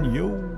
Yo.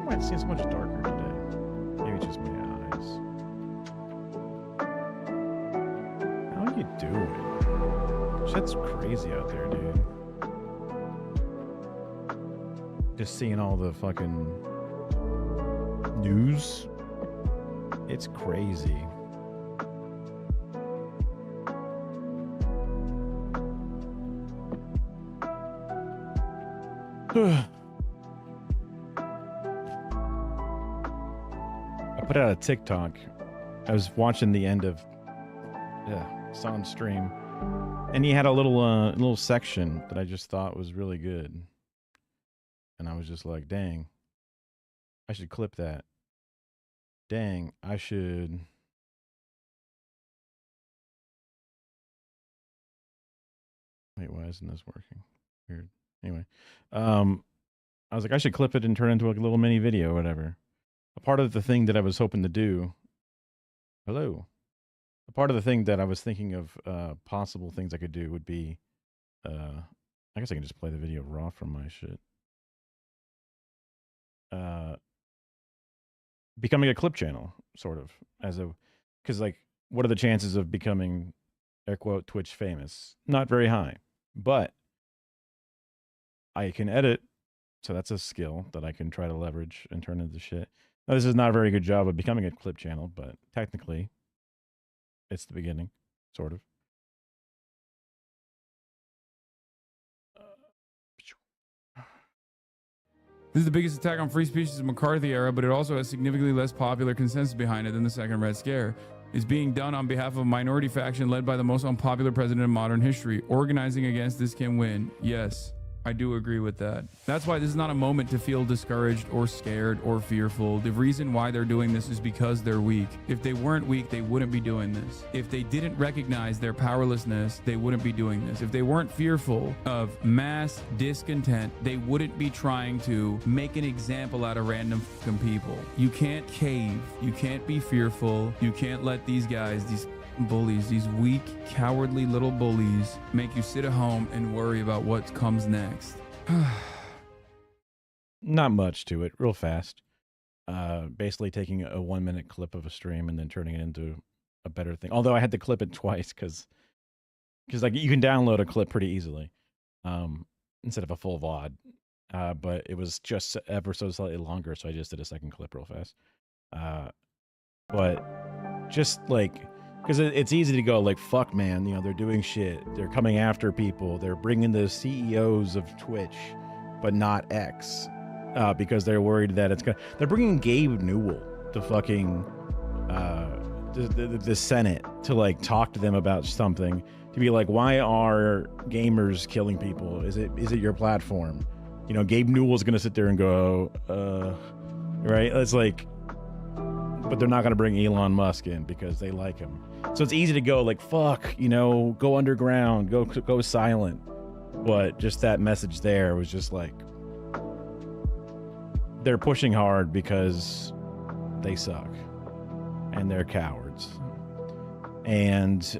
It seems much darker today. Maybe just my eyes. How are you doing? Shit's crazy out there, dude. Just seeing all the fucking news. It's crazy. I put out a TikTok. I was watching the end of Son's stream, and he had a little section that I just thought was really good, and I was just like, "Dang, I should clip that. Dang, I should." Wait, why isn't this working? Weird. Anyway, I was like, I should clip it and turn it into like a little mini video or whatever. A part of the thing that I was hoping to do. Hello. A part of the thing that I was thinking of possible things I could do would be, I guess I can just play the video raw from my shit. Becoming a clip channel, sort of, because like, what are the chances of becoming, air quote, Twitch famous? Not very high, but I can edit, so that's a skill that I can try to leverage and turn into shit. Now, this is not a very good job of becoming a clip channel, but technically, it's the beginning, sort of. This is the biggest attack on free speech since the McCarthy era, but it also has significantly less popular consensus behind it than the Second Red Scare. It's being done on behalf of a minority faction led by the most unpopular president in modern history. Organizing against this can win. Yes, I do agree with that. That's why this is not a moment to feel discouraged or scared or fearful. The reason why they're doing this is because they're weak. If they weren't weak, they wouldn't be doing this. If they didn't recognize their powerlessness, they wouldn't be doing this. If they weren't fearful of mass discontent, they wouldn't be trying to make an example out of random fucking people. You can't cave. You can't be fearful. You can't let these guys, these bullies, these weak, cowardly little bullies, make you sit at home and worry about what comes next. Not much to it, real fast. Basically taking a 1 minute clip of a stream and then turning it into a better thing. Although I had to clip it twice because like you can download a clip pretty easily instead of a full VOD. But it was just ever so slightly longer, so I just did a second clip real fast. But just like, because it's easy to go like, fuck, man, you know, they're doing shit. They're coming after people. They're bringing the CEOs of Twitch, but not X, because they're worried that it's going to... They're bringing Gabe Newell to fucking the Senate to like talk to them about something, to be like, why are gamers killing people? Is it your platform? You know, Gabe Newell's going to sit there and go, right? It's like... But they're not going to bring Elon Musk in because they like him. So it's easy to go like, fuck, you know, go underground, go silent. But just that message there was just like, they're pushing hard because they suck and they're cowards. And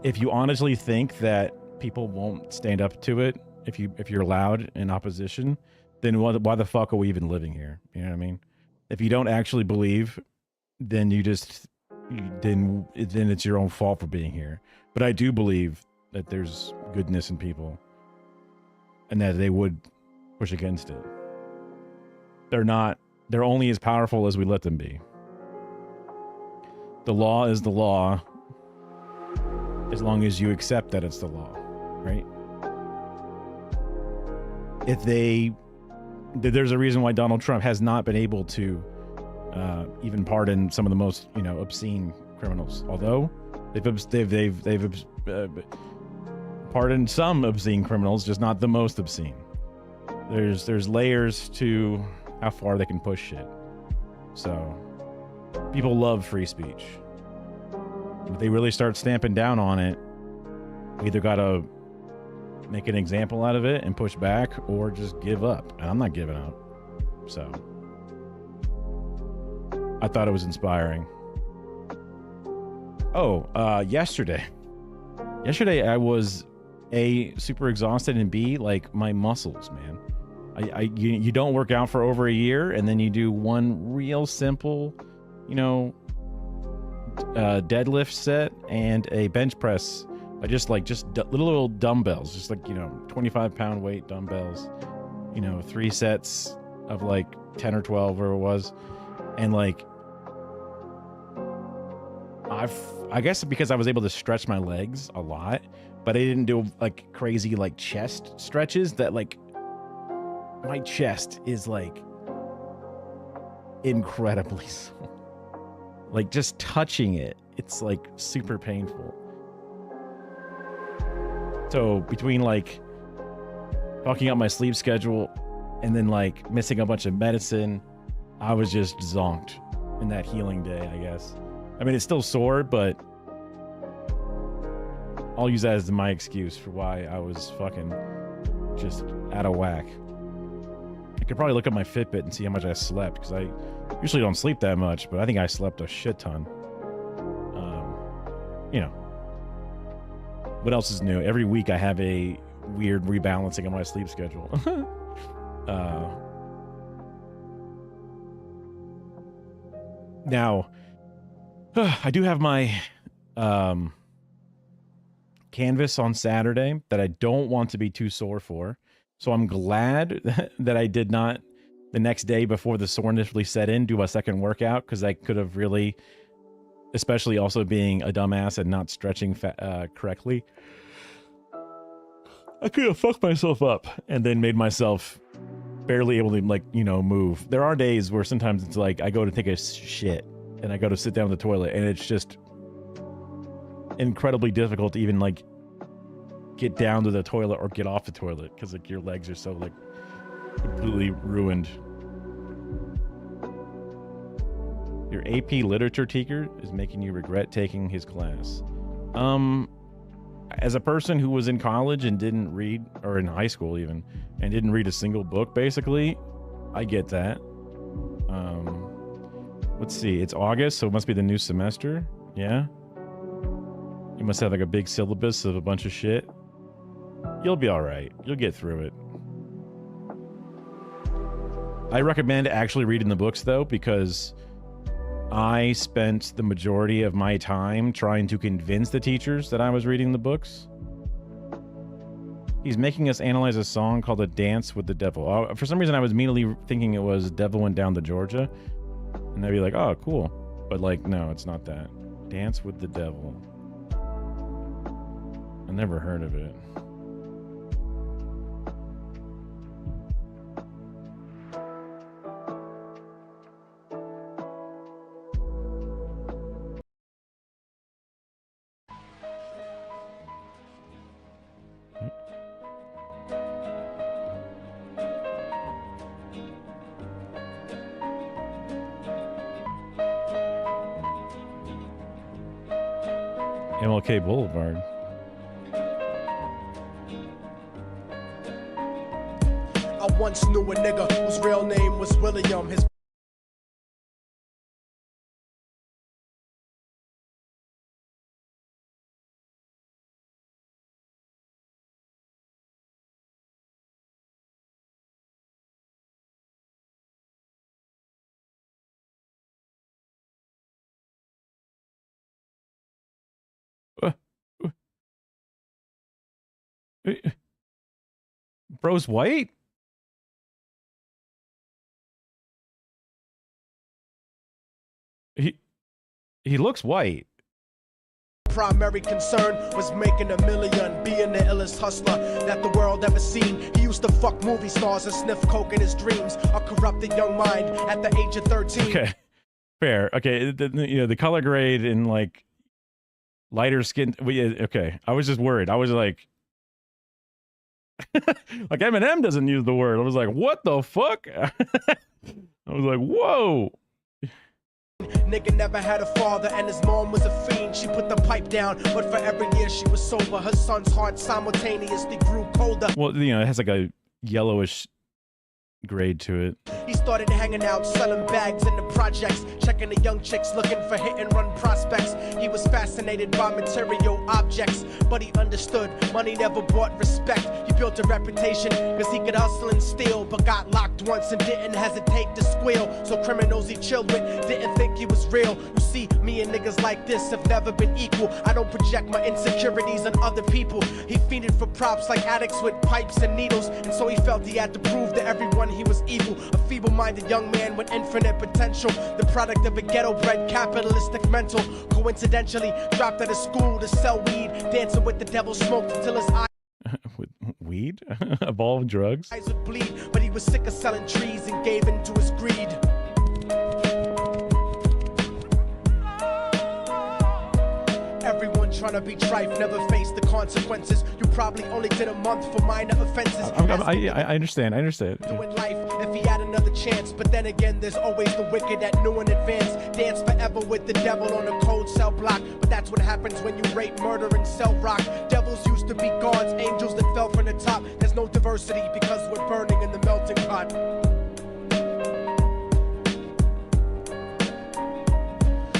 if you honestly think that people won't stand up to it, if you're loud in opposition, then why the fuck are we even living here? You know what I mean? If you don't actually believe, then then it's your own fault for being here. But I do believe that there's goodness in people and that they would push against it. They're only as powerful as we let them be. The law is the law as long as you accept that it's the law, right? There's a reason why Donald Trump has not been able to even pardon some of the most, obscene criminals. Although they've pardon some obscene criminals, just not the most obscene. There's layers to how far they can push shit. So people love free speech. If they really start stamping down on it, we either gotta make an example out of it and push back, or just give up. And I'm not giving up. So I thought it was inspiring. Oh, yesterday I was A, super exhausted, and B, like my muscles, man. You don't work out for over a year, and then you do one real simple, deadlift set and a bench press by just little dumbbells, just 25-pound weight dumbbells, 3 sets of like 10 or 12, where it was, and like I guess because I was able to stretch my legs a lot, but I didn't do like crazy like chest stretches that like my chest is like incredibly like just touching it, it's like super painful. So between like fucking up my sleep schedule and then like missing a bunch of medicine, I was just zonked in that healing day, I guess. I mean, it's still sore, but I'll use that as my excuse for why I was fucking just out of whack. I could probably look at my Fitbit and see how much I slept, because I usually don't sleep that much, but I think I slept a shit ton. What else is new? Every week I have a weird rebalancing of my sleep schedule. Now, I do have my canvas on Saturday that I don't want to be too sore for. So I'm glad that I did not, the next day before the soreness really set in, do a second workout, because I could have really, especially also being a dumbass and not stretching correctly, I could have fucked myself up and then made myself barely able to move. There are days where sometimes it's like I go to take a shit and I go to sit down in the toilet, and it's just incredibly difficult to even like get down to the toilet or get off the toilet, because like your legs are so like completely ruined. Your AP literature teacher is making you regret taking his class. As a person who was in college and didn't read, or in high school even, and didn't read a single book, basically, I get that. Let's see, it's August, so it must be the new semester. Yeah. You must have like a big syllabus of a bunch of shit. You'll be all right. You'll get through it. I recommend actually reading the books though, because I spent the majority of my time trying to convince the teachers that I was reading the books. He's making us analyze a song called A Dance with the Devil. Oh, for some reason I was immediately thinking it was Devil Went Down to Georgia. And they'd be like, oh, cool. But like, no, it's not that. Dance with the Devil. I never heard of it. MLK Boulevard. I once knew a nigga whose real name was William. His Bro's white? He looks white. primary concern was making a million, being the illest hustler that the world ever seen. He used to fuck movie stars and sniff coke in his dreams. A corrupted young mind at the age of 13. Okay, fair. Okay, the color grade and like lighter skin. Okay, I was just worried. I was like, like Eminem doesn't use the word. I was like, what the fuck? I was like, whoa. Nigga never had a father and his mom was a fiend. She put the pipe down, but for every year she was sober. Her son's heart simultaneously grew colder. Well, you know, it has like a yellowish grade to it. He started hanging out, selling bags in the projects, checking the young chicks looking for hit and run prospects. He was fascinated by material objects, but he understood money never brought respect. He built a reputation because he could hustle and steal, but got locked once and didn't hesitate to squeal. So criminals he chilled with didn't think he was real. You see, me and niggas like this have never been equal. I don't project my insecurities on other people. He fiended for props like addicts with pipes and needles, and so he felt he had to prove to everyone he was evil. A feeble-minded young man with infinite potential, the product of a ghetto-bred capitalistic mental. Coincidentally dropped out of school to sell weed, dancing with the devil, smoked until his eyes With weed? Of all drugs? would bleed. But he was sick of selling trees and gave in to his greed. Everyone trying to be trife never faced the consequences. You probably only did a month for minor offenses. I understand. I understand. Doing life if he had another chance, but then again there's always the wicked that knew in advance. Dance forever with the devil on a cold cell block, but that's what happens when you rape, murder, and sell rock. Devils used to be gods, angels that fell from the top. There's no diversity because we're burning in the melting pot.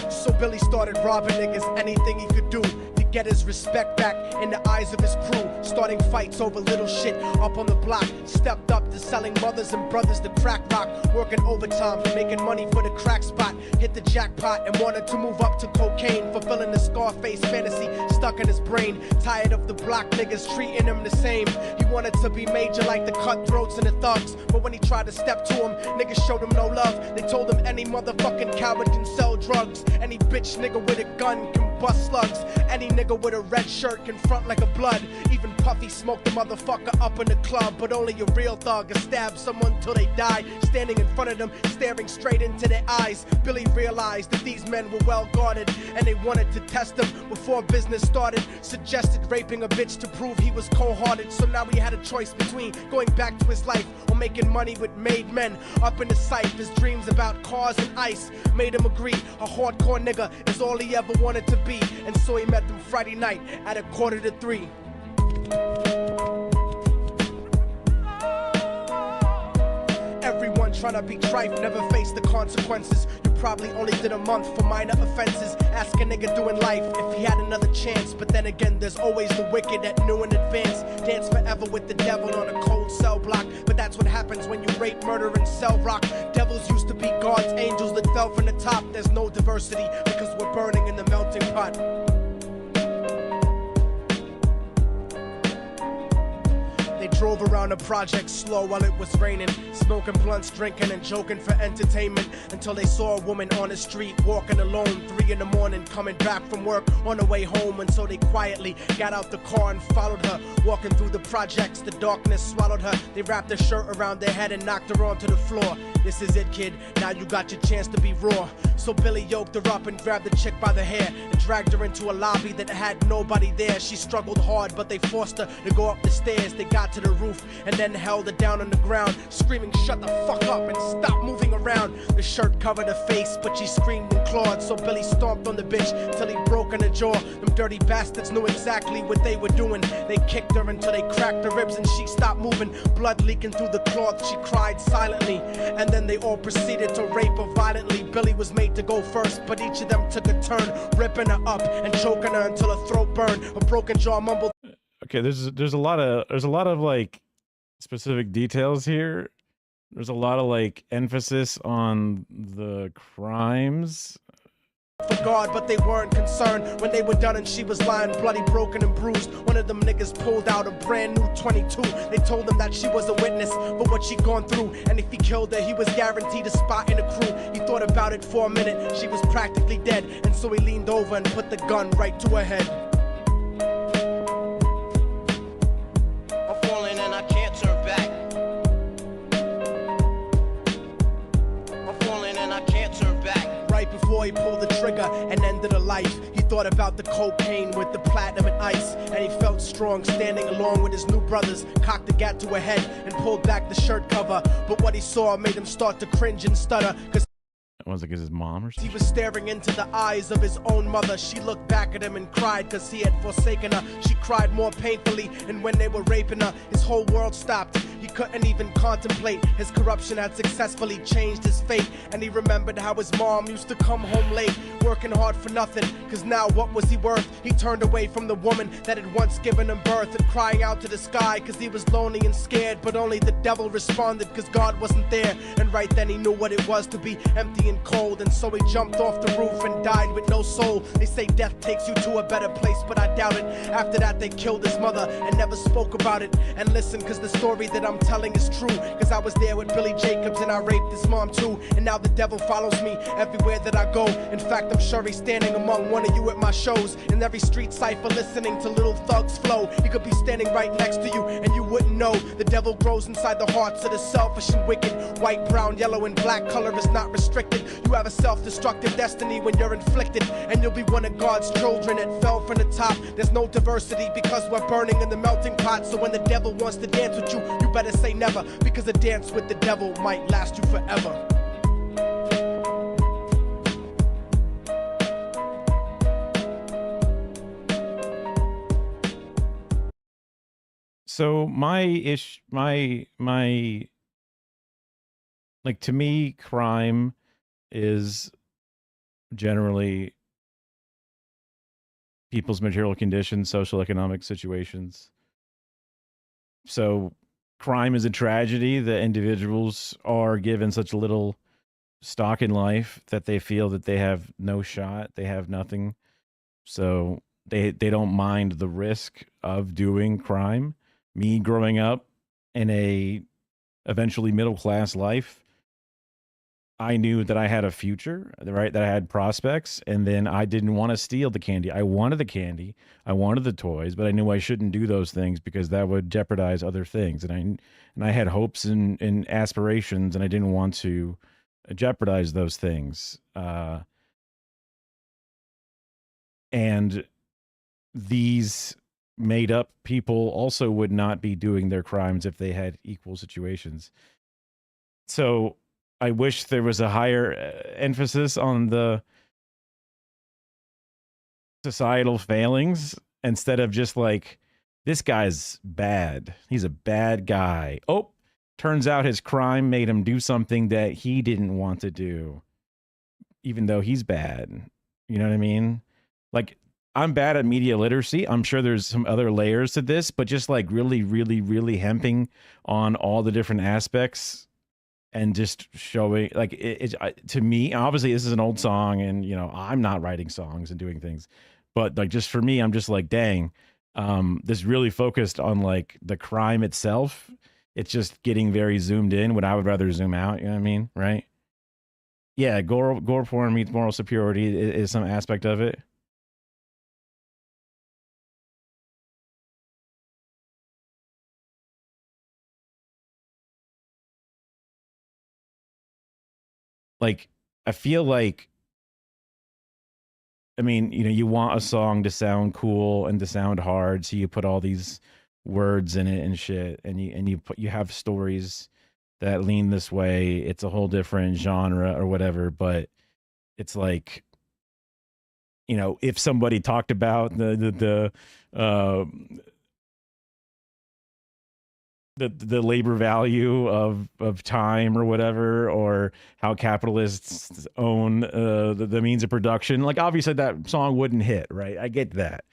So Billy started robbing niggas, anything he could do to get his respect back in the eyes of his crew. Starting fights over little shit up on the block. Stepped up to selling mothers and brothers the crack rock. Working overtime, making money for the crack spot. Hit the jackpot and wanted to move up to cocaine. Fulfilling the Scarface fantasy stuck in his brain. Tired of the block niggas treating him the same. He wanted to be major like the cutthroats and the thugs. But when he tried to step to him, niggas showed him no love. They told him any motherfucking coward can sell drugs. Any bitch nigga with a gun can bust slugs. Any nigga with a red shirt can front like a blood. Even Puffy smoked the motherfucker up in the club. But only a real thug can stab someone till they die. Standing in front of them, staring straight into their eyes. Billy realized that these men were well guarded, and they wanted to test him before business started. Suggested raping a bitch to prove he was cold-hearted. So now he had a choice between going back to his life or making money with made men. Up in the sight, his dreams about cars and ice made him agree a hardcore nigga is all he ever wanted to be. And so he met them Friday night at 2:45. Everyone trying to be trife never faced the consequences. You probably only did a month for minor offenses. Ask a nigga doing life if he had another chance. But then again, there's always the wicked that knew in advance. Dance forever with the devil on a cold cell block. But that's what happens when you rape, murder, and sell rock. Devils used to be gods, angels that fell from the top. There's no diversity because we're burning in the melting pot. They drove around the project slow while it was raining, smoking blunts, drinking and joking for entertainment, until they saw a woman on the street walking alone, 3 in the morning, coming back from work on her way home. And so they quietly got out the car and followed her, walking through the projects. The darkness swallowed her. They wrapped her shirt around their head and knocked her onto the floor. This is it, kid, now you got your chance to be raw. So Billy yoked her up and grabbed the chick by the hair and dragged her into a lobby that had nobody there. She struggled hard, but they forced her to go up the stairs. They got to the roof and then held her down on the ground, screaming, "Shut the fuck up and stop moving around." The shirt covered her face, but she screamed and clawed. So Billy stomped on the bitch till he broke in her jaw. Them dirty bastards knew exactly what they were doing. They kicked her until they cracked her ribs and she stopped moving. Blood leaking through the cloth, she cried silently. And then they all proceeded to rape her violently. Billy was made to go first, but each of them took a turn, ripping her up and choking her until her throat burned. A broken jaw mumbled. Okay, there's a lot of like specific details here. There's a lot of like emphasis on the crimes. For God, but they weren't concerned when they were done and she was lying bloody, broken and bruised. One of them niggas pulled out a brand new 22. They told him that she was a witness for what she'd gone through, and if he killed her, he was guaranteed a spot in the crew. He thought about it for a minute. She was practically dead, and so he leaned over and put the gun right to her head. I'm falling and I can't turn back. I'm falling and I can't turn back. Right before he pulled the trigger and ended her life, he thought about the cocaine with the platinum and ice, and he felt strong standing along with his new brothers, cocked the gat to her head and pulled back the shirt cover. But what he saw made him start to cringe and stutter, cause was it his mom or something? he was staring into the eyes of his own mother. She looked back at him and cried cause he had forsaken her. She cried more painfully, and when they were raping her, his whole world stopped. He couldn't even contemplate. His corruption had successfully changed his fate, and he remembered how his mom used to come home late, working hard for nothing, cause now what was he worth? He turned away from the woman that had once given him birth, and crying out to the sky cause he was lonely and scared. But only the devil responded cause God wasn't there, and right then he knew what it was to be empty and cold, and so he jumped off the roof and died with no soul. They say death takes you to a better place, but I doubt it. After that they killed his mother and never spoke about it. And listen, cause the story that I'm telling is true, cause I was there with Billy Jacobs and I raped his mom too. And now the devil follows me everywhere that I go. In fact, I'm sure he's standing among one of you at my shows, in every street cipher listening to little thugs flow. He could be standing right next to you and you wouldn't know. The devil grows inside the hearts of the selfish and wicked. White, brown, yellow, and black color is not restricted. You have a self-destructive destiny when you're inflicted, and you'll be one of God's children that fell from the top. There's no diversity because we're burning in the melting pot. So when the devil wants to dance with you, you better say never, because a dance with the devil might last you forever. So my like, to me, crime is generally people's material conditions, social economic situations. So crime is a tragedy that individuals are given such little stock in life that they feel that they have no shot, they have nothing. So they don't mind the risk of doing crime. Me growing up in a eventually middle class life, I knew that I had a future, right? That I had prospects, and then I didn't want to steal the candy. I wanted the candy, I wanted the toys, but I knew I shouldn't do those things because that would jeopardize other things. And I had hopes and aspirations, and I didn't want to jeopardize those things. And these made up people also would not be doing their crimes if they had equal situations. So I wish there was a higher emphasis on the societal failings instead of just like, this guy's bad. He's a bad guy. Oh, turns out his crime made him do something that he didn't want to do, even though he's bad. You know what I mean? Like, I'm bad at media literacy. I'm sure there's some other layers to this, but just like really, really, really hemping on all the different aspects and just showing like to me, obviously this is an old song and, you know, I'm not writing songs and doing things, but like, just for me, I'm just like, dang, this really focused on like the crime itself. It's just getting very zoomed in when I would rather zoom out. You know what I mean? Right. Yeah. Gore porn meets moral superiority is some aspect of it. Like, I feel like, I mean, you know, you want a song to sound cool and to sound hard, so you put all these words in it and shit, and you have stories that lean this way. It's a whole different genre or whatever, but it's like, you know, if somebody talked about the labor value of time or whatever, or how capitalists own the means of production, like, obviously that song wouldn't hit, right? I get that.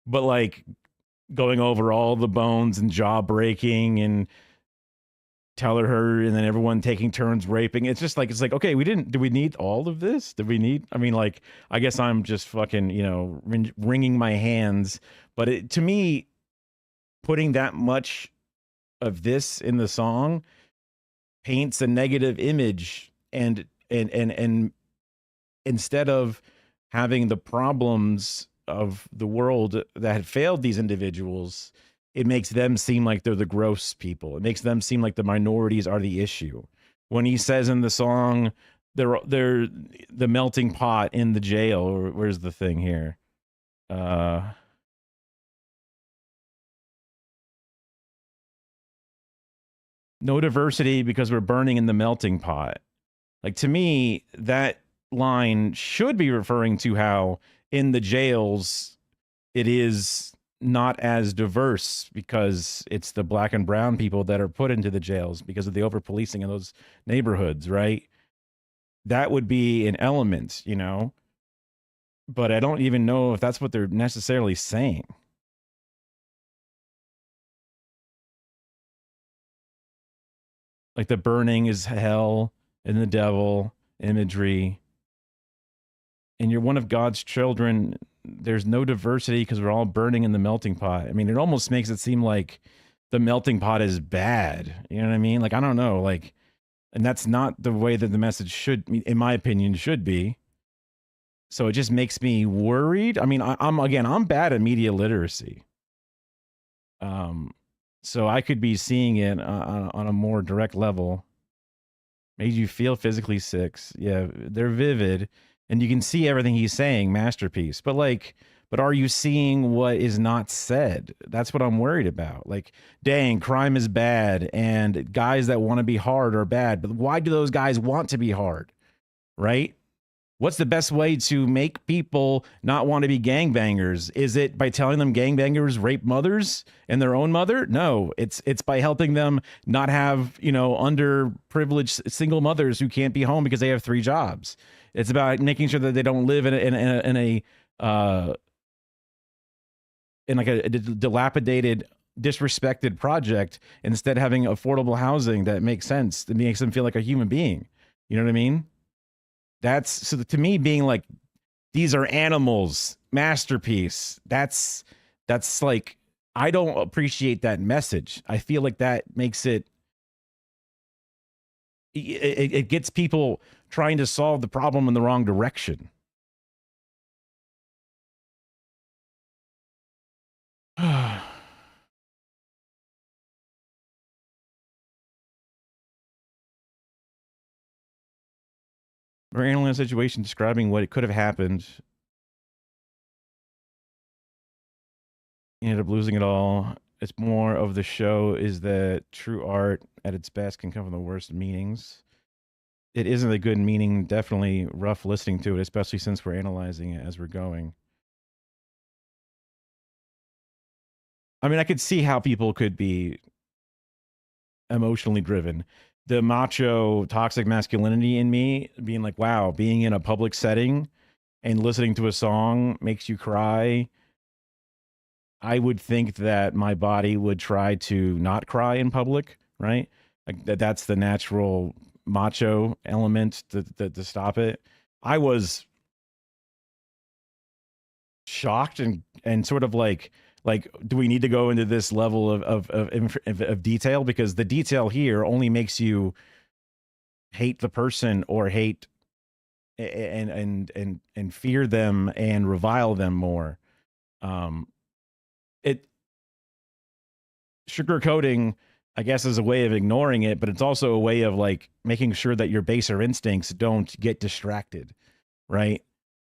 But like, going over all the bones and jaw breaking and telling her, and then everyone taking turns raping, it's just like, it's like, okay, do we need all of this? I mean, like, I guess I'm just fucking, you know, wringing my hands, but to me, putting that much of this in the song paints a negative image, and instead of having the problems of the world that had failed these individuals, it makes them seem like they're the gross people. It makes them seem like the minorities are the issue. when he says in the song, they're the melting pot in the jail. Or where's the thing here? No diversity because we're burning in the melting pot. Like, to me, that line should be referring to how in the jails it is not as diverse because it's the black and brown people that are put into the jails because of the over policing in those neighborhoods, right? That would be an element, you know? But I don't even know if that's what they're necessarily saying. Like the burning is hell and the devil imagery. And you're one of God's children. There's no diversity because we're all burning in the melting pot. I mean, it almost makes it seem like the melting pot is bad. You know what I mean? Like, I don't know. Like, and that's not the way that the message should, in my opinion, should be. So it just makes me worried. I mean, I'm bad at media literacy. So I could be seeing it on a more direct level. Made you feel physically sick. Yeah, they're vivid, and you can see everything he's saying. Masterpiece. But are you seeing what is not said? That's what I'm worried about. Like, dang, crime is bad, and guys that want to be hard are bad. But why do those guys want to be hard? Right? What's the best way to make people not want to be gangbangers? Is it by telling them gangbangers rape mothers and their own mother? No, it's by helping them not have, underprivileged single mothers who can't be home because they have 3 jobs. It's about making sure that they don't live in a dilapidated, disrespected project, instead having affordable housing that makes sense, that makes them feel like a human being. You know what I mean? That's, so to me, being like, these are animals, masterpiece. That's like, I don't appreciate that message. I feel like that makes it gets people trying to solve the problem in the wrong direction. We're analyzing a situation, describing what it could have happened. You ended up losing it all. It's more of the show is that true art at its best can come from the worst meanings. It isn't a good meaning, definitely rough listening to it, especially since we're analyzing it as we're going. I mean, I could see how people could be emotionally driven. The macho toxic masculinity in me being like, wow, being in a public setting and listening to a song makes you cry. I would think that my body would try to not cry in public, right? Like that's the natural macho element to stop it. I was shocked and sort of like, do we need to go into this level of detail? Because the detail here only makes you hate the person or hate and fear them and revile them more. It sugarcoating, I guess, is a way of ignoring it, but it's also a way of like making sure that your baser instincts don't get distracted, right?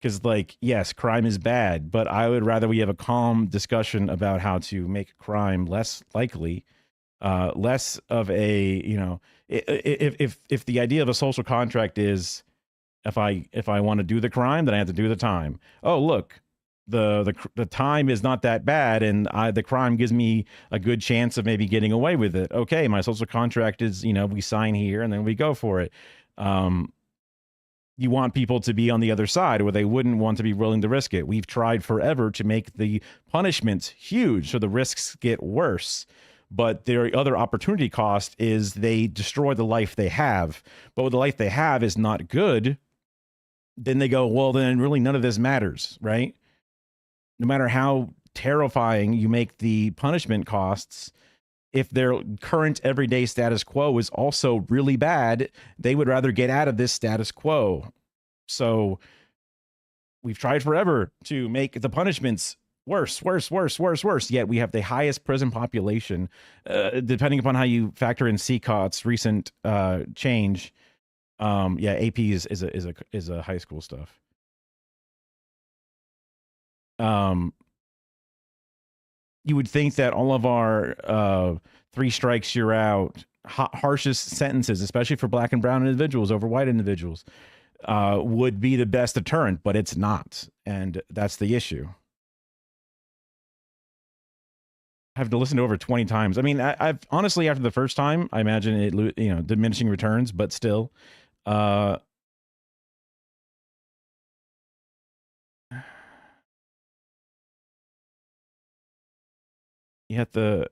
Because, like, yes, crime is bad, but I would rather we have a calm discussion about how to make crime less likely, less of a, if the idea of a social contract is if I want to do the crime, then I have to do the time. Oh, look, the time is not that bad, and the crime gives me a good chance of maybe getting away with it. Okay, my social contract is, we sign here and then we go for it. You want people to be on the other side where they wouldn't want to be willing to risk it. We've tried forever to make the punishments huge so the risks get worse. But their other opportunity cost is they destroy the life they have. But when the life they have is not good, then they go, well, then really none of this matters, right? No matter how terrifying you make the punishment costs, if their current everyday status quo is also really bad, they would rather get out of this status quo. So we've tried forever to make the punishments worse. Yet we have the highest prison population, depending upon how you factor in CCOT's recent change. Yeah, AP is a high school stuff. You would think that all of our 3 strikes you're out, harshest sentences, especially for black and brown individuals over white individuals, would be the best deterrent, but it's not, and that's the issue. I have to listen to over 20 times. I mean, I've honestly, after the first time, I imagine it, diminishing returns, but still, you have to,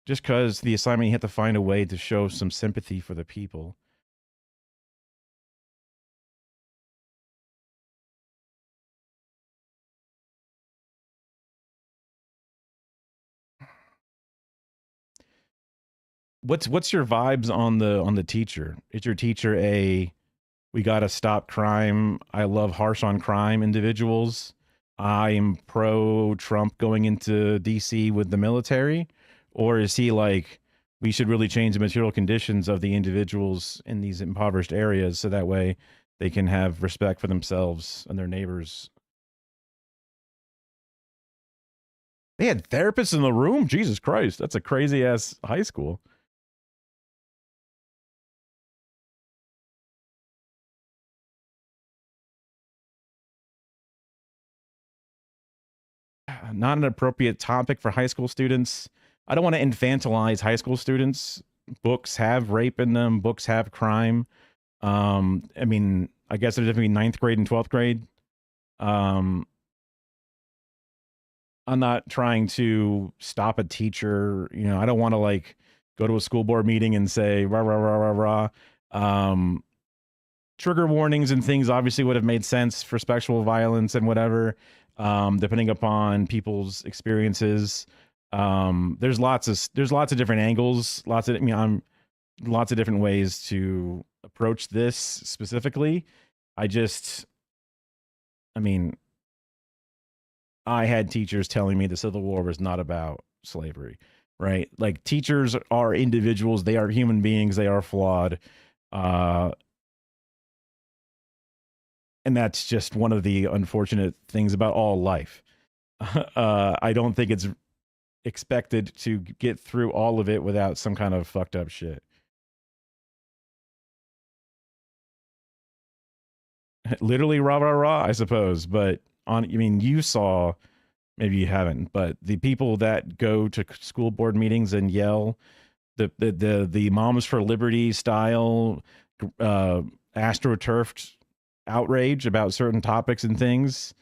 just because the assignment, you have to find a way to show some sympathy for the people. What's your vibes on the teacher? Is your teacher we gotta stop crime, I love harsh on crime individuals, I'm pro Trump going into DC with the military? Or is he like, we should really change the material conditions of the individuals in these impoverished areas so that way they can have respect for themselves and their neighbors? They had therapists in the room? Jesus Christ, that's a crazy ass high school. Not an appropriate topic for high school students. I don't want to infantilize high school students. Books have rape in them. Books have crime. I mean, I guess there's definitely 9th grade and 12th grade. I'm not trying to stop a teacher. I don't want to like go to a school board meeting and say rah rah rah rah rah. Trigger warnings and things obviously would have made sense for sexual violence and whatever, depending upon people's experiences. There's lots of different angles, lots of different ways to approach this specifically. I had teachers telling me the Civil War was not about slavery, right? Like, teachers are individuals, they are human beings, they are flawed. And that's just one of the unfortunate things about all life. I don't think it's expected to get through all of it without some kind of fucked up shit. Literally rah rah rah, I suppose. But you saw, maybe you haven't, but the people that go to school board meetings and yell, the Moms for Liberty style, astroturfed outrage about certain topics and things,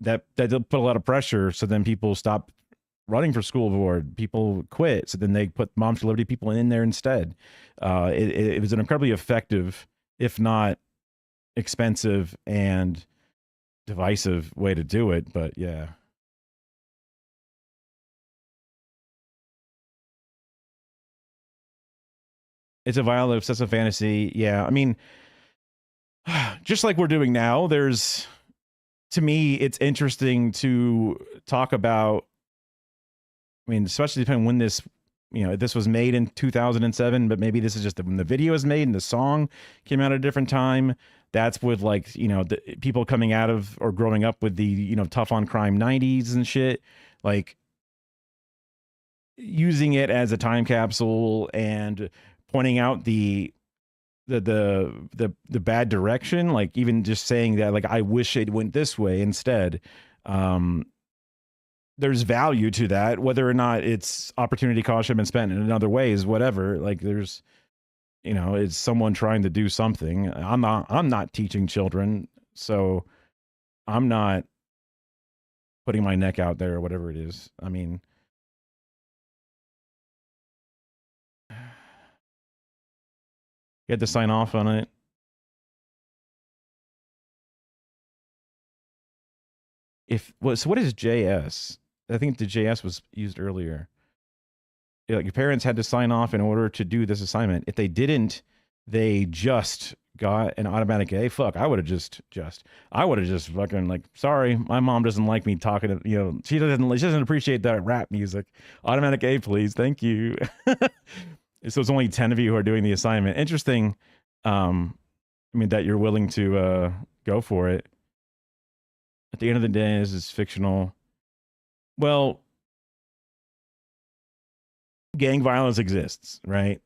that put a lot of pressure. So then people stop running for school board. People quit. So then they put Moms for Liberty people in there instead. It was an incredibly effective, if not expensive and divisive way to do it. But yeah. It's a violent, obsessive fantasy. Yeah. I mean, just like we're doing now, to me, it's interesting to talk about, especially depending when this was made in 2007, but maybe this is just when the video is made and the song came out at a different time. That's with the people coming out of or growing up with the, tough on crime 90s and shit, like using it as a time capsule and pointing out the bad direction, like even just saying that, like, I wish it went this way instead. There's value to that, whether or not it's opportunity cost should have been spent in other ways, whatever. Like, there's, it's someone trying to do something. I'm not teaching children, so I'm not putting my neck out there or whatever it is. You had to sign off on it. So what is JS? I think the JS was used earlier. Like, your parents had to sign off in order to do this assignment. If they didn't, they just got an automatic A. Fuck, I would have just fucking like, sorry, my mom doesn't like me talking to, she doesn't appreciate that rap music. Automatic A, please, thank you. So it's only 10 of you who are doing the assignment. Interesting. I mean, that you're willing to go for it. At the end of the day, this is fictional. Well, gang violence exists, right?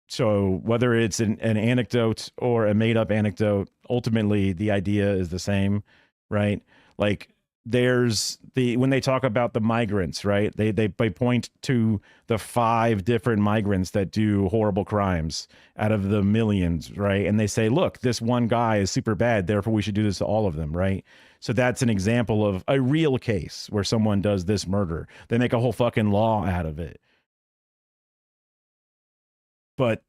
So whether it's an anecdote or a made up anecdote, ultimately the idea is the same, right? Like there's when they talk about the migrants, right? They point to the 5 different migrants that do horrible crimes out of the millions, right? And they say, look, this one guy is super bad, therefore we should do this to all of them, right? So that's an example of a real case where someone does this murder. They make a whole fucking law out of it. But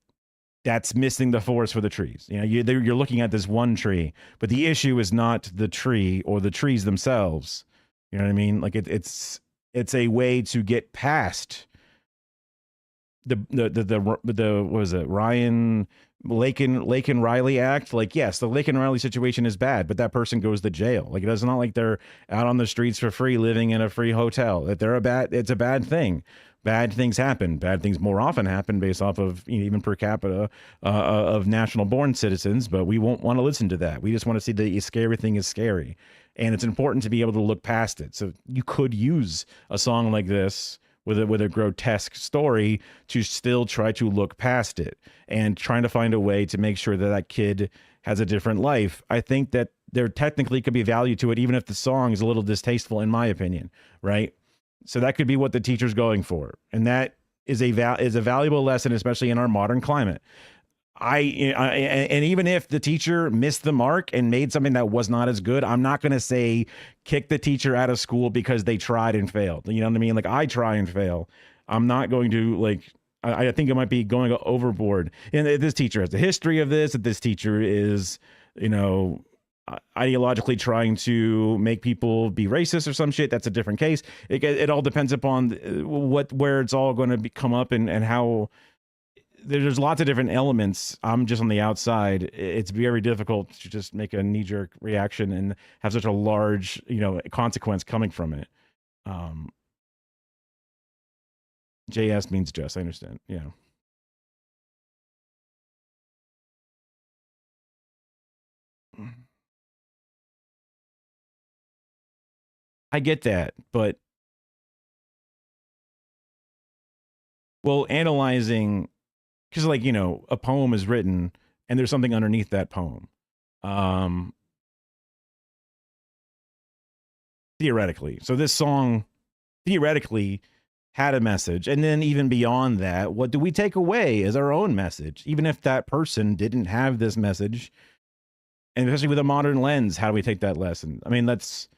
that's missing the forest for the trees. You're looking at this one tree, but the issue is not the tree or the trees themselves. You know what I mean? Like it's a way to get past the what was it, Lake and Riley Act. Like, yes, the Lake and Riley situation is bad, but that person goes to jail. Like, it's not like they're out on the streets for free, living in a free hotel. That it's a bad thing. Bad things happen. Bad things more often happen based off of even per capita of national born citizens, but we won't want to listen to that. We just want to see the scary thing is scary. And it's important to be able to look past it. So you could use a song like this with a grotesque story to still try to look past it and trying to find a way to make sure that that kid has a different life. I think that there technically could be value to it, even if the song is a little distasteful, in my opinion, right? So that could be what the teacher's going for. And that is a valuable lesson, especially in our modern climate. And even if the teacher missed the mark and made something that was not as good, I'm not going to say kick the teacher out of school because they tried and failed. You know what I mean? Like, I try and fail. I'm not going to I think it might be going overboard. And this teacher has a history of this, that this teacher is, ideologically trying to make people be racist or some shit. That's a different case. It all depends upon where it's all going to come up and how. There's lots of different elements. I'm just on the outside. It's very difficult to just make a knee-jerk reaction and have such a large, consequence coming from it. JS means just. I understand. Yeah. I get that, but analyzing, because a poem is written and there's something underneath that poem. Theoretically. So this song theoretically had a message. And then even beyond that, what do we take away as our own message? Even if that person didn't have this message, and especially with a modern lens, how do we take that lesson? I mean, that's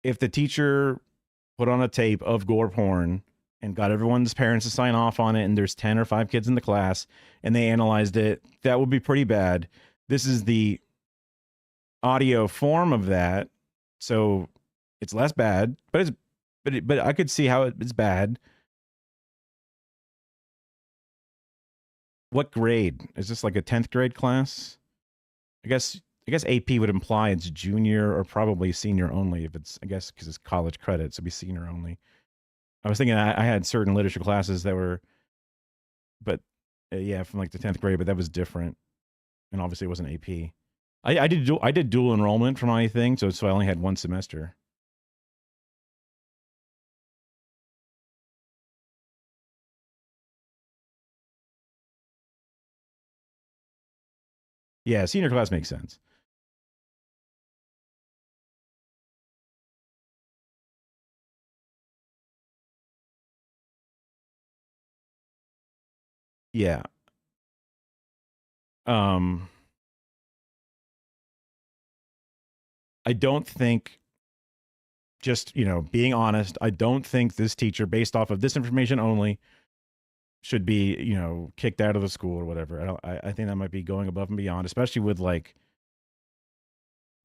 if the teacher put on a tape of gore porn and got everyone's parents to sign off on it, and there's 10 or 5 kids in the class, and they analyzed it, that would be pretty bad. This is the audio form of that, so it's less bad, but I could see how it's bad. What grade? Is this like a 10th grade class? I guess AP would imply it's junior or probably senior only, if it's, I guess, because it's college credits, it'd be senior only. I was thinking I had certain literature classes that were, but yeah, from like the 10th grade, but that was different. And obviously it wasn't AP. I did dual enrollment for my thing, so I only had one semester. Yeah, senior class makes sense. Yeah. I don't think, just, being honest, I don't think this teacher, based off of this information only, should be, kicked out of the school or whatever. I think that might be going above and beyond, especially with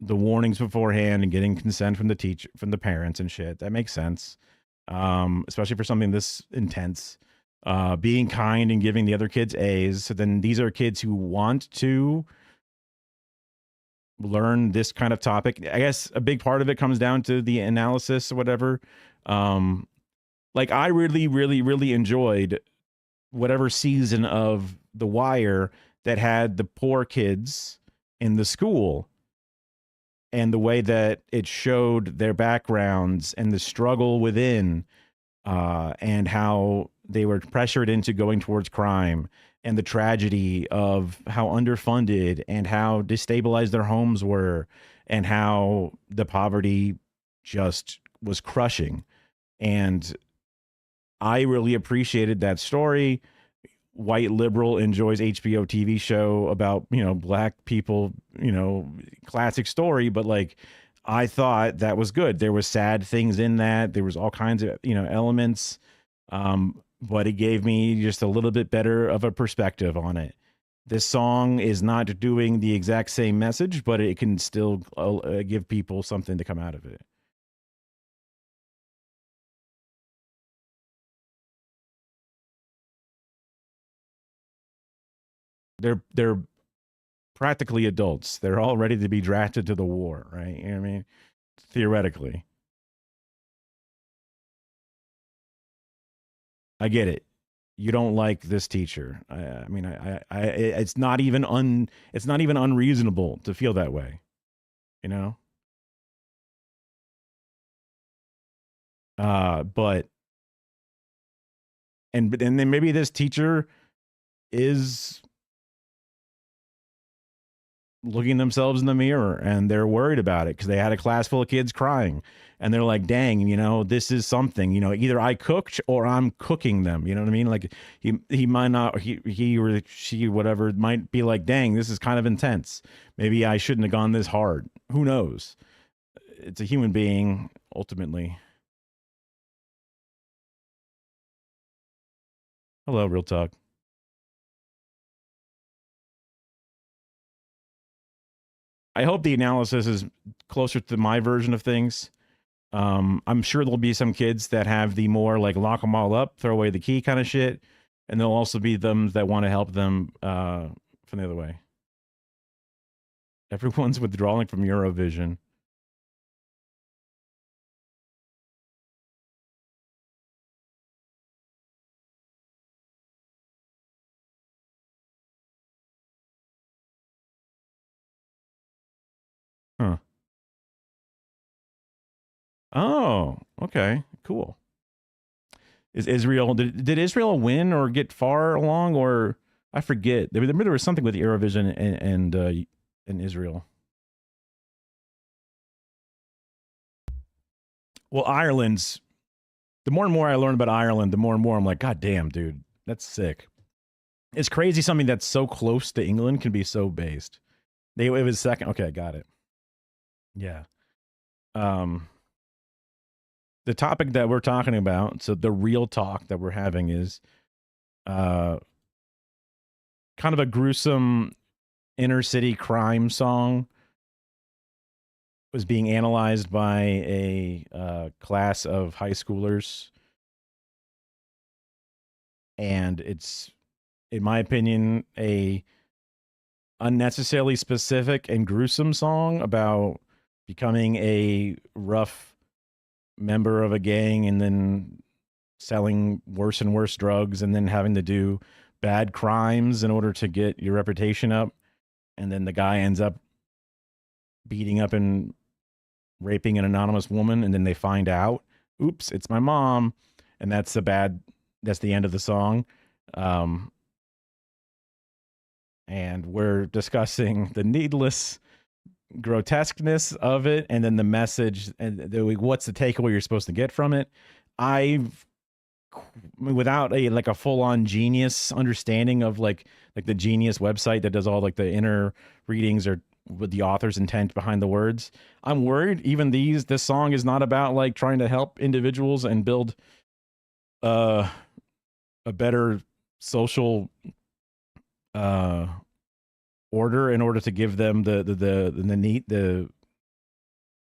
the warnings beforehand and getting consent from the parents and shit. That makes sense. Especially for something this intense. Being kind and giving the other kids A's. So then these are kids who want to learn this kind of topic. I guess a big part of it comes down to the analysis or whatever. Like I really, really, really enjoyed whatever season of The Wire that had the poor kids in the school and the way that it showed their backgrounds and the struggle within, and how they were pressured into going towards crime and the tragedy of how underfunded and how destabilized their homes were and how the poverty just was crushing. And I really appreciated that story. White liberal enjoys HBO TV show about, black people, classic story, but like I thought that was good. There was sad things in that. There was all kinds of, elements. But it gave me just a little bit better of a perspective on it. This song is not doing the exact same message, but it can still give people something to come out of it. They're practically adults. They're all ready to be drafted to the war, right? You know what I mean? Theoretically. I get it. You don't like this teacher. I mean, it's not even unreasonable to feel that way, you know? But then maybe this teacher is looking themselves in the mirror and they're worried about it because they had a class full of kids crying and they're like, dang, this is something, either I cooked or I'm cooking them. You know what I mean? Like he might not, he or she, whatever, might be like, dang, this is kind of intense. Maybe I shouldn't have gone this hard. Who knows? It's a human being ultimately. Hello, Real Talk. I hope the analysis is closer to my version of things. I'm sure there'll be some kids that have the more like lock them all up, throw away the key kind of shit. And there'll also be them that want to help them from the other way. Everyone's withdrawing from Eurovision. Huh. Oh, okay. Cool. Is Israel, did Israel win or get far along, or I forget. There was something with Eurovision and Israel. Well, Ireland's, the more and more I learn about Ireland, the more and more I'm like, God damn, dude, that's sick. It's crazy something that's so close to England can be so based. It was second. Okay, got it. Yeah. The topic that we're talking about, so the real talk that we're having is kind of a gruesome inner city crime song was being analyzed by a class of high schoolers. And it's, in my opinion, a unnecessarily specific and gruesome song about becoming a rough member of a gang and then selling worse and worse drugs and then having to do bad crimes in order to get your reputation up. And then the guy ends up beating up and raping an anonymous woman. And then they find out, oops, it's my mom. And that's the end of the song. And we're discussing the needless grotesqueness of it, and then the message, and what's the takeaway you're supposed to get from it. Without a full-on genius understanding of like the Genius website that does all like the inner readings or with the author's intent behind the words, I'm worried even this song is not about like trying to help individuals and build a better social order in order to give them the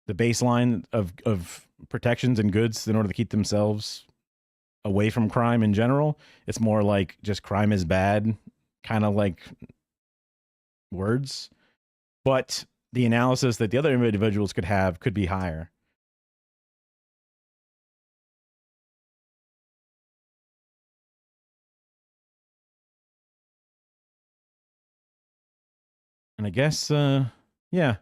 the baseline of protections and goods in order to keep themselves away from crime in general. It's more like just crime is bad, kind of like words. But the analysis that the other individuals could have could be higher. And I guess, yeah.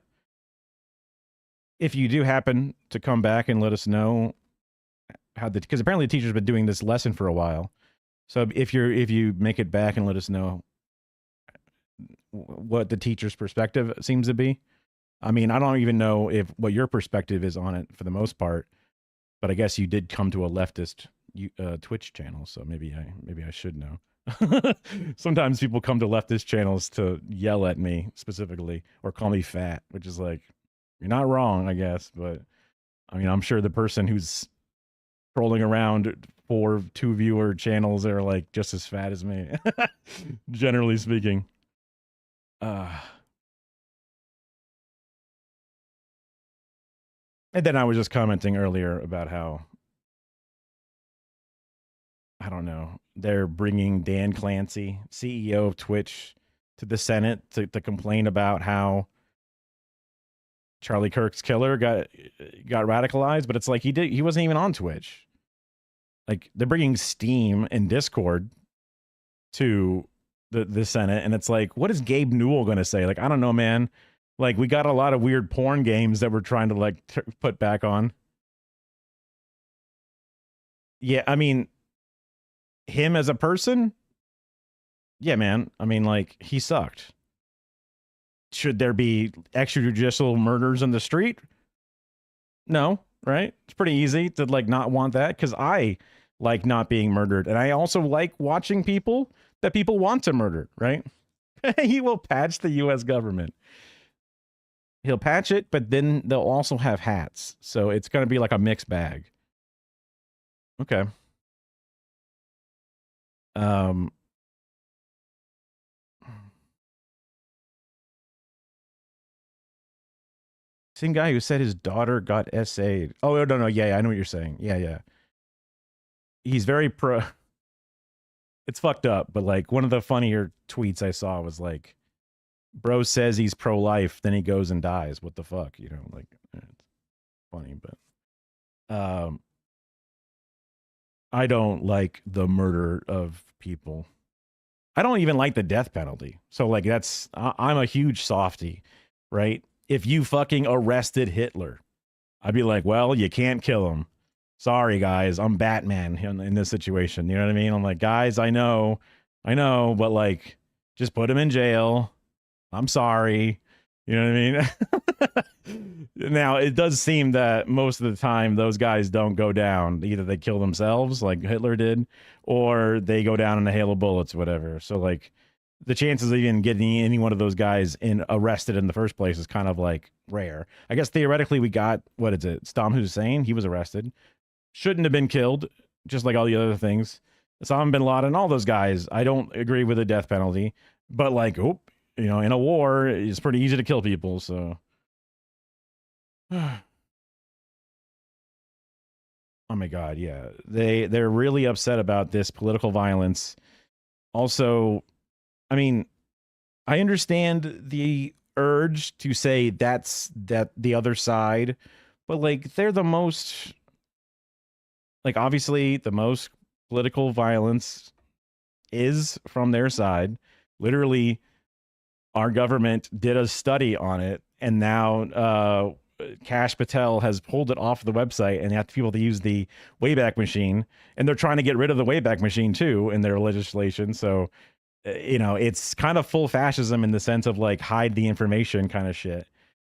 If you do happen to come back and let us know how because apparently the teacher's been doing this lesson for a while. So if you make it back and let us know what the teacher's perspective seems to be. I mean, I don't even know what your perspective is on it for the most part, but I guess you did come to a leftist Twitch channel, so maybe I should know. Sometimes people come to leftist channels to yell at me specifically or call me fat, which is like, you're not wrong, I guess, but I mean, I'm sure the person who's trolling around for 2 viewer channels are like just as fat as me, generally speaking. And then I was just commenting earlier about how, I don't know, they're bringing Dan Clancy, CEO of Twitch, to the Senate to complain about how Charlie Kirk's killer got radicalized, but it's like he wasn't even on Twitch. Like, they're bringing Steam and Discord to the Senate, and it's like, what is Gabe Newell going to say? Like, I don't know, man. Like, we got a lot of weird porn games that we're trying to like put back on. Yeah, I mean, him as a person, yeah, man. I mean, like, he sucked. Should there be extrajudicial murders in the street? No, right? It's pretty easy to like not want that, because I like not being murdered, and I also like watching people that people want to murder, right? He will patch the U.S. government. He'll patch it, but then they'll also have hats, so it's going to be like a mixed bag. Okay. Same guy who said his daughter got SA'd. Oh, no. Yeah, I know what you're saying. Yeah. He's very pro. It's fucked up, but like one of the funnier tweets I saw was like, bro says he's pro-life, then he goes and dies. What the fuck? You know, like, it's funny, but I don't like the murder of people. I don't even like the death penalty. So like I'm a huge softie, right? If you fucking arrested Hitler, I'd be like, well, you can't kill him. Sorry, guys, I'm Batman in this situation. You know what I mean? I'm like, guys, I know, but like, just put him in jail. I'm sorry. You know what I mean? Now, it does seem that most of the time those guys don't go down. Either they kill themselves like Hitler did, or they go down in a hail of bullets, whatever. So like the chances of even getting any one of those guys arrested in the first place is kind of like rare. I guess theoretically we got, what is it? Saddam Hussein, he was arrested. Shouldn't have been killed, just like all the other things. Osama bin Laden, all those guys, I don't agree with the death penalty. But like, in a war, it's pretty easy to kill people, so. Oh my God, yeah. They're really upset about this political violence. Also, I mean, I understand the urge to say that the other side, but like they're the most, like, obviously the most political violence is from their side. Literally, our government did a study on it, and now Kash Patel has pulled it off the website, and they have people to use the Wayback Machine, and they're trying to get rid of the Wayback Machine too in their legislation. So, it's kind of full fascism in the sense of like hide the information kind of shit.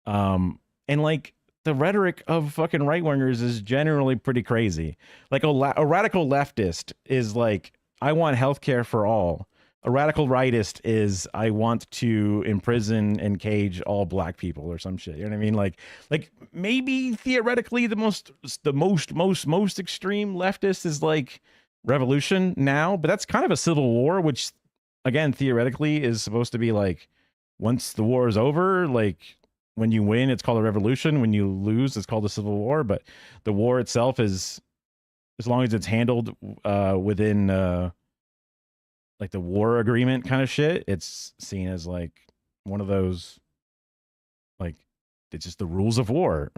And like the rhetoric of fucking right wingers is generally pretty crazy. Like a radical leftist is like, I want healthcare for all. A radical rightist is, I want to imprison and cage all black people or some shit. You know what I mean? Like maybe theoretically the most extreme leftist is like revolution now, but that's kind of a civil war, which again, theoretically is supposed to be like, once the war is over, like when you win, it's called a revolution. When you lose, it's called a civil war. But the war itself is, as long as it's handled within like the war agreement kind of shit, it's seen as like one of those, like, it's just the rules of war.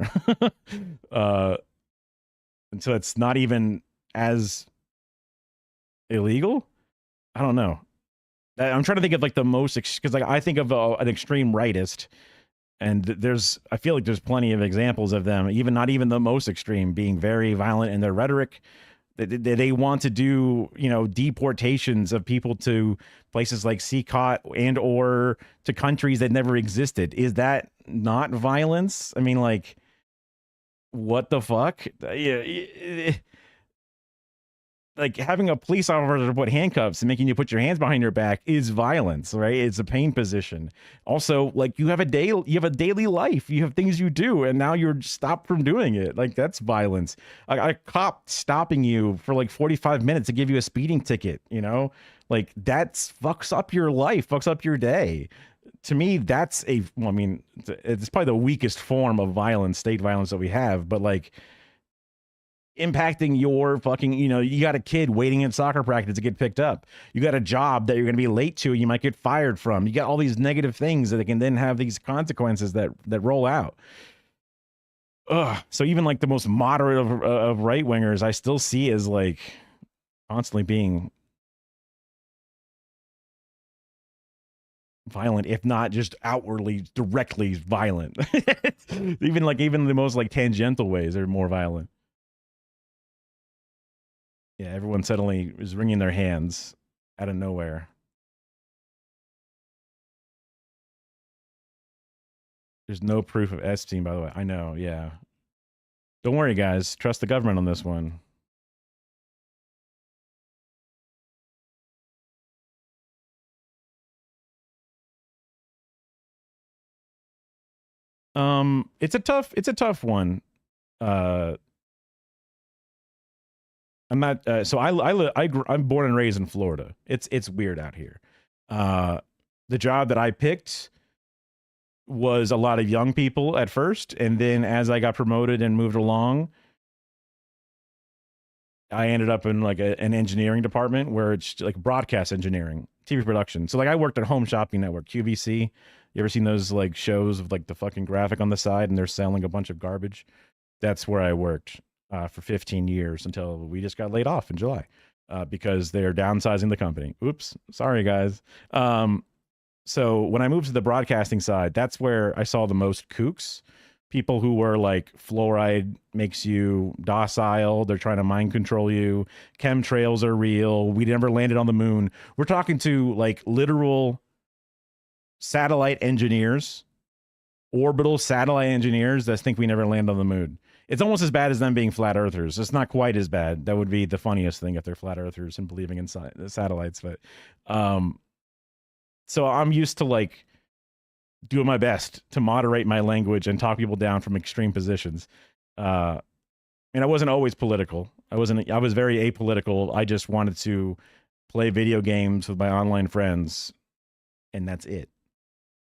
And so it's not even as illegal. I don't know. I'm trying to think of like the most, because like I think of an extreme rightist, and I feel like there's plenty of examples of them, even not even the most extreme, being very violent in their rhetoric. They want to do, you know, deportations of people to places like Sikot and or to countries that never existed. Is that not violence? I mean, like, what the fuck? Yeah. Like having a police officer put handcuffs and making you put your hands behind your back is violence, right? It's a pain position. Also, like you have a daily life, you have things you do, and now you're stopped from doing it. Like that's violence. A cop stopping you for like 45 minutes to give you a speeding ticket, you know, like that's fucks up your life, fucks up your day. To me, that's well, I mean, it's probably the weakest form of violence, state violence that we have, but like impacting your fucking, you know, you got a kid waiting in soccer practice to get picked up. You got a job that you're going to be late to, you might get fired from. You got all these negative things that can then have these consequences that roll out. Ugh. So even like the most moderate of right wingers, I still see as like constantly being violent, if not just outwardly, directly violent. even the most like tangential ways are more violent. Yeah, everyone suddenly is wringing their hands out of nowhere. There's no proof of Epstein, by the way. I know, yeah. Don't worry, guys. Trust the government on this one. It's a tough one. I'm not. So I'm born and raised in Florida. It's weird out here. The job that I picked was a lot of young people at first, and then as I got promoted and moved along, I ended up in like an engineering department where it's like broadcast engineering, TV production. So like I worked at Home Shopping Network, QVC. You ever seen those like shows of like the fucking graphic on the side and they're selling a bunch of garbage? That's where I worked for 15 years until we just got laid off in July because they're downsizing the company. Oops, sorry guys. So when I moved to the broadcasting side, that's where I saw the most kooks. People who were like, fluoride makes you docile. They're trying to mind control you. Chemtrails are real. We never landed on the moon. We're talking to like literal satellite engineers, orbital satellite engineers that think we never land on the moon. It's almost as bad as them being flat earthers. It's not quite as bad. That would be the funniest thing if they're flat earthers and believing in satellites. But so I'm used to like doing my best to moderate my language and talk people down from extreme positions. And I wasn't always political. I was very apolitical. I just wanted to play video games with my online friends, and that's it.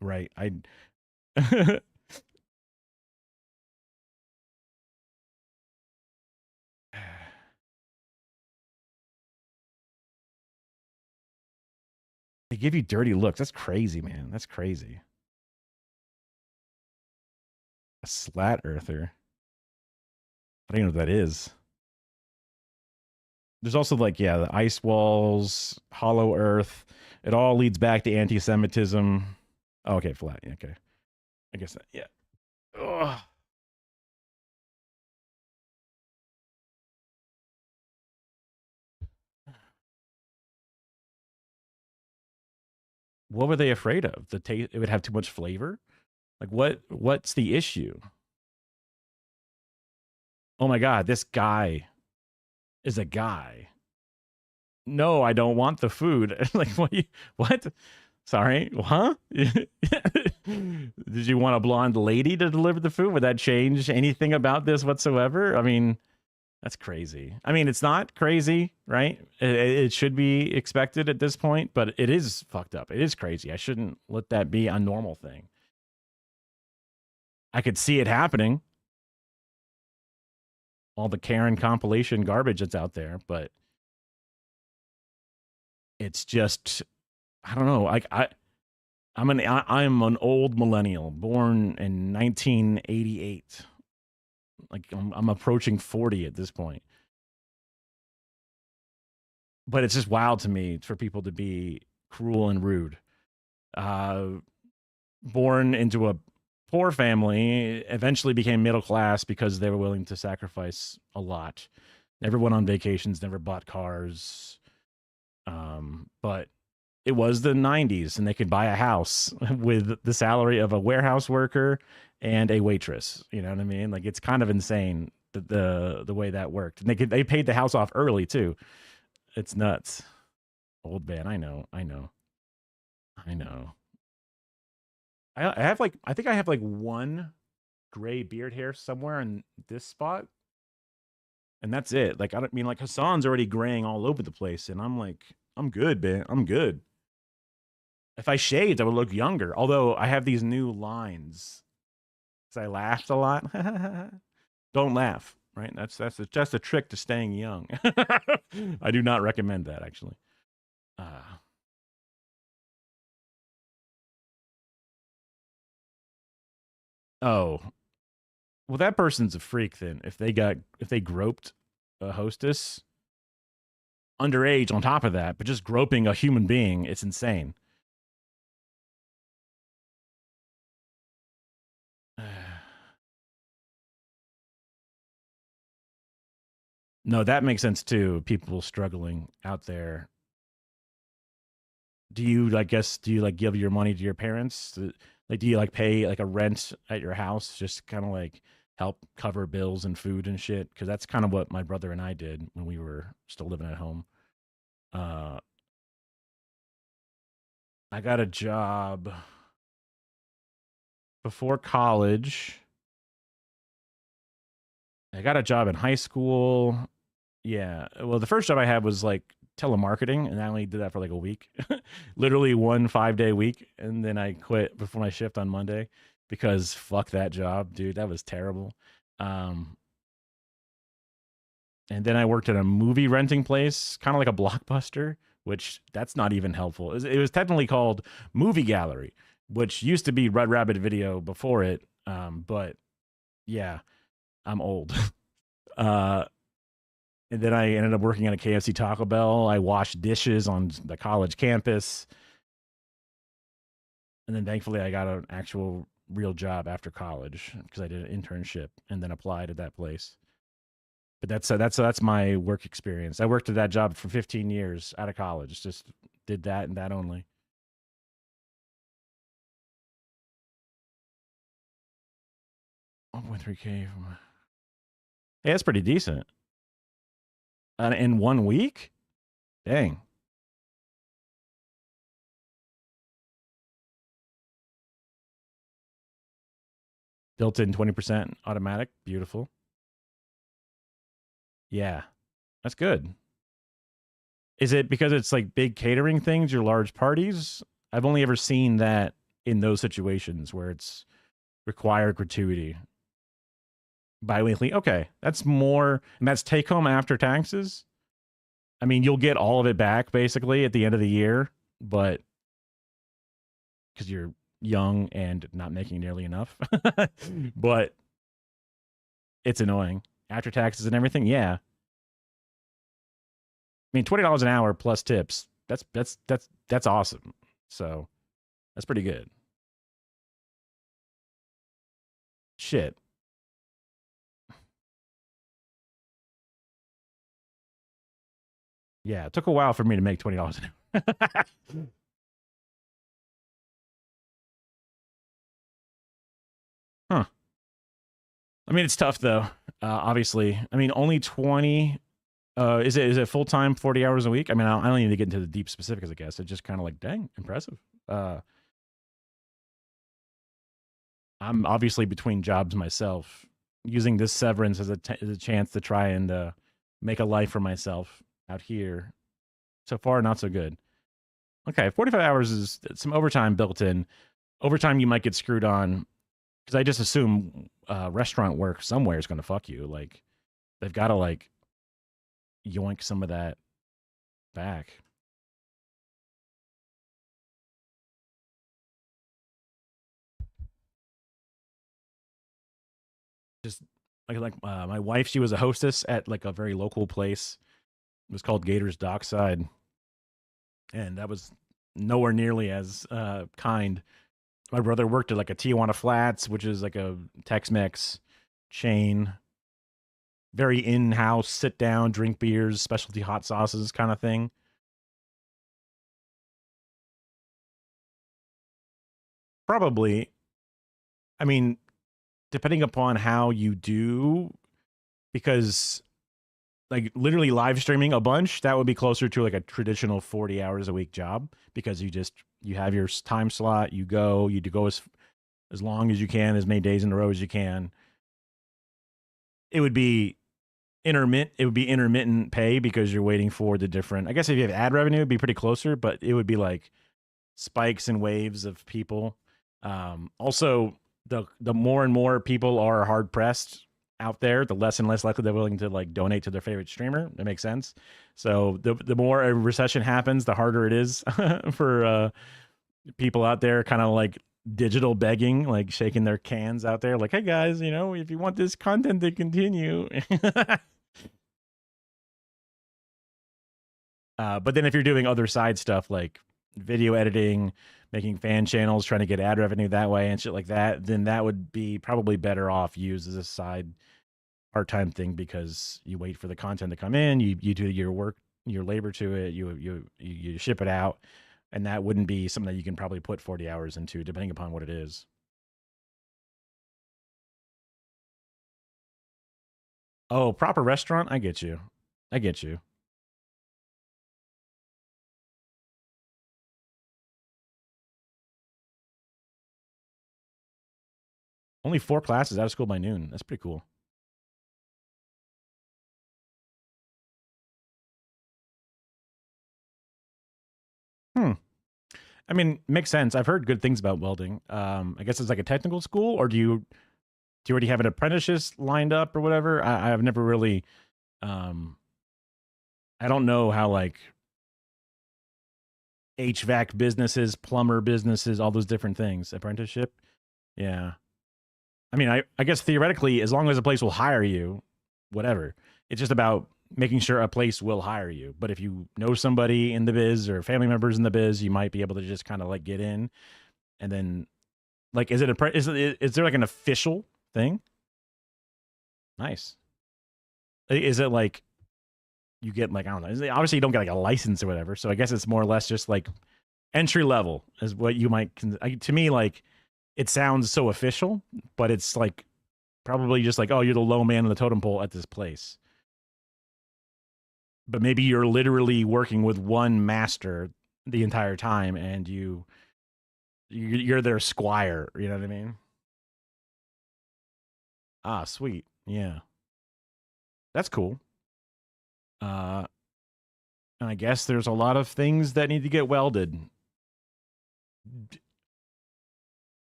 Right? They give you dirty looks. That's crazy, man. That's crazy. A slat earther. I don't even know what that is. There's also like, yeah, the ice walls, hollow earth. It all leads back to anti-Semitism. Oh, okay, flat. Okay. I guess that, yeah. Ugh. What were they afraid of? The taste, it would have too much flavor? Like what's the issue? Oh my god, this guy is a guy. No, I don't want the food. Like what? Sorry, huh? Did you want a blonde lady to deliver the food? Would that change anything about this whatsoever? I mean, that's crazy. I mean, it's not crazy, right? It should be expected at this point, but it is fucked up. It is crazy. I shouldn't let that be a normal thing. I could see it happening. All the Karen compilation garbage that's out there, but it's just, I don't know. I'm an old millennial, born in 1988. Like I'm approaching 40 at this point. But it's just wild to me for people to be cruel and rude. Born into a poor family, eventually became middle class because they were willing to sacrifice a lot. Never went on vacations, never bought cars. But it was the 90s and they could buy a house with the salary of a warehouse worker and a waitress. You know what I mean? Like it's kind of insane the way that worked. And they paid the house off early too. It's nuts. Old man, I know. I have like, I think I have like one gray beard hair somewhere in this spot. And that's it. Like, I don't mean like Hassan's already graying all over the place. And I'm like, I'm good, man. I'm good. If I shaved, I would look younger. Although I have these new lines. Because I laughed a lot. Don't laugh, right? That's a trick to staying young. I do not recommend that, actually. Oh, well, that person's a freak then. If they groped a hostess underage on top of that, but just groping a human being, it's insane. No, that makes sense too. People struggling out there. Do you like give your money to your parents? Like do you like pay like a rent at your house just kind of like help cover bills and food and shit? Cuz that's kind of what my brother and I did when we were still living at home. I got a job before college. I got a job in high school. Yeah. Well, the first job I had was like telemarketing, and I only did that for like a week. Literally 1 5-day week, and then I quit before my shift on Monday because fuck that job, dude. That was terrible. And then I worked at a movie renting place, kind of like a Blockbuster, which that's not even helpful. It was technically called Movie Gallery, which used to be Red Rabbit Video before it. But yeah, I'm old. And then I ended up working at a KFC Taco Bell. I washed dishes on the college campus. And then thankfully I got an actual real job after college because I did an internship and then applied at that place. But that's my work experience. I worked at that job for 15 years out of college. Just did that and that only. 1.3K. Hey, that's pretty decent. In 1 week? Dang. Built in 20% automatic. Beautiful. Yeah. That's good. Is it because it's like big catering things or large parties? I've only ever seen that in those situations where it's required gratuity. Biweekly. Okay. That's more, and that's take home after taxes. I mean, you'll get all of it back basically at the end of the year, but because you're young and not making nearly enough. But it's annoying. After taxes and everything, yeah. I mean, $20 an hour plus tips. That's awesome. So that's pretty good. Shit. Yeah, it took a while for me to make $20 an hour. Huh. I mean, it's tough though. Obviously, I mean, only 20. Is it full time, 40 hours a week? I mean, I don't need to get into the deep specifics. I guess it's just kind of like, dang, impressive. I'm obviously between jobs myself, using this severance as a chance to try and make a life for myself out here. So far, not so good. Okay, 45 hours is some overtime built in. Overtime you might get screwed on because I just assume restaurant work somewhere is going to fuck you. Like they've got to like yoink some of that back. Just like my wife, she was a hostess at like a very local place. It was called Gators Dockside, and that was nowhere nearly as kind. My brother worked at like a Tijuana Flats, which is like a Tex-Mex chain, very in-house, sit down, drink beers, specialty hot sauces kind of thing. Probably. I mean, depending upon how you do, because like literally live streaming a bunch, that would be closer to like a traditional 40 hours a week job, because you have your time slot, you go as long as you can, as many days in a row as you can. It would be intermittent pay because you're waiting for the different, I guess if you have ad revenue it'd be pretty closer, but it would be like spikes and waves of people. Also, the more and more people are hard pressed out there, the less and less likely they're willing to like donate to their favorite streamer. That makes sense. So the more a recession happens, the harder it is for people out there, kind of like digital begging, like shaking their cans out there, like, hey guys, if you want this content to continue. But then if you're doing other side stuff like video editing, making fan channels, trying to get ad revenue that way and shit like that, then that would be probably better off used as a side part-time thing, because you wait for the content to come in, you do your work, your labor to it, you ship it out, and that wouldn't be something that you can probably put 40 hours into, depending upon what it is. Oh, proper restaurant? I get you. Only 4 classes out of school by noon. That's pretty cool. I mean, makes sense. I've heard good things about welding. I guess it's like a technical school, or do you already have an apprenticeship lined up or whatever? I've never really, I don't know how like HVAC businesses, plumber businesses, all those different things. Apprenticeship, yeah. I mean, I guess theoretically, as long as a place will hire you, whatever. It's just about making sure a place will hire you. But if you know somebody in the biz or family members in the biz, you might be able to just kind of like get in, and then like, is there like an official thing? Nice. Is it like you get like, I don't know. Obviously, you don't get like a license or whatever. So I guess it's more or less just like entry level is what you might. To me, like it sounds so official, but it's like probably just like, oh, you're the low man on the totem pole at this place. But maybe you're literally working with one master the entire time, and you're their squire. You know what I mean? Ah, sweet. Yeah, that's cool. And I guess there's a lot of things that need to get welded.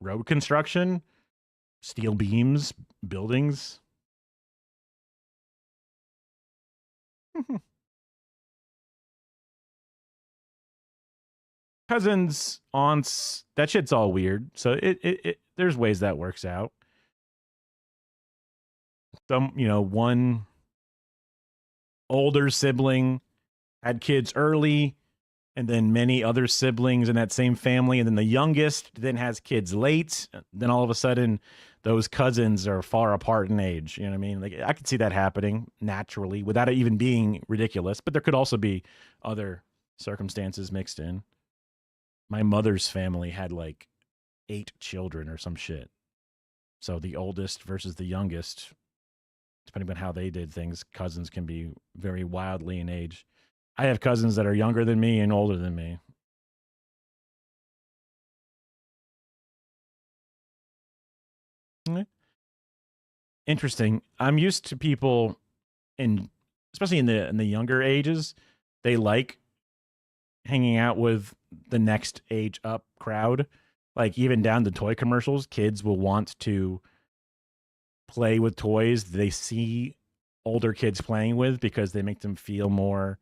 Road construction, steel beams, buildings. Cousins, aunts, that shit's all weird. So it there's ways that works out. Some, one older sibling had kids early, and then many other siblings in that same family, and then the youngest then has kids late. Then all of a sudden, those cousins are far apart in age. You know what I mean? Like I could see that happening naturally without it even being ridiculous. But there could also be other circumstances mixed in. My mother's family had like 8 children or some shit. So the oldest versus the youngest, depending on how they did things, cousins can be very wildly in age. I have cousins that are younger than me and older than me. Interesting. I'm used to people especially in the younger ages, they like hanging out with the next age up crowd. Like even down to toy commercials, kids will want to play with toys they see older kids playing with because they make them feel more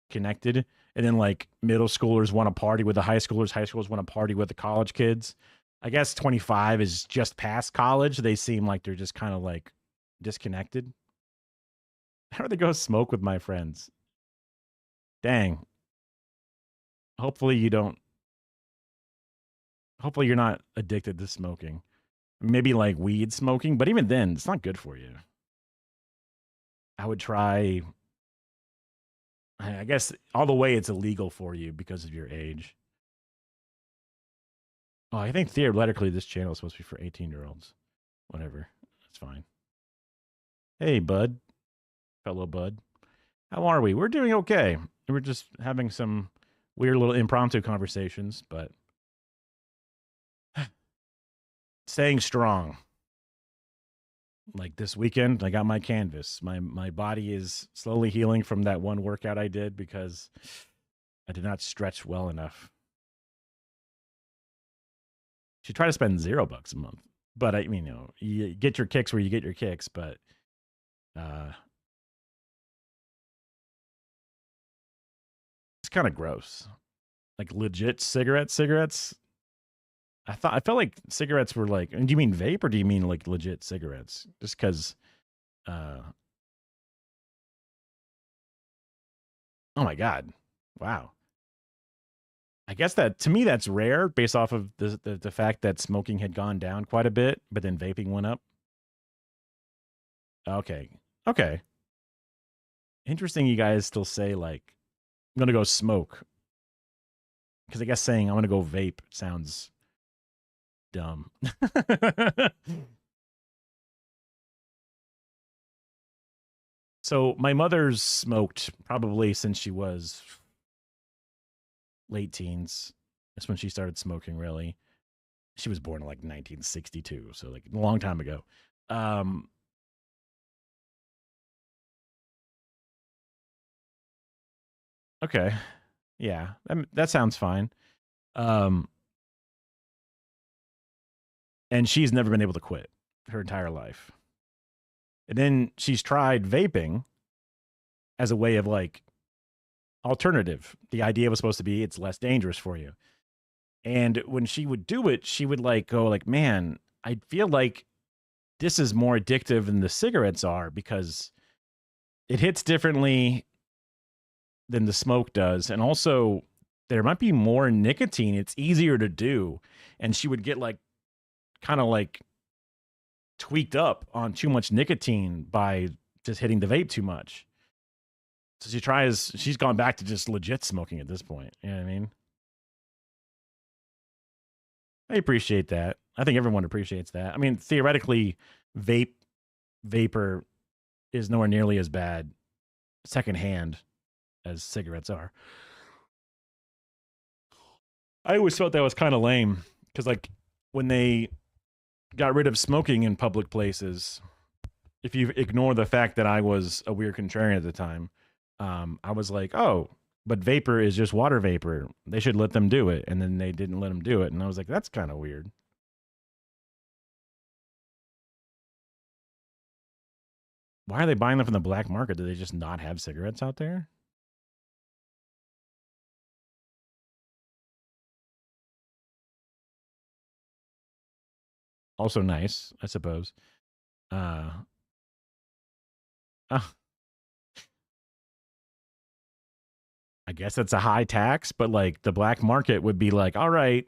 connected. And then like middle schoolers want to party with the high schoolers want to party with the college kids. I guess 25 is just past college. They seem like they're just kind of like disconnected. How do they go smoke with my friends? Dang. Hopefully you're not addicted to smoking. Maybe like weed smoking, but even then, it's not good for you. I would try, I guess all the way it's illegal for you because of your age. Oh, I think theoretically this channel is supposed to be for 18-year-olds. Whatever. That's fine. Hey, bud. Fellow bud. How are we? We're doing okay. We're just having some weird little impromptu conversations, but staying strong. Like this weekend, I got my canvas. My body is slowly healing from that one workout I did because I did not stretch well enough. Should try to spend $0 a month. But I mean, you get your kicks where you get your kicks, but it's kind of gross. Like legit cigarettes. I felt like cigarettes were like, and do you mean vape or do you mean like legit cigarettes? Just because, oh my God. Wow. I guess that to me, that's rare based off of the fact that smoking had gone down quite a bit, but then vaping went up. Okay. Okay. Interesting. You guys still say like, I'm going to go smoke. Because I guess saying I'm going to go vape sounds dumb. So my mother's smoked probably since she was late teens. That's when she started smoking, really. She was born in like 1962, so like a long time ago. Okay. Yeah, that sounds fine. And she's never been able to quit her entire life. And then she's tried vaping as a way of like alternative. The idea was supposed to be it's less dangerous for you. And when she would do it, she would like go like, man, I feel like this is more addictive than the cigarettes are because it hits differently than the smoke does. And also there might be more nicotine. It's easier to do. And she would get like kind of like tweaked up on too much nicotine by just hitting the vape too much. So she's gone back to just legit smoking at this point. You know what I mean? I appreciate that. I think everyone appreciates that. I mean, theoretically, vapor is nowhere nearly as bad secondhand as cigarettes are. I always felt that was kind of lame because like when they got rid of smoking in public places, if you ignore the fact that I was a weird contrarian at the time, I was like, oh, but vapor is just water vapor. They should let them do it. And then they didn't let them do it. And I was like, that's kind of weird. Why are they buying them from the black market? Do they just not have cigarettes out there? Also nice, I suppose. Uh, I guess it's a high tax, but like the black market would be like, all right,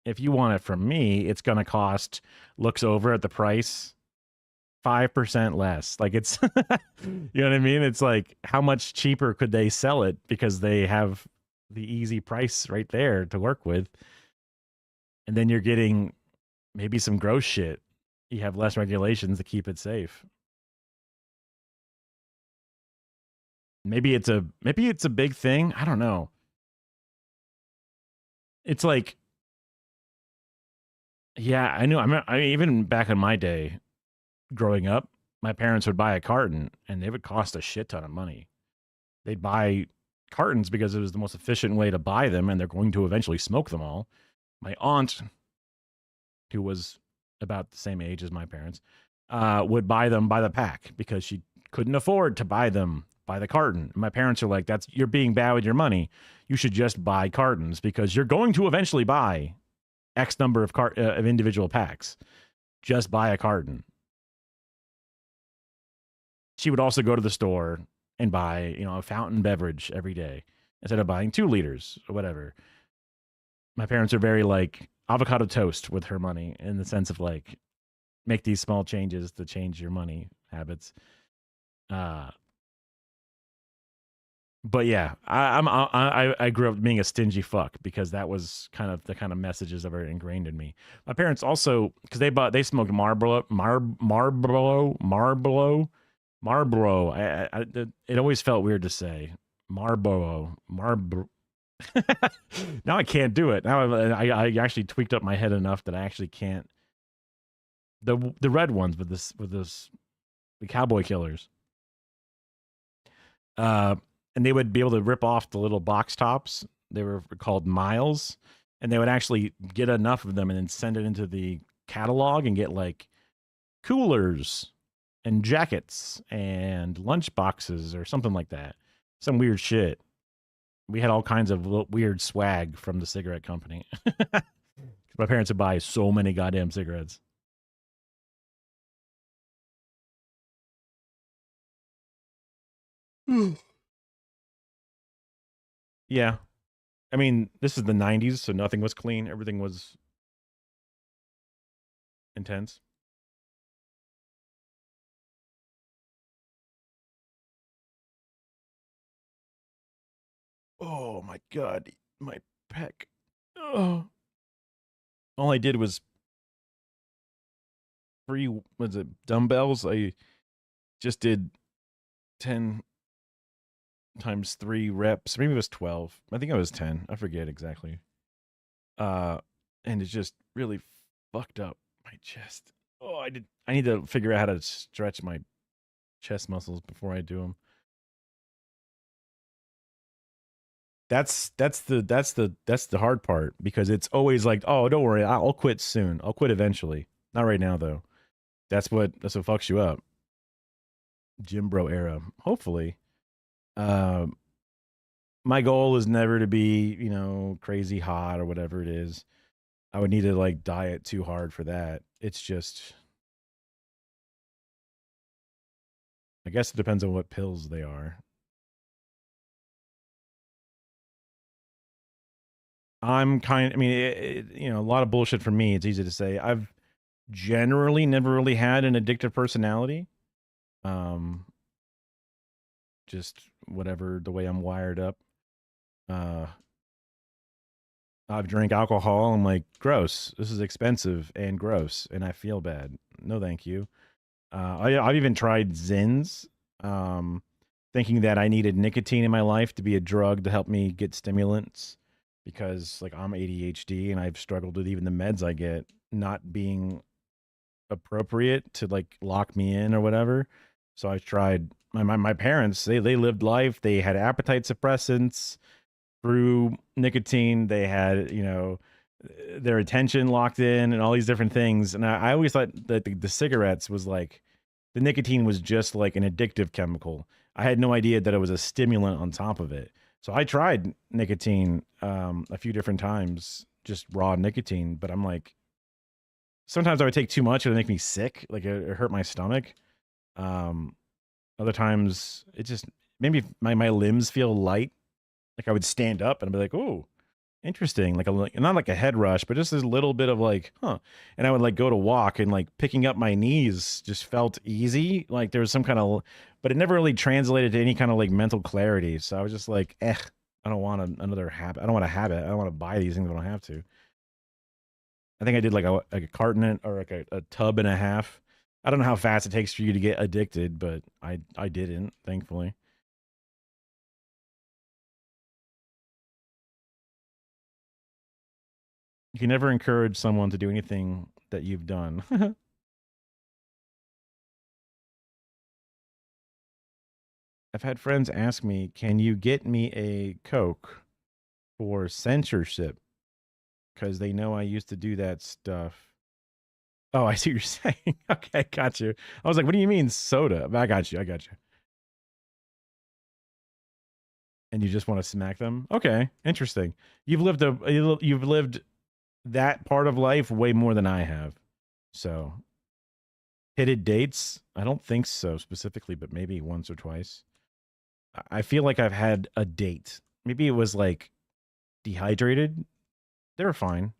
if you want it from me, it's going to cost, looks over at the price, 5% less. Like it's, you know what I mean? It's like, how much cheaper could they sell it because they have the easy price right there to work with. And then you're getting maybe some gross shit. You have less regulations to keep it safe. Maybe it's a big thing. I don't know. It's like, yeah, I know. I mean, even back in my day, growing up, my parents would buy a carton, and they would cost a shit ton of money. They'd buy cartons because it was the most efficient way to buy them, and they're going to eventually smoke them all. My aunt who was about the same age as my parents, would buy them by the pack because she couldn't afford to buy them by the carton. And my parents are like, "That's you're being bad with your money. You should just buy cartons because you're going to eventually buy X number of individual packs. Just buy a carton." She would also go to the store and buy, a fountain beverage every day instead of buying 2 liters or whatever. My parents are very like avocado toast with her money in the sense of like make these small changes to change your money habits. But yeah, I grew up being a stingy fuck because that was kind of the kind of messages that were ingrained in me. My parents also, because they smoked Marlboro. It always felt weird to say Marlboro. Now I can't do it. Now I actually tweaked up my head enough that I actually can't. The red ones with the cowboy killers. And they would be able to rip off the little box tops. They were called miles, and they would actually get enough of them and then send it into the catalog and get like coolers and jackets and lunch boxes or something like that. Some weird shit. We had all kinds of weird swag from the cigarette company. My parents would buy so many goddamn cigarettes. Yeah. I mean, this is the 90s, so nothing was clean. Everything was intense. Oh my god, my pec. Oh. All I did was dumbbells? I just did 10 times 3 reps. Maybe it was 12. I think it was 10. I forget exactly. And it just really fucked up my chest. Oh, I need to figure out how to stretch my chest muscles before I do them. That's the hard part because it's always like, "Oh, don't worry. I'll quit soon. I'll quit eventually." Not right now though. That's what fucks you up. Gym bro era. Hopefully. My goal is never to be, crazy hot or whatever it is. I would need to like diet too hard for that. It's just I guess it depends on what pills they are. I mean, a lot of bullshit for me. It's easy to say. I've generally never really had an addictive personality. Um, just whatever the way I'm wired up. I've drank alcohol. I'm like, gross. This is expensive and gross, and I feel bad. No, thank you. I've even tried Zins, thinking that I needed nicotine in my life to be a drug to help me get stimulants because, like, I'm ADHD and I've struggled with even the meds I get not being appropriate to like lock me in or whatever. So I tried my parents, they lived life. They had appetite suppressants through nicotine. They had, their attention locked in and all these different things. And I always thought that the cigarettes was like the nicotine was just like an addictive chemical. I had no idea that it was a stimulant on top of it. So I tried nicotine a few different times, just raw nicotine, but I'm like, sometimes I would take too much and it would make me sick, like it hurt my stomach. Other times it just maybe my limbs feel light, like I would stand up and I'd be like, "Oh, interesting." Like not like a head rush, but just this little bit of like, "Huh." And I would like go to walk and like picking up my knees just felt easy, like there was some kind of, but it never really translated to any kind of like mental clarity. So I was just like, I don't want another habit. I don't want a habit. I don't want to buy these things if I don't have to. I think I did like a carton or like a tub and a half. I don't know how fast it takes for you to get addicted, but I didn't, thankfully. You can never encourage someone to do anything that you've done. I've had friends ask me, "Can you get me a Coke for censorship?" Because they know I used to do that stuff. Oh, I see what you're saying. Okay, got you. I was like, what do you mean soda? I got you. I got you. And you just want to smack them? Okay, interesting. You've lived that part of life way more than I have. So, pitted dates? I don't think so specifically, but maybe once or twice. I feel like I've had a date. Maybe it was like dehydrated. They were fine.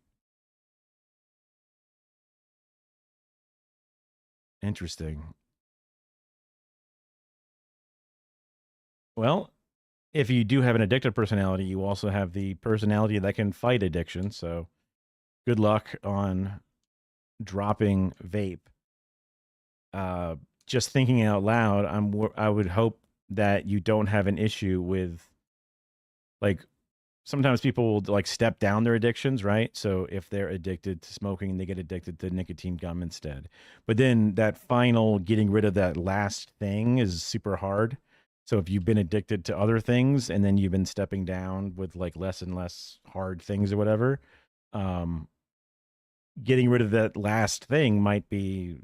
Interesting. Well, if you do have an addictive personality, you also have the personality that can fight addiction. So, good luck on dropping vape. Just thinking out loud, I would hope that you don't have an issue with, like, sometimes people will like step down their addictions, right? So if they're addicted to smoking, they get addicted to nicotine gum instead. But then that final getting rid of that last thing is super hard. So if you've been addicted to other things and then you've been stepping down with like less and less hard things or whatever, um, getting rid of that last thing might be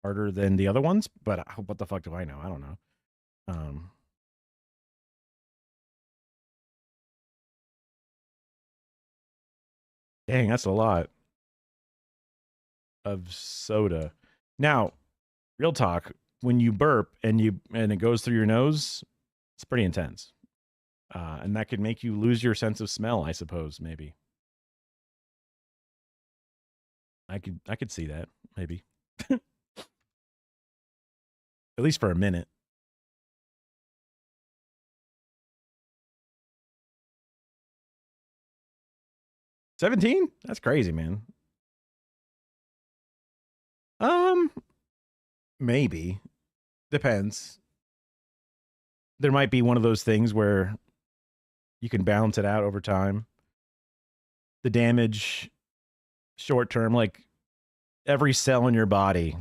harder than the other ones. But what the fuck do I know? I don't know. Um, Dang, that's a lot of soda. Now, real talk, when you burp and it goes through your nose, it's pretty intense. And that could make you lose your sense of smell, I suppose, maybe. I could see that, maybe. At least for a minute. 17? That's crazy, man. Um, maybe. Depends. There might be one of those things where you can balance it out over time. The damage short term, like every cell in your body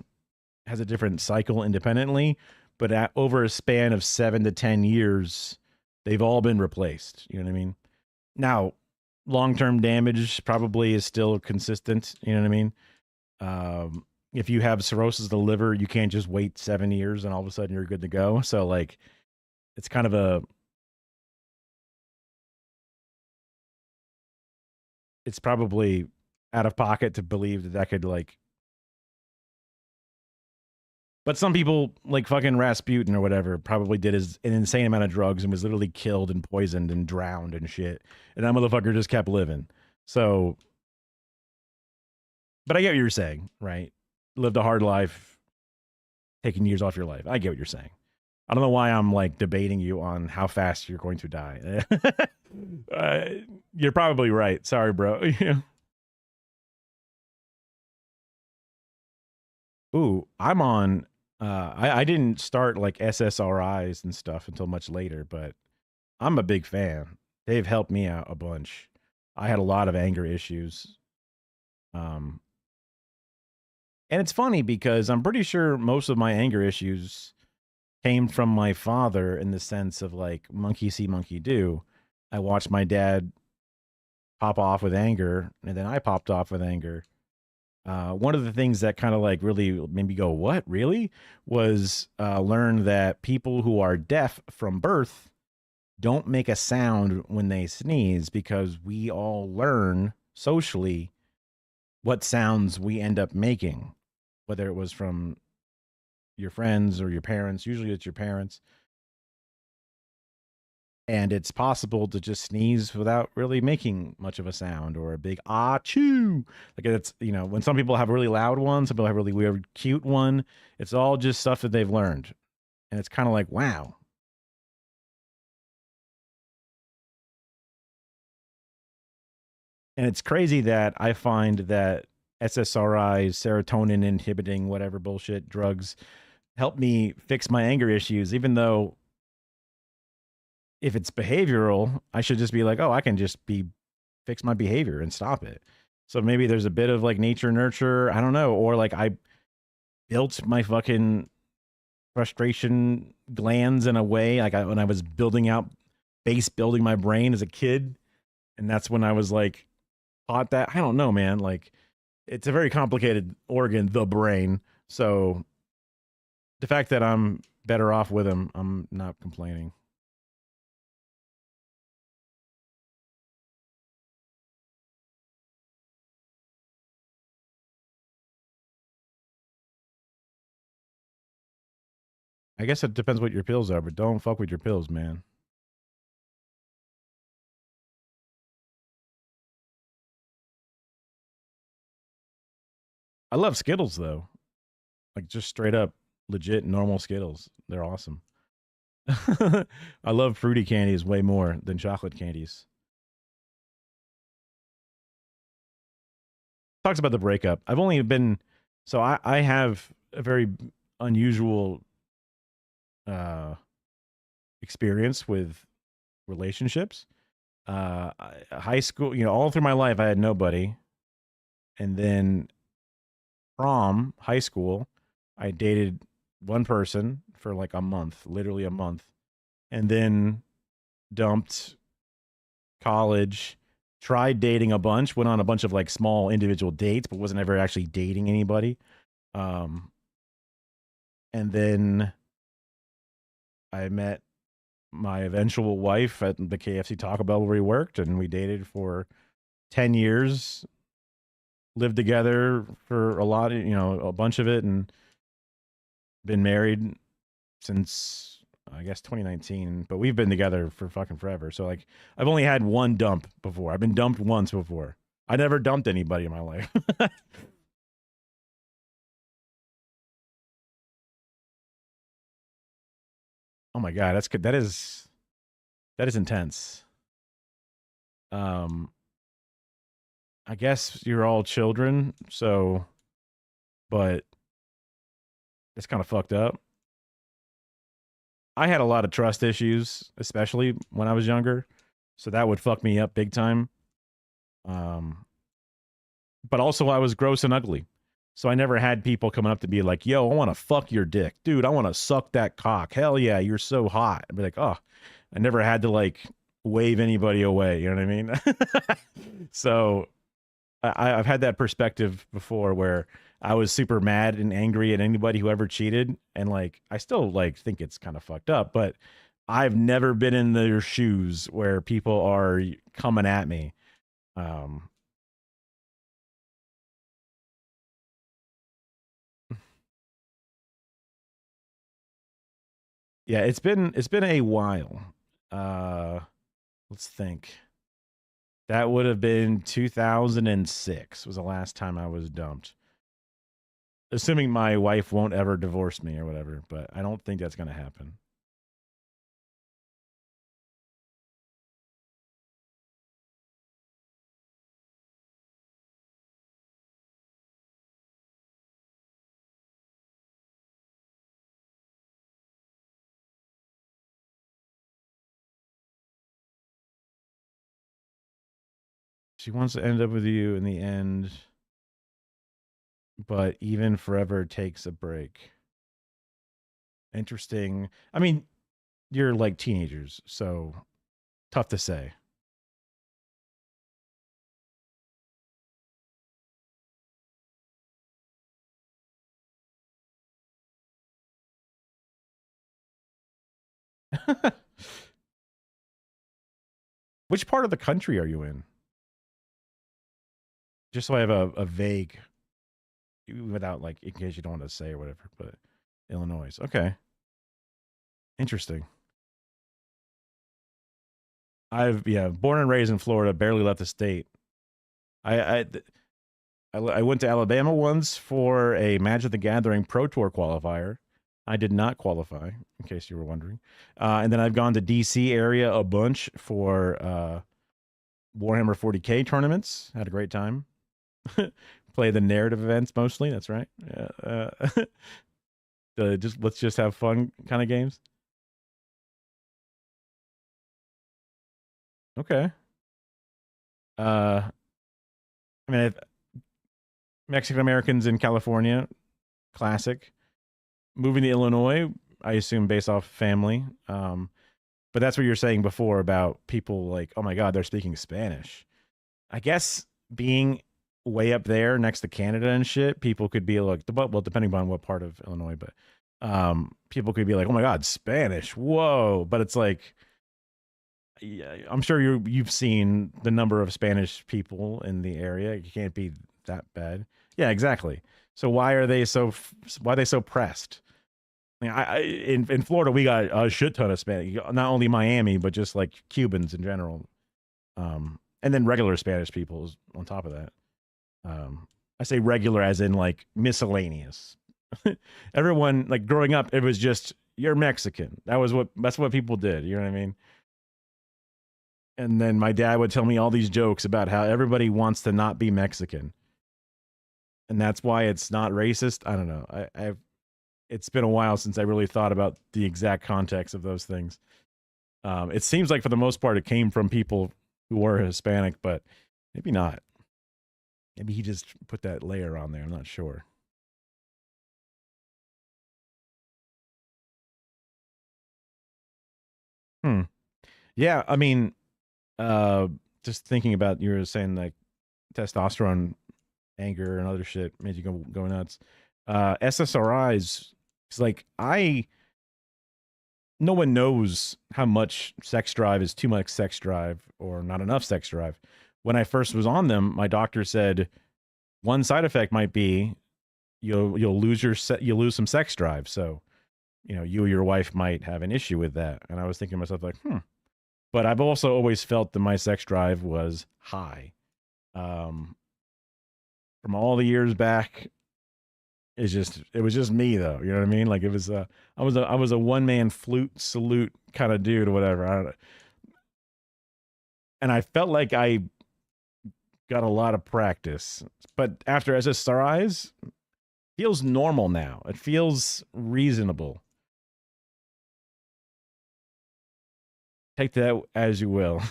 has a different cycle independently, but over a span of 7 to 10 years, they've all been replaced. You know what I mean? Now, long-term damage probably is still consistent. You know what I mean? If you have cirrhosis of the liver, you can't just wait 7 years and all of a sudden you're good to go. So like, it's kind of it's probably out of pocket to believe that could like. But some people, like fucking Rasputin or whatever, probably did an insane amount of drugs and was literally killed and poisoned and drowned and shit. And that motherfucker just kept living. So, but I get what you're saying, right? Lived a hard life, taking years off your life. I get what you're saying. I don't know why I'm like debating you on how fast you're going to die. You're probably right. Sorry, bro. Ooh, I'm on. I didn't start like SSRIs and stuff until much later, but I'm a big fan. They've helped me out a bunch. I had a lot of anger issues. Um, and it's funny because I'm pretty sure most of my anger issues came from my father in the sense of like monkey see, monkey do. I watched my dad pop off with anger, and then I popped off with anger. One of the things that kind of like really made me go, "What really?" was learn that people who are deaf from birth don't make a sound when they sneeze because we all learn socially what sounds we end up making, whether it was from your friends or your parents. Usually, it's your parents. And it's possible to just sneeze without really making much of a sound or a big ah choo. Like it's, you know, when some people have a really loud one, some people have a really weird cute one. It's all just stuff that they've learned. And it's kind of like, wow. And it's crazy that I find that SSRIs, serotonin inhibiting, whatever bullshit drugs help me fix my anger issues, even though if it's behavioral, I should just be like, oh, I can just fix my behavior and stop it. So maybe there's a bit of like nature nurture, I don't know, or like I built my fucking frustration glands in a way like when I was building my brain as a kid, and that's when I was like taught that. I don't know, man. Like it's a very complicated organ, the brain. So the fact that I'm better off with him, I'm not complaining. I guess it depends what your pills are, but don't fuck with your pills, man. I love Skittles though. Like just straight up legit normal Skittles. They're awesome. I love fruity candies way more than chocolate candies. Talks about the breakup. I've only been so I have a very unusual uh experience with relationships. High school, all through my life I had nobody. And then prom, high school, I dated one person for like a month, literally a month. And then dumped college, tried dating a bunch, went on a bunch of like small individual dates, but wasn't ever actually dating anybody. Um, and then I met my eventual wife at the KFC Taco Bell where we worked, and we dated for 10 years, lived together for a bunch of it, and been married since I guess 2019, but we've been together for fucking forever. So like I've only had one dump before. I've been dumped once before. I never dumped anybody in my life. Oh my god, that's good. That is intense. Um I guess you're all children, so but it's kind of fucked up. I had a lot of trust issues, especially when I was younger. So that would fuck me up big time. Um but also I was gross and ugly. So I never had people coming up to me like, yo, I want to fuck your dick. Dude, I want to suck that cock. Hell yeah, you're so hot. I'd be like, oh, I never had to like wave anybody away. You know what I mean? So I've had that perspective before where I was super mad and angry at anybody who ever cheated. And like, I still like think it's kind of fucked up, but I've never been in their shoes where people are coming at me. Um, Yeah, it's been a while. Uh let's think. That would have been 2006 was the last time I was dumped. Assuming my wife won't ever divorce me or whatever, but I don't think that's going to happen. She wants to end up with you in the end, but even forever takes a break. Interesting. I mean, you're like teenagers, so tough to say. Which part of the country are you in? Just so I have a vague, without like, in case you don't want to say or whatever, but Illinois. Okay. Interesting. Yeah, born and raised in Florida, barely left the state. I went to Alabama once for a Magic the Gathering Pro Tour qualifier. I did not qualify, in case you were wondering. And then I've gone to DC area a bunch for Warhammer 40K tournaments. Had a great time. Play the narrative events mostly. That's right. Just let's just have fun kind of games. Okay. I mean, Mexican Americans in California, classic. Moving to Illinois, I assume based off family. But that's what you're saying before about people like, oh my God, they're speaking Spanish. I guess being way up there next to Canada and shit, people could be like, well, depending on what part of Illinois, but people could be like, oh my God, Spanish, whoa. But it's like, yeah, I'm sure you've seen the number of Spanish people in the area. It can't be that bad. Yeah, exactly. So why are they so pressed? I mean, in Florida we got a shit ton of Spanish, not only Miami but just like Cubans in general, and then regular Spanish people on top of that. I say regular as in like miscellaneous. Everyone, like growing up, it was just you're Mexican. That's what people did. You know what I mean? And then my dad would tell me all these jokes about how everybody wants to not be Mexican, and that's why it's not racist. I don't know. It's been a while since I really thought about the exact context of those things. It seems like for the most part it came from people who were Hispanic, but maybe not. Maybe he just put that layer on there. I'm not sure. Yeah, I mean, just thinking about, you were saying like testosterone, anger, and other shit made you go nuts. SSRIs, it's like no one knows how much sex drive is too much sex drive or not enough sex drive. When I first was on them, my doctor said one side effect might be you'll lose some sex drive. So, you or your wife might have an issue with that. And I was thinking to myself like, But I've also always felt that my sex drive was high. From all the years back, it was just me though. You know what I mean? Like it was I was a one man flute salute kind of dude or whatever. I don't know. And I felt like I got a lot of practice. But after SSRIs, feels normal now. It feels reasonable. Take that as you will.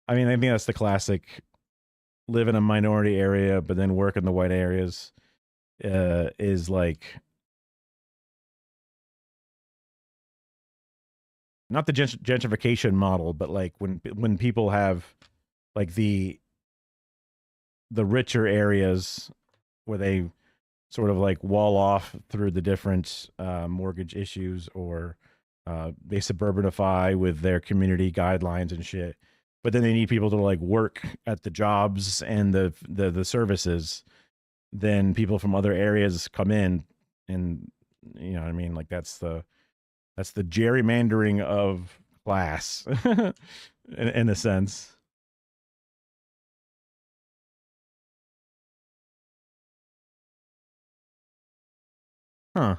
I mean, I think that's the classic live in a minority area, but then work in the white areas is like not the gentrification model, but like when people have like the richer areas where they sort of like wall off through the different mortgage issues, or they suburbanify with their community guidelines and shit. But then they need people to like work at the jobs and the services. Then people from other areas come in, and you know what I mean? Like that's the gerrymandering of class in a sense. Huh.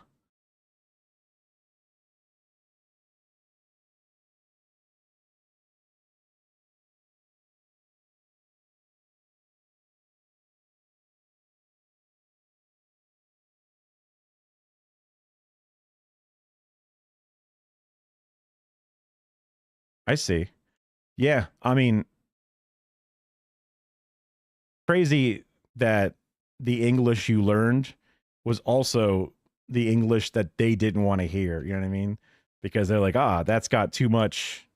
I see. Yeah. I mean, crazy that the English you learned was also the English that they didn't want to hear. You know what I mean? Because they're like, that's got too much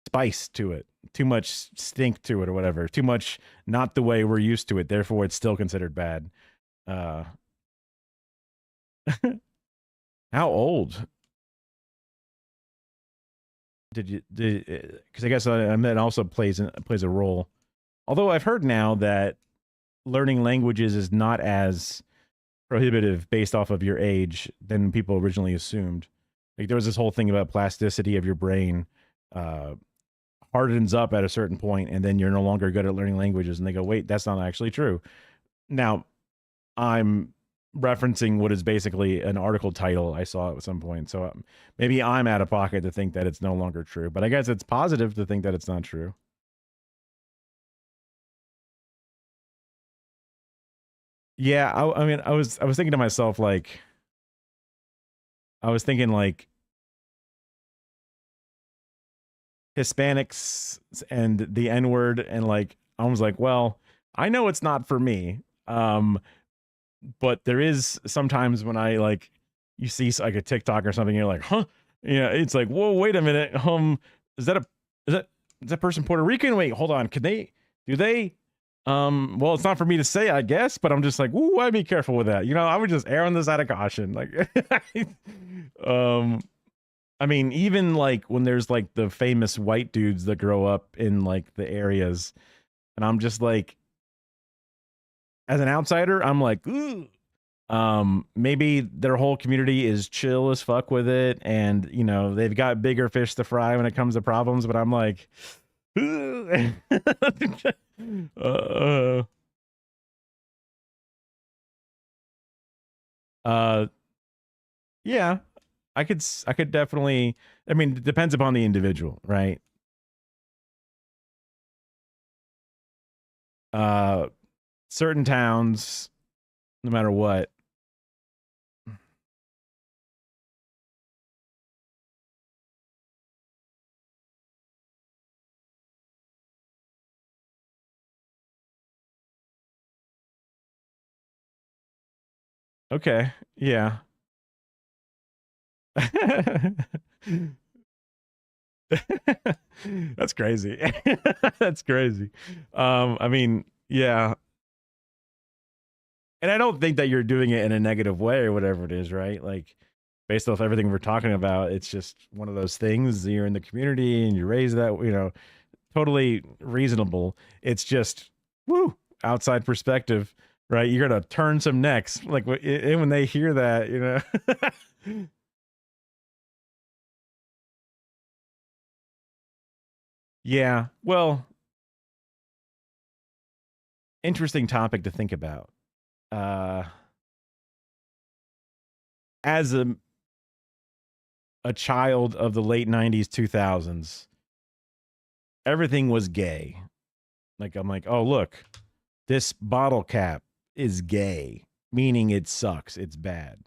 spice to it, too much stink to it, or whatever, too much not the way we're used to it. Therefore, it's still considered bad. Uh, how old did you? Because I guess that also plays a role. Although I've heard now that learning languages is not as prohibitive based off of your age than people originally assumed. Like there was this whole thing about plasticity of your brain hardens up at a certain point, and then you're no longer good at learning languages. And they go, wait, that's not actually true. Now, I'm referencing what is basically an article title I saw at some point. So maybe I'm out of pocket to think that it's no longer true, but I guess it's positive to think that it's not true. Yeah, I mean, I was thinking to myself like, I was thinking like Hispanics and the N word, and like I was like, well, I know it's not for me. but there is sometimes when I like you see like a TikTok or something, you're like, huh? Yeah, it's like, whoa, wait a minute. Is that a is that is that person Puerto Rican? Wait, hold on. Can they do they? Well, it's not for me to say, I guess, but I'm just like, ooh, I'd be careful with that. I would just err on the side of caution. Like um I mean, even like when there's like the famous white dudes that grow up in like the areas, and I'm just like, as an outsider, I'm like, ooh. Maybe their whole community is chill as fuck with it, and they've got bigger fish to fry when it comes to problems. But I'm like, uh, uh, yeah, I could definitely. I mean, it depends upon the individual, right? Uh, Certain towns, no matter what. Okay, yeah. That's crazy. That's crazy. I mean, yeah. And I don't think that you're doing it in a negative way or whatever it is, right? Like, based off everything we're talking about, it's just one of those things. You're in the community and you raise that, totally reasonable. It's just, woo, outside perspective, right? You're gonna turn some necks, like when they hear that. Yeah. Well, interesting topic to think about. Uh, as a child of the late 90s, 2000s, everything was gay. Like, I'm like, oh, look, this bottle cap is gay, meaning it sucks. It's bad.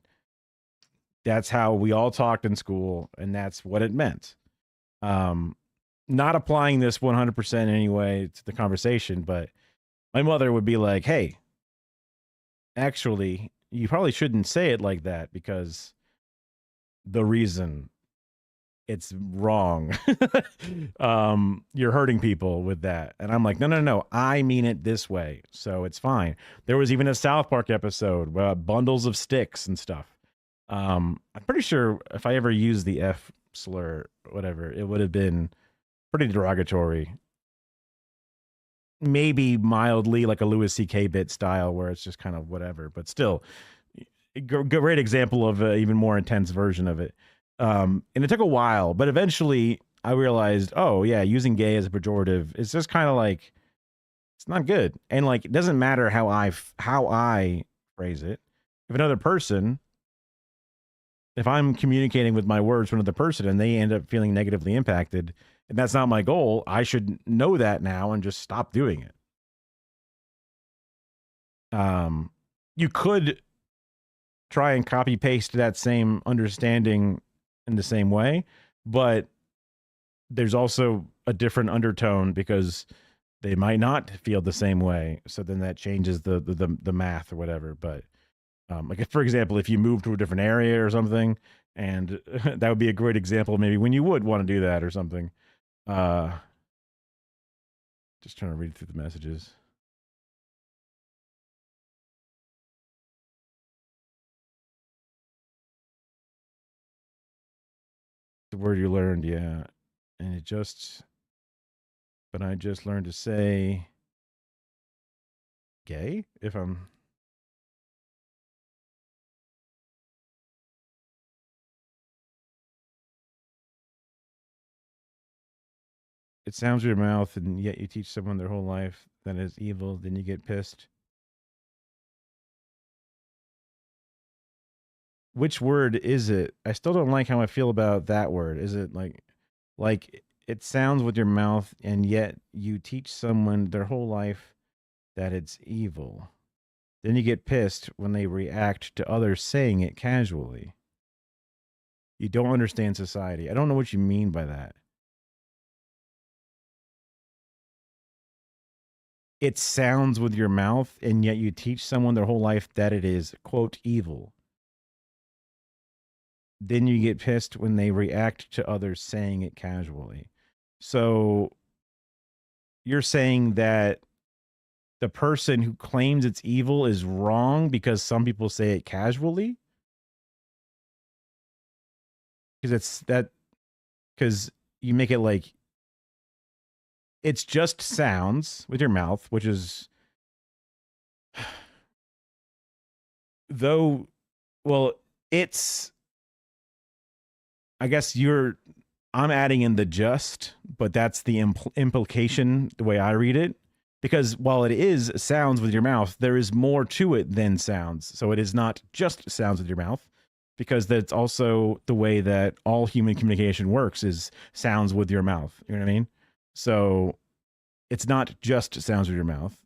That's how we all talked in school, and that's what it meant. Um, Not applying this 100% anyway to the conversation, but my mother would be like, hey, actually, you probably shouldn't say it like that because the reason it's wrong. You're hurting people with that. And I'm like, no, no, no, I mean it this way. So it's fine. There was even a South Park episode, bundles of sticks and stuff. I'm pretty sure if I ever used the F slur, whatever, it would have been pretty derogatory. Maybe mildly like a Louis C.K. bit style where it's just kind of whatever, but still, great example of an even more intense version of it. And it took a while, but eventually I realized, oh yeah, using gay as a pejorative is just kind of like it's not good, and like it doesn't matter how I phrase it. If another person, if I'm communicating with my words to another person and they end up feeling negatively impacted, and that's not my goal, I should know that now and just stop doing it. You could try and copy paste that same understanding in the same way, but there's also a different undertone because they might not feel the same way. So then that changes the math or whatever. But like if, for example, if you move to a different area or something, and that would be a great example maybe when you would want to do that or something. Just trying to read through the messages. The word you learned, yeah. And but I just learned to say gay if I'm. It sounds with your mouth, and yet you teach someone their whole life that is evil, then you get pissed. Which word is it? I still don't like how I feel about that word. Is it like it sounds with your mouth, and yet you teach someone their whole life that it's evil. Then you get pissed when they react to others saying it casually. You don't understand society. I don't know what you mean by that. it sounds with your mouth, and yet you teach someone their whole life that it is, quote, evil. Then you get pissed when they react to others saying it casually. So you're saying that the person who claims it's evil is wrong because some people say it casually? Because it's that, because you make it like it's just sounds with your mouth, which is, though, well, it's, I guess I'm adding in the just, but that's the implication, the way I read it. Because while it is sounds with your mouth, there is more to it than sounds. So it is not just sounds with your mouth, because that's also the way that all human communication works, is sounds with your mouth. You know what I mean? So it's not just sounds with your mouth.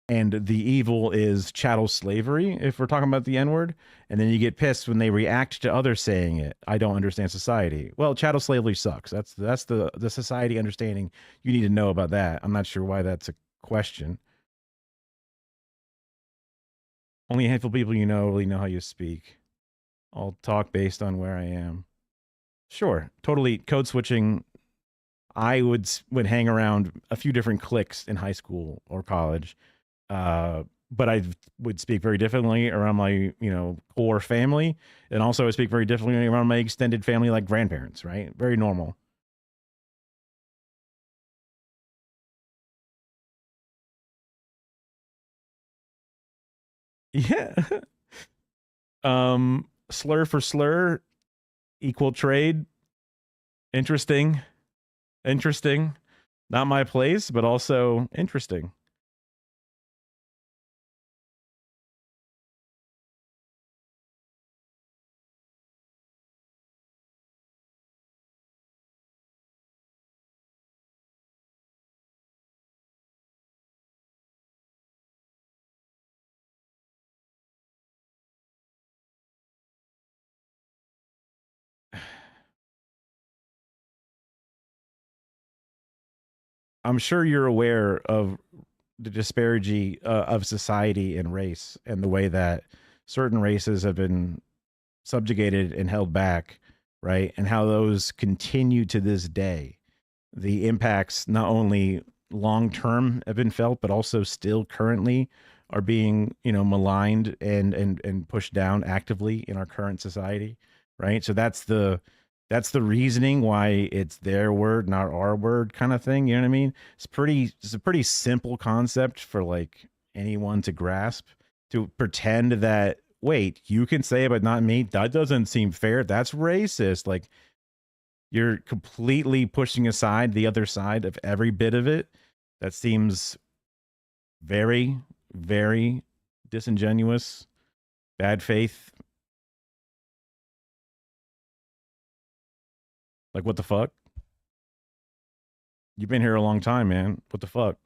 And the evil is chattel slavery, if we're talking about the N-word. And then you get pissed when they react to others saying it. I don't understand society. Well, chattel slavery sucks. That's the society understanding you need to know about that. I'm not sure why that's a question. Only a handful of people you know really know how you speak. I'll talk based on where I am. Sure, totally code switching. I would hang around a few different cliques in high school or college. But I would speak very differently around my, core family. And also I speak very differently around my extended family, like grandparents, right? Very normal. Yeah. Slur for slur, equal trade. Interesting. Interesting. Not my place, but also interesting. I'm sure you're aware of the disparity of society and race, and the way that certain races have been subjugated and held back, right? And how those continue to this day. The impacts, not only long term, have been felt, but also still currently are being, maligned and pushed down actively in our current society, right? So that's the reasoning why it's their word, not our word, kind of thing. You know what I mean? It's a pretty simple concept for like anyone to grasp. To pretend that, wait, you can say it but not me, that doesn't seem fair. That's racist. Like, you're completely pushing aside the other side of every bit of it. That seems very, very disingenuous, bad faith. Like, what the fuck? You've been here a long time, man. What the fuck?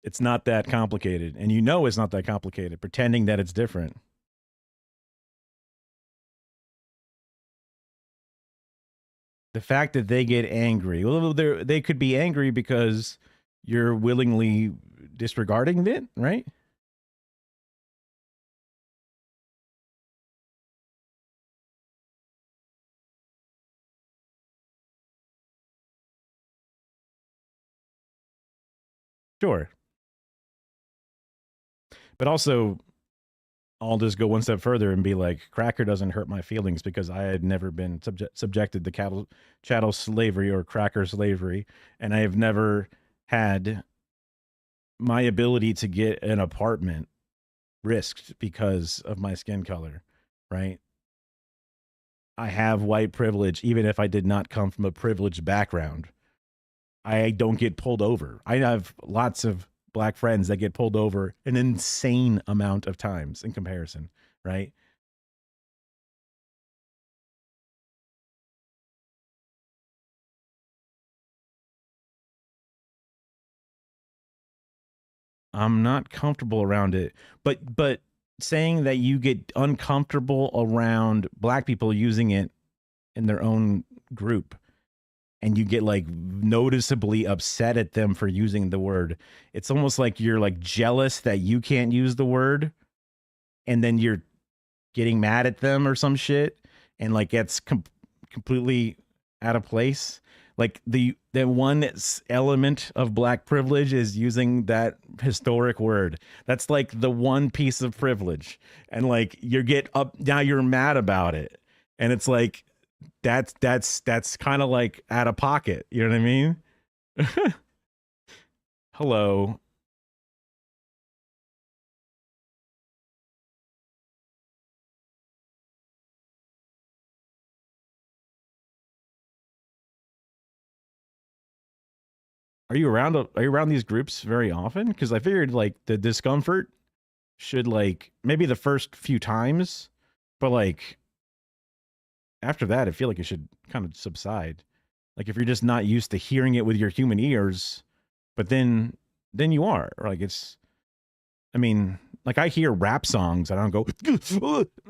It's not that complicated. And it's not that complicated, pretending that it's different. The fact that they get angry, well, they could be angry because you're willingly disregarding it, right? Sure. But also, I'll just go one step further and be like, cracker doesn't hurt my feelings because I had never been subjected to chattel slavery or cracker slavery. And I have never had my ability to get an apartment risked because of my skin color, right? I have white privilege, even if I did not come from a privileged background. I don't get pulled over. I have lots of black friends that get pulled over an insane amount of times in comparison, right? I'm not comfortable around it. But saying that you get uncomfortable around black people using it in their own group, and you get like noticeably upset at them for using the word. It's almost like you're like jealous that you can't use the word, and then you're getting mad at them or some shit, and like it's completely out of place. Like the one element of black privilege is using that historic word. That's like the one piece of privilege, and like you get up now, you're mad about it, and it's like that's kind of like out of pocket. You know what I mean? Hello. Are you around these groups very often? Because I figured like the discomfort should like maybe the first few times, but like after that, I feel like it should kind of subside. Like if you're just not used to hearing it with your human ears, but then you are. Or like it's, I mean, like I hear rap songs and I don't go,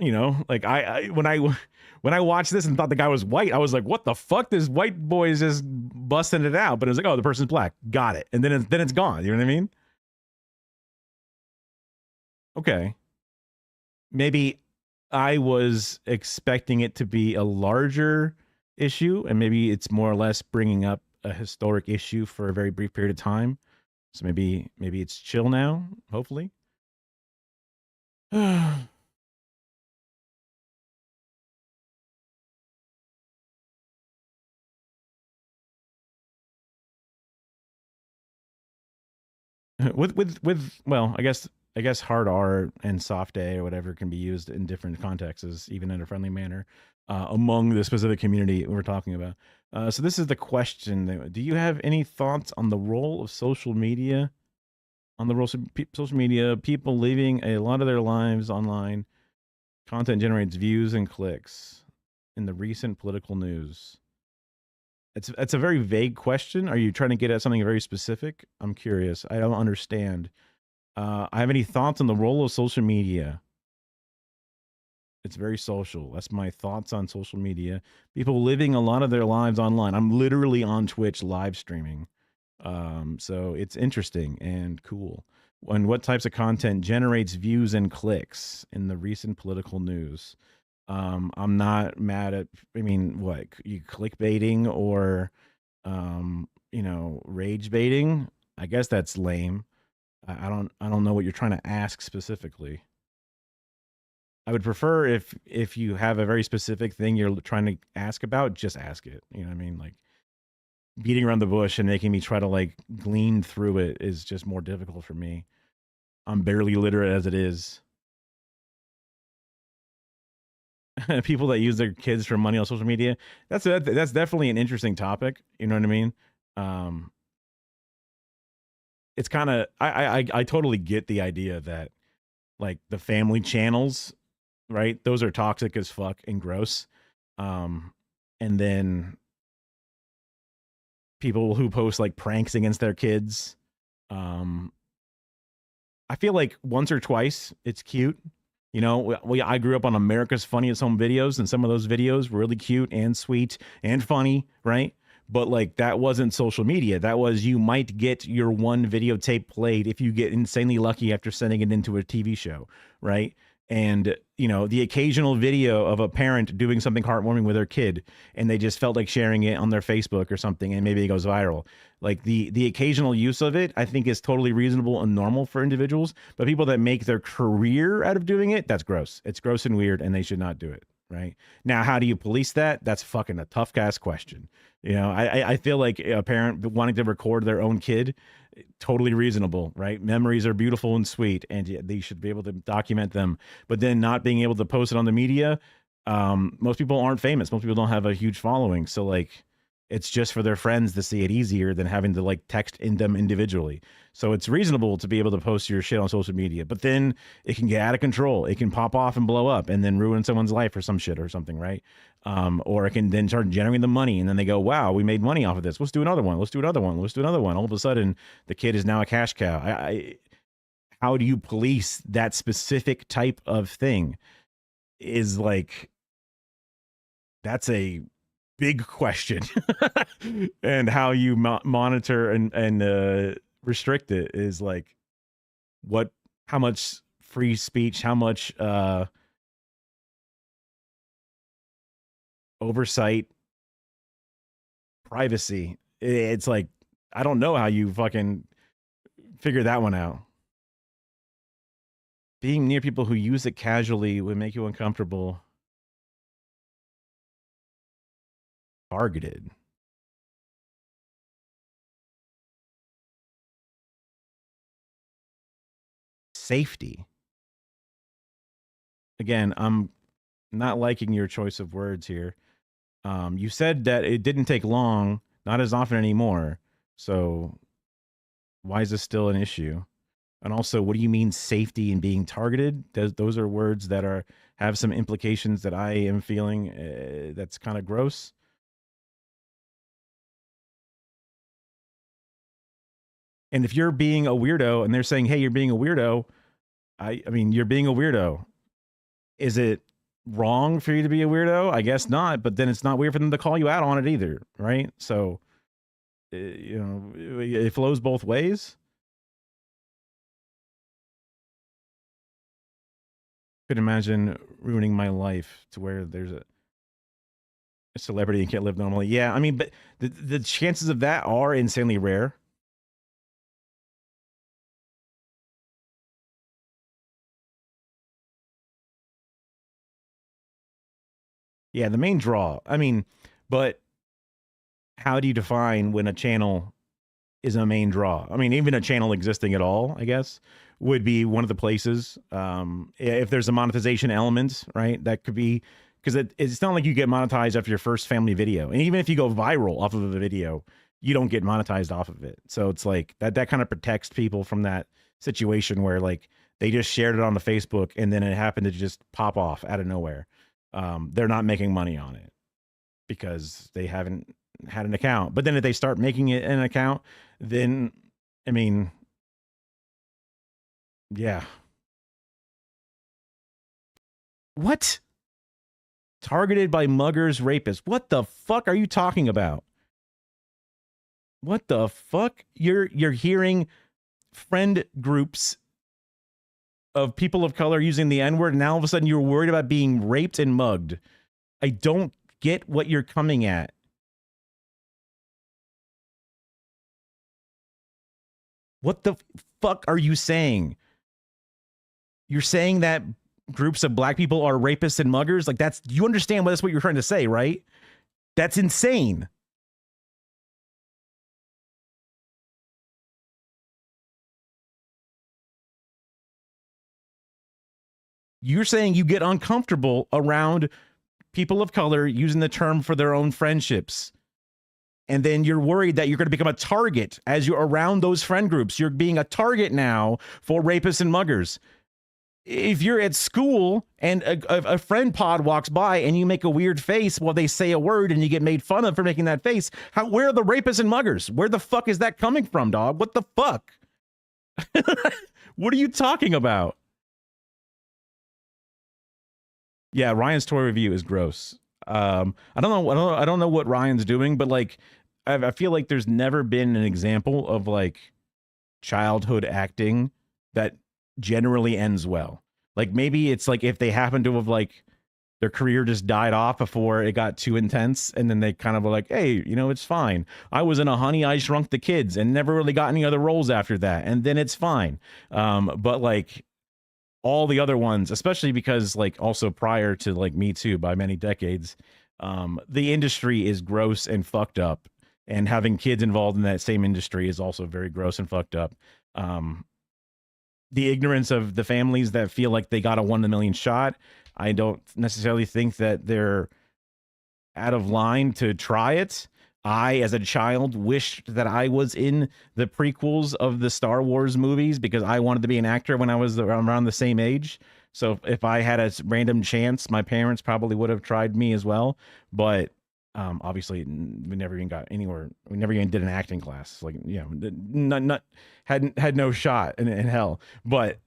you know, like when I watched this and thought the guy was white, I was like, what the fuck? This white boy is just busting it out. But it was like, oh, the person's black. Got it. And then it's gone. You know what I mean? Okay. Maybe I was expecting it to be a larger issue, and maybe it's more or less bringing up a historic issue for a very brief period of time. So maybe it's chill now, hopefully. with well, I guess hard R and soft A or whatever can be used in different contexts, even in a friendly manner, among the specific community we're talking about. So this is the question: do you have any thoughts on the role of social media? On the role of social media, people living a lot of their lives online, content generates views and clicks in the recent political news. It's a very vague question. Are you trying to get at something very specific? I'm curious. I don't understand. I have any thoughts on the role of social media? It's very social. That's my thoughts on social media. People living a lot of their lives online. I'm literally on Twitch live streaming. So it's interesting and cool. And what types of content generates views and clicks in the recent political news? I'm not mad at, I mean, what, you clickbaiting or, rage baiting? I guess that's lame. I don't know what you're trying to ask specifically. I would prefer if you have a very specific thing you're trying to ask about, just ask it. You know what I mean? Like beating around the bush and making me try to like glean through it is just more difficult for me. I'm barely literate as it is. People that use their kids for money on social media. That's definitely an interesting topic. You know what I mean? It's kind of I totally get the idea that like the family channels, right? Those are toxic as fuck and gross. And then people who post like pranks against their kids. I feel like once or twice it's cute. You know, I grew up on America's Funniest Home Videos, and some of those videos were really cute and sweet and funny, right? But like that wasn't social media. That was, you might get your one videotape played if you get insanely lucky after sending it into a TV show, right? And the occasional video of a parent doing something heartwarming with their kid, and they just felt like sharing it on their Facebook or something, and maybe it goes viral. Like the occasional use of it, I think, is totally reasonable and normal for individuals. But people that make their career out of doing it, that's gross. It's gross and weird, and they should not do it. Right now, how do you police that? That's fucking a tough ass question. I feel like a parent wanting to record their own kid, totally reasonable, right? Memories are beautiful and sweet, and they should be able to document them. But then not being able to post it on the media, most people aren't famous. Most people don't have a huge following, so like it's just for their friends to see it easier than having to like text in them individually. So it's reasonable to be able to post your shit on social media, but then it can get out of control. It can pop off and blow up and then ruin someone's life or some shit or something, right? Or it can then start generating the money, and then they go, wow, we made money off of this. Let's do another one. Let's do another one. Let's do another one. All of a sudden, the kid is now a cash cow. how do you police that specific type of thing is like, that's a big question. And how you monitor and restrict it is like, how much free speech, how much oversight, privacy. It's like, I don't know how you fucking figure that one out. Being near people who use it casually would make you uncomfortable. Targeted. Safety. Again, I'm not liking your choice of words here. You said that it didn't take long, not as often anymore. So why is this still an issue? And also, what do you mean safety and being targeted? Those are words that have some implications that I am feeling that's kind of gross. And if you're being a weirdo and they're saying, hey, you're being a weirdo, I mean, you're being a weirdo. Is it wrong for you to be a weirdo? I guess not, but then it's not weird for them to call you out on it either, right? So, you know, it flows both ways. Could imagine ruining my life to where there's a celebrity and can't live normally. Yeah, I mean, but the chances of that are insanely rare. Yeah, the main draw. I mean, but how do you define when a channel is a main draw? I mean, even a channel existing at all, I guess, would be one of the places. If there's a monetization element, right? That could be, because it's not like you get monetized after your first family video. And even if you go viral off of the video, you don't get monetized off of it. So it's like that kind of protects people from that situation where like they just shared it on the Facebook and then it happened to just pop off out of nowhere. They're not making money on it because they haven't had an account. But then if they start making it an account, then, I mean, yeah. What? Targeted by muggers, rapists. What the fuck are you talking about? What the fuck? You're hearing friend groups of people of color using the N-word, and now all of a sudden you're worried about being raped and mugged. I don't get what you're coming at. What the fuck are you saying? You're saying that groups of black people are rapists and muggers? Like, that's, you understand that's what you're trying to say, right? That's insane. You're saying you get uncomfortable around people of color using the term for their own friendships. And then you're worried that you're going to become a target as you're around those friend groups. You're being a target now for rapists and muggers. If you're at school and a friend pod walks by and you make a weird face while they say a word and you get made fun of for making that face, where are the rapists and muggers? Where the fuck is that coming from, dog? What the fuck? What are you talking about? Yeah, Ryan's toy review is gross. I don't know what Ryan's doing, but like, I feel like there's never been an example of like childhood acting that generally ends well. Like maybe it's like if they happen to have like their career just died off before it got too intense, and then they kind of were like, hey, you know, it's fine. I was in a Honey, I Shrunk the Kids and never really got any other roles after that, and then it's fine. But like all the other ones, especially because like also prior to like Me Too by many decades, the industry is gross and fucked up, and having kids involved in that same industry is also very gross and fucked up. The ignorance of the families that feel like they got a 1 in a million shot, I don't necessarily think that they're out of line to try it. I, as a child, wished that I was in the prequels of the Star Wars movies because I wanted to be an actor when I was around the same age. So if I had a random chance, my parents probably would have tried me as well. But Obviously, we never even got anywhere. We never even did an acting class. Like, you know, not had no shot in hell. But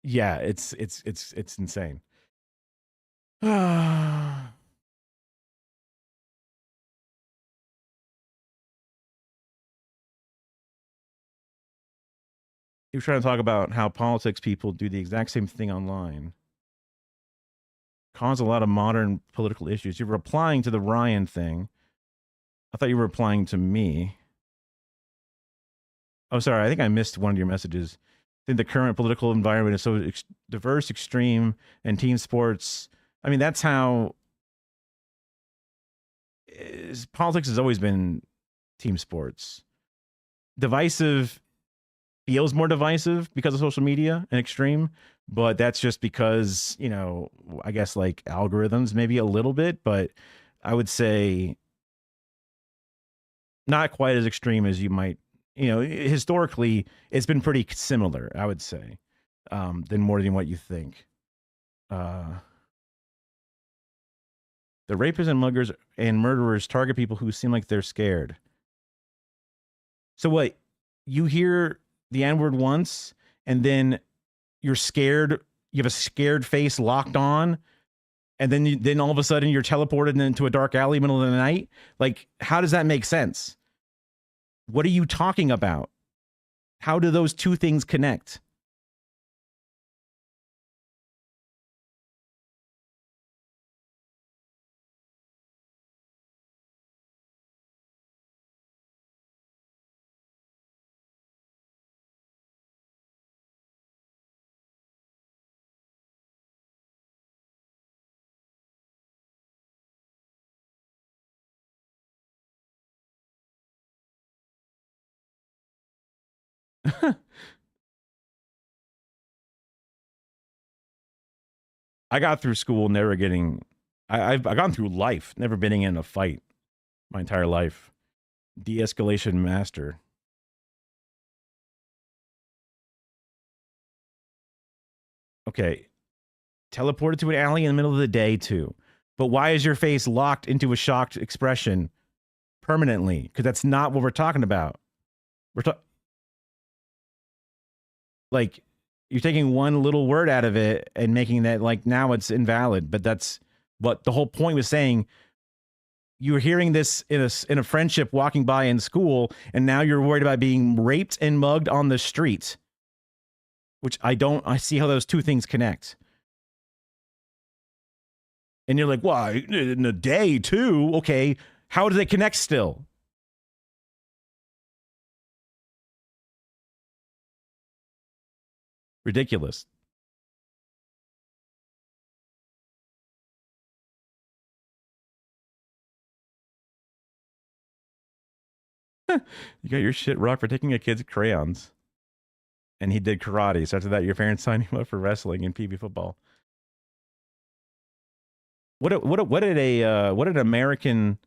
yeah, it's insane. He was trying to talk about how politics people do the exact same thing online. Cause a lot of modern political issues. You're replying to the Ryan thing. I thought you were replying to me. Oh, sorry. I think I missed one of your messages. I think the current political environment is so diverse, extreme, and team sports. I mean, that's how politics has always been team sports. Divisive feels more divisive because of social media and extreme, but that's just because, you know, I guess like algorithms maybe a little bit, but I would say not quite as extreme as you might, you know, historically it's been pretty similar, I would say, than more than what you think. The rapists and muggers and murderers target people who seem like they're scared. So what, you hear the N-word once and then you're scared, you have a scared face locked on, and then all of a sudden you're teleported into a dark alley middle of the night? Like, how does that make sense? What are you talking about? How do those two things connect? I got through school never getting, I've gone through life never being in a fight my entire life. De-escalation master. Okay, teleported to an alley in the middle of the day too. But why is your face locked into a shocked expression permanently? Because that's not what we're talking about. We're talking like, you're taking one little word out of it and making that like now it's invalid. But that's what the whole point was saying. You were hearing this in a friendship walking by in school, and now you're worried about being raped and mugged on the street, which I see how those two things connect. And you're like, why in a day too? Okay, how do they connect still? Ridiculous. You got your shit rocked for taking a kid's crayons. And he did karate. So after that, your parents signed him up for wrestling and PB football. What did an American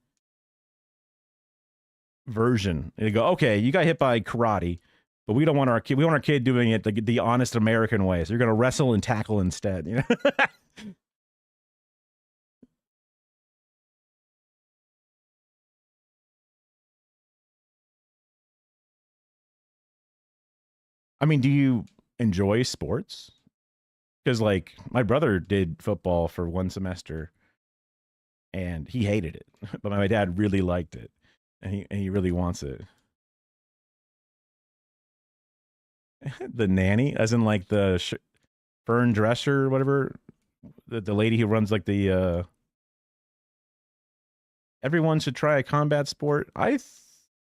version? They go, okay, you got hit by karate, but we don't want our kid. We want our kid doing it the honest American way. So you're gonna wrestle and tackle instead. You know. I mean, do you enjoy sports? Because like my brother did football for one semester, and he hated it, but my dad really liked it, and he really wants it. The nanny, as in like the Fern Drescher or whatever, the lady who runs like the everyone should try a combat sport. I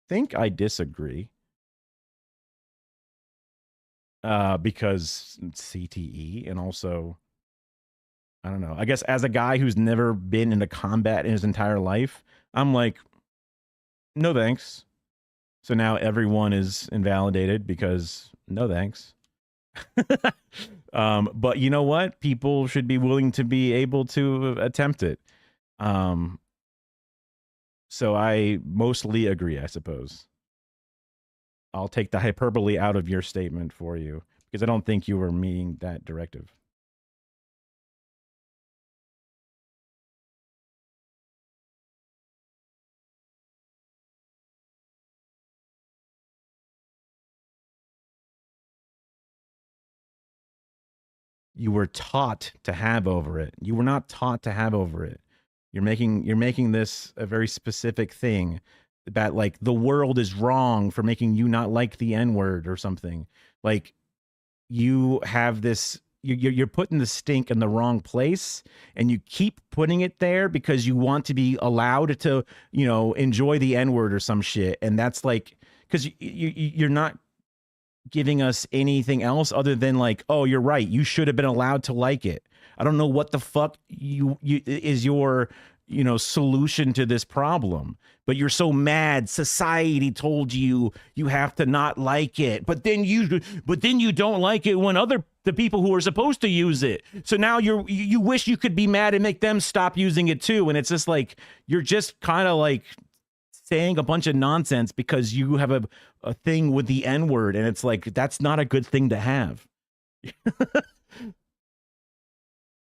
think I disagree. Because CTE, and also I don't know. I guess as a guy who's never been into combat in his entire life, I'm like, no thanks. So now everyone is invalidated because no thanks. But you know what? People should be willing to be able to attempt it. So I mostly agree, I suppose. I'll take the hyperbole out of your statement for you because I don't think you were meaning that directive. you were taught to have over it. You were not taught to have over it. You're making this a very specific thing that like the world is wrong for making you not like the N-word or something. Like you have this you're putting the stink in the wrong place, and you keep putting it there because you want to be allowed to, you know, enjoy the N-word or some shit. And that's like, because you're not giving us anything else other than like, oh, you're right, you should have been allowed to like it. I don't know what the fuck you is your, you know, solution to this problem, but you're so mad society told you you have to not like it, but then you don't like it when the people who are supposed to use it, so now you wish you could be mad and make them stop using it too. And it's just like you're just kind of like saying a bunch of nonsense because you have a thing with the N-word, and it's like that's not a good thing to have.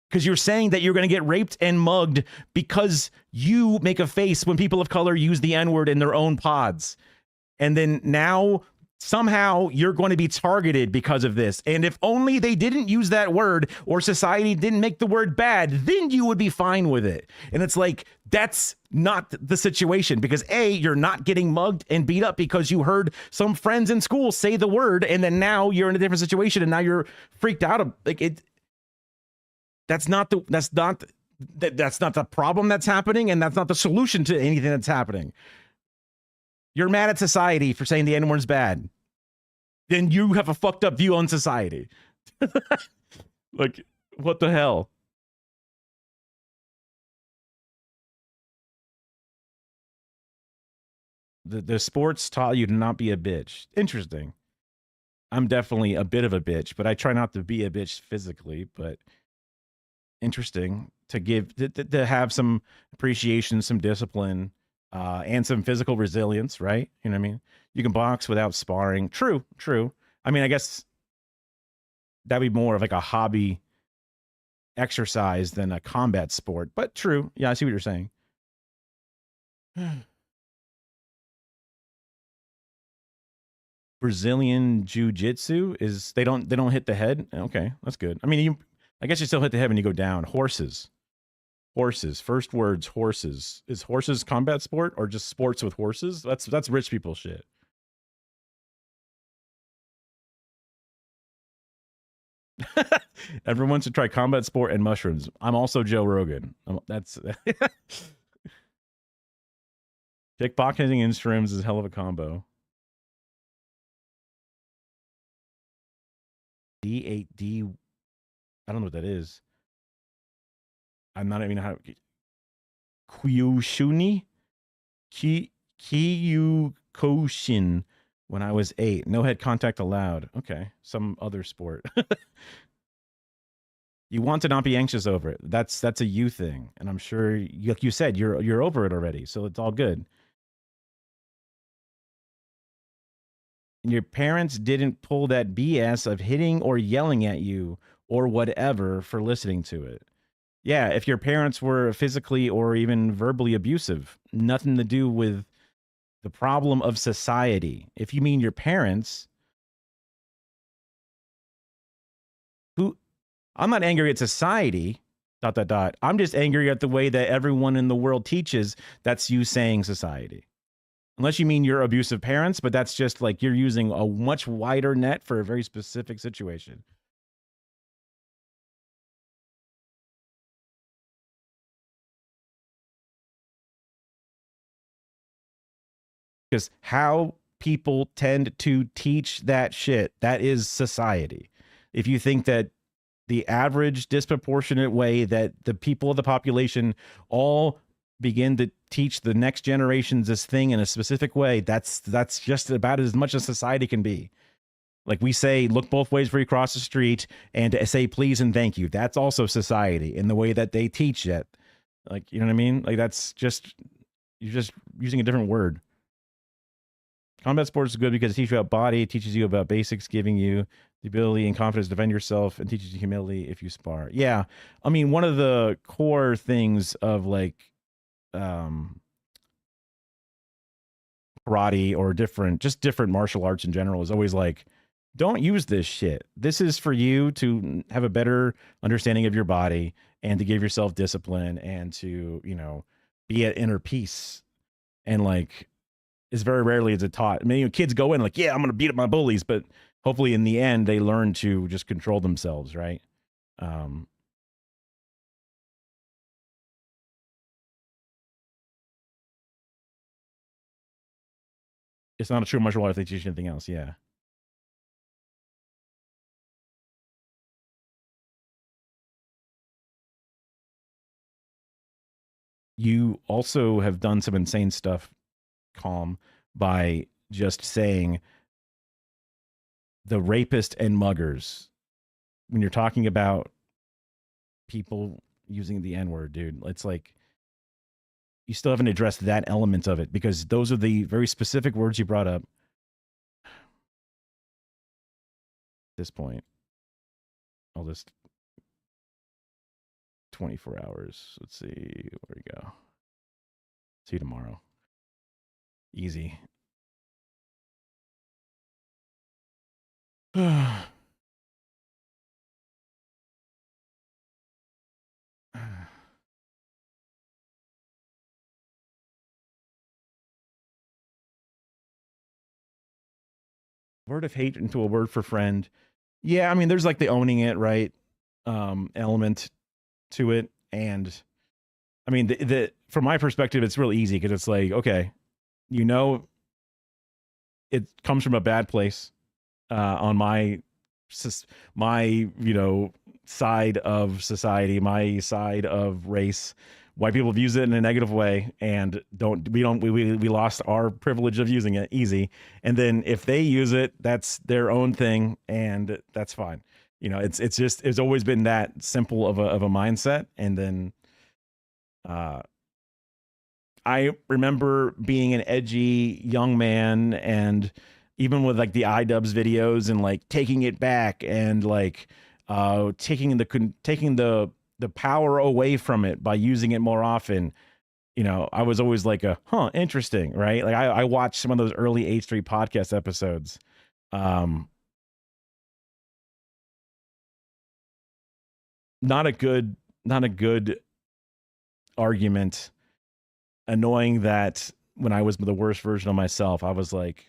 Because you're saying that you're going to get raped and mugged because you make a face when people of color use the N-word in their own pods. And then now somehow you're going to be targeted because of this. And if only they didn't use that word or society didn't make the word bad, then you would be fine with it. And it's like, that's not the situation, because A, you're not getting mugged and beat up because you heard some friends in school say the word. And then now you're in a different situation and now you're freaked out. Like it. That's not the problem that's happening, and that's not the solution to anything that's happening. You're mad at society for saying the N-word's bad. Then you have a fucked up view on society. Like, what the hell? The sports taught you to not be a bitch. Interesting. I'm definitely a bit of a bitch, but I try not to be a bitch physically, but interesting to have some appreciation, some discipline, and some physical resilience, right? You know what I mean? You can box without sparring. True. I mean, I guess that'd be more of like a hobby exercise than a combat sport, but true. Yeah, I see what you're saying. Brazilian jiu-jitsu is they don't hit the head. Okay, that's good. I mean, I guess you still hit the head when you go down. Horses. First words, horses. Is horses combat sport or just sports with horses? That's rich people shit. Everyone should try combat sport and mushrooms. I'm also Joe Rogan. That's kickboxing and shrooms is a hell of a combo. D8D. I don't know what that is. I'm not even how. Kyushuni? Kyukoshin when I was 8. No head contact allowed. Okay. Some other sport. You want to not be anxious over it. That's a you thing. And I'm sure, like you said, you're over it already. So it's all good. And your parents didn't pull that BS of hitting or yelling at you or whatever for listening to it. Yeah, if your parents were physically or even verbally abusive, nothing to do with the problem of society. If you mean your parents, I'm not angry at society, ... I'm just angry at the way that everyone in the world teaches. That's you saying society. Unless you mean your abusive parents, but that's just like you're using a much wider net for a very specific situation. Because how people tend to teach that shit, that is society. If you think that the average disproportionate way that the people of the population all begin to teach the next generations this thing in a specific way, that's just about as much as society can be. Like we say, look both ways before you cross the street, and to say please and thank you. That's also society in the way that they teach it. Like, you know what I mean? Like that's just, you're just using a different word. Combat sports is good because it teaches you about body, it teaches you about basics, giving you the ability and confidence to defend yourself, and teaches you humility if you spar. Yeah. I mean, one of the core things of like karate or different martial arts in general is always like don't use this shit. This is for you to have a better understanding of your body and to give yourself discipline and to, you know, be at inner peace. And like, it's very rarely is it taught. I mean, you know, kids go in like, yeah, I'm going to beat up my bullies, but hopefully in the end they learn to just control themselves, right? It's not a true martial art if they teach you anything else. Yeah. You also have done some insane stuff, Calm, by just saying the rapist and muggers when you're talking about people using the N-word, dude. It's like you still haven't addressed that element of it because those are the very specific words you brought up. At this point, I'll just 24 hours. Let's see where we go. See you tomorrow. Easy. Word of hate into a word for friend. Yeah, I mean, there's like the owning it, right? Element to it. And I mean, the from my perspective, it's really easy because it's like, okay, you know, it comes from a bad place on my you know, side of society, my side of race. White people have used it in a negative way and we lost our privilege of using it easy. And then if they use it, that's their own thing and that's fine. You know, it's just, it's always been that simple of a mindset. And then, I remember being an edgy young man and even with like the iDubbbz videos and like taking it back and like, taking the power away from it by using it more often. You know, I was always like interesting, right? Like I watched some of those early H3 podcast episodes. Not a good argument. Annoying that when I was the worst version of myself, I was like,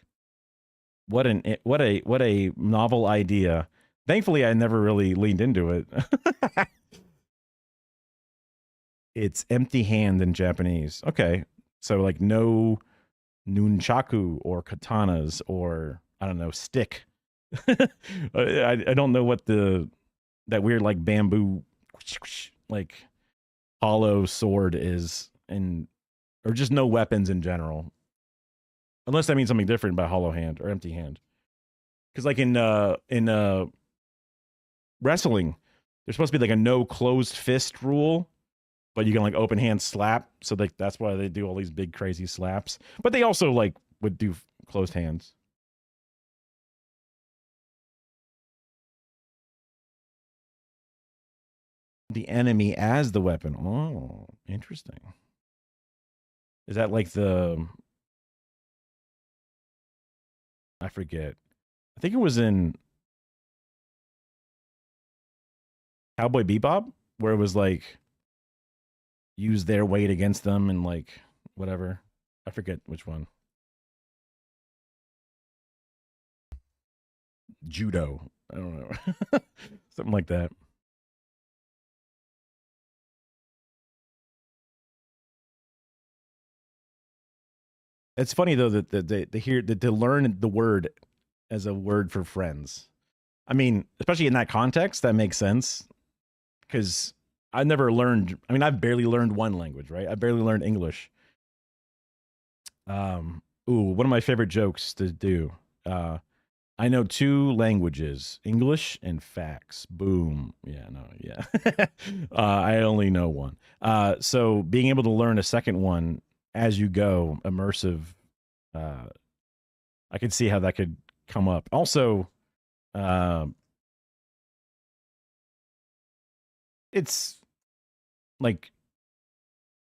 what a novel idea. Thankfully, I never really leaned into it. It's empty hand in Japanese. Okay. So like no nunchaku or katanas or I don't know, stick. I don't know what that weird like bamboo like hollow sword is or just no weapons in general. Unless that means something different by hollow hand or empty hand. Because like in wrestling, there's supposed to be like a no closed fist rule, but you can like open hand slap. So like that's why they do all these big crazy slaps. But they also like would do closed hands. The enemy as the weapon. Oh, interesting. Is that like I forget. I think it was in Cowboy Bebop where it was like use their weight against them and like whatever. I forget which one. Judo. I don't know. Something like that. It's funny though that to learn the word as a word for friends. I mean, especially in that context, that makes sense because I never learned. I mean, I've barely learned one language, right? I barely learned English. One of my favorite jokes to do. I know 2 languages, English and facts. Boom. Yeah, no, yeah. I only know one. So being able to learn a second one as you go, immersive, I could see how that could come up. Also, it's like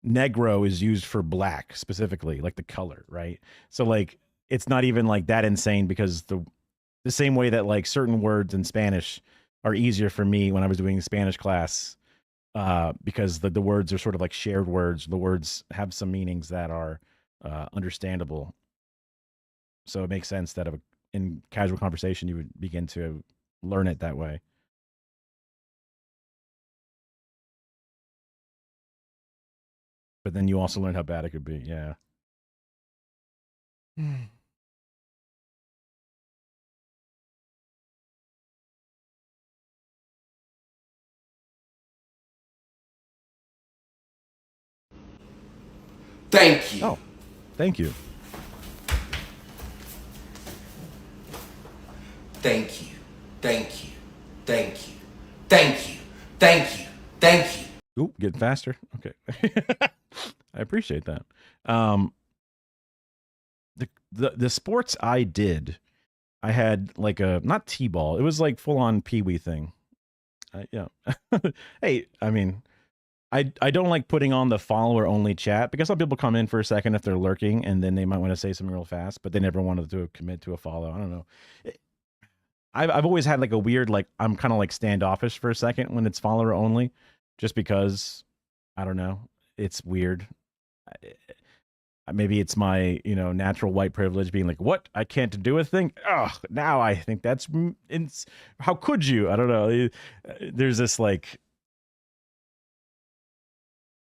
negro is used for black specifically, like the color, right? So like it's not even like that insane because the same way that like certain words in Spanish are easier for me when I was doing Spanish class, because the words are sort of like shared words. The words have some meanings that are understandable. So it makes sense that in casual conversation you would begin to learn it that way. But then you also learn how bad it could be. Yeah. Thank you. Oh, thank you. Thank you. Thank you. Thank you. Thank you. Thank you. Thank you. Ooh, getting faster. Okay. I appreciate that. The sports I did, I had like a not t-ball. It was like full on pee-wee thing. Yeah. Hey, I mean, I don't like putting on the follower only chat because some people come in for a second if they're lurking and then they might want to say something real fast, but they never wanted to commit to a follow. I don't know. I've always had like a weird, like I'm kind of like standoffish for a second when it's follower only, just because I don't know. It's weird. Maybe it's my, natural white privilege being like, what? I can't do a thing. Oh, now I think that's, how could you? I don't know. There's this like,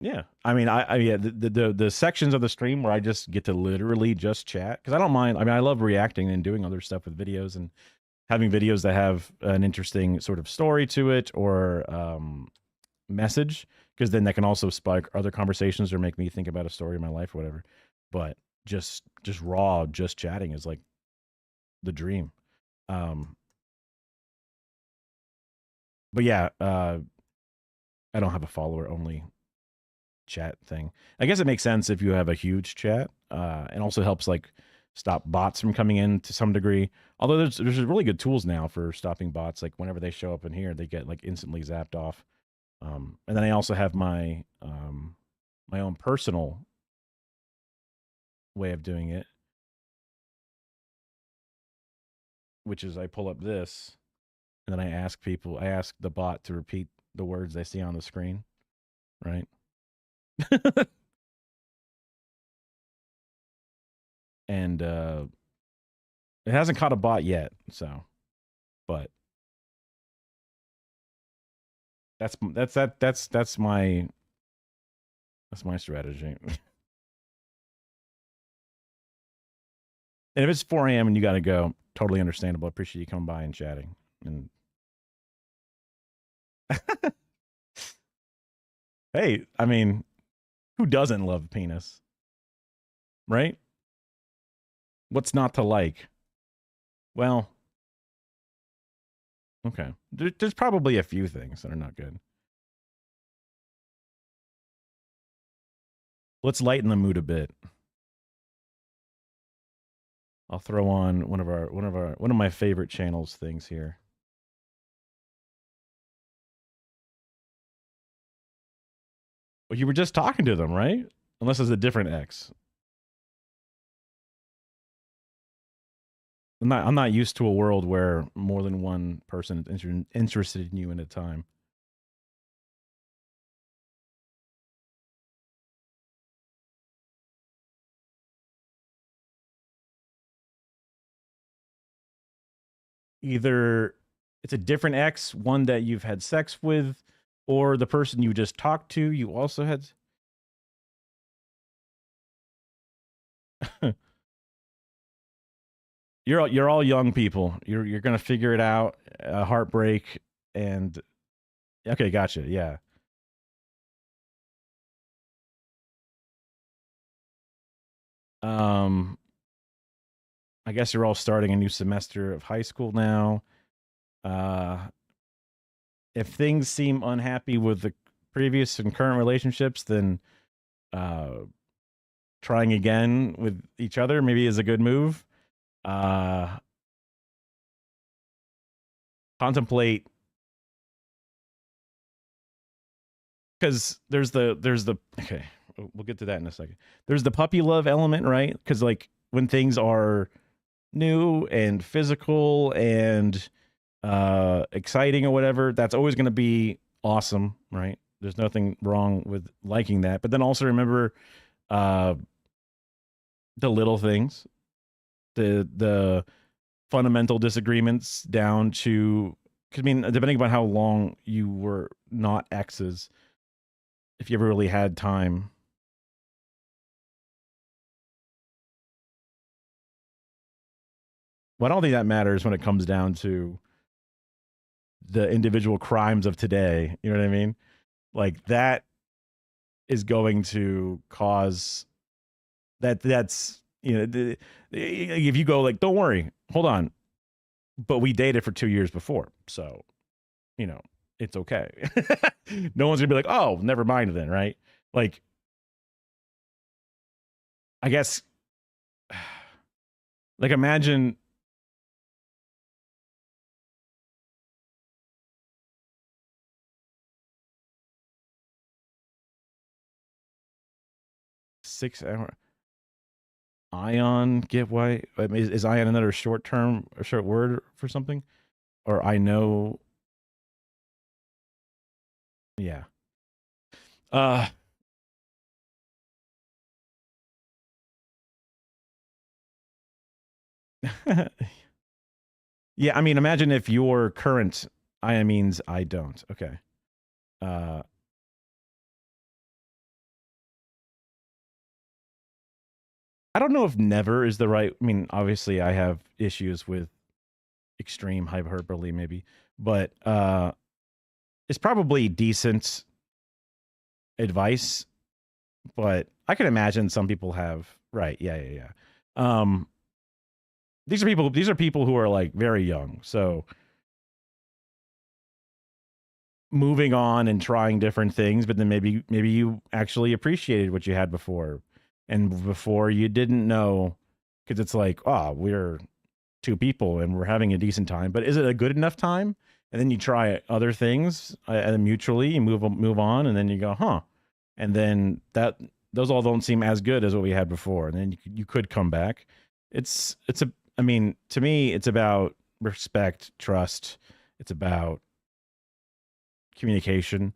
yeah. I mean, yeah, the sections of the stream where I just get to literally just chat because I don't mind. I mean, I love reacting and doing other stuff with videos and having videos that have an interesting sort of story to it or message, because then that can also spark other conversations or make me think about a story in my life or whatever. But just raw, just chatting is like the dream. But yeah, I don't have a follower only chat thing. I guess it makes sense if you have a huge chat, and also helps like stop bots from coming in to some degree. Although there's really good tools now for stopping bots. Like whenever they show up in here, they get like instantly zapped off. And then I also have my my own personal way of doing it, which is I pull up this and then I ask the bot to repeat the words they see on the screen, right? And it hasn't caught a bot yet, so, but that's my strategy. And if it's 4 a.m. and you got to go, totally understandable. I appreciate you coming by and chatting. And hey, I mean, who doesn't love penis? Right? What's not to like? Well, okay. There's probably a few things that are not good. Let's lighten the mood a bit. I'll throw on one of my favorite channels things here. Well, you were just talking to them, right? Unless it's a different ex. I'm not used to a world where more than one person is interested in you at a time. Either it's a different ex, one that you've had sex with, or the person you just talked to, you also had. You're all young people. You're gonna figure it out. Heartbreak and okay, gotcha. Yeah. I guess you're all starting a new semester of high school now. If things seem unhappy with the previous and current relationships, then trying again with each other maybe is a good move. Contemplate, because there's the okay, we'll get to that in a second. There's the puppy love element, right? Because like when things are new and physical and exciting or whatever, that's always going to be awesome, right? There's nothing wrong with liking that. But then also remember the little things, the fundamental disagreements down to, cause I mean, depending upon how long you were not exes, if you ever really had time. Well, I don't think that matters when it comes down to the individual crimes of today. You know what I mean? Like that is going to cause that's if you go like, don't worry, hold on, but we dated for 2 years before, so it's okay. No one's gonna be like, oh, never mind then, right? Like, I guess, like, imagine 6 hour ion get why is ion another short term or short word for something, or I know, yeah. uh Yeah, I mean, imagine if your current I means I don't. Okay. Uh, I don't know if never is the right. I mean, obviously, I have issues with extreme hyperbole, maybe, but it's probably decent advice. But I can imagine some people have. Right? Yeah, yeah, yeah. These are people. These are people who are like very young, so moving on and trying different things, but then maybe you actually appreciated what you had before, and before you didn't know, because it's like, oh, we're two people and we're having a decent time, but is it a good enough time? And then you try other things and mutually you move on, and then you go, huh, and then those all don't seem as good as what we had before, and then you could come back. It's a, I mean, to me, it's about respect, trust. It's about communication.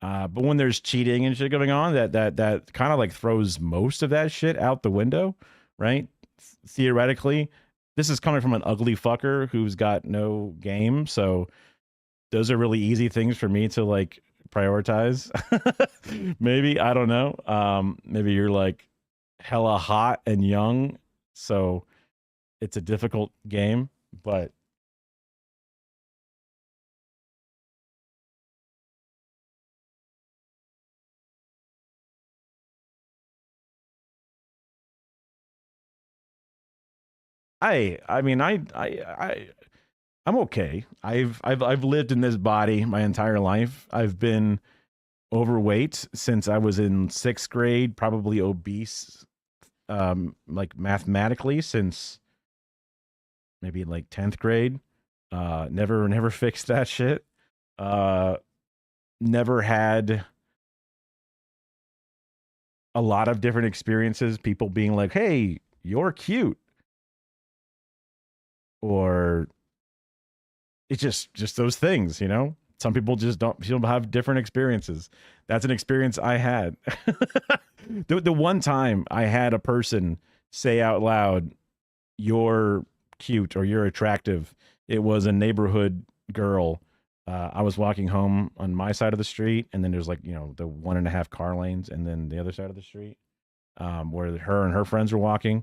But when there's cheating and shit going on, that kind of like throws most of that shit out the window, right? Theoretically, this is coming from an ugly fucker who's got no game, so those are really easy things for me to like prioritize. Maybe, I don't know. Maybe you're like hella hot and young, so it's a difficult game, but I mean, I'm okay. I've lived in this body my entire life. I've been overweight since I was in 6th grade, probably obese, like mathematically since maybe like 10th grade. Never fixed that shit. Uh, Never had a lot of different experiences. People being like, "Hey, you're cute," or it's just those things, Some people just don't have different experiences. That's an experience I had. The one time I had a person say out loud, "You're cute" or "You're attractive." It was a neighborhood girl. I was walking home on my side of the street, and then there's like, the 1.5 car lanes, and then the other side of the street, where her and her friends were walking.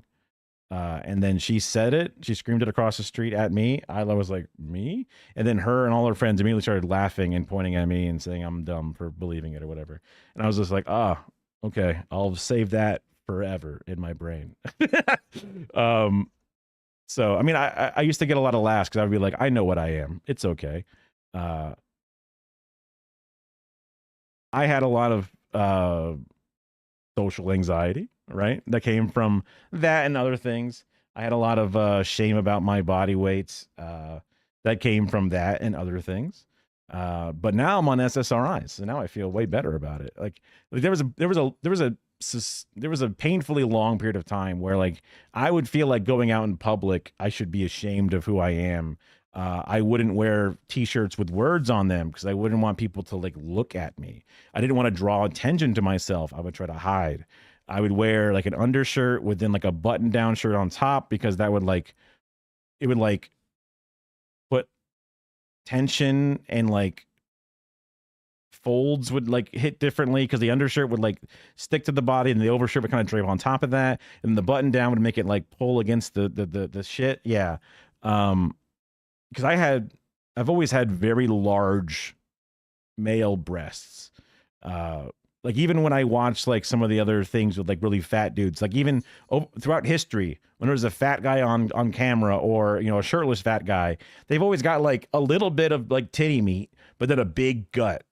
And then she said it. She screamed it across the street at me. I was like, "Me?" And then her and all her friends immediately started laughing and pointing at me and saying I'm dumb for believing it or whatever. And I was just like, okay, I'll save that forever in my brain. So, I mean, I used to get a lot of laughs because I would be like, I know what I am. It's okay. I had a lot of social anxiety, right? That came from that and other things. I had a lot of shame about my body weight. That came from that and other things. But now I'm on SSRIs, so now I feel way better about it. Like there was a there was a painfully long period of time where like I would feel like going out in public, I should be ashamed of who I am. I wouldn't wear t-shirts with words on them because I wouldn't want people to like look at me. I didn't want to draw attention to myself. I would try to hide. I would wear like an undershirt with then like a button down shirt on top because that would like it would like put tension and like folds would like hit differently because the undershirt would like stick to the body and the overshirt would kind of drape on top of that, and the button down would make it like pull against the shit. Yeah. Because I've always had very large male breasts. Like even when I watched like some of the other things with like really fat dudes, like even throughout history, when there was a fat guy on camera or, you know, a shirtless fat guy, they've always got like a little bit of like titty meat, but then a big gut,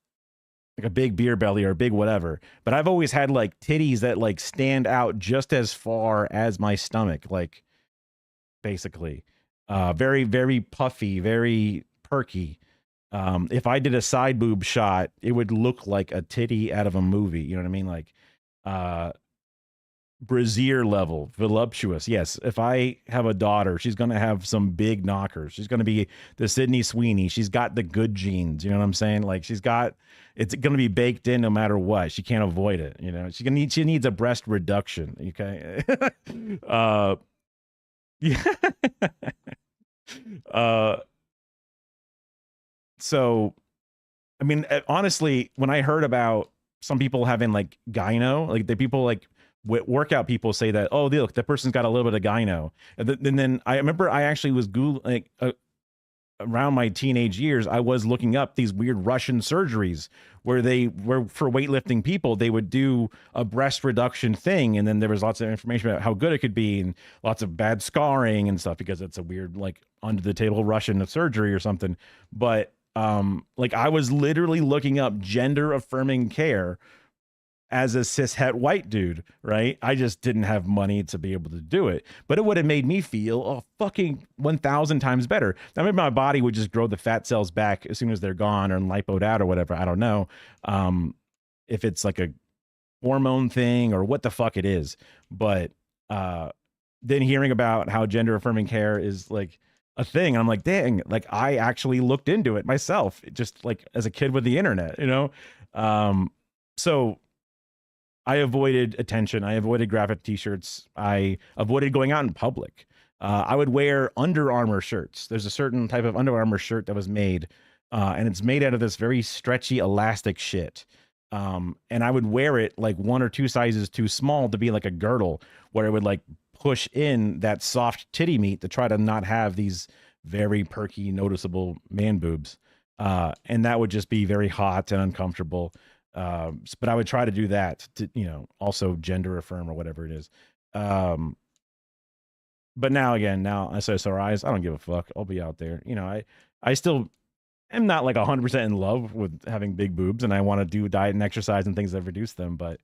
like a big beer belly or a big whatever. But I've always had like titties that like stand out just as far as my stomach, like basically. Very, very puffy, very perky. If I did a side boob shot, it would look like a titty out of a movie. You know what I mean? Like, brassiere level, voluptuous. Yes. If I have a daughter, she's going to have some big knockers. She's going to be the Sydney Sweeney. She's got the good genes. You know what I'm saying? Like it's going to be baked in no matter what. She can't avoid it. You know, she needs a breast reduction. Okay. Yeah. So, I mean, honestly, when I heard about some people having like gyno, like the people like workout people say that, oh, look, that person's got a little bit of gyno. And then I remember I actually was Googling around my teenage years, I was looking up these weird Russian surgeries where they were for weightlifting people, they would do a breast reduction thing. And then there was lots of information about how good it could be and lots of bad scarring and stuff because it's a weird, like under the table Russian surgery or something. But like I was literally looking up gender affirming care as a cishet white dude, right? I just didn't have money to be able to do it, but it would have made me feel fucking 1,000 times better. I mean, my body would just grow the fat cells back as soon as they're gone or lipoed out or whatever. I don't know if it's like a hormone thing or what the fuck it is, but then hearing about how gender affirming care is like a thing, I'm like, dang, like I actually looked into it myself, just like as a kid with the internet, you know? So I avoided attention. I avoided graphic t-shirts. I avoided going out in public. I would wear Under Armour shirts. There's a certain type of Under Armour shirt that was made, and it's made out of this very stretchy, elastic shit. And I would wear it like 1 or 2 sizes too small to be like a girdle, where it would like push in that soft titty meat to try to not have these very perky, noticeable man boobs. And that would just be very hot and uncomfortable. But I would try to do that to, you know, also gender affirm or whatever it is. But now SSRIs, I don't give a fuck. I'll be out there. You know, I still am not like 100% in love with having big boobs, and I want to do diet and exercise and things that reduce them. But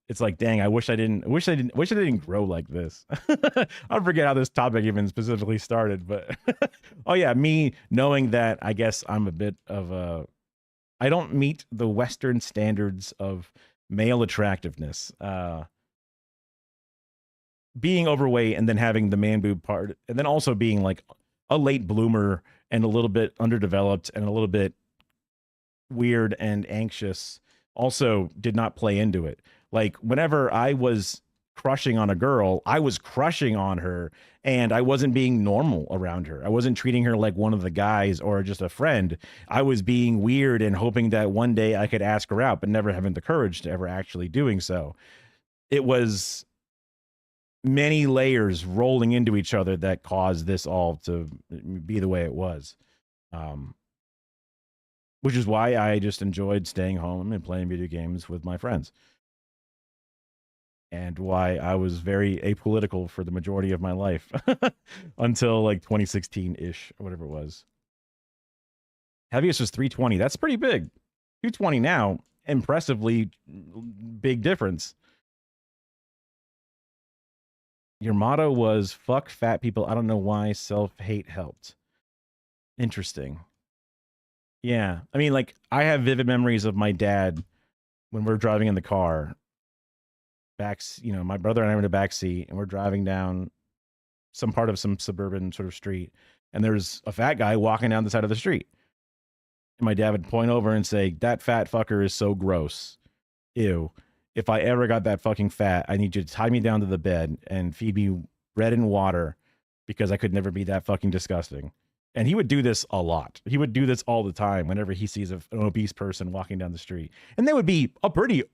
it's like, dang, I wish I didn't grow like this. I forget how this topic even specifically started, but oh yeah, me knowing that I guess I'm a bit of a, I don't meet the Western standards of male attractiveness. Being overweight and then having the man boob part, and then also being like a late bloomer and a little bit underdeveloped and a little bit weird and anxious also did not play into it. Like whenever I was crushing on a girl, I was crushing on her and I wasn't being normal around her. I wasn't treating her like one of the guys or just a friend. I was being weird and hoping that one day I could ask her out, but never having the courage to ever actually doing so. It was many layers rolling into each other that caused this all to be the way it was. Which is why I just enjoyed staying home and playing video games with my friends. And why I was very apolitical for the majority of my life until like 2016-ish or whatever it was. Heaviest was 320. That's pretty big. 220 now, impressively big difference. Your motto was fuck fat people. I don't know why self-hate helped. Interesting. Yeah. I mean, like I have vivid memories of my dad when we're driving in the car my brother and I were in the back seat, and we're driving down some part of some suburban sort of street, and there's a fat guy walking down the side of the street. And my dad would point over and say, "That fat fucker is so gross. Ew. If I ever got that fucking fat, I need you to tie me down to the bed and feed me bread and water because I could never be that fucking disgusting." And he would do this a lot. He would do this all the time whenever he sees an obese person walking down the street. And they would be a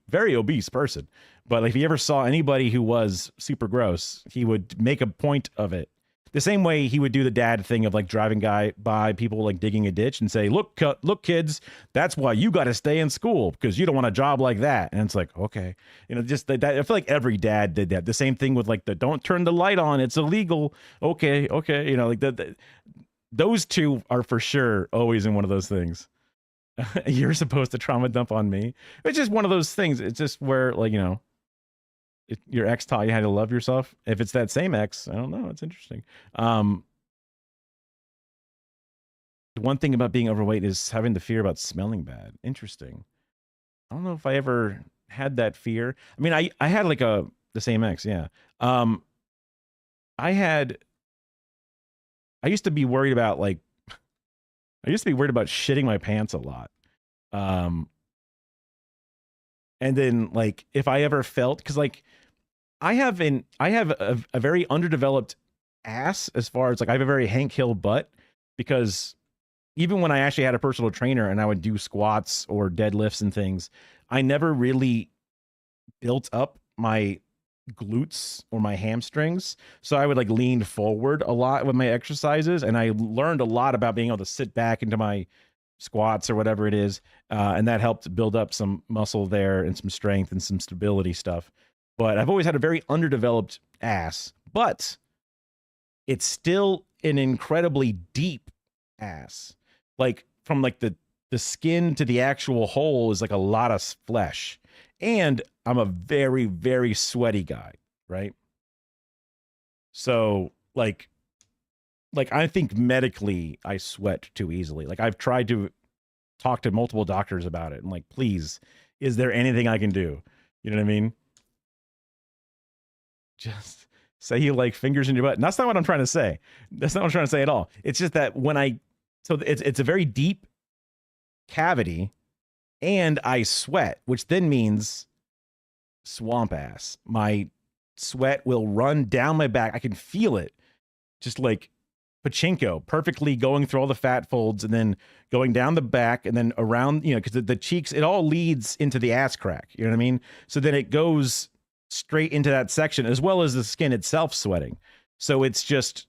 very obese person. But if he ever saw anybody who was super gross, he would make a point of it. The same way he would do the dad thing of like driving by people like digging a ditch and say, look, kids, that's why you got to stay in school because you don't want a job like that. And it's like, okay, just that. I feel like every dad did that. The same thing with like the don't turn the light on. It's illegal. Okay. Like those two are for sure always in one of those things. You're supposed to trauma dump on me. It's just one of those things. It's just where like, your ex taught you how to love yourself. If it's that same ex, I don't know. It's interesting. The one thing about being overweight is having the fear about smelling bad. Interesting. I don't know if I ever had that fear. I mean, I had like the same ex. Yeah. I used to be worried about shitting my pants a lot. And then like if I ever felt, because like I have a very underdeveloped ass as far as like I have a very Hank Hill butt, because even when I actually had a personal trainer and I would do squats or deadlifts and things, I never really built up my glutes or my hamstrings. So I would like lean forward a lot with my exercises. And I learned a lot about being able to sit back into my squats or whatever it is. And that helped build up some muscle there and some strength and some stability stuff. But I've always had a very underdeveloped ass, but it's still an incredibly deep ass. Like from like the skin to the actual hole is like a lot of flesh. And I'm a very, very sweaty guy, right? So like I think medically I sweat too easily. Like I've tried to talk to multiple doctors about it and like, please, is there anything I can do? You know what I mean? Just say you like fingers in your butt. And that's not what I'm trying to say. That's not what I'm trying to say at all. It's just that so it's a very deep cavity and I sweat, which then means swamp ass. My sweat will run down my back. I can feel it just like pachinko, perfectly going through all the fat folds and then going down the back and then around, because the cheeks, it all leads into the ass crack. You know what I mean? So then it goes straight into that section as well as the skin itself sweating. So it's just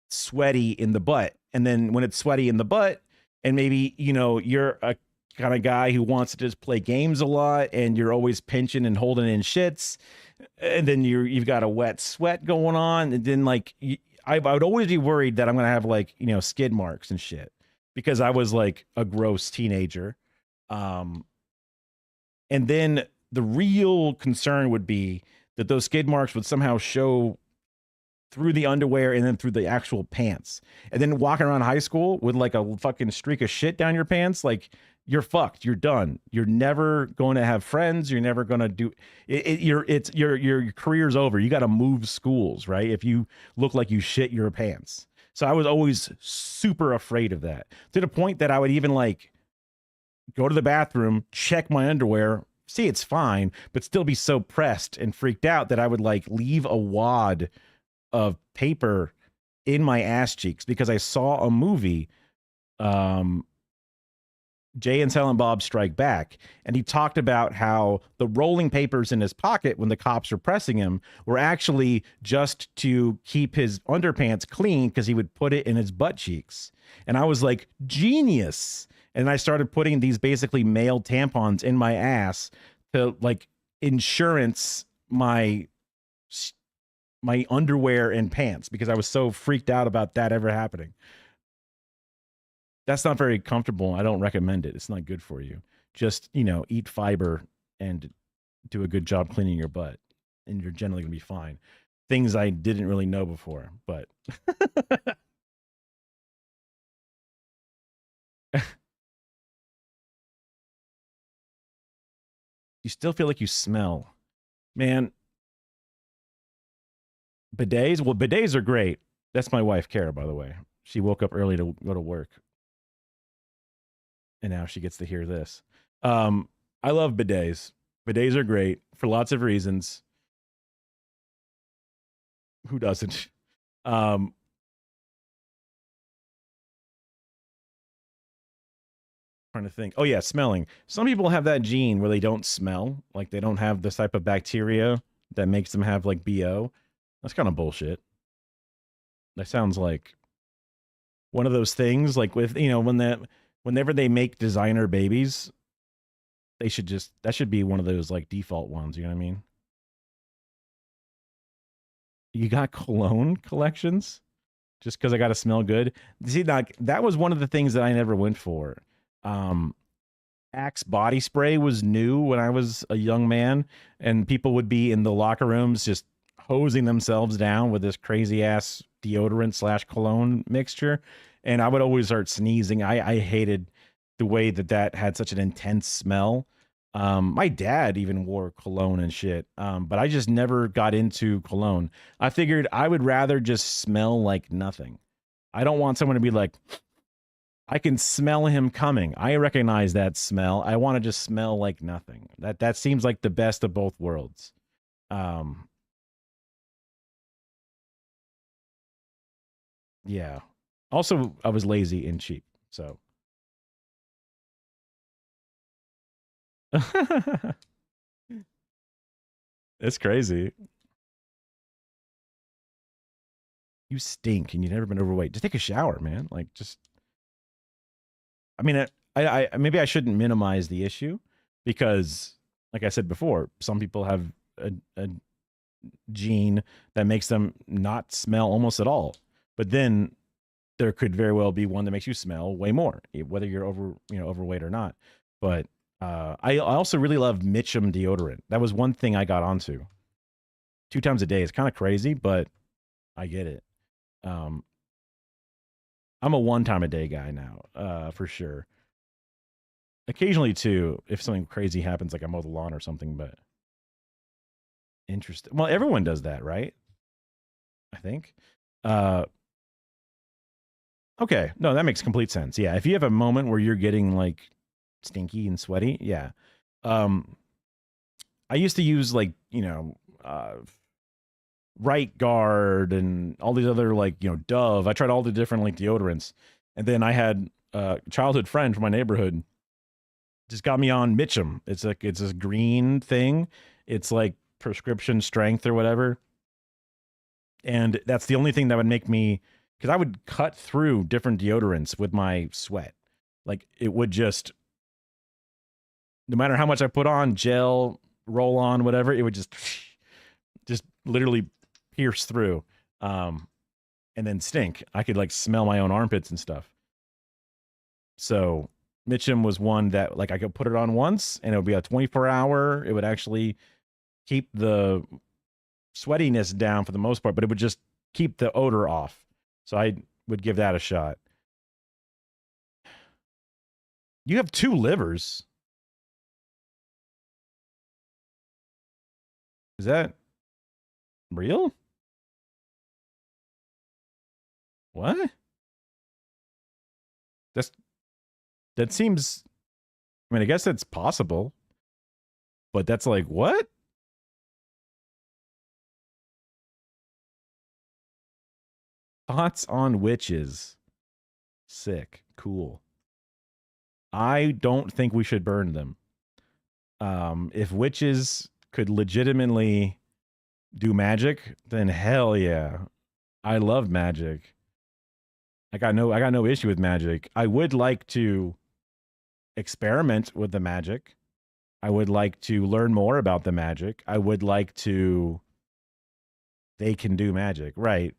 sweaty in the butt. And then when it's sweaty in the butt and maybe, you're a kind of guy who wants to just play games a lot and you're always pinching and holding in shits. And then you've got a wet sweat going on. And then like, I would always be worried that I'm going to have like, skid marks and shit because I was like a gross teenager. And then the real concern would be that those skid marks would somehow show through the underwear and then through the actual pants. And then walking around high school with like a fucking streak of shit down your pants, like you're fucked. You're done. You're never going to have friends. You're never going to do it. Your career's over. You got to move schools, right? If you look like you shit your pants. So I was always super afraid of that, to the point that I would even like go to the bathroom, check my underwear, see it's fine, but still be so pressed and freaked out that I would like leave a wad of paper in my ass cheeks because I saw a movie, Jay and Silent Bob Strike Back, and he talked about how the rolling papers in his pocket when the cops were pressing him were actually just to keep his underpants clean because he would put it in his butt cheeks. And I was like, genius. And I started putting these basically male tampons in my ass to like insurance my underwear and pants because I was so freaked out about that ever happening. That's not very comfortable. I don't recommend it. It's not good for you. Just, eat fiber and do a good job cleaning your butt and you're generally going to be fine. Things I didn't really know before, but you still feel like you smell. Man, bidets. Well, bidets are great. That's my wife, Kara, by the way. She woke up early to go to work, and now she gets to hear this. I love bidets. Bidets are great for lots of reasons. Who doesn't? Um, trying to think. Oh yeah, smelling. Some people have that gene where they don't smell, like they don't have this type of bacteria that makes them have like BO. That's kind of bullshit. That sounds like one of those things like with, whenever they make designer babies, they should just that should be one of those like default ones, you know what I mean? You got cologne collections just because I got to smell good. See, like that was one of the things that I never went for. Um, Axe body spray was new when I was a young man, and people would be in the locker rooms just hosing themselves down with this crazy ass deodorant slash cologne mixture, and I would always start sneezing. I hated the way that that had such an intense smell. My dad even wore cologne and shit, but I just never got into cologne. I figured I would rather just smell like nothing. I don't want someone to be like, I can smell him coming. I recognize that smell. I want to just smell like nothing. That seems like the best of both worlds. Um, yeah. Also, I was lazy and cheap, so it's crazy. You stink, and you've never been overweight. Just take a shower, man. Like, just. I mean, I maybe I shouldn't minimize the issue because, like I said before, some people have a gene that makes them not smell almost at all. But then there could very well be one that makes you smell way more, whether you're overweight or not. But I also really love Mitchum deodorant. That was one thing I got onto. 2 times a day is kind of crazy, but I get it. Um, I'm a 1 time a day guy now, for sure. Occasionally too, if something crazy happens, like I mow the lawn or something. But interesting. Well, everyone does that, right? I think. Uh, okay, no, that makes complete sense. Yeah, if you have a moment where you're getting like stinky and sweaty, yeah. Um, I used to use like Right Guard and all these other like Dove. I tried all the different like deodorants, and then I had a childhood friend from my neighborhood just got me on Mitchum. It's this green thing. It's like prescription strength or whatever, and that's the only thing that would make me, because I would cut through different deodorants with my sweat. Like it would just, no matter how much I put on gel, roll on, whatever, it would just literally pierce through, and then stink. I could like smell my own armpits and stuff. So Mitchum was one that like I could put it on once and it would be a 24-hour. It would actually keep the sweatiness down for the most part, but it would just keep the odor off. So I would give that a shot. You have 2 livers. Is that real? What? That's that seems, I mean, I guess that's possible, but that's like what? Thoughts on witches? Sick. Cool. I don't think we should burn them. If witches could legitimately do magic, then hell yeah. I love magic. I got no issue with magic. I would like to experiment with the magic. I would like to learn more about the magic. I would like to they can do magic, right?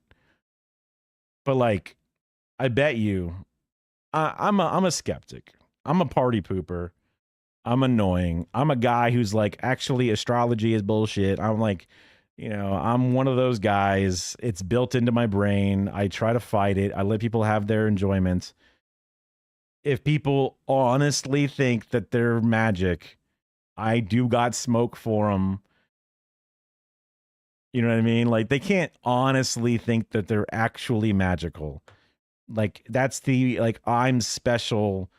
But like I bet you I'm a skeptic. I'm a party pooper. I'm annoying. I'm a guy who's like, actually, astrology is bullshit. I'm like, I'm one of those guys. It's built into my brain. I try to fight it. I let people have their enjoyment. If people honestly think that they're magic, I do got smoke for them. You know what I mean? Like they can't honestly think that they're actually magical. Like that's the like I'm special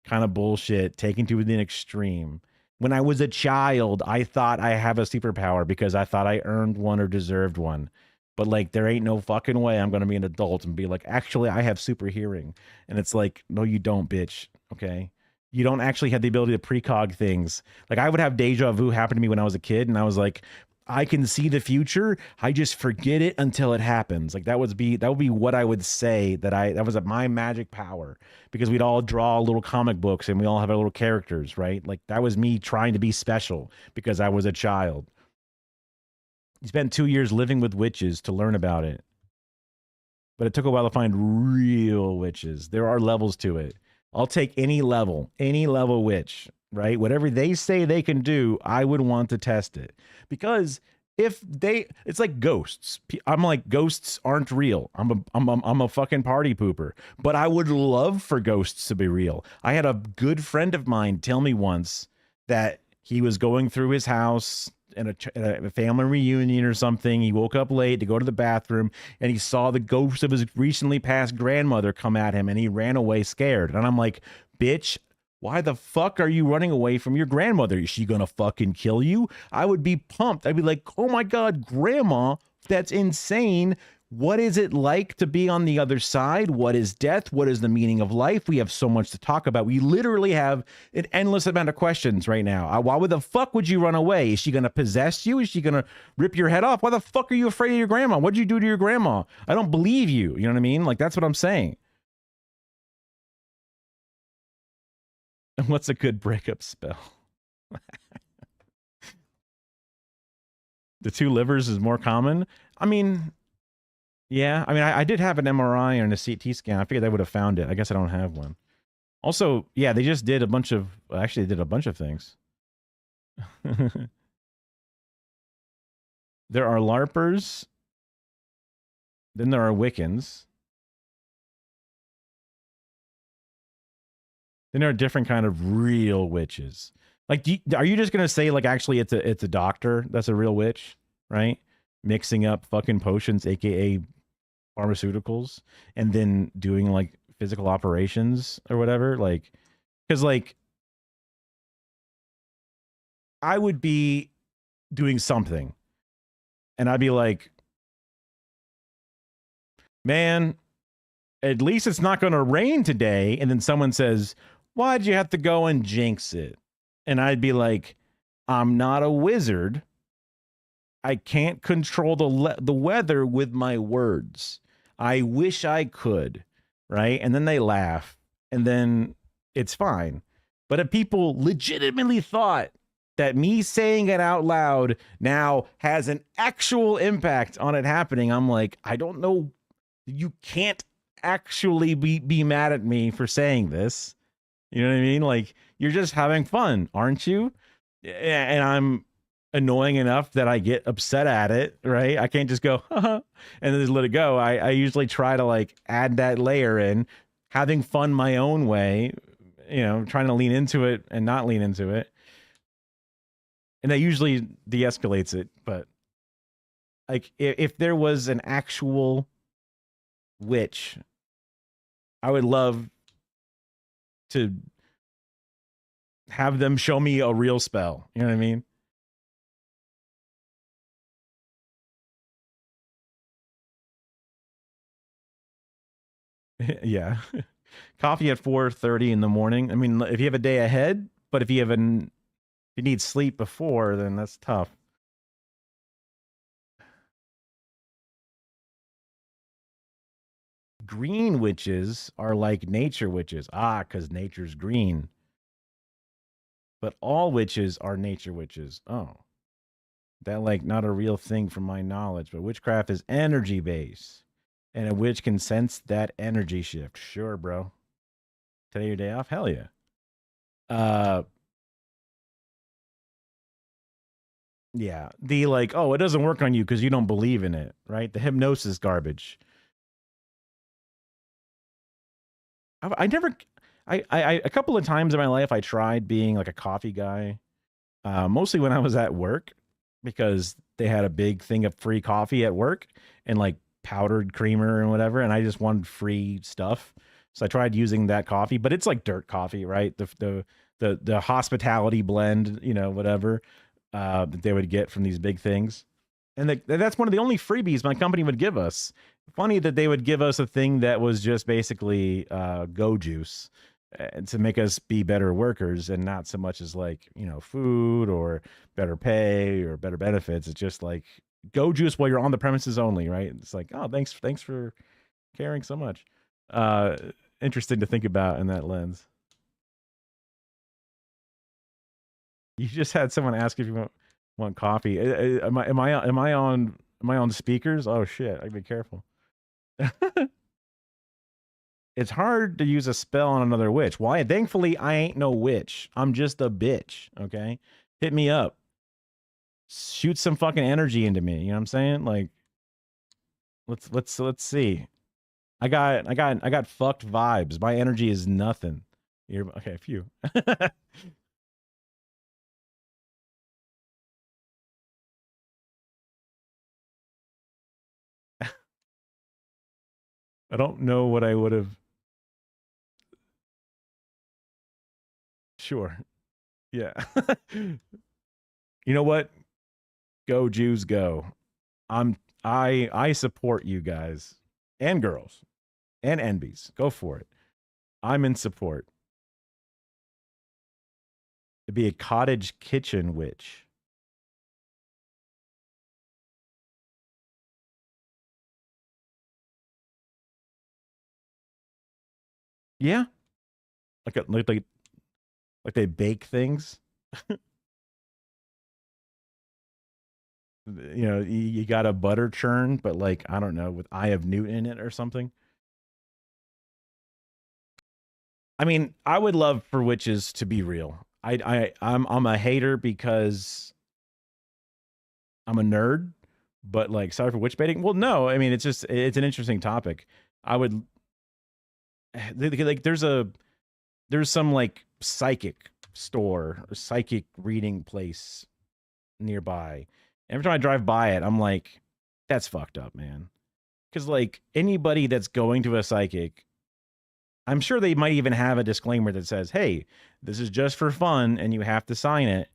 kind of bullshit taken to the extreme. When I was a child, I thought I have a superpower because I thought I earned one or deserved one. But like there ain't no fucking way I'm going to be an adult and be like, "Actually, I have super hearing." And it's like, "No you don't, bitch." Okay? You don't actually have the ability to precog things. Like I would have deja vu happen to me when I was a kid and I was like, I can see the future. I just forget it until it happens. Like that would be what I would say that was my magic power because we'd all draw little comic books and we all have our little characters, right? Like that was me trying to be special because I was a child. You spent 2 years living with witches to learn about it. But it took a while to find real witches. There are levels to it. I'll take any level witch, right? Whatever they say they can do, I would want to test it. Because it's like ghosts. I'm like, ghosts aren't real. I'm a fucking party pooper. But I would love for ghosts to be real. I had a good friend of mine tell me once that he was going through his house in a family reunion or something. He woke up late to go to the bathroom and he saw the ghost of his recently passed grandmother come at him and he ran away scared. And I'm like, bitch, why the fuck are you running away from your grandmother? Is she gonna fucking kill you? I would be pumped. I'd be like, oh my God, grandma, that's insane. What is it like to be on the other side? What is death? What is the meaning of life? We have so much to talk about. We literally have an endless amount of questions right now. Why the fuck would you run away? Is she going to possess you? Is she going to rip your head off? Why the fuck are you afraid of your grandma? What'd you do to your grandma? I don't believe you. You know what I mean? Like, that's what I'm saying. What's a good breakup spell? The two livers is more common. I mean... Yeah, I mean, I did have an MRI and a CT scan. I figured I would have found it. I guess I don't have one. Also, yeah, they just did a bunch of... Actually, they did a bunch of things. There are LARPers. Then there are Wiccans. Then there are different kind of real witches. Like, are you just going to say, like, actually it's a doctor that's a real witch, right? Mixing up fucking potions, a.k.a. pharmaceuticals, and then doing like physical operations or whatever, like, because like I would be doing something and I'd be like, man, at least it's not going to rain today. And then someone says, why'd you have to go and jinx it? And I'd be like, I'm not a wizard. I can't control the weather with my words. I wish I could, right? And then they laugh, and then it's fine. But if people legitimately thought that me saying it out loud now has an actual impact on it happening, I'm like, I don't know. You can't actually be mad at me for saying this. You know what I mean? Like, you're just having fun, aren't you? And I'm annoying enough that I get upset at it, right? I can't just go, haha, and then just let it go. I usually try to like add that layer in, having fun my own way, you know, trying to lean into it and not lean into it. And that usually de-escalates it. But like if there was an actual witch, I would love to have them show me a real spell. You know what I mean? Yeah. Coffee at 4:30 in the morning. I mean, if you have a day ahead, but if you need sleep before, then that's tough. Green witches are like nature witches. Because nature's green. But all witches are nature witches. Oh. That like not a real thing from my knowledge, but witchcraft is energy based. And a witch can sense that energy shift. Sure, bro. Today your day off? Hell yeah. Yeah. The like, oh, it doesn't work on you because you don't believe in it, right? The hypnosis garbage. I never a couple of times in my life I tried being like a coffee guy. Mostly when I was at work, because they had a big thing of free coffee at work and like powdered creamer and whatever, and I just wanted free stuff. So I tried using that coffee, but it's like dirt coffee, right? The hospitality blend, you know, whatever that they would get from these big things. And that's one of the only freebies my company would give us. Funny that they would give us a thing that was just basically go juice to make us be better workers, and not so much as like, you know, food or better pay or better benefits. It's just like go juice while you're on the premises only, right? It's like, oh, thanks for caring so much. Interesting to think about in that lens. You just had someone ask if you want coffee. Am I on speakers? Oh shit! I be careful. It's hard to use a spell on another witch. Why? Thankfully, I ain't no witch. I'm just a bitch. Okay, hit me up. Shoot some fucking energy into me. You know what I'm saying? Like, let's see. I got fucked vibes. My energy is nothing. You're okay. Phew. I don't know what I would have. Sure. Yeah. You know what? Go Jews go. I support you guys and girls and NBs. Go for it. I'm in support. To be a cottage kitchen witch. Yeah. Like they bake things. You know, you got a butter churn, but like, I don't know, with Eye of Newt in it or something. I mean, I would love for witches to be real. I'm a hater because I'm a nerd, but like, sorry for witch baiting. Well, no, I mean, it's an interesting topic. I would like, there's some like psychic store or psychic reading place nearby. Every time I drive by it, I'm like, that's fucked up, man. Because like anybody that's going to a psychic, I'm sure they might even have a disclaimer that says, hey, this is just for fun and you have to sign it.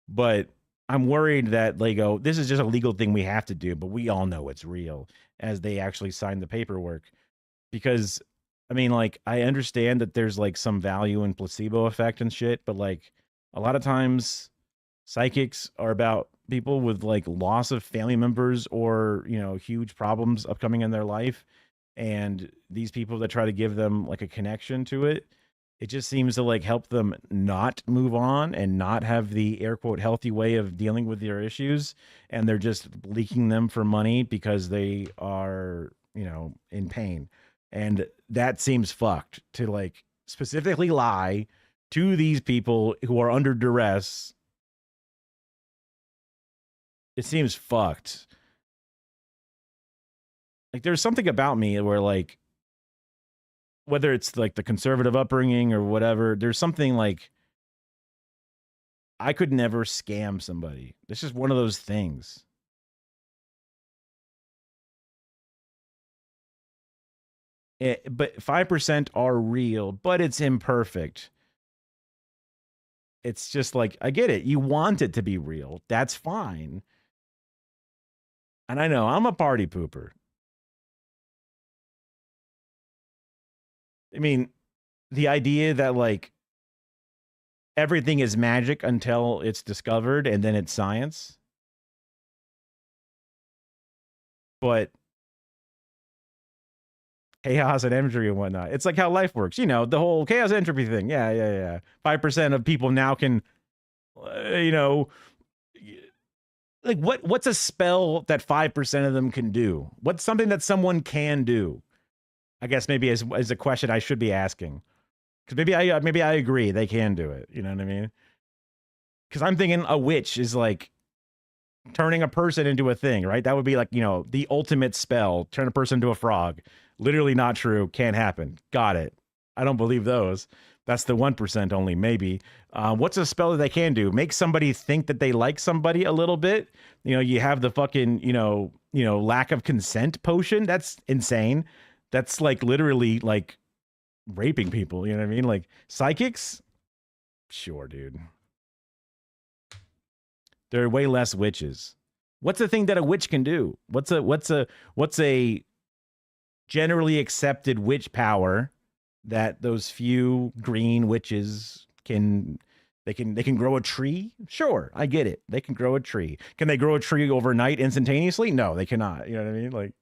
But I'm worried that they go, this is just a legal thing we have to do, but we all know it's real, as they actually sign the paperwork. Because I mean, like, I understand that there's like some value in placebo effect and shit, but like a lot of times psychics are about people with like loss of family members or, you know, huge problems upcoming in their life. And these people that try to give them like a connection to it, it just seems to like help them not move on and not have the air quote healthy way of dealing with their issues. And they're just leaking them for money because they are, you know, in pain. And that seems fucked to like specifically lie to these people who are under duress. It seems fucked. Like there's something about me where like, whether it's like the conservative upbringing or whatever, there's something like I could never scam somebody. It's just one of those things. But 5% are real, but it's imperfect. It's just like, I get it. You want it to be real. That's fine. And I know I'm a party pooper. I mean, the idea that like everything is magic until it's discovered and then it's science. But chaos and entropy and whatnot. It's like how life works. You know, the whole chaos entropy thing. Yeah. 5% of people now can, you know, like what's a spell that 5% of them can do? What's something that someone can do? I guess maybe as a question I should be asking. Because maybe I agree they can do it. You know what I mean? Because I'm thinking a witch is like turning a person into a thing, right? That would be like, you know, the ultimate spell. Turn a person into a frog. Literally not true. Can't happen. Got it. I don't believe those. That's the 1% only, maybe. What's a spell that they can do? Make somebody think that they like somebody a little bit. You know, you have the fucking, lack of consent potion. That's insane. That's like literally like raping people. You know what I mean? Like psychics? Sure, dude. There are way less witches. What's the thing that a witch can do? What's a generally accepted witch power that those few green witches can grow a tree? Sure, I get it. They can grow a tree. Can they grow a tree overnight instantaneously? No, they cannot. You know what I mean? Like,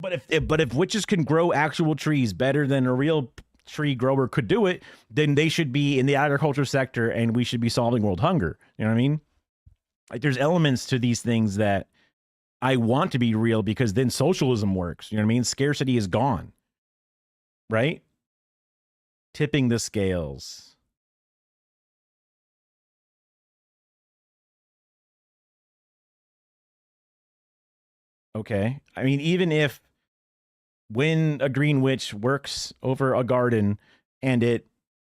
but if witches can grow actual trees better than a real tree grower could do it, then they should be in the agriculture sector and we should be solving world hunger. You know what I mean? Like there's elements to these things that I want to be real because then socialism works. You know what I mean? Scarcity is gone. Right? Tipping the scales. Okay. I mean, even if when a green witch works over a garden and it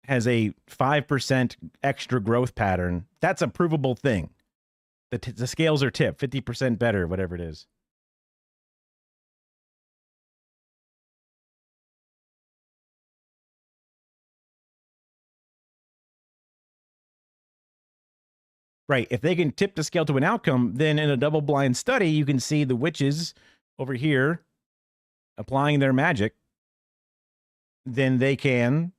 has a 5% extra growth pattern, that's a provable thing. The scales are tipped 50% better, whatever it is. Right. If they can tip the scale to an outcome, then in a double blind study, you can see the witches over here applying their magic. Then they can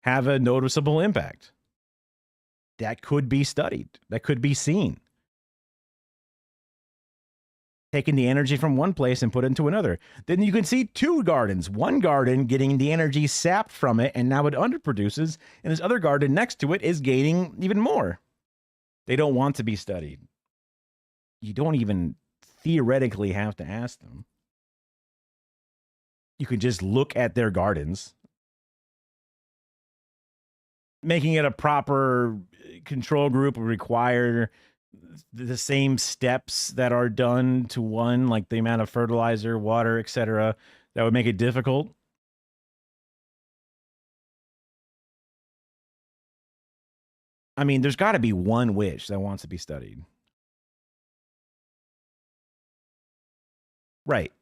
have a noticeable impact. That could be studied. That could be seen. Taking the energy from one place and put it into another. Then you can see two gardens. One garden getting the energy sapped from it, and now it underproduces, and this other garden next to it is gaining even more. They don't want to be studied. You don't even theoretically have to ask them. You can just look at their gardens. Making it a proper control group would require the same steps that are done to one, like the amount of fertilizer, water, etc. That would make it difficult. I mean, there's got to be one witch that wants to be studied. Right.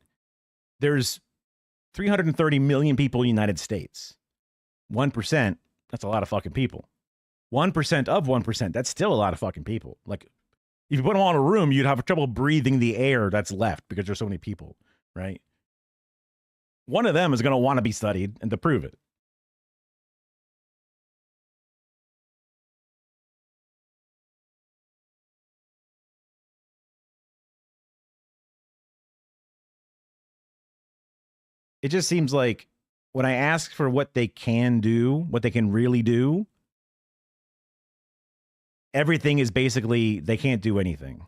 There's 330 million people in the United States. 1%, that's a lot of fucking people. 1% of 1%, that's still a lot of fucking people. Like, if you put them all in a room, you'd have trouble breathing the air that's left because there's so many people, right? One of them is going to want to be studied and to prove it. It just seems like when I ask for what they can do, what they can really do, everything is basically they can't do anything.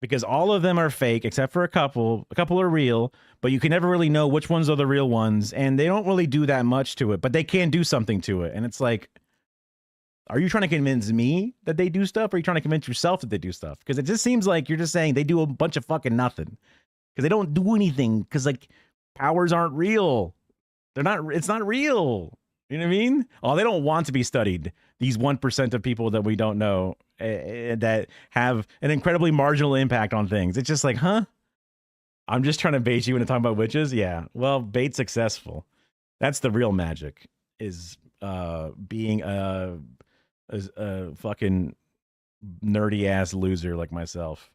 Because all of them are fake except for a couple. A couple are real, but you can never really know which ones are the real ones, and they don't really do that much to it, but they can do something to it. And it's like, are you trying to convince me that they do stuff, or are you trying to convince yourself that they do stuff? Because it just seems like you're just saying they do a bunch of fucking nothing. Because they don't do anything, because like powers aren't real. It's not real. You know what I mean? Oh, they don't want to be studied. These 1% of people that we don't know that have an incredibly marginal impact on things. It's just like, huh? I'm just trying to bait you into talking about witches? Yeah. Well, bait successful. That's the real magic, is being a fucking nerdy ass loser like myself.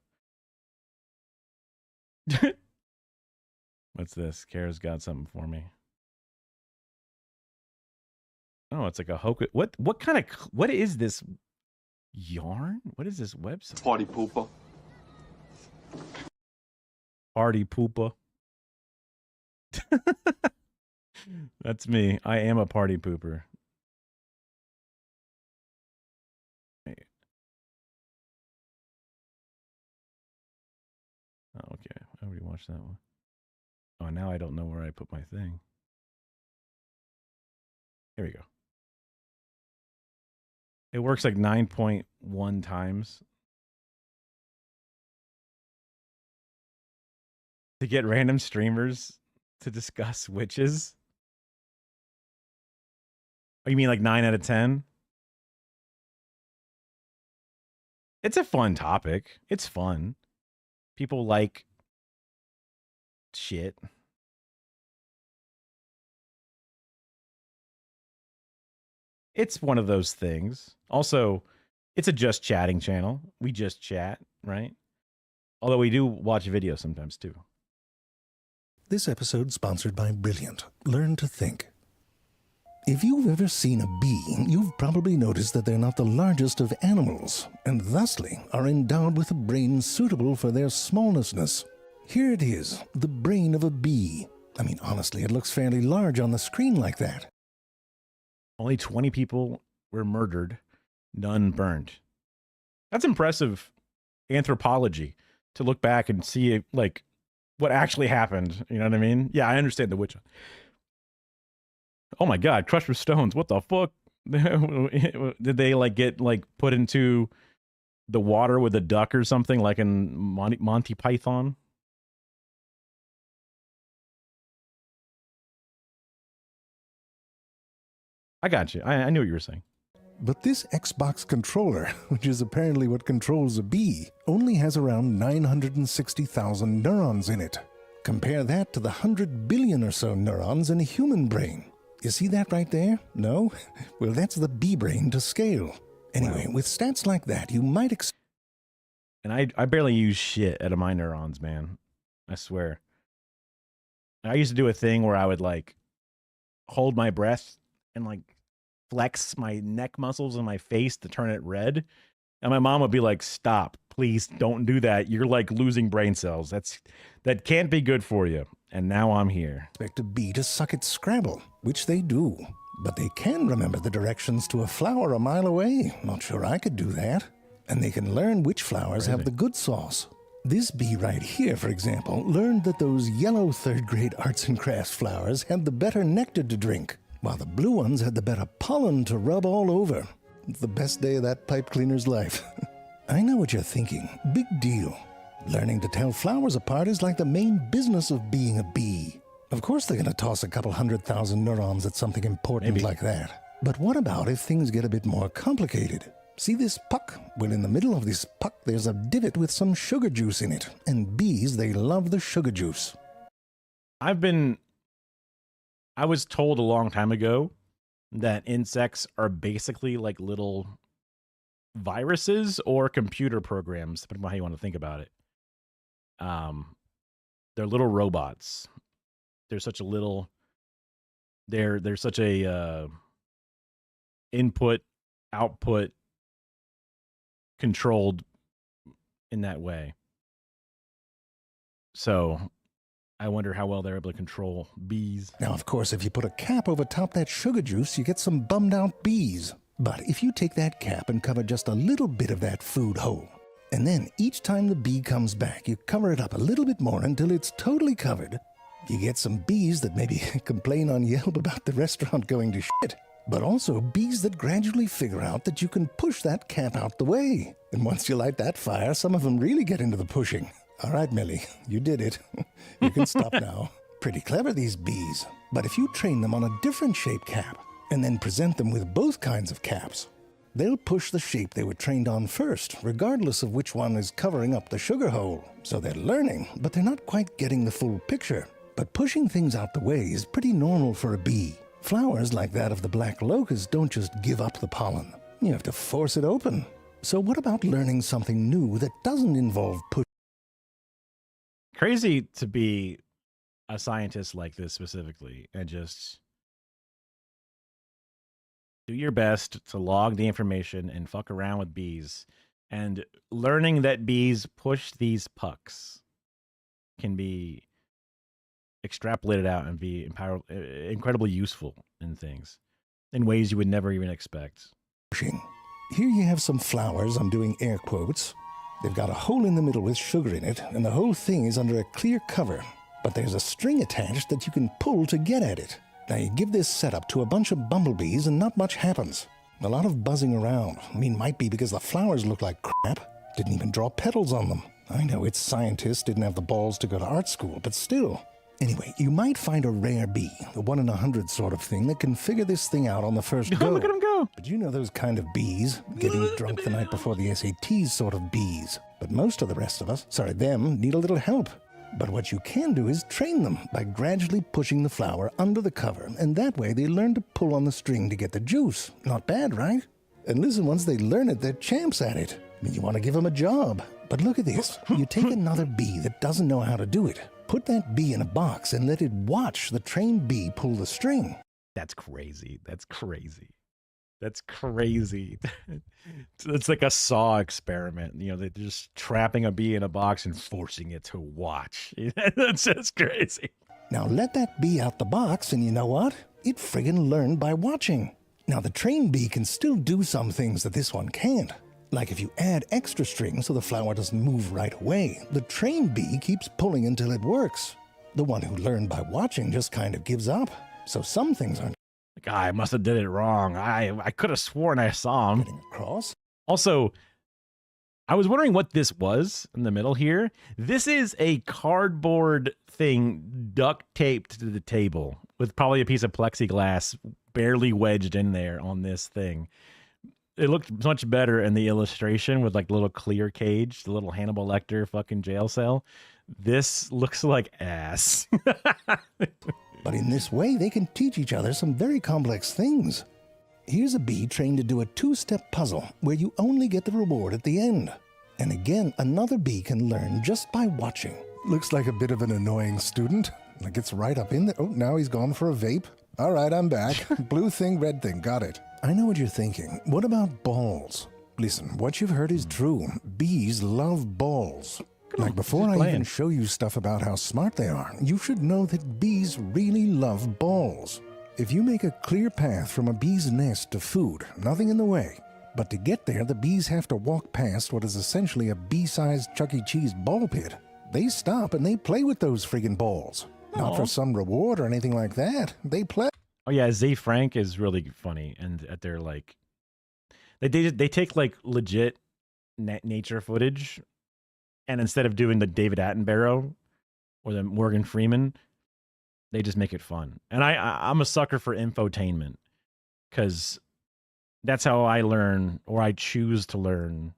What's this? Kara's got something for me. Oh, it's like a hoku. What is this yarn? What is this website? Party pooper. Party pooper. That's me. I am a party pooper. Wait. Oh, okay. I already watched that one. Oh, now I don't know where I put my thing. Here we go. It works like 9.1 times. To get random streamers to discuss witches? Oh, you mean like 9 out of 10? It's a fun topic. It's fun. People like shit. It's one of those things. Also, it's a just chatting channel. We just chat, right? Although we do watch videos sometimes too. This episode sponsored by Brilliant. Learn to think. If you've ever seen a bee, you've probably noticed that they're not the largest of animals, and thusly are endowed with a brain suitable for their smallnessness. Here it is, the brain of a bee. I mean, honestly, it looks fairly large on the screen like that. Only 20 people were murdered, none burned. That's impressive anthropology to look back and see like what actually happened. You know what I mean? Yeah, I understand the witch. Oh my God, crushed with stones. What the fuck? Did they like get like put into the water with a duck or something like in Monty Python? I got you. I knew what you were saying. But this Xbox controller, which is apparently what controls a bee, only has around 960,000 neurons in it. Compare that to the 100 billion or so neurons in a human brain. You see that right there? No? Well, that's the bee brain to scale. Anyway, wow. With stats like that, you might And I barely use shit out of my neurons, man. I swear. I used to do a thing where I would like hold my breath and like flex my neck muscles in my face to turn it red. And my mom would be like, stop, please don't do that. You're like losing brain cells. That can't be good for you. And now I'm here. Expect a bee to suck its Scrabble, which they do. But they can remember the directions to a flower a mile away. Not sure I could do that. And they can learn which flowers have the good sauce. This bee right here, for example, learned that those yellow third-grade arts and crafts flowers had the better nectar to drink, while the blue ones had the better pollen to rub all over. It's the best day of that pipe cleaner's life. I know what you're thinking. Big deal. Learning to tell flowers apart is like the main business of being a bee. Of course they're going to toss a couple 100,000 neurons at something important like that. But what about if things get a bit more complicated? See this puck? Well, in the middle of this puck, there's a divot with some sugar juice in it. And bees, they love the sugar juice. I was told a long time ago that insects are basically like little viruses or computer programs, depending on how you want to think about it. They're little robots. They're such a little, they're such a input, output controlled in that way. So I wonder how well they're able to control bees. Now, of course, if you put a cap over top that sugar juice, you get some bummed out bees. But if you take that cap and cover just a little bit of that food hole, and then each time the bee comes back, you cover it up a little bit more until it's totally covered, you get some bees that maybe complain on Yelp about the restaurant going to shit, but also bees that gradually figure out that you can push that cap out the way. And once you light that fire, some of them really get into the pushing. All right, Millie, you did it. You can stop now. Pretty clever, these bees. But if you train them on a different shape cap and then present them with both kinds of caps, they'll push the shape they were trained on first, regardless of which one is covering up the sugar hole. So they're learning, but they're not quite getting the full picture. But pushing things out the way is pretty normal for a bee. Flowers like that of the black locust don't just give up the pollen. You have to force it open. So what about learning something new that doesn't involve pushing? Crazy to be a scientist like this specifically and just do your best to log the information and fuck around with bees, and learning that bees push these pucks can be extrapolated out and be incredibly useful in things in ways you would never even expect. Here you have some flowers, I'm doing air quotes. They've got a hole in the middle with sugar in it, and the whole thing is under a clear cover. But there's a string attached that you can pull to get at it. Now you give this setup to a bunch of bumblebees and not much happens. A lot of buzzing around. I mean, might be because the flowers look like crap. Didn't even draw petals on them. I know its scientists didn't have the balls to go to art school, but still. Anyway, you might find a rare bee, the 1 in 100 sort of thing, that can figure this thing out on the first go. Look at him go. But you know those kind of bees, getting drunk the night before the SATs sort of bees. But most of the rest of us, them, need a little help. But what you can do is train them by gradually pushing the flower under the cover, and that way they learn to pull on the string to get the juice. Not bad, right? And listen, once they learn it, they're champs at it. I mean, you want to give them a job. But look at this. You take another bee that doesn't know how to do it, put that bee in a box, and let it watch the trained bee pull the string. That's crazy. That's crazy. That's crazy. It's like a Saw experiment. You know, they're just trapping a bee in a box and forcing it to watch. That's just crazy. Now let that bee out the box, and you know what? It friggin' learned by watching. Now the trained bee can still do some things that this one can't. Like if you add extra string so the flower doesn't move right away, the trained bee keeps pulling until it works. The one who learned by watching just kind of gives up. So some things aren't I must have did it wrong. I could have sworn I saw him. getting across. Also, I was wondering what this was in the middle here. This is a cardboard thing duct taped to the table with probably a piece of plexiglass barely wedged in there on this thing. It looked much better in the illustration with like the little clear cage, the little Hannibal Lecter fucking jail cell. This looks like ass. But in this way, they can teach each other some very complex things. Here's a bee trained to do a two-step puzzle where you only get the reward at the end. And again, another bee can learn just by watching. Looks like a bit of an annoying student. Like it's right up in there. Oh, now he's gone for a vape. All right, I'm back. Blue thing, red thing, got it. I know what you're thinking. What about balls? Listen, what you've heard is true. Bees love balls. Like before I even show you stuff about how smart they are, you should know that bees really love balls. If you make a clear path from a bee's nest to food, nothing in the way. But to get there, the bees have to walk past what is essentially a bee-sized Chuck E. Cheese ball pit. They stop and they play with those friggin' balls. Not for some reward or anything like that. They play. Oh yeah, Zay Frank is really funny, and at their like, they take like legit nature footage, and instead of doing the David Attenborough or the Morgan Freeman, they just make it fun. And I'm a sucker for infotainment because that's how I learn, or I choose to learn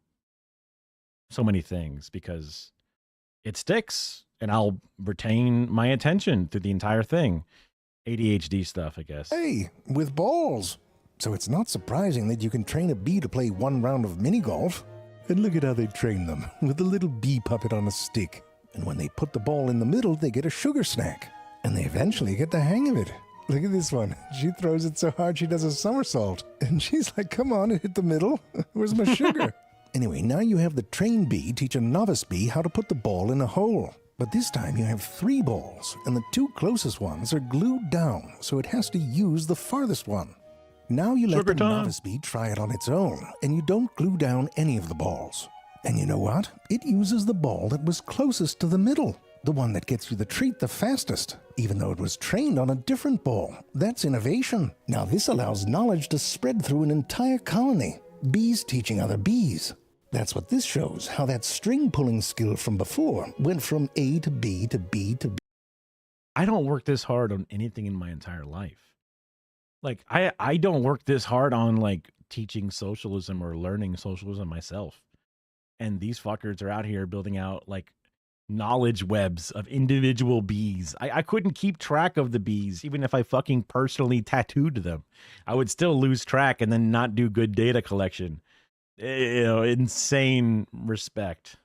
so many things, because it sticks and I'll retain my attention through the entire thing. ADHD stuff, I guess. Hey, with balls. So it's not surprising that you can train a bee to play one round of mini golf. And look at how they train them, with a little bee puppet on a stick. And when they put the ball in the middle, they get a sugar snack. And they eventually get the hang of it. Look at this one. She throws it so hard she does a somersault. And she's like, come on, it hit the middle. Where's my sugar? Anyway, now you have the trained bee teach a novice bee how to put the ball in a hole. But this time you have 3 balls, and the 2 closest ones are glued down, so it has to use the farthest one. Now you let the novice bee try it on its own, and you don't glue down any of the balls. And you know what? It uses the ball that was closest to the middle, the one that gets you the treat the fastest, even though it was trained on a different ball. That's innovation. Now this allows knowledge to spread through an entire colony. Bees teaching other bees. That's what this shows, how that string pulling skill from before went from A to B to B to B. I don't work this hard on anything in my entire life. Like, I don't work this hard on, like, teaching socialism or learning socialism myself. And these fuckers are out here building out, like, knowledge webs of individual bees. I couldn't keep track of the bees, even if I fucking personally tattooed them. I would still lose track and then not do good data collection. You know, insane respect.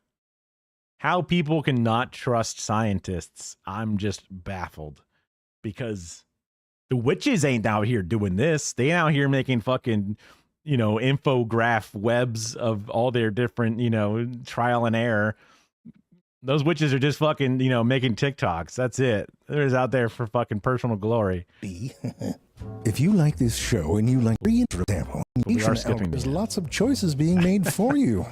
How people can not trust scientists, I'm just baffled. Because the witches ain't out here doing this. They out here making fucking, you know, infograph webs of all their different, you know, trial and error. Those witches are just fucking, you know, making TikToks. That's it. They're just out there for fucking personal glory. If you like this show and you like for example, there's lots of choices being made for you.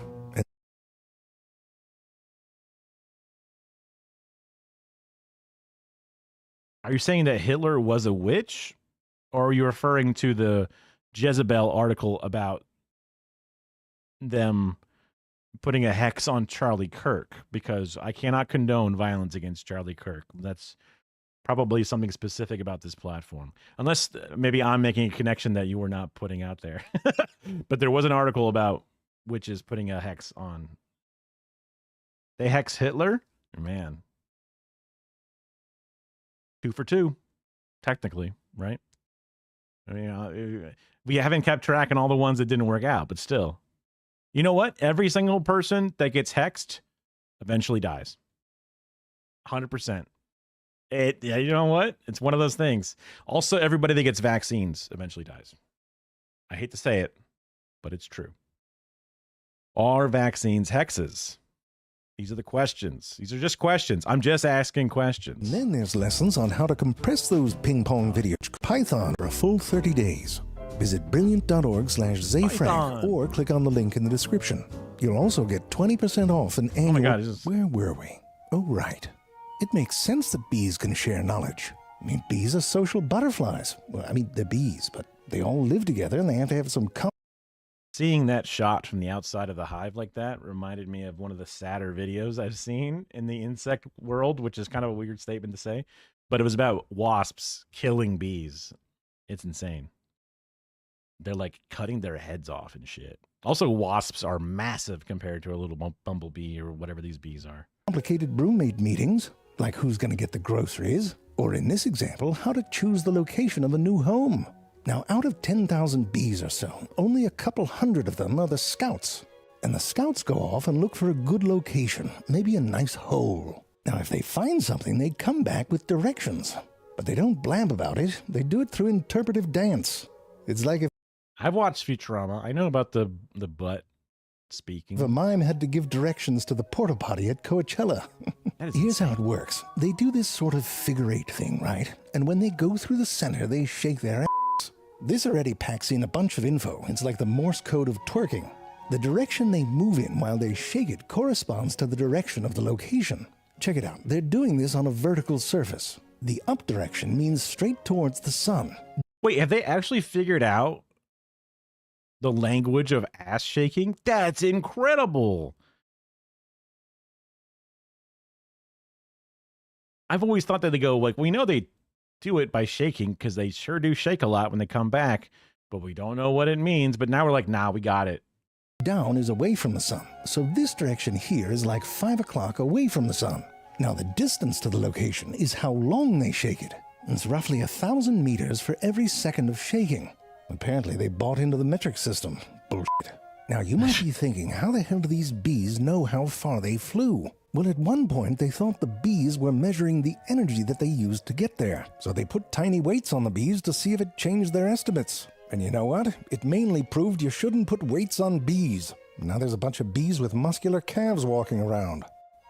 Are you saying that Hitler was a witch? Or are you referring to the Jezebel article about them putting a hex on Charlie Kirk? Because I cannot condone violence against Charlie Kirk. That's Probably something specific about this platform. Unless maybe I'm making a connection that you were not putting out there. But there was an article about witches putting a hex on. They hex Hitler? Man. 2 for 2, technically, right? I mean, we haven't kept track on all the ones that didn't work out, but still. You know what? Every single person that gets hexed eventually dies. 100%. Yeah, you know what? It's one of those things. Also, everybody that gets vaccines eventually dies. I hate to say it, but it's true. Are vaccines hexes? These are the questions. These are just questions. I'm just asking questions. And then there's lessons on how to compress those ping pong videos. Python for a full 30 days. Visit brilliant.org/zayfrank or click on the link in the description. You'll also get 20% off an annual... Oh my God, Where were we? Oh, right. It makes sense that bees can share knowledge. I mean, bees are social butterflies. Well, I mean, they're bees, but they all live together and they have to have some... Seeing that shot from the outside of the hive like that reminded me of one of the sadder videos I've seen in the insect world, which is kind of a weird statement to say, but it was about wasps killing bees. It's insane. They're like cutting their heads off and shit. Also, wasps are massive compared to a little bumblebee or whatever these bees are. Complicated roommate meetings, like who's going to get the groceries, or in this example, how to choose the location of a new home. Now, out of 10,000 bees or so, only a couple hundred of them are the scouts. And the scouts go off and look for a good location, maybe a nice hole. Now, if they find something, they come back with directions. But they don't blab about it. They do it through interpretive dance. It's like if I've watched Futurama. I know about the butt speaking. a mime had to give directions to the porta potty at Coachella. Here's how it works. They do this sort of figure-8 thing, right? And when they go through the center, they shake their ass. This already packs in a bunch of info. It's like the Morse code of twerking. The direction they move in while they shake it corresponds to the direction of the location. Check it out. They're doing this on a vertical surface. The up direction means straight towards the sun. Wait, have they actually figured out the language of ass shaking? That's incredible. I've always thought that they go like, we know they do it by shaking because they sure do shake a lot when they come back, but we don't know what it means. But now we're like, nah, we got it. Down is away from the sun, so this direction here is like 5 o'clock away from the sun. Now the distance to the location is how long they shake it. It's roughly 1,000 meters for every second of shaking. Apparently they bought into the metric system. Bullshit. Now you might be thinking, how the hell do these bees know how far they flew? Well, at one point they thought the bees were measuring the energy that they used to get there. So they put tiny weights on the bees to see if it changed their estimates. And you know what? It mainly proved you shouldn't put weights on bees. Now there's a bunch of bees with muscular calves walking around.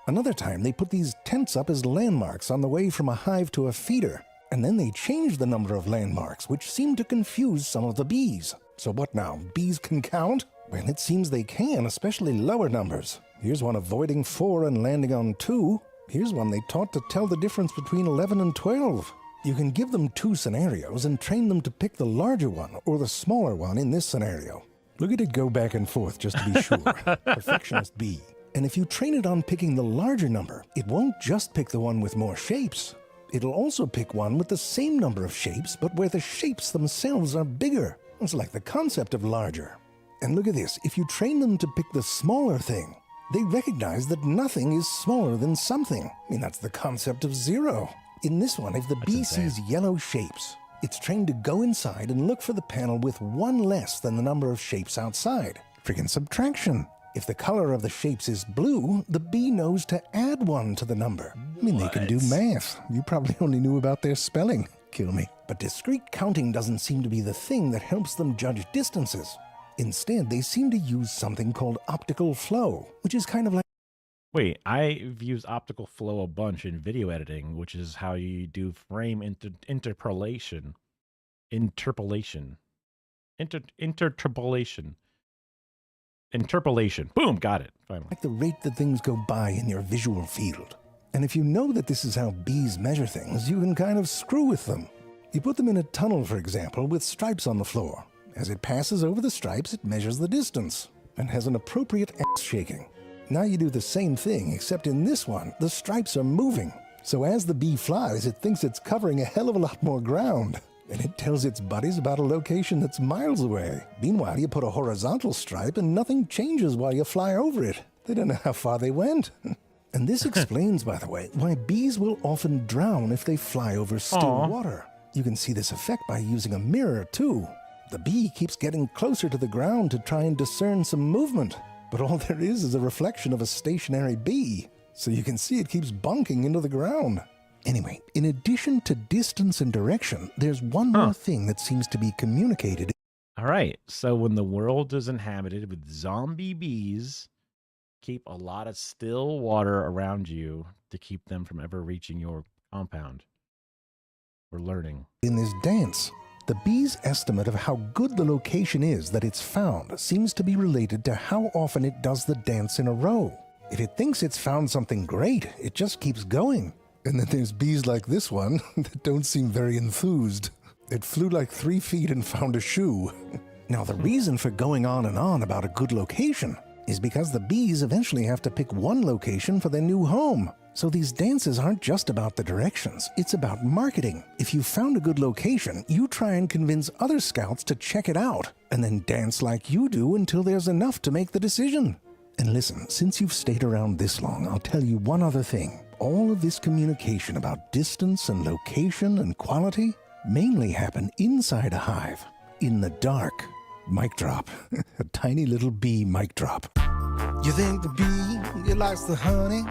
Another time they put these tents up as landmarks on the way from a hive to a feeder. And then they changed the number of landmarks, which seemed to confuse some of the bees. So what now? Bees can count? Well, it seems they can, especially lower numbers. Here's one avoiding 4 and landing on 2. Here's one they taught to tell the difference between 11 and 12. You can give them 2 scenarios and train them to pick the larger one or the smaller one in this scenario. Look at it go back and forth just to be sure. Perfectionist bee. And if you train it on picking the larger number, it won't just pick the one with more shapes. It'll also pick one with the same number of shapes, but where the shapes themselves are bigger. It's like the concept of larger. And look at this. If you train them to pick the smaller thing, they recognize that nothing is smaller than something. I mean, that's the concept of zero. In this one, if the bee sees yellow shapes, it's trained to go inside and look for the panel with 1 less than the number of shapes outside. Friggin' subtraction. If the color of the shapes is blue, the bee knows to add 1 to the number. I mean, they can do math. You probably only knew about their spelling. Kill me. But discrete counting doesn't seem to be the thing that helps them judge distances. Instead, they seem to use something called optical flow, which is kind of like... Wait, I've used optical flow a bunch in video editing, which is how you do frame interpolation. Interpolation. Boom, got it. Finally. Like the rate that things go by in your visual field. And if you know that this is how bees measure things, you can kind of screw with them. You put them in a tunnel, for example, with stripes on the floor. As it passes over the stripes, it measures the distance and has an appropriate ass shaking. Now you do the same thing, except in this one, the stripes are moving. So as the bee flies, it thinks it's covering a hell of a lot more ground. And it tells its buddies about a location that's miles away. Meanwhile, you put a horizontal stripe and nothing changes while you fly over it. They don't know how far they went. And this explains, by the way, why bees will often drown if they fly over still water. You can see this effect by using a mirror, too. The bee keeps getting closer to the ground to try and discern some movement. But all there is a reflection of a stationary bee. So you can see it keeps bunking into the ground. Anyway, in addition to distance and direction, there's one more thing that seems to be communicated. All right. So when the world is inhabited with zombie bees, keep a lot of still water around you to keep them from ever reaching your compound. We're learning. In this dance, the bee's estimate of how good the location is that it's found seems to be related to how often it does the dance in a row. If it thinks it's found something great, it just keeps going. And then there's bees like this one that don't seem very enthused. It flew like 3 feet and found a shoe. Now, the reason for going on and on about a good location is because the bees eventually have to pick one location for their new home. So these dances aren't just about the directions, it's about marketing. If you found a good location, you try and convince other scouts to check it out, and then dance like you do until there's enough to make the decision. And listen, since you've stayed around this long, I'll tell you one other thing. All of this communication about distance and location and quality mainly happen inside a hive, in the dark. Mic drop. A tiny little bee mic drop. You think the bee, it likes the honey?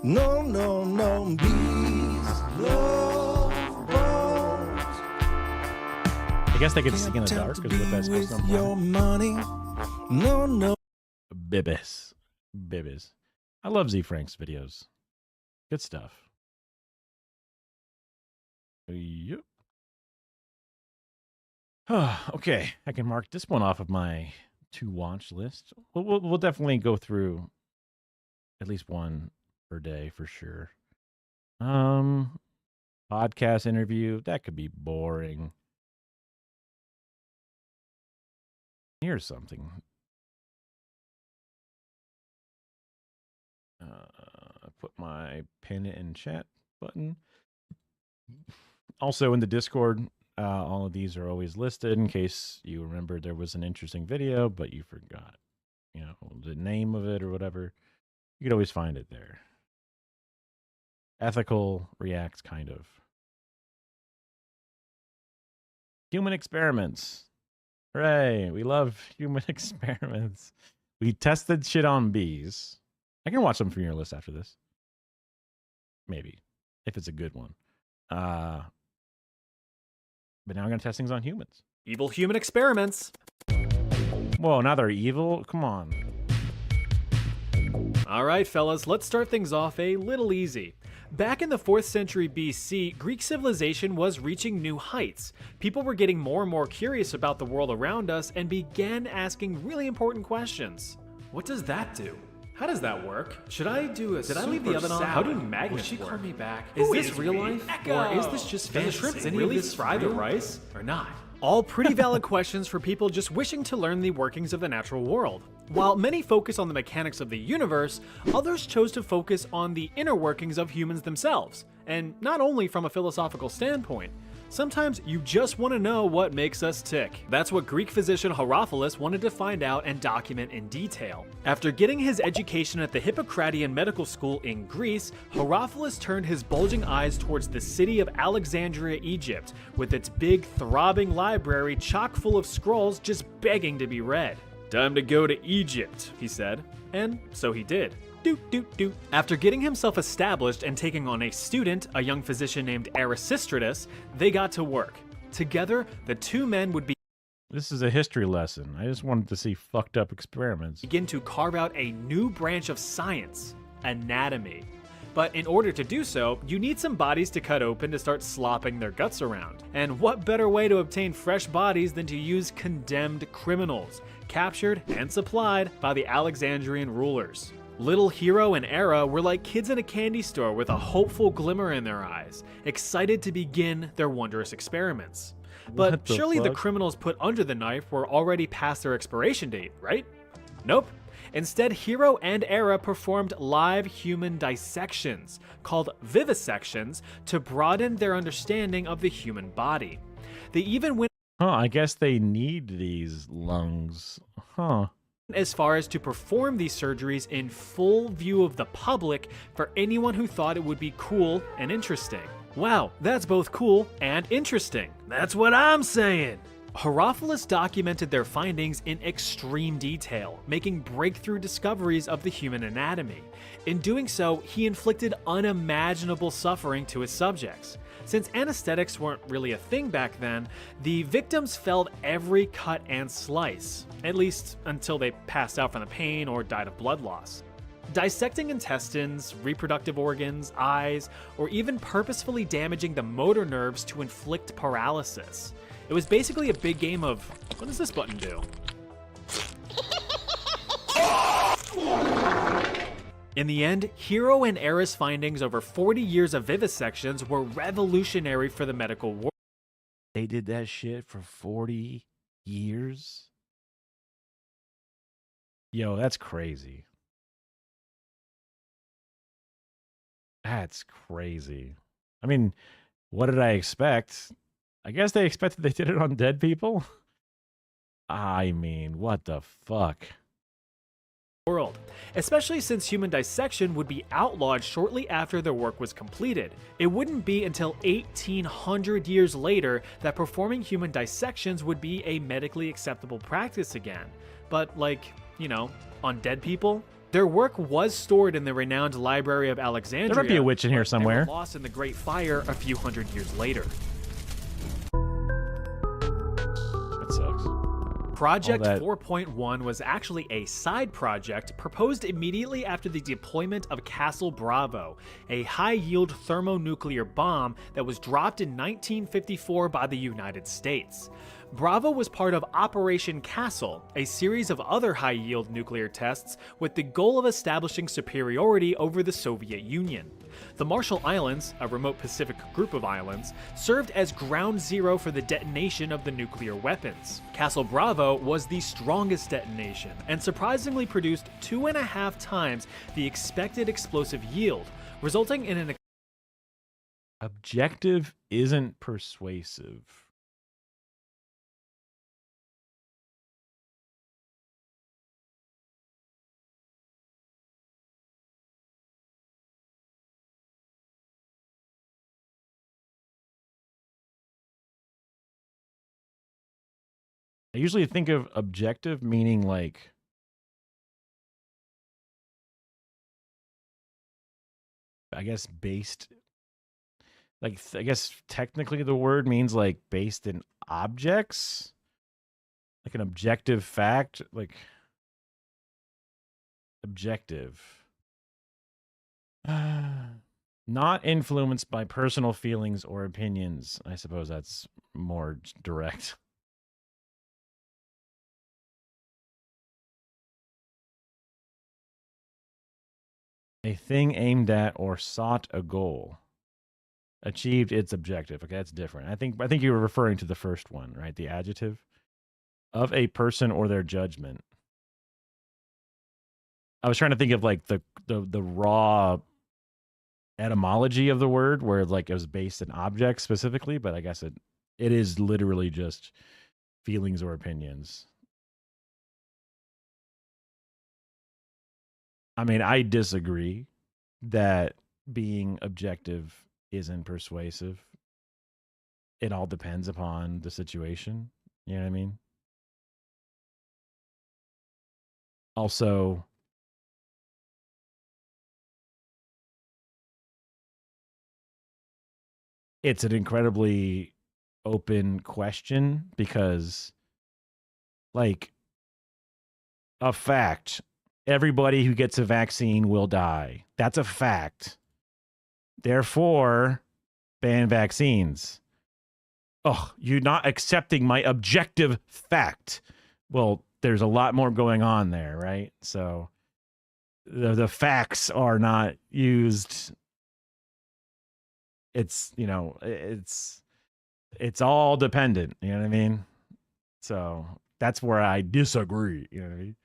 No, no, no, bees love bones. I guess they could sing in the dark, is what that's supposed to imply. Your money. No, no. Bibis. I love Z Frank's videos. Good stuff. Yep. Okay, I can mark this one off of my to-watch list. We'll definitely go through at least one per day for sure. Podcast interview, that could be boring. Here's something. Put my pin in chat button. Also in the Discord, all of these are always listed in case you remember there was an interesting video, but you forgot, the name of it or whatever. You could always find it there. Ethical reacts, kind of. Human experiments. Hooray. We love human experiments. We tested shit on bees. I can watch them from your list after this. Maybe. If it's a good one. But now I'm going to test things on humans. Evil human experiments. Whoa, now they're evil? Come on. All right, fellas, let's start things off a little easy. Back in the 4th century BC, Greek civilization was reaching new heights. People were getting more and more curious about the world around us and began asking really important questions. What does that do? How does that work? Should I do a Did I leave the oven on? How do magnets work? Will she call me back? Is this real life? Or is this just fantasy? Does the shrimp really fry the rice? Or not? All pretty valid questions for people just wishing to learn the workings of the natural world. While many focus on the mechanics of the universe, others chose to focus on the inner workings of humans themselves, and not only from a philosophical standpoint. Sometimes you just want to know what makes us tick. That's what Greek physician Herophilus wanted to find out and document in detail. After getting his education at the Hippocratean medical school in Greece, Herophilus turned his bulging eyes towards the city of Alexandria, Egypt, with its big, throbbing library chock full of scrolls just begging to be read. Time to go to Egypt, he said. And so he did. After getting himself established and taking on a student, a young physician named Erasistratus, they got to work. Together, the two men would This is a history lesson. I just wanted to see fucked up experiments. begin to carve out a new branch of science, anatomy. But in order to do so, you need some bodies to cut open to start slopping their guts around. And what better way to obtain fresh bodies than to use condemned criminals, captured and supplied by the Alexandrian rulers. Little Hero and Era were like kids in a candy store with a hopeful glimmer in their eyes, excited to begin their wondrous experiments. But surely the criminals put under the knife were already past their expiration date, right? Nope. Instead, Hero and Era performed live human dissections, called vivisections, to broaden their understanding of the human body. They even went I guess they need these lungs. as far as to perform these surgeries in full view of the public for anyone who thought it would be cool and interesting. Wow, that's both cool and interesting. That's what I'm saying. Herophilus documented their findings in extreme detail, making breakthrough discoveries of the human anatomy. In doing so, he inflicted unimaginable suffering to his subjects. Since anesthetics weren't really a thing back then, the victims felt every cut and slice, at least until they passed out from the pain or died of blood loss. Dissecting intestines, reproductive organs, eyes, or even purposefully damaging the motor nerves to inflict paralysis. It was basically a big game of, what does this button do? In the end, Hero and Era's findings over 40 years of vivisections were revolutionary for the medical world. They did that shit for 40 years? Yo, that's crazy. That's crazy. I mean, what did I expect? I guess they expected they did it on dead people? I mean, what the fuck? World, especially since human dissection would be outlawed shortly after their work was completed. It wouldn't be until 1800 years later that performing human dissections would be a medically acceptable practice again. But like, you know, on dead people? Their work was stored in the renowned Library of Alexandria. There might be a witch in here somewhere. They were lost in the Great Fire a few hundred years later. That sucks. Project 4.1 was actually a side project proposed immediately after the deployment of Castle Bravo, a high-yield thermonuclear bomb that was dropped in 1954 by the United States. Bravo was part of Operation Castle, a series of other high-yield nuclear tests with the goal of establishing superiority over the Soviet Union. The Marshall Islands, a remote Pacific group of islands, served as ground zero for the detonation of the nuclear weapons. Castle Bravo was the strongest detonation and surprisingly produced 2.5 times the expected explosive yield, resulting in an Objective isn't persuasive. I usually think of objective meaning like I guess based like I guess technically the word means like based in objects, like an objective fact, like objective. Not influenced by personal feelings or opinions. I suppose that's more direct. A thing aimed at or sought a goal. Achieved its objective. Okay, that's different. I think you were referring to the first one, right? The adjective of a person or their judgment. I was trying to think of like the raw etymology of the word where like it was based in objects specifically, but I guess it is literally just feelings or opinions. I mean, I disagree that being objective isn't persuasive. It all depends upon the situation. You know what I mean? Also, it's an incredibly open question because, like, a fact, everybody who gets a vaccine will die. That's a fact. Therefore, ban vaccines. Oh, you're not accepting my objective fact. Well, there's a lot more going on there, right? So the facts are not used. It's, you know, it's all dependent, you know what I mean? So that's where I disagree, you know what I mean?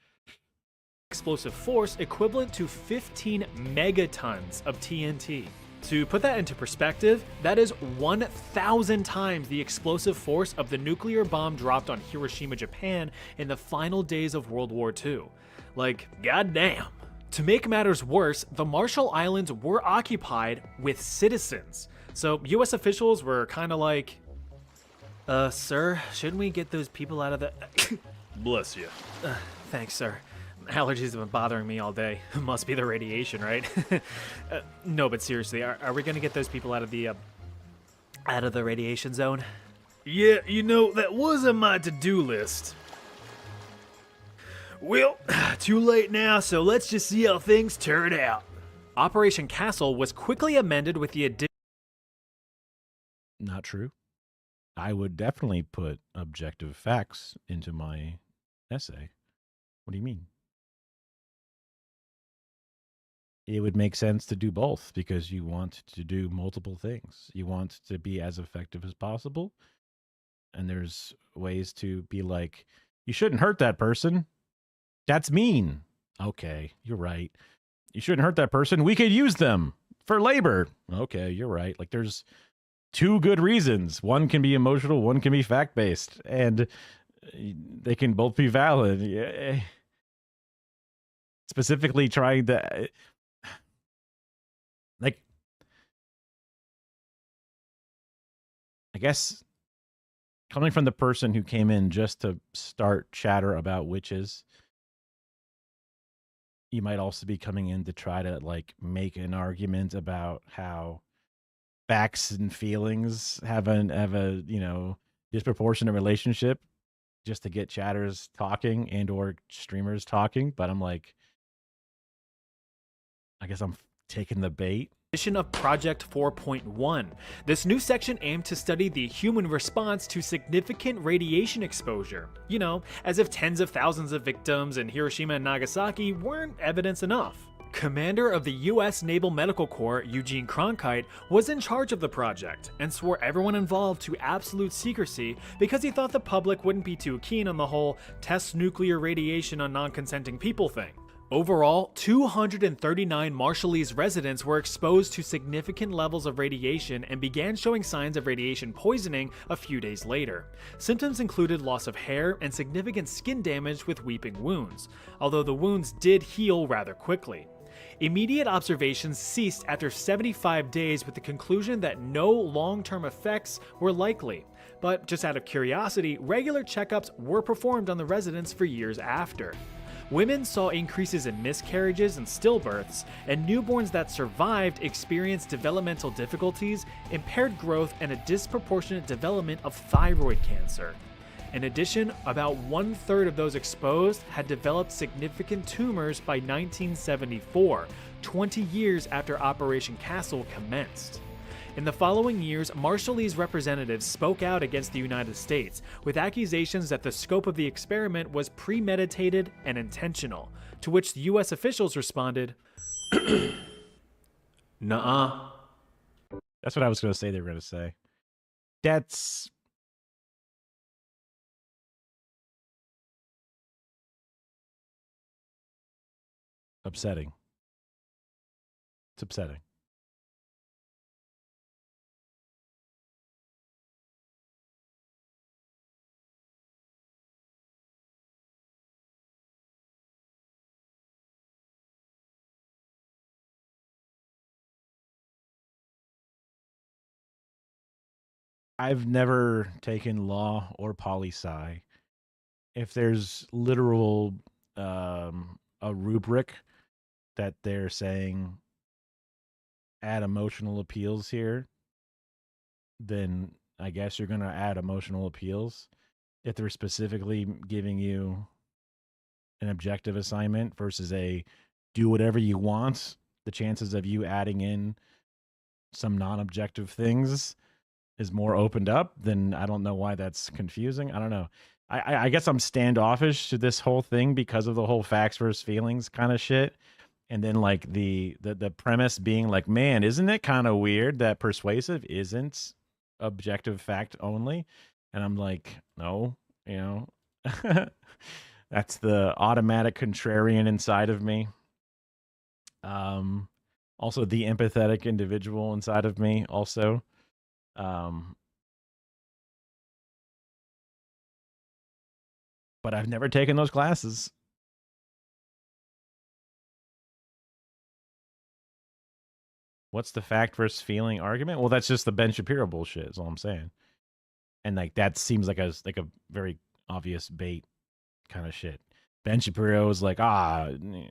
explosive force equivalent to 15 megatons of TNT. To put that into perspective, that is 1,000 times the explosive force of the nuclear bomb dropped on Hiroshima, Japan in the final days of World War II. Like, goddamn. To make matters worse, the Marshall Islands were occupied with citizens. So US officials were kind of like, sir, shouldn't we get those people out of the... Bless you. Thanks, sir. Allergies have been bothering me all day. Must be the radiation, right? No, but seriously, are we gonna get those people out of the radiation zone? Yeah, you know, that was on my to-do list. Well, too late now, so let's just see how things turn out. Operation Castle was quickly amended with the addition... Not true. I would definitely put objective facts into my essay. What do you mean? It would make sense to do both because you want to do multiple things. You want to be as effective as possible. And there's ways to be like, you shouldn't hurt that person. That's mean. Okay, you're right. You shouldn't hurt that person. We could use them for labor. Okay, you're right. Like there's two good reasons. One can be emotional, one can be fact-based, and they can both be valid. Specifically trying to like, I guess coming from the person who came in just to start chatter about witches, you might also be coming in to try to like make an argument about how facts and feelings have a disproportionate relationship just to get chatters talking and or streamers talking. But I'm like, I guess I'm taking the bait. Of Project 4.1. This new section aimed to study the human response to significant radiation exposure. You know, as if tens of thousands of victims in Hiroshima and Nagasaki weren't evidence enough. Commander of the US Naval Medical Corps, Eugene Cronkite, was in charge of the project and swore everyone involved to absolute secrecy because he thought the public wouldn't be too keen on the whole test nuclear radiation on non-consenting people thing. Overall, 239 Marshallese residents were exposed to significant levels of radiation and began showing signs of radiation poisoning a few days later. Symptoms included loss of hair and significant skin damage with weeping wounds, although the wounds did heal rather quickly. Immediate observations ceased after 75 days with the conclusion that no long-term effects were likely. But just out of curiosity, regular checkups were performed on the residents for years after. Women saw increases in miscarriages and stillbirths, and newborns that survived experienced developmental difficulties, impaired growth, and a disproportionate development of thyroid cancer. In addition, about 1/3 of those exposed had developed significant tumors by 1974, 20 years after Operation Castle commenced. In the following years, Marshallese representatives spoke out against the United States, with accusations that the scope of the experiment was premeditated and intentional, to which the US officials responded, nuh-uh. That's what I was going to say they were going to say. That's upsetting. It's upsetting. I've never taken law or poli-sci. If there's literal a rubric that they're saying add emotional appeals here, then I guess you're going to add emotional appeals. If they're specifically giving you an objective assignment versus a do whatever you want, the chances of you adding in some non-objective things is more opened up, then I don't know why that's confusing. I don't know. I guess I'm standoffish to this whole thing because of the whole facts versus feelings kind of shit. And then like the premise being like, man, isn't it kind of weird that persuasive isn't objective fact only? And I'm like, no, you know, That's the automatic contrarian inside of me. Also the empathetic individual inside of me also. But I've never taken those classes. What's the fact versus feeling argument? Well, that's just the Ben Shapiro bullshit, is all I'm saying. And like that seems like a very obvious bait kind of shit. Ben Shapiro is like, Ben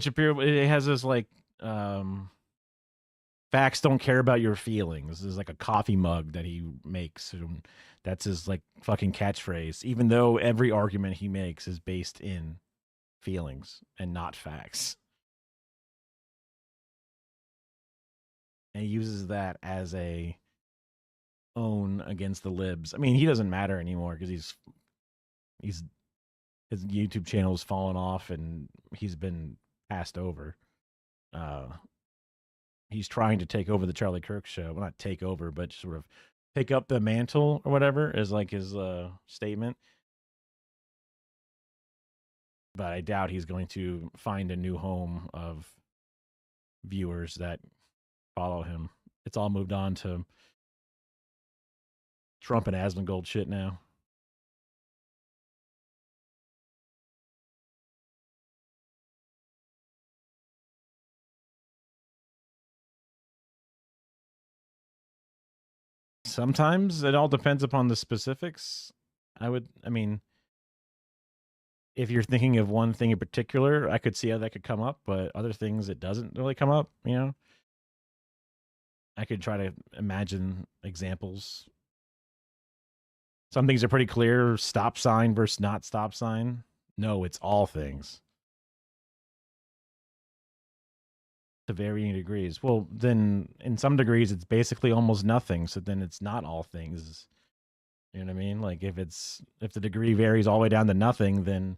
Shapiro, it has this like facts don't care about your feelings. This is like a coffee mug that he makes. That's his like fucking catchphrase, even though every argument he makes is based in feelings and not facts. And he uses that as a own against the libs. I mean, he doesn't matter anymore because he's his YouTube channel has fallen off and he's been passed over. He's trying to take over the Charlie Kirk show. Well, not take over, but sort of pick up the mantle or whatever is like his statement. But I doubt he's going to find a new home of viewers that follow him. It's all moved on to Trump and Asmongold shit now. Sometimes it all depends upon the specifics. I mean, if you're thinking of one thing in particular, I could see how that could come up, but other things it doesn't really come up, you know? I could try to imagine examples. Some things are pretty clear, stop sign versus not stop sign. No, it's all things. To varying degrees. Well, then in some degrees it's basically almost nothing, so then it's not all things. You know what I mean? Like if the degree varies all the way down to nothing, then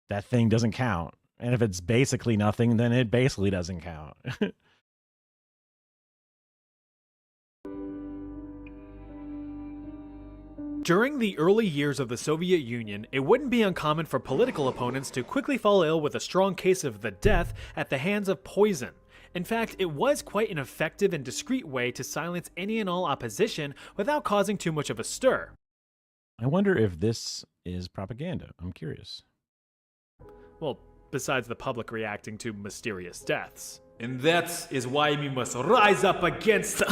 that thing doesn't count. And if it's basically nothing, then it basically doesn't count. During the early years of the Soviet Union, it wouldn't be uncommon for political opponents to quickly fall ill with a strong case of the death at the hands of poison. In fact, it was quite an effective and discreet way to silence any and all opposition without causing too much of a stir. I wonder if this is propaganda. I'm curious. Well, besides the public reacting to mysterious deaths. And that is why we must rise up against...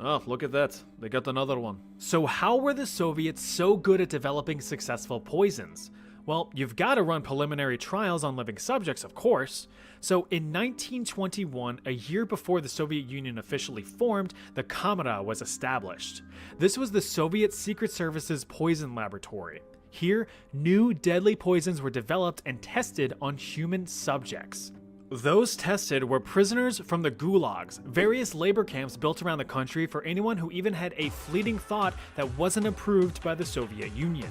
Oh, look at that. They got another one. So how were the Soviets so good at developing successful poisons? Well, you've got to run preliminary trials on living subjects, of course. So in 1921, a year before the Soviet Union officially formed, the Kamera was established. This was the Soviet Secret Service's poison laboratory. Here, new deadly poisons were developed and tested on human subjects. Those tested were prisoners from the gulags, various labor camps built around the country for anyone who even had a fleeting thought that wasn't approved by the Soviet Union.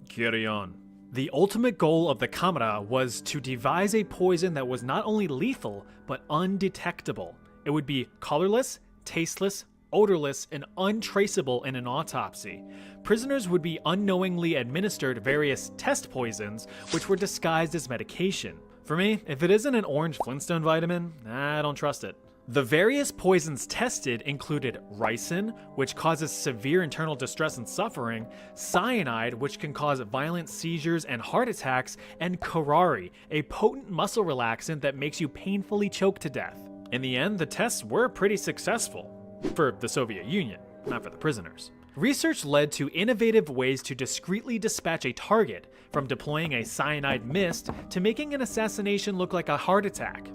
Carry on. The ultimate goal of the Kamera was to devise a poison that was not only lethal, but undetectable. It would be colorless, tasteless, odorless, and untraceable in an autopsy. Prisoners would be unknowingly administered various test poisons, which were disguised as medication. For me, if it isn't an orange Flintstone vitamin, I don't trust it. The various poisons tested included ricin, which causes severe internal distress and suffering, cyanide, which can cause violent seizures and heart attacks, and curare, a potent muscle relaxant that makes you painfully choke to death. In the end, the tests were pretty successful. For the Soviet Union, not for the prisoners. Research led to innovative ways to discreetly dispatch a target, from deploying a cyanide mist to making an assassination look like a heart attack.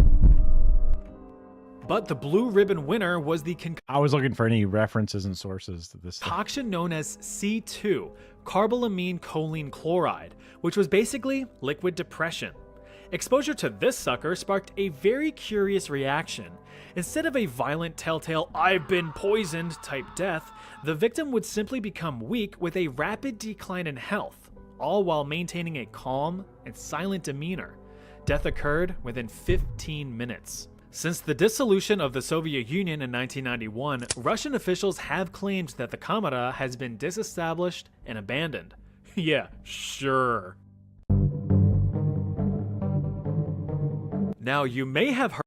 But the blue ribbon winner was the I was looking for any references and sources to this concoction known as C2, carbolamine choline chloride, which was basically liquid depression. Exposure to this sucker sparked a very curious reaction. Instead of a violent telltale "I've been poisoned" type death, the victim would simply become weak with a rapid decline in health, all while maintaining a calm and silent demeanor. Death occurred within 15 minutes. Since the dissolution of the Soviet Union in 1991, Russian officials have claimed that the Kamera has been disestablished and abandoned. Yeah, sure. Now, you may have heard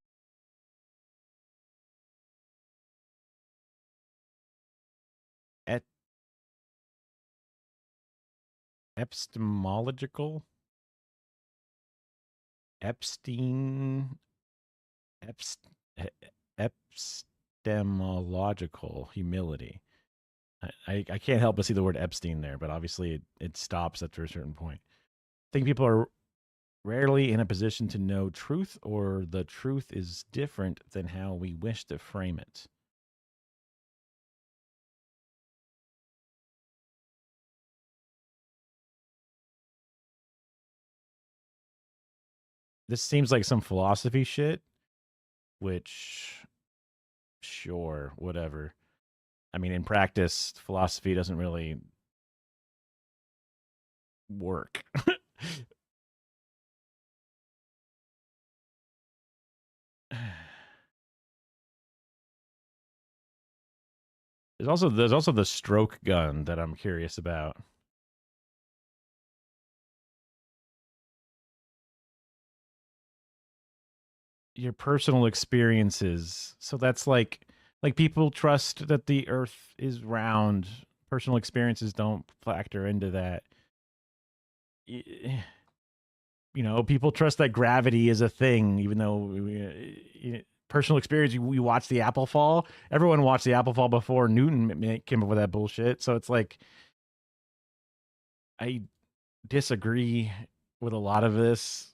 Et- epistemological? Epstein? Epistemological humility. I can't help but see the word Epstein there, but obviously it stops after a certain point. I think people are rarely in a position to know truth, or the truth is different than how we wish to frame it. This seems like some philosophy shit, which, sure, whatever. I mean, in practice, philosophy doesn't really work. There's also the stroke gun that I'm curious about. Your personal experiences. So that's like people trust that the earth is round. Personal experiences don't factor into that. You know, people trust that gravity is a thing, even though personal experience. We watched the apple fall. Everyone watched the apple fall before Newton came up with that bullshit. So it's like, I disagree with a lot of this.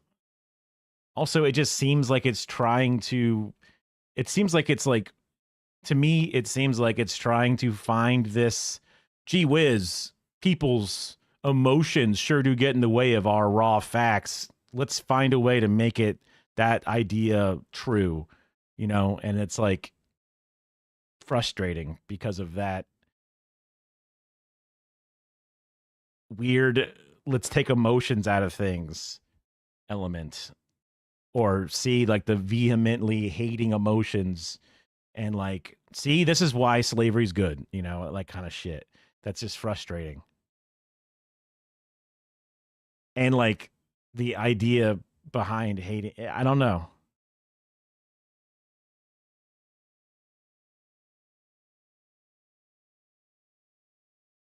Also, it just seems like it's trying to. It seems like it's like, to me, it seems like it's trying to find this. Gee whiz, people's emotions sure do get in the way of our raw facts. Let's find a way to make it that idea true, you know? And it's like frustrating because of that weird, let's take emotions out of things element, or see like the vehemently hating emotions and like, see, this is why slavery's good, you know, like kind of shit. That's just frustrating. And like the idea behind hating, I don't know.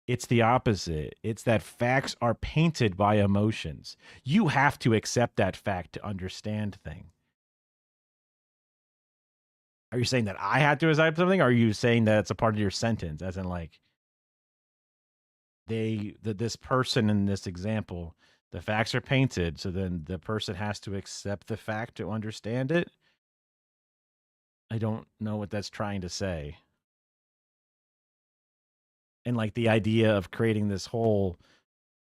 It's the opposite. It's that facts are painted by emotions. You have to accept that fact to understand thing. Are you saying that I had to accept something? Or are you saying that it's a part of your sentence, as in like this person in this example, the facts are painted, so then the person has to accept the fact to understand it? I don't know what that's trying to say. And like the idea of creating this whole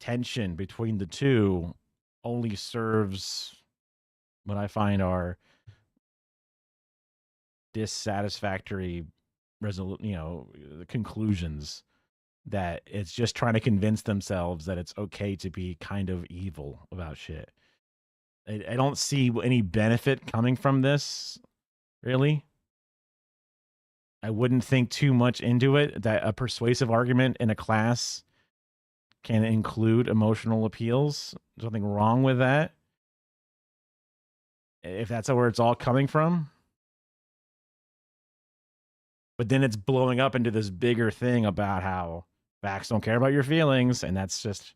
tension between the two only serves what I find are dissatisfactory conclusions, that it's just trying to convince themselves that it's okay to be kind of evil about shit. I don't see any benefit coming from this, really. I wouldn't think too much into it, that a persuasive argument in a class can include emotional appeals. There's nothing wrong with that, if that's where it's all coming from. But then it's blowing up into this bigger thing about how facts don't care about your feelings, and that's just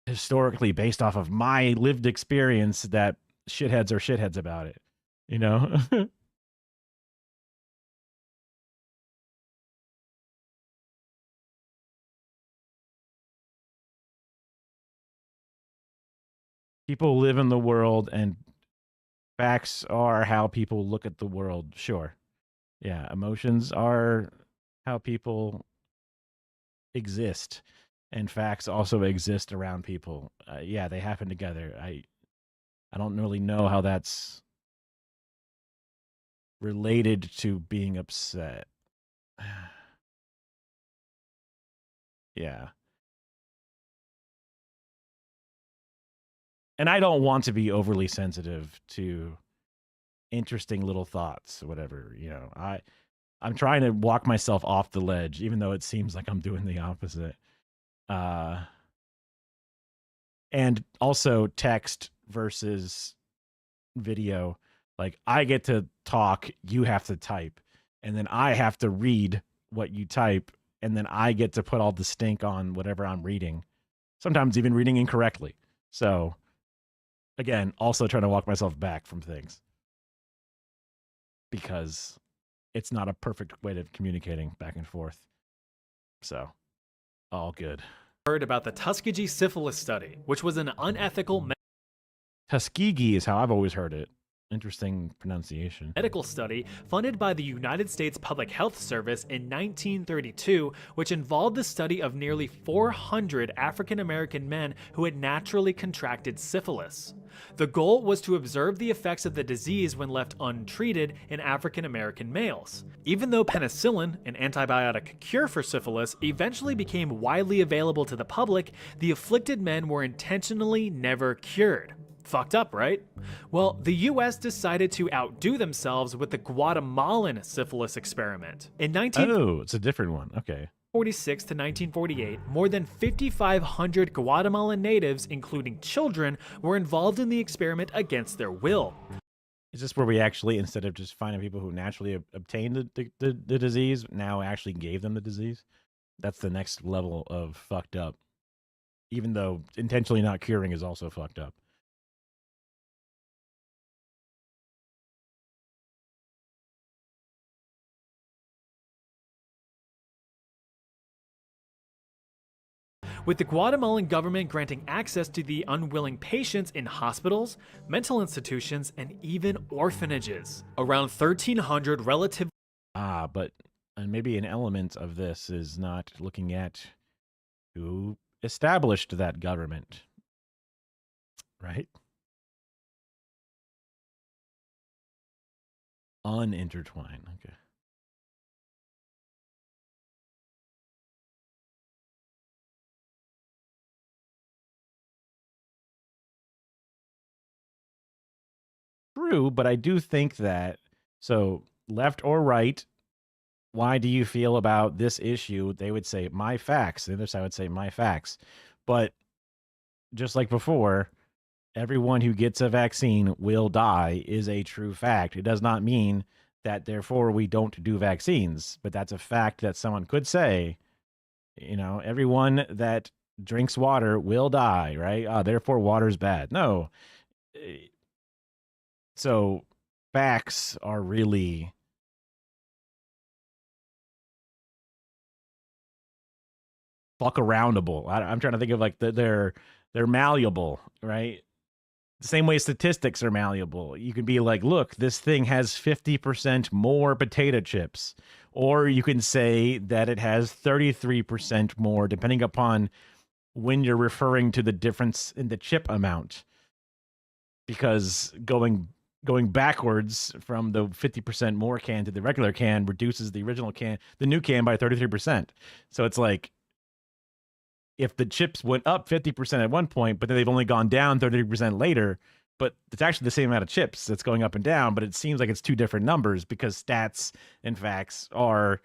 historically based off of my lived experience that shitheads are shitheads about it, you know? People live in the world, and facts are how people look at the world. Sure. Yeah, emotions are how people exist, and facts also exist around people. Yeah, they happen together. I don't really know how that's related to being upset. Yeah. And I don't want to be overly sensitive to interesting little thoughts or whatever. I'm trying to walk myself off the ledge, even though it seems like I'm doing the opposite. And also text versus video. Like, I get to talk, you have to type, and then I have to read what you type, and then I get to put all the stink on whatever I'm reading, sometimes even reading incorrectly. So again, also trying to walk myself back from things because it's not a perfect way of communicating back and forth. So all good. Heard about the Tuskegee syphilis study, which was an unethical Tuskegee is how I've always heard it. Interesting pronunciation. medical study funded by the United States Public Health Service in 1932, which involved the study of nearly 400 African American men who had naturally contracted syphilis. The goal was to observe the effects of the disease when left untreated in African American males. Even though penicillin, an antibiotic cure for syphilis, eventually became widely available to the public, the afflicted men were intentionally never cured. Fucked up, right? Well, the US decided to outdo themselves with the Guatemalan syphilis experiment. In 1946 it's a different one. Okay. to 1948, more than 5,500 Guatemalan natives, including children, were involved in the experiment against their will. Is this where we actually, instead of just finding people who naturally obtained the disease, now actually gave them the disease? That's the next level of fucked up. Even though intentionally not curing is also fucked up. With the Guatemalan government granting access to the unwilling patients in hospitals, mental institutions, and even orphanages. Around 1,300 relative But maybe an element of this is not looking at who established that government, right? Unintertwined. Okay. True, but I do think that, so left or right, why do you feel about this issue? They would say my facts. The other side would say my facts. But just like before, everyone who gets a vaccine will die is a true fact. It does not mean that therefore we don't do vaccines, but that's a fact that someone could say. Everyone that drinks water will die, right? Therefore water's bad. No. So facts are really fuck aroundable. I'm trying to think of like they're malleable, right? The same way statistics are malleable. You can be like, look, this thing has 50% more potato chips. Or you can say that it has 33% more, depending upon when you're referring to the difference in the chip amount. Because going backwards from the 50% more can to the regular can reduces the original can, the new can, by 33%. So it's like, if the chips went up 50% at one point, but then they've only gone down 33% later, but it's actually the same amount of chips that's going up and down, but it seems like it's two different numbers because stats and facts are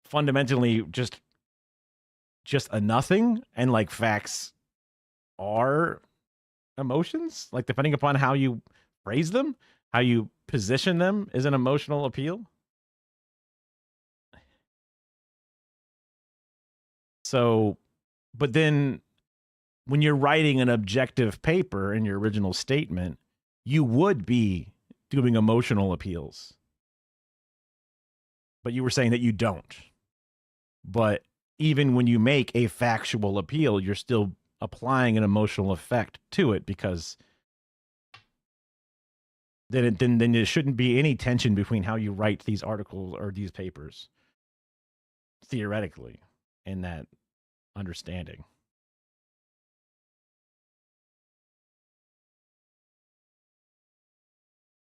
fundamentally just a nothing, and like facts are emotions, like depending upon how you phrase them, how you position them is an emotional appeal. So, but then when you're writing an objective paper in your original statement, you would be doing emotional appeals. But you were saying that you don't. But even when you make a factual appeal, you're still applying an emotional effect to it, because then there shouldn't be any tension between how you write these articles or these papers, theoretically, in that understanding.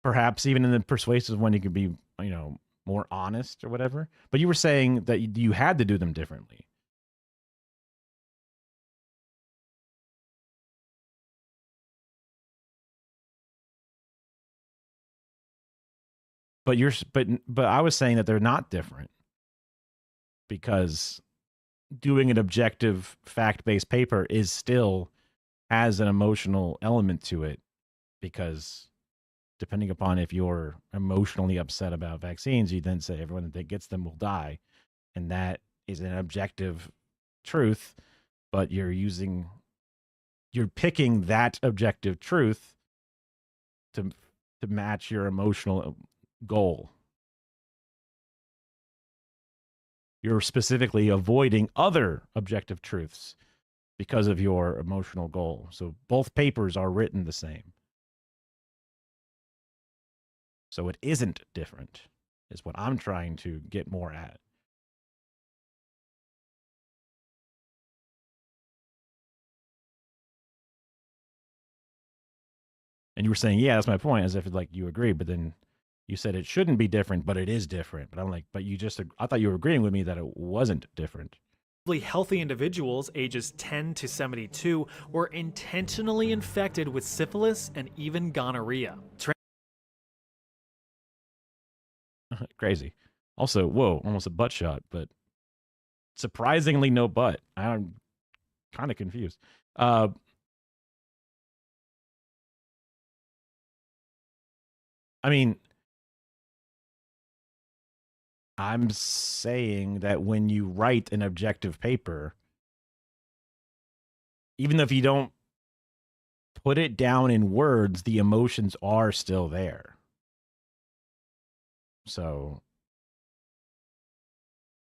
Perhaps even in the persuasive one, you could be, more honest or whatever. But you were saying that you had to do them differently. but but I was saying that they're not different because doing an objective fact-based paper is still has an emotional element to it, because depending upon if you're emotionally upset about vaccines, you then say everyone that gets them will die, and that is an objective truth, but you're picking that objective truth to match your emotional goal. You're specifically avoiding other objective truths because of your emotional goal. So both papers are written the same. So it isn't different, is what I'm trying to get more at. And you were saying, yeah, that's my point, as if like you agree, but then you said it shouldn't be different, but it is different. But I'm like, but I thought you were agreeing with me that it wasn't different. Healthy individuals ages 10 to 72 were intentionally infected with syphilis and even gonorrhea. Crazy. Also, whoa, almost a butt shot, but surprisingly no butt. I'm kind of confused. I mean, I'm saying that when you write an objective paper, even if you don't put it down in words, the emotions are still there. So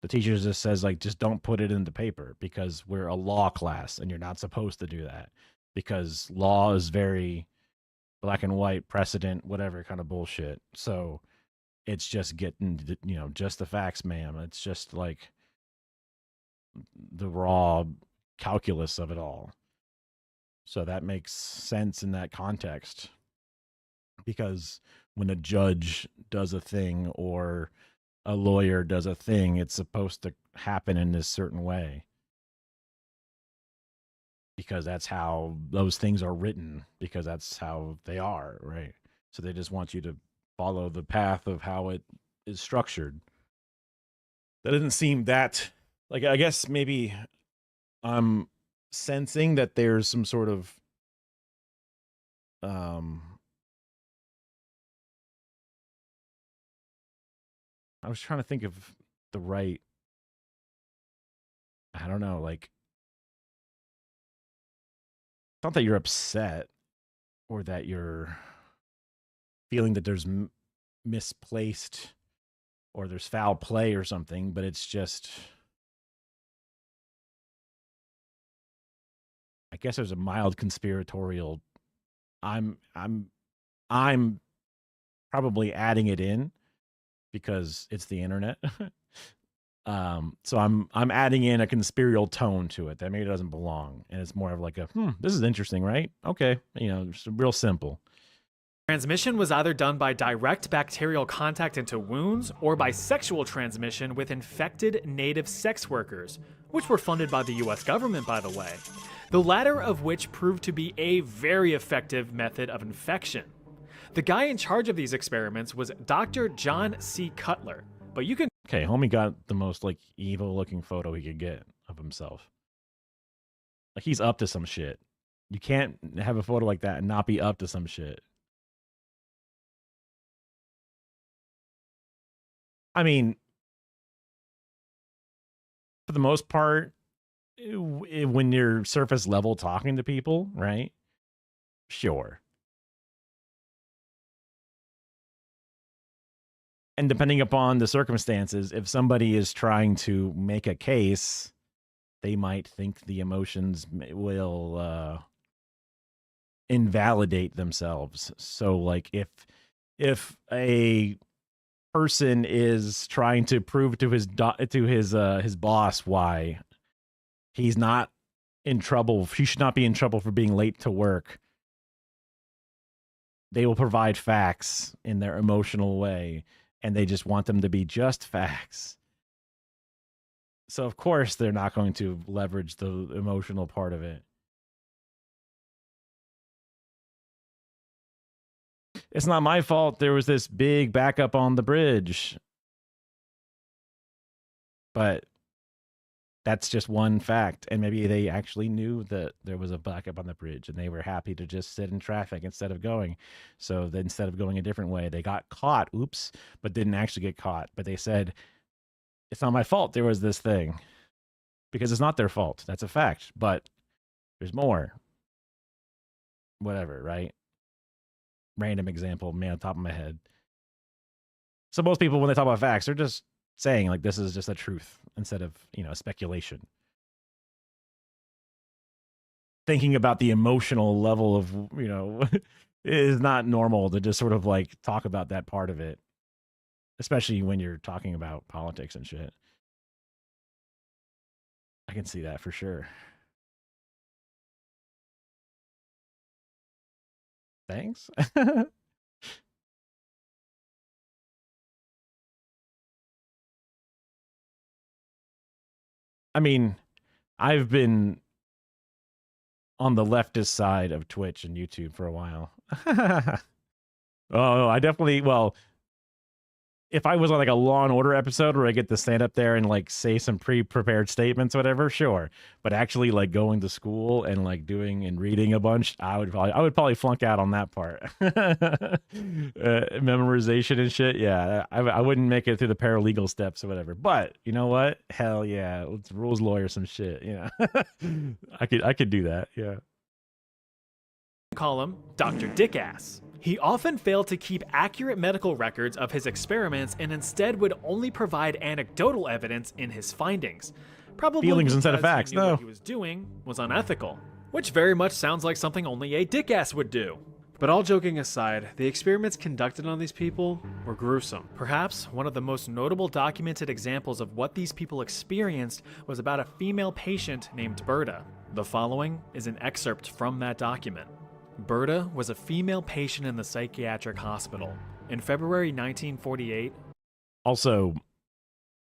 the teacher just says, like, just don't put it in the paper because we're a law class and you're not supposed to do that because law is very black and white, precedent, whatever kind of bullshit. So it's just getting, just the facts, ma'am. It's just like the raw calculus of it all. So that makes sense in that context, because when a judge does a thing or a lawyer does a thing, it's supposed to happen in this certain way, because that's how those things are written, because that's how they are, right? So they just want you to follow the path of how it is structured. That doesn't seem that, like, I guess maybe I'm sensing that there's some sort of I was trying to think of the right, I don't know, like, not that you're upset or that you're feeling that there's misplaced or there's foul play or something, but it's just, I guess there's a mild conspiratorial. I'm probably adding it in because it's the internet. So I'm adding in a conspiratorial tone to it that maybe doesn't belong, and it's more of like a this is interesting, right? Okay, it's real simple. Transmission was either done by direct bacterial contact into wounds or by sexual transmission with infected native sex workers, which were funded by the US government, by the way. The latter of which proved to be a very effective method of infection. The guy in charge of these experiments was Dr. John C. Cutler, but you can... Okay, homie got the most like evil looking photo he could get of himself. Like, he's up to some shit. You can't have a photo like that and not be up to some shit. I mean, for the most part, when you're surface level talking to people, right? Sure. And depending upon the circumstances, if somebody is trying to make a case, they might think the emotions will invalidate themselves. So, like, if a person is trying to prove to his boss why he's not in trouble, he should not be in trouble for being late to work, they will provide facts in their emotional way, and they just want them to be just facts. So of course they're not going to leverage the emotional part of it. It's not my fault there was this big backup on the bridge. But that's just one fact. And maybe they actually knew that there was a backup on the bridge and they were happy to just sit in traffic instead of going. So then instead of going a different way, they got caught. Oops, but didn't actually get caught. But they said, it's not my fault there was this thing. Because it's not their fault. That's a fact. But there's more. Whatever, right? Random example, man, on top of my head. So most people, when they talk about facts, they're just saying like this is just a truth instead of, speculation. Thinking about the emotional level of, is not normal to just sort of like talk about that part of it, especially when you're talking about politics and shit. I can see that for sure. Thanks. I mean, I've been on the leftist side of Twitch and YouTube for a while. Oh, I definitely, well, if I was on like a Law and Order episode where I get to stand up there and like say some pre-prepared statements, whatever, sure. But actually like going to school and like doing and reading a bunch, I would probably flunk out on that part. Memorization and shit. Yeah, I wouldn't make it through the paralegal steps or whatever. But you know what? Hell yeah, let's rules lawyer some shit. I could do that. Yeah. Call him Dr. Dickass. He often failed to keep accurate medical records of his experiments and instead would only provide anecdotal evidence in his findings. Probably feelings instead of facts. He knew what he was doing was unethical, which very much sounds like something only a dickass would do. But all joking aside, the experiments conducted on these people were gruesome. Perhaps one of the most notable documented examples of what these people experienced was about a female patient named Berta. The following is an excerpt from that document. Berta was a female patient in the psychiatric hospital. In February 1948... Also,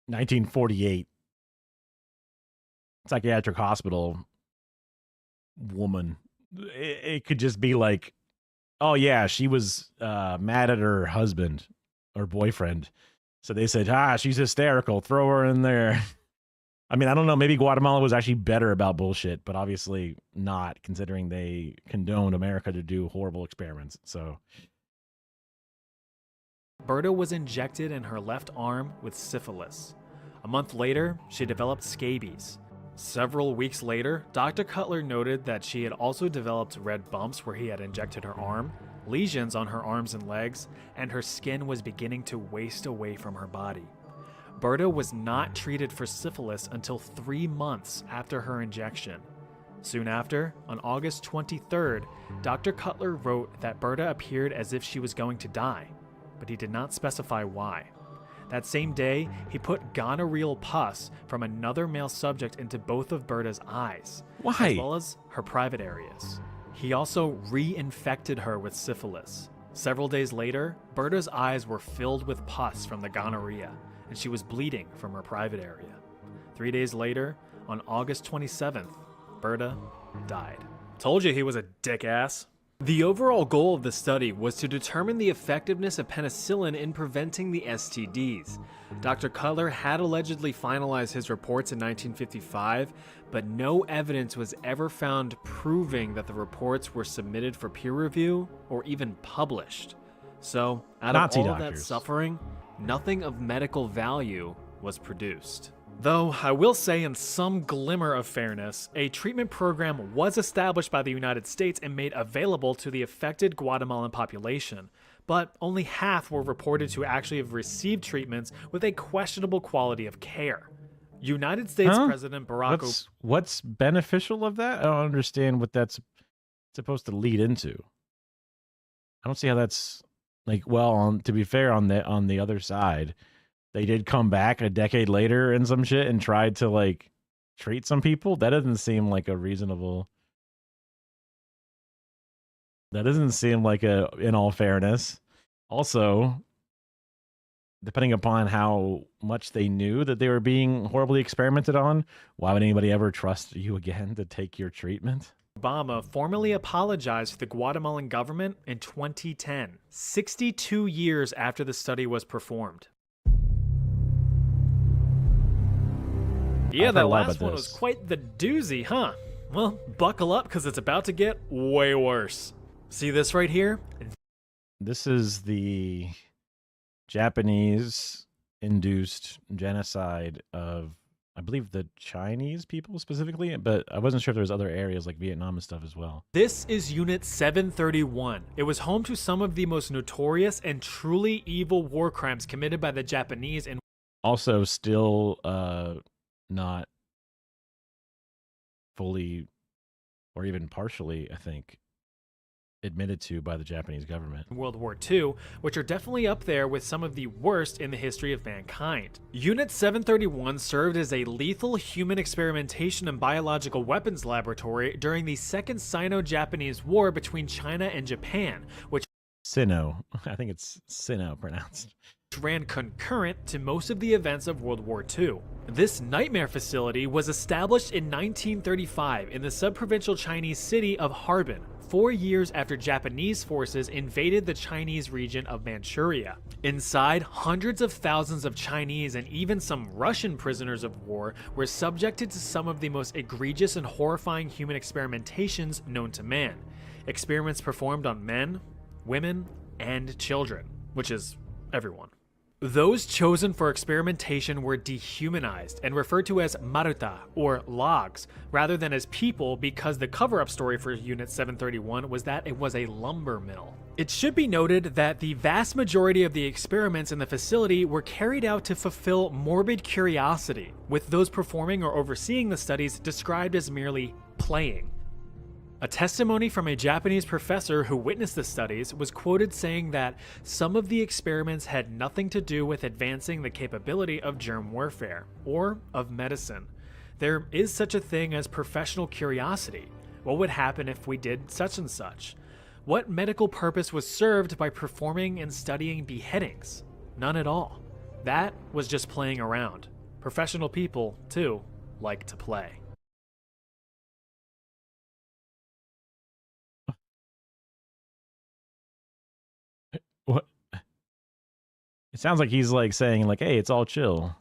1948, psychiatric hospital, woman. It could just be like, oh yeah, she was mad at her husband or boyfriend. So they said, she's hysterical, throw her in there. I mean, I don't know, maybe Guatemala was actually better about bullshit, but obviously not, considering they condoned America to do horrible experiments. So Berta was injected in her left arm with syphilis. A month later, she developed scabies. Several weeks later, Dr. Cutler noted that she had also developed red bumps where he had injected her arm, lesions on her arms and legs, and her skin was beginning to waste away from her body. Berta was not treated for syphilis until 3 months after her injection. Soon after, on August 23rd, Dr. Cutler wrote that Berta appeared as if she was going to die, but he did not specify why. That same day, he put gonorrheal pus from another male subject into both of Berta's eyes, why? As well as her private areas. He also reinfected her with syphilis. Several days later, Berta's eyes were filled with pus from the gonorrhea, and she was bleeding from her private area. 3 days later, on August 27th, Berta died. Told you he was a dick-ass. The overall goal of the study was to determine the effectiveness of penicillin in preventing the STDs. Dr. Cutler had allegedly finalized his reports in 1955, but no evidence was ever found proving that the reports were submitted for peer review or even published. So, out of all that suffering, nothing of medical value was produced. Though I will say, in some glimmer of fairness, a treatment program was established by the United States and made available to the affected Guatemalan population, but only half were reported to actually have received treatments with a questionable quality of care. United States President Barack Obama... What's beneficial of that? I don't understand what that's supposed to lead into. I don't see how that's... Like, well, to be fair, on the other side, they did come back a decade later and some shit and tried to like treat some people. That doesn't seem like a reasonable. That doesn't seem like in all fairness. Also, depending upon how much they knew that they were being horribly experimented on, why would anybody ever trust you again to take your treatment? Obama formally apologized to the Guatemalan government in 2010, 62 years after the study was performed. Yeah, I've heard that a lot last about one was this. quite the doozy, huh? Well, buckle up because it's about to get way worse. See this right here? This is the Japanese-induced genocide of, I believe, the Chinese people specifically, but I wasn't sure if there was other areas like Vietnam and stuff as well. This is Unit 731. It was home to some of the most notorious and truly evil war crimes committed by the Japanese in Also, still not fully or even partially, I think, admitted to by the Japanese government. World War II, which are definitely up there with some of the worst in the history of mankind. Unit 731 served as a lethal human experimentation and biological weapons laboratory during the Second Sino-Japanese War between China and Japan, which Sino. I think it's Sino pronounced. ran concurrent to most of the events of World War II. This nightmare facility was established in 1935 in the sub-provincial Chinese city of Harbin, 4 years after Japanese forces invaded the Chinese region of Manchuria. Inside, hundreds of thousands of Chinese and even some Russian prisoners of war were subjected to some of the most egregious and horrifying human experimentations known to man. Experiments performed on men, women, and children, which is everyone. Those chosen for experimentation were dehumanized and referred to as maruta, or logs, rather than as people, because the cover-up story for Unit 731 was that it was a lumber mill. It should be noted that the vast majority of the experiments in the facility were carried out to fulfill morbid curiosity, with those performing or overseeing the studies described as merely playing. A testimony from a Japanese professor who witnessed the studies was quoted saying that some of the experiments had nothing to do with advancing the capability of germ warfare or of medicine. There is such a thing as professional curiosity. What would happen if we did such and such? What medical purpose was served by performing and studying beheadings? None at all. That was just playing around. Professional people, too, like to play. What? It sounds like he's like saying like, hey, it's all chill.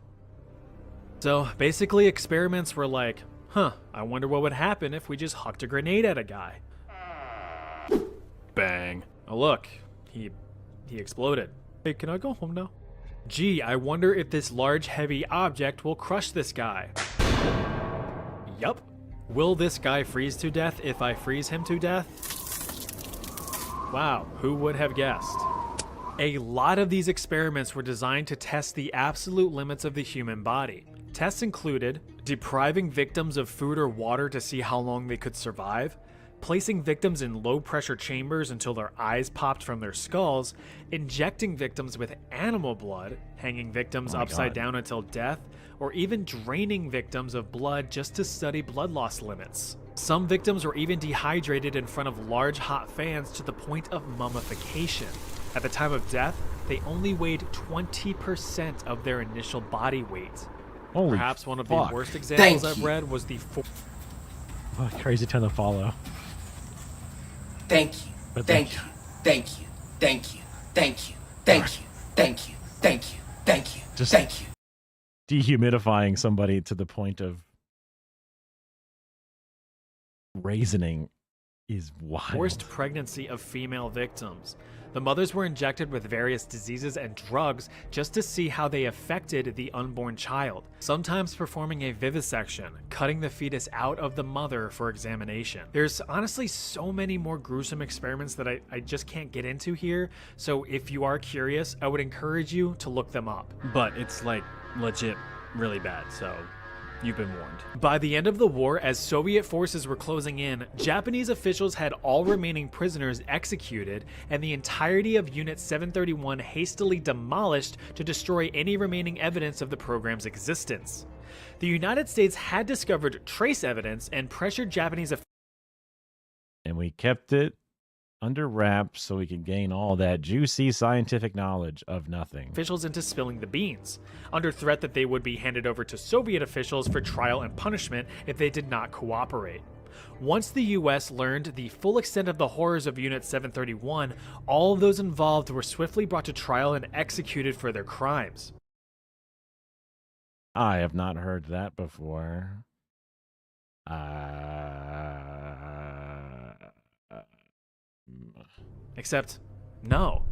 So basically experiments were like, I wonder what would happen if we just hucked a grenade at a guy. Bang. Oh look, he exploded. Hey, can I go home now? Gee, I wonder if this large heavy object will crush this guy. Yup. Will this guy freeze to death if I freeze him to death? Wow, who would have guessed? A lot of these experiments were designed to test the absolute limits of the human body. Tests included depriving victims of food or water to see how long they could survive, placing victims in low-pressure chambers until their eyes popped from their skulls, injecting victims with animal blood, hanging victims upside down until death, or even draining victims of blood just to study blood loss limits. Some victims were even dehydrated in front of large hot fans to the point of mummification. At the time of death, they only weighed 20% of their initial body weight. Holy Perhaps one of fuck. the worst examples Thank I've you. read was the Oh, crazy ton to follow. Thank you. But Thank you. Thank you. Thank you. Thank you. Thank you. Thank you. Thank you. Thank you. Just- Thank you. Dehumidifying somebody to the point of raisoning is wild. forced pregnancy of female victims. The mothers were injected with various diseases and drugs just to see how they affected the unborn child, sometimes performing a vivisection, cutting the fetus out of the mother for examination. There's honestly so many more gruesome experiments that I just can't get into here, so if you are curious, I would encourage you to look them up. But it's like legit really bad, so you've been warned. By the end of the war, as Soviet forces were closing in, Japanese officials had all remaining prisoners executed and the entirety of Unit 731 hastily demolished to destroy any remaining evidence of the program's existence. The United States had discovered trace evidence and pressured Japanese And we kept it under wraps so we could gain all that juicy scientific knowledge of nothing. officials into spilling the beans, under threat that they would be handed over to Soviet officials for trial and punishment if they did not cooperate. Once the US learned the full extent of the horrors of Unit 731, all of those involved were swiftly brought to trial and executed for their crimes. I have not heard that before. Except, no,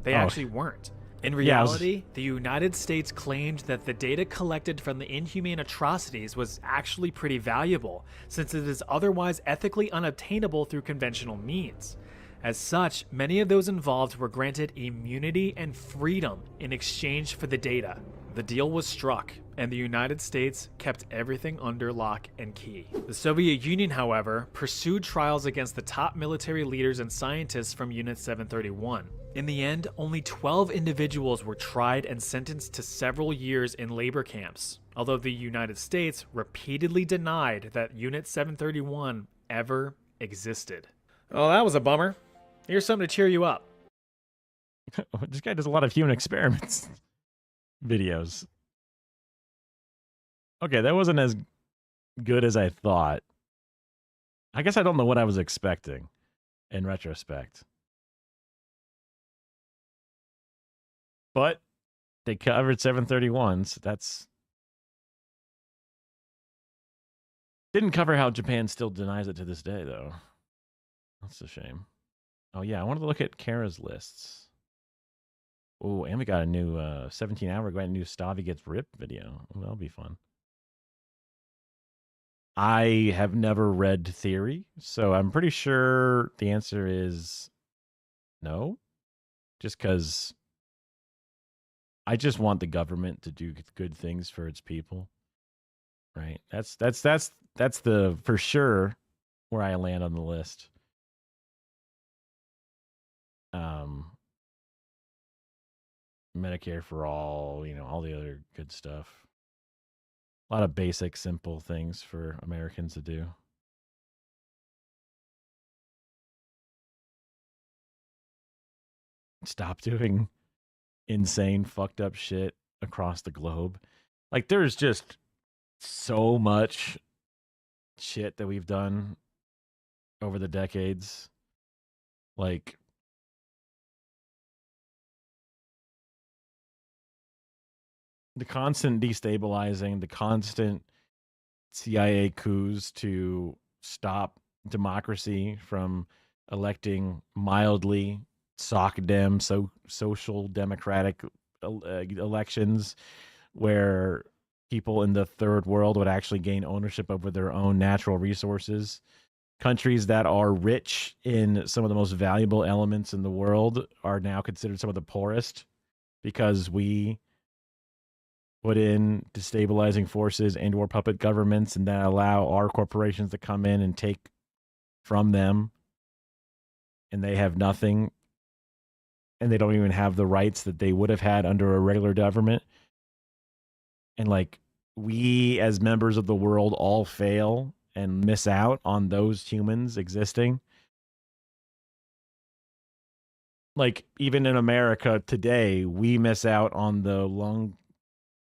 they actually weren't. In reality, the United States claimed that the data collected from the inhumane atrocities was actually pretty valuable, since it is otherwise ethically unobtainable through conventional means. As such, many of those involved were granted immunity and freedom in exchange for the data. The deal was struck, and the United States kept everything under lock and key. The Soviet Union, however, pursued trials against the top military leaders and scientists from Unit 731. In the end, only 12 individuals were tried and sentenced to several years in labor camps, although the United States repeatedly denied that Unit 731 ever existed. Oh, that was a bummer. Here's something to cheer you up. This guy does a lot of human experiments videos. Okay, that wasn't as good as I thought. I guess I don't know what I was expecting in retrospect. But they covered 731s. That's didn't cover how Japan still denies it to this day, though. That's a shame. Oh yeah, I wanted to look at Kara's lists. Oh, and we got a new 17-hour, we got a new Stavi Gets Ripped video. Oh, that'll be fun. I have never read Theory, so I'm pretty sure the answer is no. Just because I just want the government to do good things for its people. Right? That's the for sure where I land on the list. Medicare for all, all the other good stuff. A lot of basic, simple things for Americans to do. Stop doing insane, fucked up shit across the globe. Like, there's just so much shit that we've done over the decades. Like, the constant destabilizing, the constant CIA coups to stop democracy from electing mildly social democratic elections where people in the third world would actually gain ownership over their own natural resources. Countries that are rich in some of the most valuable elements in the world are now considered some of the poorest because we put in destabilizing forces and or puppet governments and then allow our corporations to come in and take from them, and they have nothing, and they don't even have the rights that they would have had under a regular government. And like, we as members of the world all fail and miss out on those humans existing. Like, even in America today, we miss out on the lung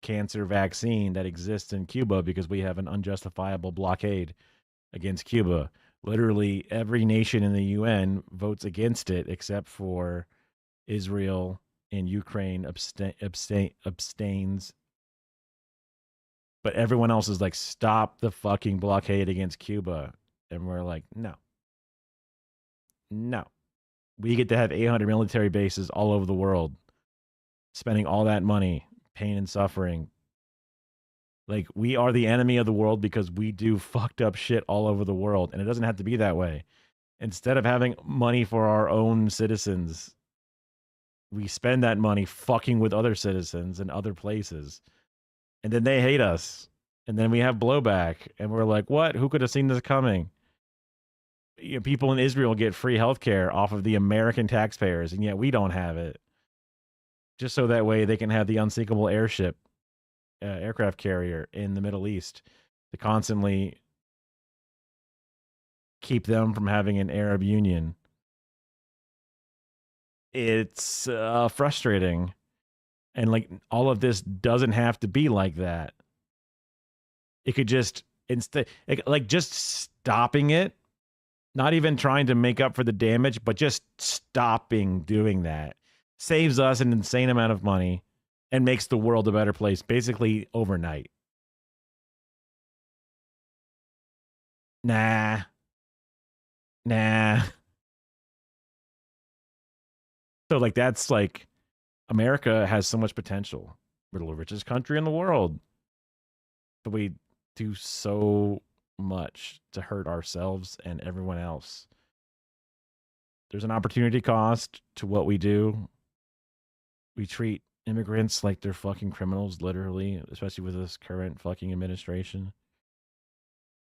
cancer vaccine that exists in Cuba because we have an unjustifiable blockade against Cuba. Literally every nation in the UN votes against it except for Israel and Ukraine abstains. But everyone else is like, stop the fucking blockade against Cuba. And we're like, no. We get to have 800 military bases all over the world, spending all that money, pain and suffering. Like, we are the enemy of the world because we do fucked up shit all over the world. And it doesn't have to be that way. Instead of having money for our own citizens, we spend that money fucking with other citizens in other places. And then they hate us. And then we have blowback. And we're like, what? Who could have seen this coming? People in Israel get free healthcare off of the American taxpayers, and yet we don't have it. Just so that way they can have the unsinkable aircraft carrier in the Middle East to constantly keep them from having an Arab Union. It's frustrating. And like, all of this doesn't have to be like that. It could just just stopping it, not even trying to make up for the damage, but just stopping doing that saves us an insane amount of money and makes the world a better place basically overnight. Nah. So like that's like America has so much potential. We're the richest country in the world. But we do so much to hurt ourselves and everyone else. There's an opportunity cost to what we do. We treat immigrants like they're fucking criminals, literally, especially with this current fucking administration.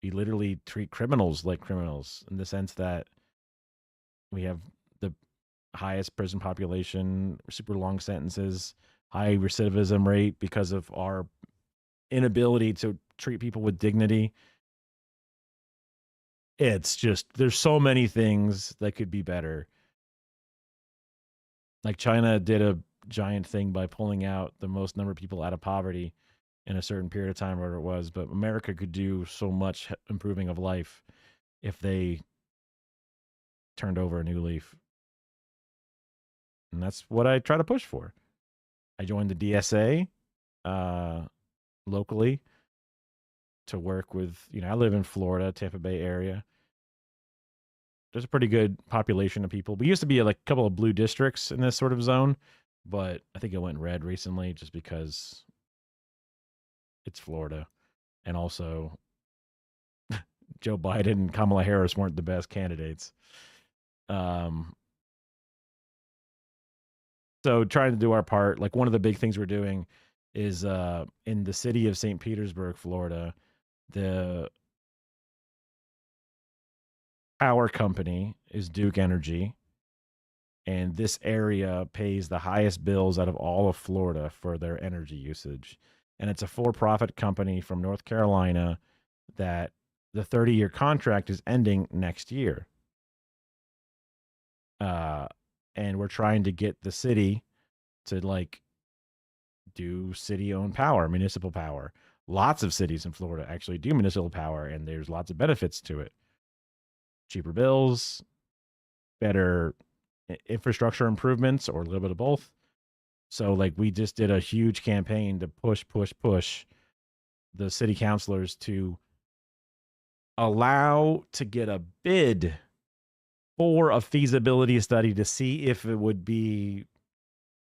We literally treat criminals like criminals in the sense that we have the highest prison population, super long sentences, high recidivism rate because of our inability to treat people with dignity. It's just, there's so many things that could be better. Like China did a giant thing by pulling out the most number of people out of poverty in a certain period of time, whatever it was. But America could do so much improving of life if they turned over a new leaf. And that's what I try to push for. I joined the DSA locally to work with, I live in Florida, Tampa Bay area. There's a pretty good population of people. We used to be like a couple of blue districts in this sort of zone, but I think it went red recently just because it's Florida. And also Joe Biden and Kamala Harris weren't the best candidates. So trying to do our part, like one of the big things we're doing is in the city of St. Petersburg, Florida, the power company is Duke Energy, and this area pays the highest bills out of all of Florida for their energy usage. And it's a for-profit company from North Carolina that the 30-year contract is ending next year. And we're trying to get the city to like do city-owned power, municipal power. Lots of cities in Florida actually do municipal power, and there's lots of benefits to it. Cheaper bills, better infrastructure improvements, or a little bit of both. So like we just did a huge campaign to push the city councilors to allow to get a bid for a feasibility study to see if it would be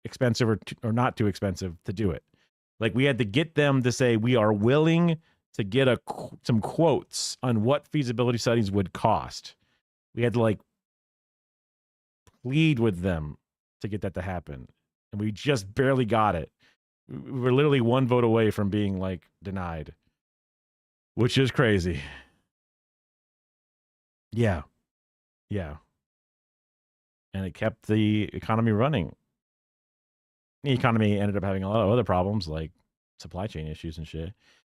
expensive or not too expensive to do it. Like we had to get them to say we are willing to get some quotes on what feasibility studies would cost. We had to like plead with them to get that to happen. And we just barely got it. We were literally one vote away from being like denied, which is crazy. Yeah. And it kept the economy running. The economy ended up having a lot of other problems like supply chain issues and shit.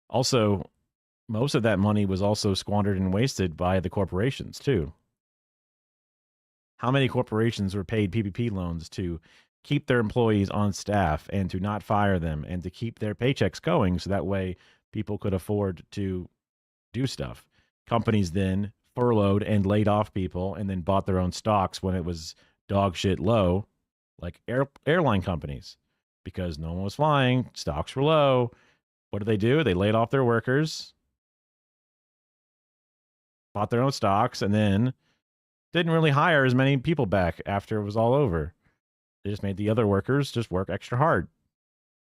Also, most of that money was also squandered and wasted by the corporations too. How many corporations were paid PPP loans to keep their employees on staff and to not fire them and to keep their paychecks going so that way people could afford to do stuff? Companies then furloughed and laid off people and then bought their own stocks when it was dog shit low, like airline companies, because no one was flying, stocks were low. What do? They laid off their workers, bought their own stocks, and then didn't really hire as many people back after it was all over. They just made the other workers just work extra hard.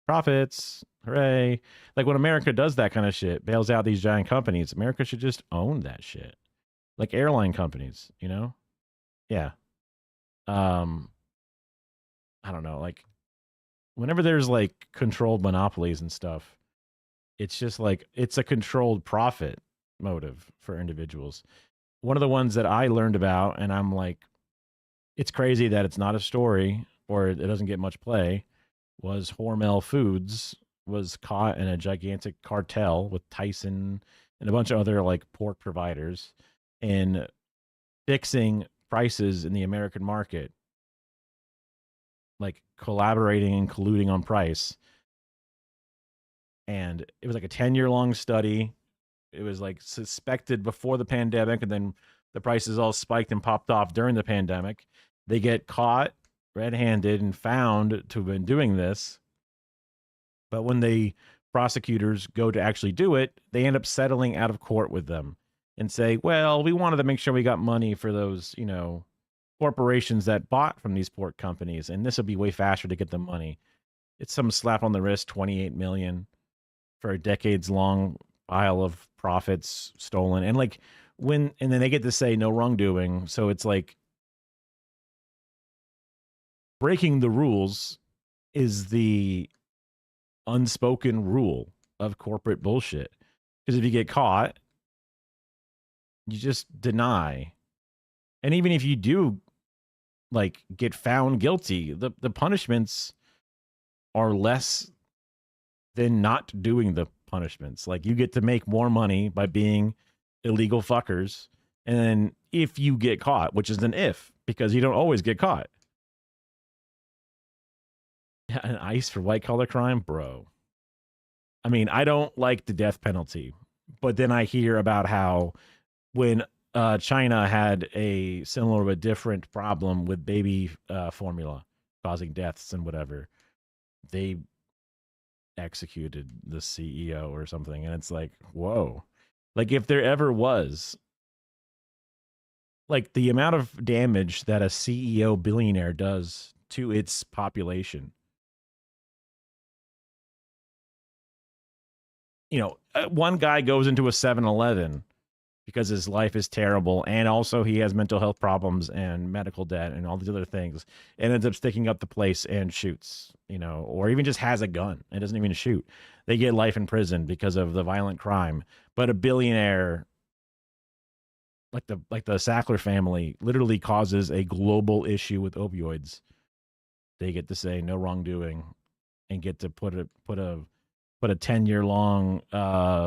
Profits, hooray. Like when America does that kind of shit, bails out these giant companies, America should just own that shit. Like airline companies, Yeah. I don't know, like whenever there's like controlled monopolies and stuff, it's just like it's a controlled profit motive for individuals. One of the ones that I learned about, and I'm like, it's crazy that it's not a story or it doesn't get much play, was Hormel Foods was caught in a gigantic cartel with Tyson and a bunch of other like pork providers in fixing prices in the American market, like collaborating and colluding on price. And it was like a 10-year long study. it was like suspected before the pandemic, and then the prices all spiked and popped off during the pandemic. They get caught red-handed and found to have been doing this. But when the prosecutors go to actually do it, they end up settling out of court with them and say, well, we wanted to make sure we got money for those, corporations that bought from these port companies, and this would be way faster to get the money. It's some slap on the wrist, 28 million for a decades long pile of profits stolen. And and then they get to say no wrongdoing. So it's like breaking the rules is the unspoken rule of corporate bullshit. Because if you get caught, you just deny. And even if you do get found guilty, the punishments are less than not doing the punishments. Like, you get to make more money by being illegal fuckers. And then if you get caught, which is an if, because you don't always get caught. Yeah, an ice for white collar crime, bro. I mean, I don't like the death penalty, but then I hear about how when China had a similar but different problem with baby formula causing deaths and whatever, they executed the CEO or something. And it's like, whoa. Like, if there ever was, like, the amount of damage that a CEO billionaire does to its population. One guy goes into a 7-Eleven because his life is terrible, and also he has mental health problems and medical debt and all these other things, and ends up sticking up the place and shoots, or even just has a gun and doesn't even shoot. They get life in prison because of the violent crime. But a billionaire like the Sackler family literally causes a global issue with opioids. They get to say no wrongdoing and get to put a 10-year long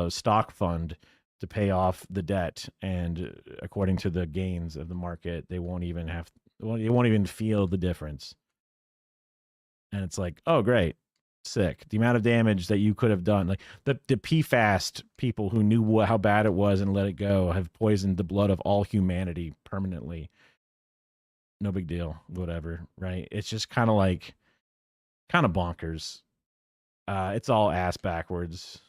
stock fund to pay off the debt, and according to the gains of the market, they won't even feel the difference. And it's like, oh great, sick. The amount of damage that you could have done, like the PFAS people who knew how bad it was and let it go, have poisoned the blood of all humanity permanently. No big deal, whatever, right? It's just kind of bonkers. It's all ass backwards.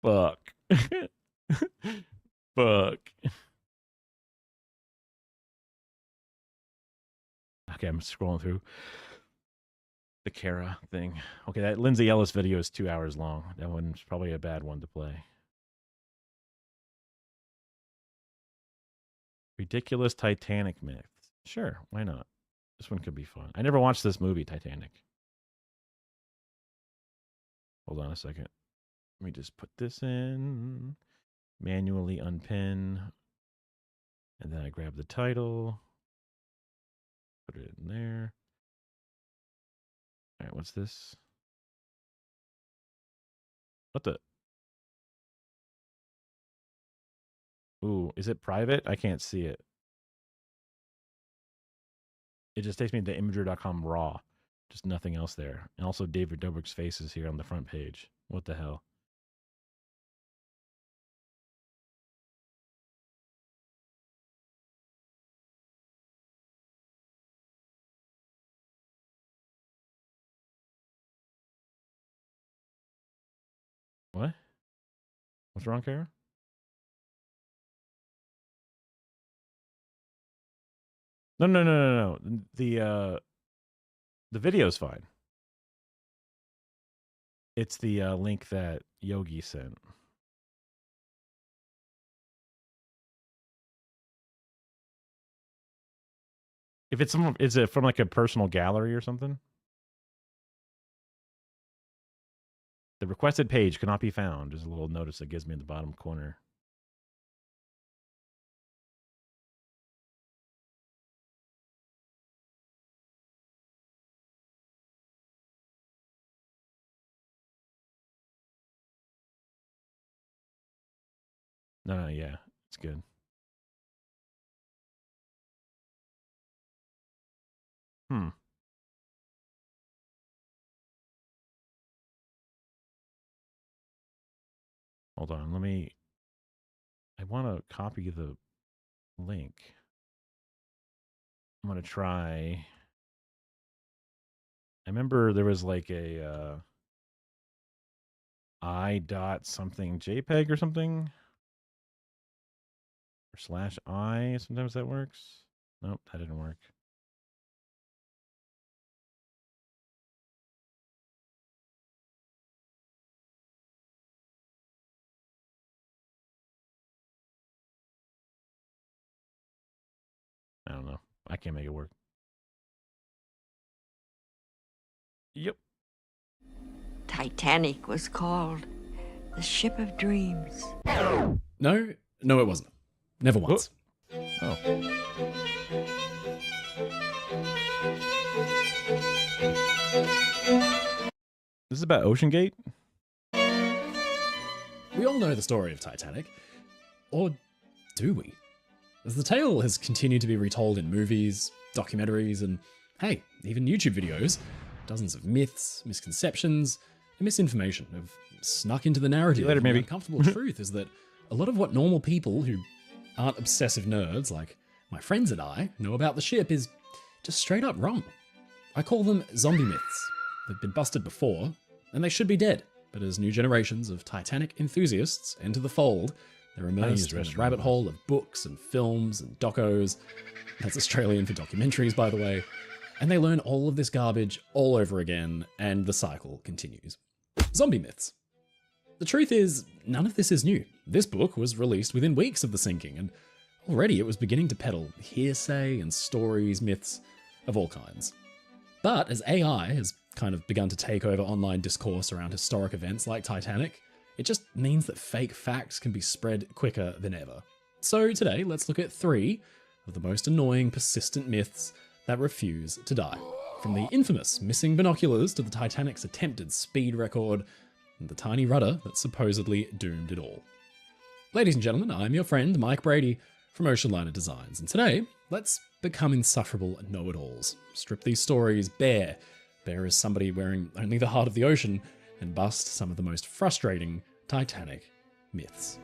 Fuck. Fuck. Okay, I'm scrolling through the Kara thing. Okay, that Lindsay Ellis video is 2 hours long. That one's probably a bad one to play. Ridiculous Titanic myths. Sure, why not? This one could be fun. I never watched this movie, Titanic. Hold on a second. Let me just put this in. Manually unpin. And then I grab the title. Put it in there. All right, what's this? What the? Ooh, is it private? I can't see it. It just takes me to imager.com raw. Just nothing else there. And also David Dobrik's face is here on the front page. What the hell? What? What's wrong, Kara? No. The video's fine. It's the link that Yogi sent. If it's is it from like a personal gallery or something? The requested page cannot be found. There's a little notice that gives me in the bottom corner. No, yeah, it's good. Hmm. Hold on, I want to copy the link. I'm going to try. I remember there was like a I dot something JPEG or something. Or slash I, sometimes that works. Nope, that didn't work. I don't know. I can't make it work. Yep. Titanic was called the Ship of Dreams. No, it wasn't. Never once. Oh. This is about Ocean Gate? We all know the story of Titanic. Or do we? As the tale has continued to be retold in movies, documentaries, and, hey, even YouTube videos, dozens of myths, misconceptions, and misinformation have snuck into the narrative. Later, maybe. The uncomfortable truth is that a lot of what normal people who aren't obsessive nerds like my friends and I know about the ship is just straight up wrong. I call them zombie myths. They've been busted before, and they should be dead. But as new generations of Titanic enthusiasts enter the fold, they're immersed in a rabbit hole of books and films and docos. That's Australian for documentaries, by the way. And they learn all of this garbage all over again, and the cycle continues. Zombie myths. The truth is, none of this is new. This book was released within weeks of the sinking, and already it was beginning to peddle hearsay and stories, myths of all kinds. But as AI has kind of begun to take over online discourse around historic events like Titanic, it just means that fake facts can be spread quicker than ever. So today, let's look at 3 of the most annoying, persistent myths that refuse to die. From the infamous missing binoculars to the Titanic's attempted speed record, and the tiny rudder that supposedly doomed it all. Ladies and gentlemen, I'm your friend Mike Brady from Ocean Liner Designs, and today, let's become insufferable know-it-alls. Strip these stories bare as somebody wearing only the heart of the ocean, and bust some of the most frustrating Titanic myths.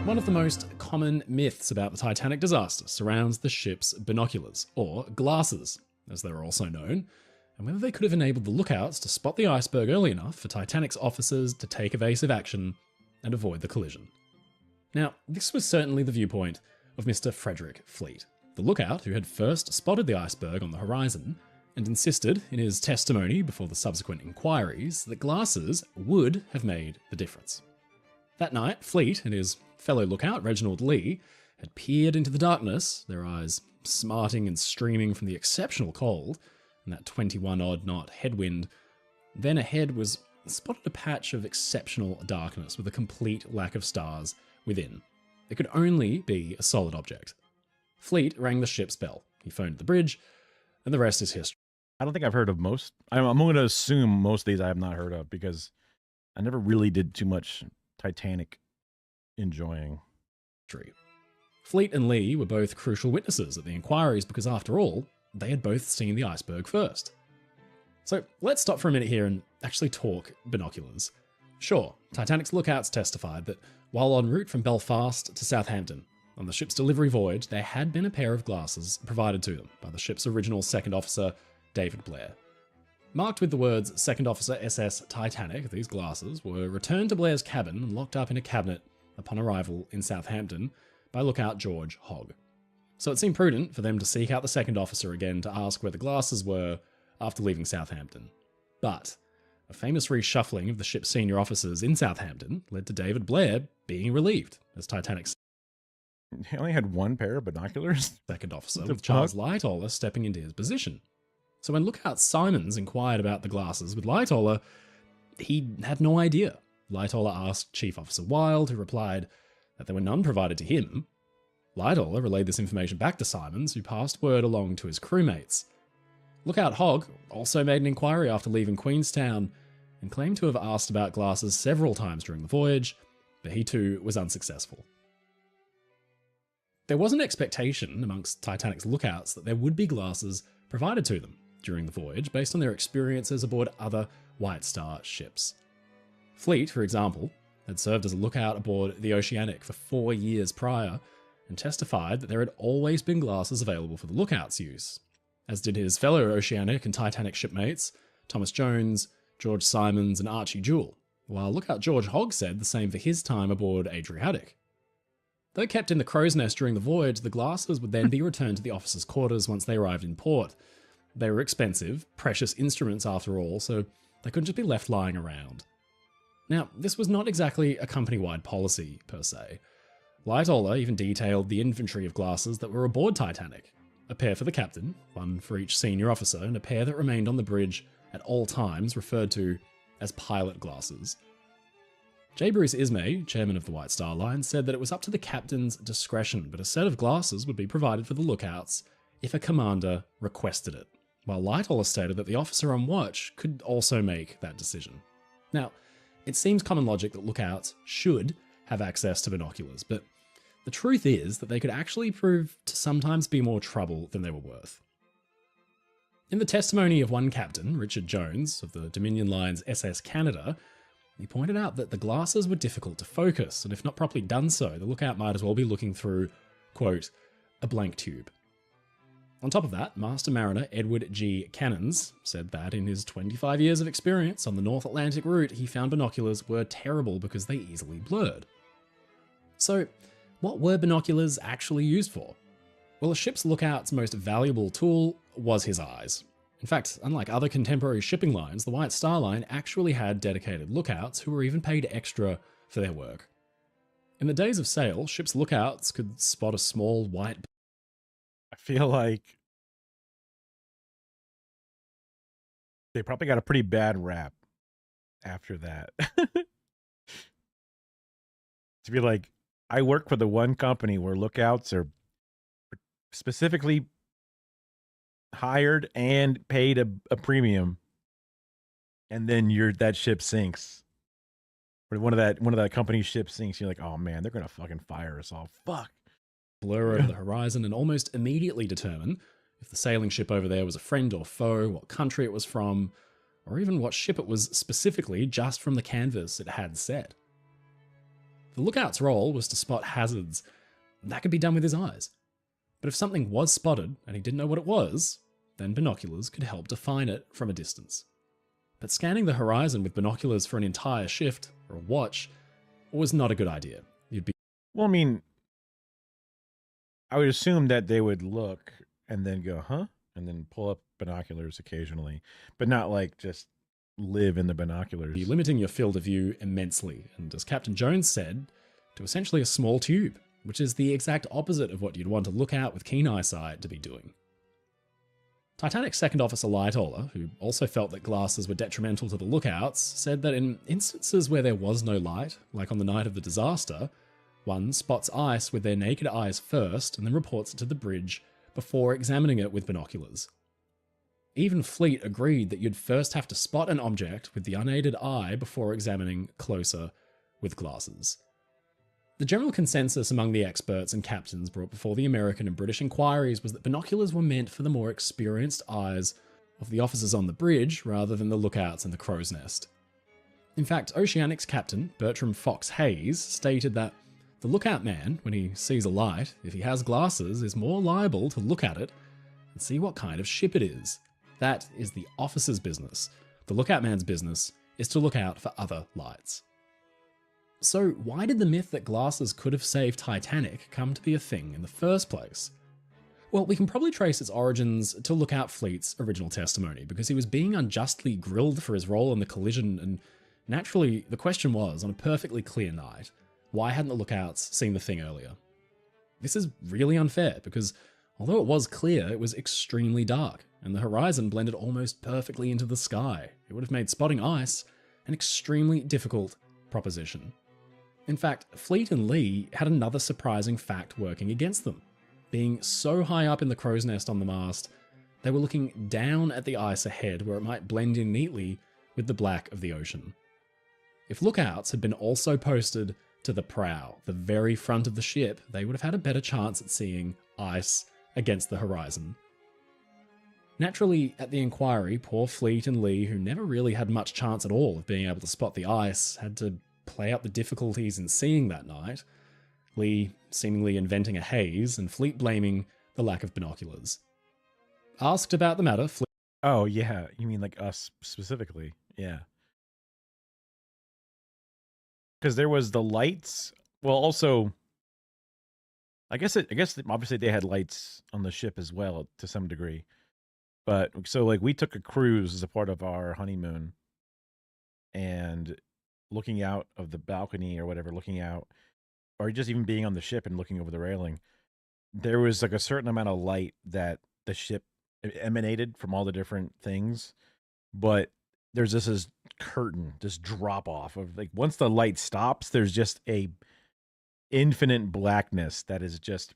One of the most common myths about the Titanic disaster surrounds the ship's binoculars, or glasses, as they're also known, and whether they could have enabled the lookouts to spot the iceberg early enough for Titanic's officers to take evasive action and avoid the collision. Now, this was certainly the viewpoint of Mr. Frederick Fleet, the lookout who had first spotted the iceberg on the horizon and insisted in his testimony before the subsequent inquiries that glasses would have made the difference. That night, Fleet and his fellow lookout, Reginald Lee, had peered into the darkness, their eyes smarting and streaming from the exceptional cold and that 21-odd knot headwind. Then ahead was spotted a patch of exceptional darkness with a complete lack of stars within. It could only be a solid object. Fleet rang the ship's bell. He phoned the bridge, and the rest is history. I don't think I've heard of most. I'm going to assume most of these I have not heard of because I never really did too much Titanic enjoying. Fleet and Lee were both crucial witnesses at the inquiries because, after all, they had both seen the iceberg first. So let's stop for a minute here and actually talk binoculars. Sure, Titanic's lookouts testified that while en route from Belfast to Southampton, on the ship's delivery voyage, there had been a pair of glasses provided to them by the ship's original second officer, David Blair. Marked with the words Second Officer SS Titanic, these glasses were returned to Blair's cabin and locked up in a cabinet upon arrival in Southampton by lookout George Hogg. So it seemed prudent for them to seek out the second officer again to ask where the glasses were after leaving Southampton. But a famous reshuffling of the ship's senior officers in Southampton led to David Blair being relieved as Titanic's He only had one pair of binoculars? second officer, with Charles Lightoller stepping into his position. So when Lookout Simons inquired about the glasses with Lightoller, he had no idea. Lightoller asked Chief Officer Wilde, who replied that there were none provided to him. Lightoller relayed this information back to Simons, who passed word along to his crewmates. Lookout Hogg also made an inquiry after leaving Queenstown and claimed to have asked about glasses several times during the voyage, but he too was unsuccessful. There was an expectation amongst Titanic's lookouts that there would be glasses provided to them, during the voyage based on their experiences aboard other White Star ships. Fleet, for example, had served as a lookout aboard the Oceanic for 4 years prior and testified that there had always been glasses available for the lookout's use, as did his fellow Oceanic and Titanic shipmates Thomas Jones, George Simons, and Archie Jewell, while lookout George Hogg said the same for his time aboard Adriatic. Though kept in the crow's nest during the voyage, the glasses would then be returned to the officers' quarters once they arrived in port. They were expensive, precious instruments after all, so they couldn't just be left lying around. Now, this was not exactly a company-wide policy, per se. Lightoller even detailed the inventory of glasses that were aboard Titanic. A pair for the captain, one for each senior officer, and a pair that remained on the bridge at all times, referred to as pilot glasses. J. Bruce Ismay, chairman of the White Star Line, said that it was up to the captain's discretion, but a set of glasses would be provided for the lookouts if a commander requested it, while Lightoller stated that the officer on watch could also make that decision. Now, it seems common logic that lookouts should have access to binoculars, but the truth is that they could actually prove to sometimes be more trouble than they were worth. In the testimony of one captain, Richard Jones, of the Dominion Line's SS Canada, he pointed out that the glasses were difficult to focus, and if not properly done so, the lookout might as well be looking through, quote, a blank tube. On top of that, Master Mariner Edward G. Cannons said that in his 25 years of experience on the North Atlantic route, he found binoculars were terrible because they easily blurred. So, what were binoculars actually used for? Well, a ship's lookout's most valuable tool was his eyes. In fact, unlike other contemporary shipping lines, the White Star Line actually had dedicated lookouts who were even paid extra for their work. In the days of sail, ships' lookouts could spot a small white... I feel like they probably got a pretty bad rap after that. To be like, I work for the one company where lookouts are specifically hired and paid a premium, and then that ship sinks. Or one of that company's ship sinks, you're like, oh man, they're gonna fucking fire us all. Fuck. Blur over the horizon and almost immediately determine if the sailing ship over there was a friend or foe, what country it was from, or even what ship it was specifically just from the canvas it had set. The lookout's role was to spot hazards. That could be done with his eyes. But if something was spotted and he didn't know what it was, then binoculars could help define it from a distance. But scanning the horizon with binoculars for an entire shift, or a watch, was not a good idea. Well, I mean, I would assume that they would look and then go, huh? And then pull up binoculars occasionally, but not like just live in the binoculars. Be limiting your field of view immensely, and as Captain Jones said, to essentially a small tube, which is the exact opposite of what you'd want a lookout with keen eyesight to be doing. Titanic's second officer Lightoller, who also felt that glasses were detrimental to the lookouts, said that in instances where there was no light, like on the night of the disaster, one spots ice with their naked eyes first and then reports it to the bridge before examining it with binoculars. Even Fleet agreed that you'd first have to spot an object with the unaided eye before examining closer with glasses. The general consensus among the experts and captains brought before the American and British inquiries was that binoculars were meant for the more experienced eyes of the officers on the bridge rather than the lookouts in the crow's nest. In fact, Oceanic's captain, Bertram Fox Hayes, stated that the lookout man, when he sees a light, if he has glasses, is more liable to look at it and see what kind of ship it is. That is the officer's business. The lookout man's business is to look out for other lights. So why did the myth that glasses could have saved Titanic come to be a thing in the first place? Well, we can probably trace its origins to Lookout Fleet's original testimony, because he was being unjustly grilled for his role in the collision, and naturally the question was, on a perfectly clear night, why hadn't the lookouts seen the thing earlier? This is really unfair, because although it was clear, it was extremely dark, and the horizon blended almost perfectly into the sky. It would have made spotting ice an extremely difficult proposition. In fact, Fleet and Lee had another surprising fact working against them. Being so high up in the crow's nest on the mast, they were looking down at the ice ahead where it might blend in neatly with the black of the ocean. If lookouts had been also posted to the prow, the very front of the ship, they would have had a better chance at seeing ice against the horizon. Naturally, at the inquiry, poor Fleet and Lee, who never really had much chance at all of being able to spot the ice, had to play up the difficulties in seeing that night. Lee seemingly inventing a haze, and Fleet blaming the lack of binoculars. Asked about the matter, Fleet... Oh, yeah. You mean like us specifically? Yeah. Because there was the lights. Well, also, I guess obviously they had lights on the ship as well to some degree. But so like we took a cruise as a part of our honeymoon, and looking out of the balcony or whatever, looking out, or just even being on the ship and looking over the railing, there was like a certain amount of light that the ship emanated from all the different things. But there's this curtain, this drop off of like once the light stops, there's just a infinite blackness that is just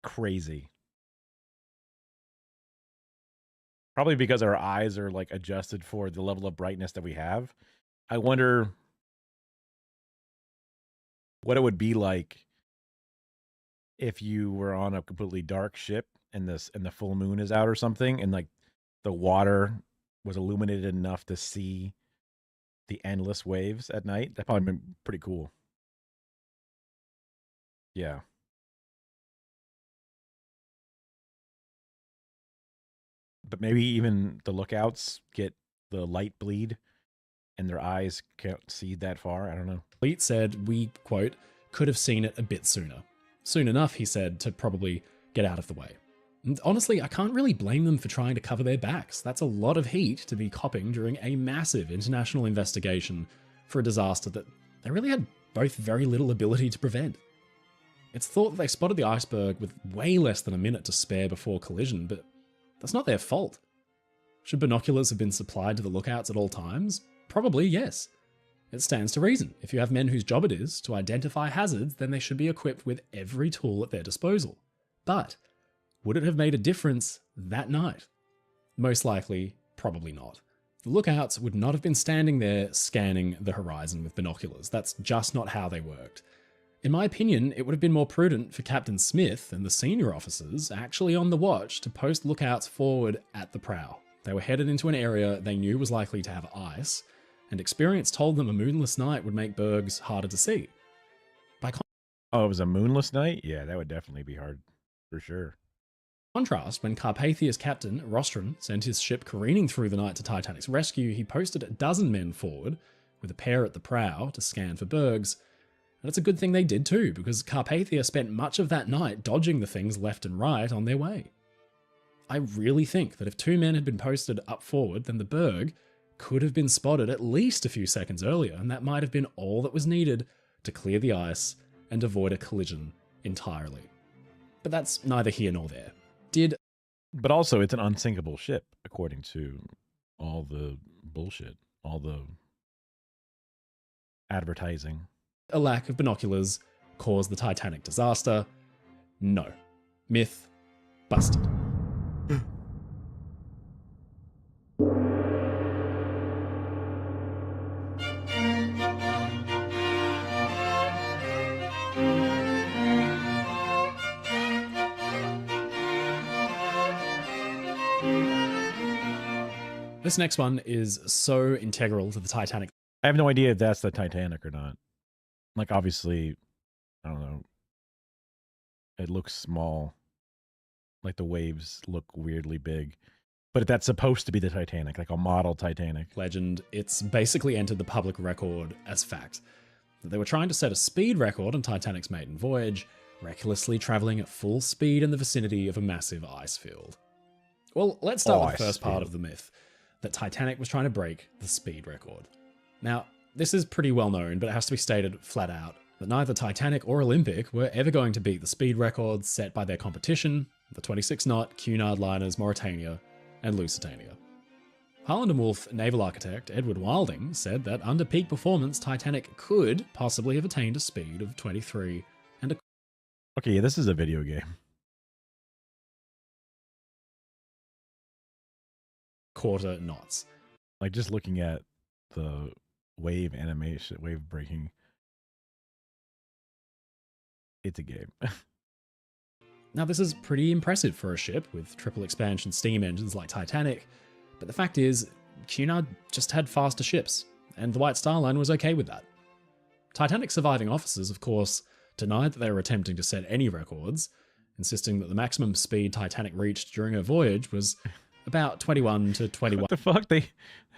crazy. Probably because our eyes are like adjusted for the level of brightness that we have. I wonder what it would be like if you were on a completely dark ship and the full moon is out or something, and like the water was illuminated enough to see the endless waves at night. That probably been pretty cool. Yeah. But maybe even the lookouts get the light bleed and their eyes can't see that far. I don't know. Fleet said we, quote, could have seen it a bit sooner. Soon enough, he said, to probably get out of the way. And honestly, I can't really blame them for trying to cover their backs. That's a lot of heat to be copping during a massive international investigation for a disaster that they really had both very little ability to prevent. It's thought that they spotted the iceberg with way less than a minute to spare before collision, but that's not their fault. Should binoculars have been supplied to the lookouts at all times? Probably yes. It stands to reason. If you have men whose job it is to identify hazards, then they should be equipped with every tool at their disposal. But would it have made a difference that night? Most likely, probably not. The lookouts would not have been standing there scanning the horizon with binoculars. That's just not how they worked. In my opinion, it would have been more prudent for Captain Smith and the senior officers actually on the watch to post lookouts forward at the prow. They were headed into an area they knew was likely to have ice, and experience told them a moonless night would make bergs harder to see. Oh, it was a moonless night? Yeah, that would definitely be hard, for sure. Contrast, when Carpathia's captain, Rostron, sent his ship careening through the night to Titanic's rescue, he posted a dozen men forward, with a pair at the prow, to scan for bergs. And it's a good thing they did too, because Carpathia spent much of that night dodging the things left and right on their way. I really think that if 2 men had been posted up forward, then the berg could have been spotted at least a few seconds earlier, and that might have been all that was needed to clear the ice and avoid a collision entirely. But that's neither here nor there. But also, it's an unsinkable ship, according to all the bullshit, all the advertising. A lack of binoculars caused the Titanic disaster? No. Myth busted. This next one is so integral to the Titanic. I have no idea if that's the Titanic or not. Like, obviously, I don't know. It looks small. Like, the waves look weirdly big. But that's supposed to be the Titanic, like a model Titanic. Legend, it's basically entered the public record as fact. They were trying to set a speed record on Titanic's maiden voyage, recklessly traveling at full speed in the vicinity of a massive ice field. Well, let's start with the first part of the myth, that Titanic was trying to break the speed record. Now, this is pretty well known, but it has to be stated flat out that neither Titanic or Olympic were ever going to beat the speed records set by their competition, the 26-knot Cunard liners Mauretania and Lusitania. Harland & Wolff naval architect Edward Wilding said that under peak performance, Titanic could possibly have attained a speed of 23 and a... Okay, yeah, this is a video game. quarter knots. Like, just looking at the wave animation, wave breaking, it's a game. Now, this is pretty impressive for a ship with triple expansion steam engines like Titanic, but the fact is, Cunard just had faster ships, and the White Star Line was okay with that. Titanic's surviving officers, of course, denied that they were attempting to set any records, insisting that the maximum speed Titanic reached during her voyage was about 21 to 21. What the fuck?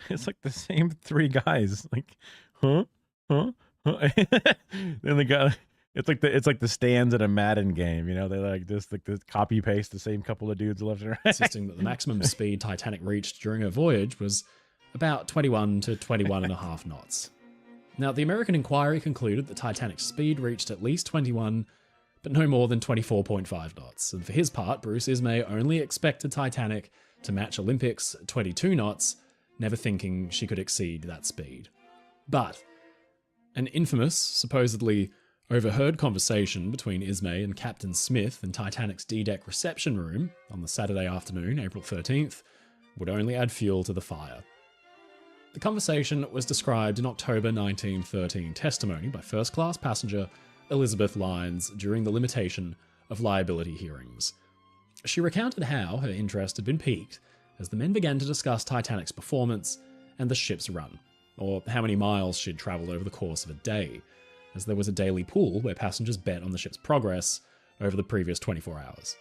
It's like the same three guys. Like, huh? Huh? Then the guy, it's like the stands at a Madden game, you know? They like this copy paste the same couple of dudes left and right. Insisting that the maximum speed Titanic reached during her voyage was about 21 to 21 and a half knots. Now, the American inquiry concluded that Titanic's speed reached at least 21, but no more than 24.5 knots. And for his part, Bruce Ismay only expected Titanic to match Olympic's 22 knots, never thinking she could exceed that speed. But an infamous, supposedly overheard conversation between Ismay and Captain Smith in Titanic's D-deck reception room on the Saturday afternoon, April 13th, would only add fuel to the fire. The conversation was described in October 1913 testimony by first-class passenger Elizabeth Lyons during the limitation of liability hearings. She recounted how her interest had been piqued as the men began to discuss Titanic's performance and the ship's run, or how many miles she'd travelled over the course of a day, as there was a daily pool where passengers bet on the ship's progress over the previous 24 hours.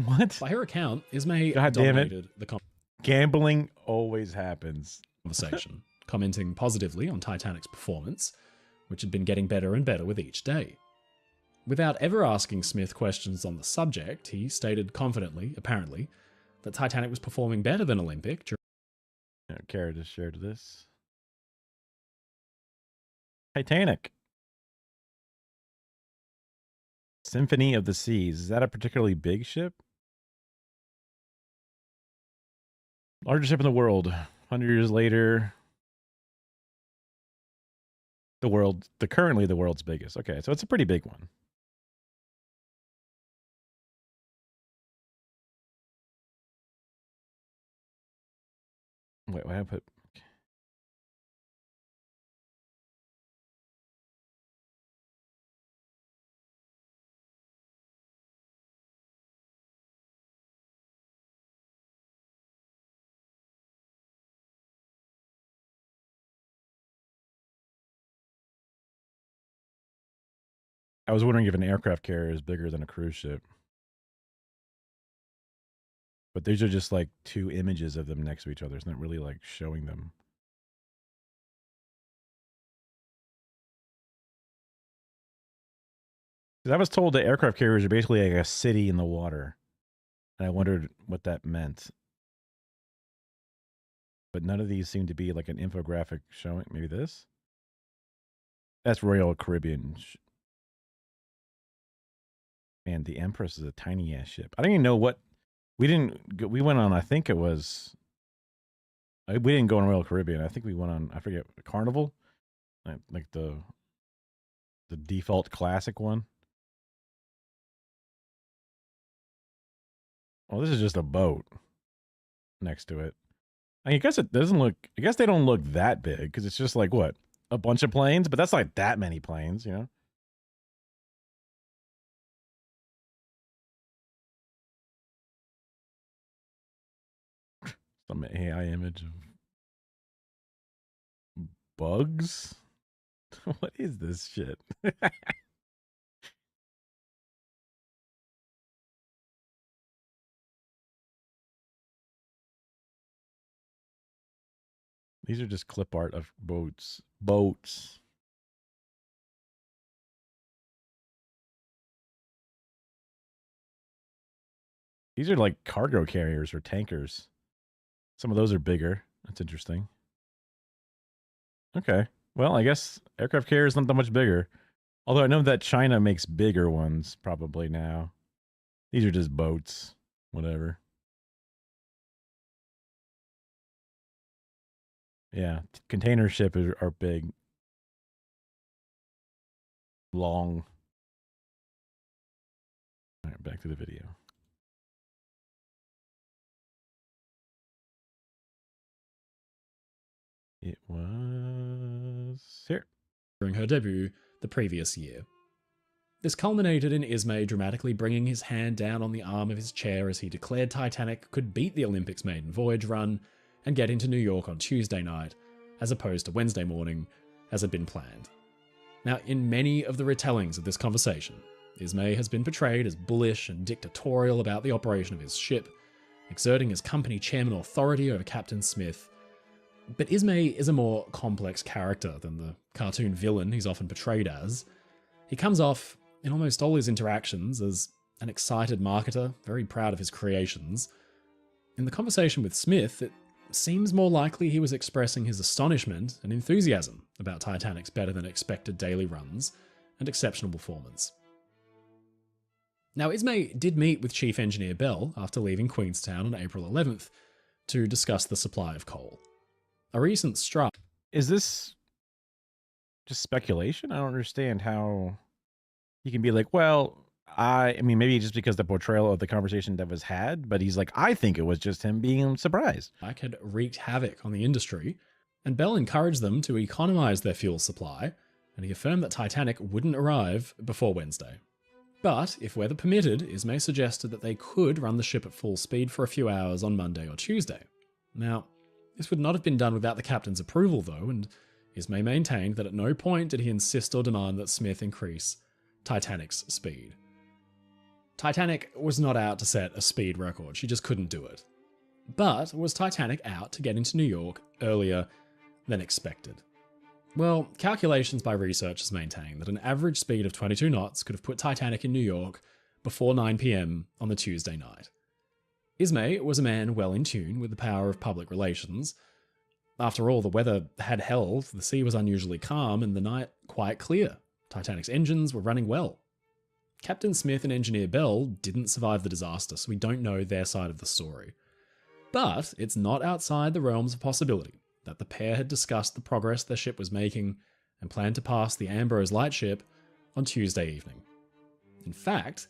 What? By her account, Ismay God damn it. dominated the Gambling always happens. conversation, commenting positively on Titanic's performance, which had been getting better and better with each day. Without ever asking Smith questions on the subject, he stated confidently, apparently, that Titanic was performing better than Olympic during Kara just shared this. Titanic. Symphony of the Seas. Is that a particularly big ship? Largest ship in the world. 100 years later. Currently the world's biggest. Okay, so it's a pretty big one. Wait, I put. I was wondering if an aircraft carrier is bigger than a cruise ship. But these are just like two images of them next to each other. It's not really like showing them. I was told that aircraft carriers are basically like a city in the water. And I wondered what that meant. But none of these seem to be like an infographic showing. Maybe this? That's Royal Caribbean. Man, the Empress is a tiny ass ship. I don't even know what we went on. I think it was. We didn't go on Royal Caribbean. I think we went on. I forget, Carnival, like the default classic one. Oh, this is just a boat next to it. I guess it doesn't look. I guess they don't look that big because it's just like what, a bunch of planes, but that's like that many planes, you know. Some AI image of bugs. What is this shit? These are just clip art of boats. Boats. These are like cargo carriers or tankers. Some of those are bigger. That's interesting. Okay. Well, I guess aircraft carrier is not that much bigger. Although I know that China makes bigger ones probably now. These are just boats. Whatever. Yeah. Container ship are big. Long. All right, back to the video. It was here. her debut the previous year. This culminated in Ismay dramatically bringing his hand down on the arm of his chair as he declared Titanic could beat the Olympics maiden voyage run and get into New York on Tuesday night, as opposed to Wednesday morning, as had been planned. Now, in many of the retellings of this conversation, Ismay has been portrayed as bullish and dictatorial about the operation of his ship, exerting his company chairman authority over Captain Smith. But Ismay is a more complex character than the cartoon villain he's often portrayed as. He comes off, in almost all his interactions, as an excited marketer, very proud of his creations. In the conversation with Smith, it seems more likely he was expressing his astonishment and enthusiasm about Titanic's better-than-expected daily runs and exceptional performance. Now, Ismay did meet with Chief Engineer Bell after leaving Queenstown on April 11th to discuss the supply of coal. A recent strike... Is this just speculation? I don't understand how you can be like, well, I mean, maybe just because the portrayal of the conversation that was had, but he's like, I think it was just him being surprised. Had wreaked havoc on the industry, and Bell encouraged them to economize their fuel supply, and he affirmed that Titanic wouldn't arrive before Wednesday. But, if weather permitted, Ismay suggested that they could run the ship at full speed for a few hours on Monday or Tuesday. Now, this would not have been done without the captain's approval, though, and Ismay maintained that at no point did he insist or demand that Smith increase Titanic's speed. Titanic was not out to set a speed record, she just couldn't do it. But was Titanic out to get into New York earlier than expected? Well, calculations by researchers maintain that an average speed of 22 knots could have put Titanic in New York before 9 PM on the Tuesday night. Ismay was a man well in tune with the power of public relations. After all, the weather had held, the sea was unusually calm, and the night quite clear. Titanic's engines were running well. Captain Smith and Engineer Bell didn't survive the disaster, so we don't know their side of the story. But it's not outside the realms of possibility that the pair had discussed the progress their ship was making and planned to pass the Ambrose lightship on Tuesday evening. In fact,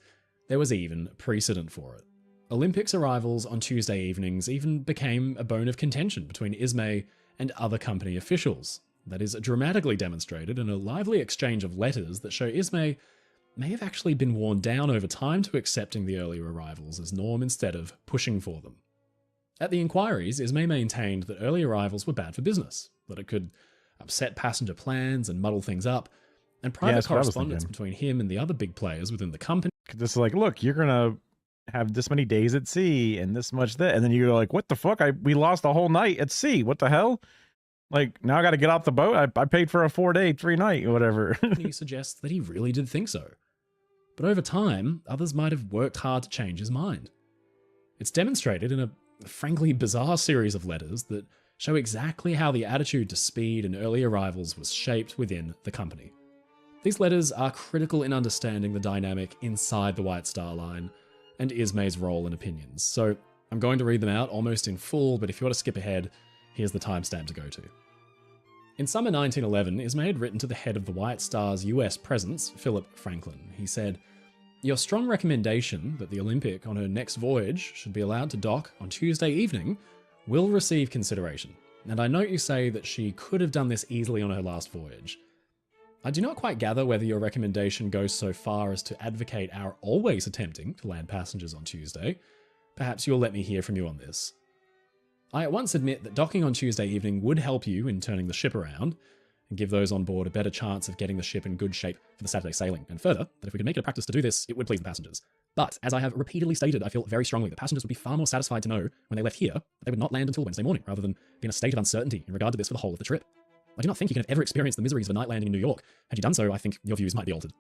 there was even precedent for it. Olympics arrivals on Tuesday evenings even became a bone of contention between Ismay and other company officials. That is dramatically demonstrated in a lively exchange of letters that show Ismay may have actually been worn down over time to accepting the earlier arrivals as norm instead of pushing for them. At the inquiries, Ismay maintained that early arrivals were bad for business, that it could upset passenger plans and muddle things up, and private correspondence between him and the other big players within the company. This is like, look, you're gonna have this many days at sea and this much that, and then you're like, what the fuck? We lost a whole night at sea. What the hell? Like, now I got to get off the boat. I paid for a 4-day, 3-night, whatever. He suggests that he really did think so. But over time, others might have worked hard to change his mind. It's demonstrated in a frankly bizarre series of letters that show exactly how the attitude to speed and early arrivals was shaped within the company. These letters are critical in understanding the dynamic inside the White Star Line and Ismay's role and opinions. So I'm going to read them out almost in full, but if you want to skip ahead, here's the timestamp to go to. In summer 1911, Ismay had written to the head of the White Star's US presence, Philip Franklin. He said, "Your strong recommendation that the Olympic on her next voyage should be allowed to dock on Tuesday evening will receive consideration, and I note you say that she could have done this easily on her last voyage. I do not quite gather whether your recommendation goes so far as to advocate our always attempting to land passengers on Tuesday. Perhaps you'll let me hear from you on this. I at once admit that docking on Tuesday evening would help you in turning the ship around and give those on board a better chance of getting the ship in good shape for the Saturday sailing, and further, that if we could make it a practice to do this, it would please the passengers. But, as I have repeatedly stated, I feel very strongly that passengers would be far more satisfied to know when they left here that they would not land until Wednesday morning, rather than be in a state of uncertainty in regard to this for the whole of the trip. I do not think you can have ever experienced the miseries of a night landing in New York. Had you done so, I think your views might be altered."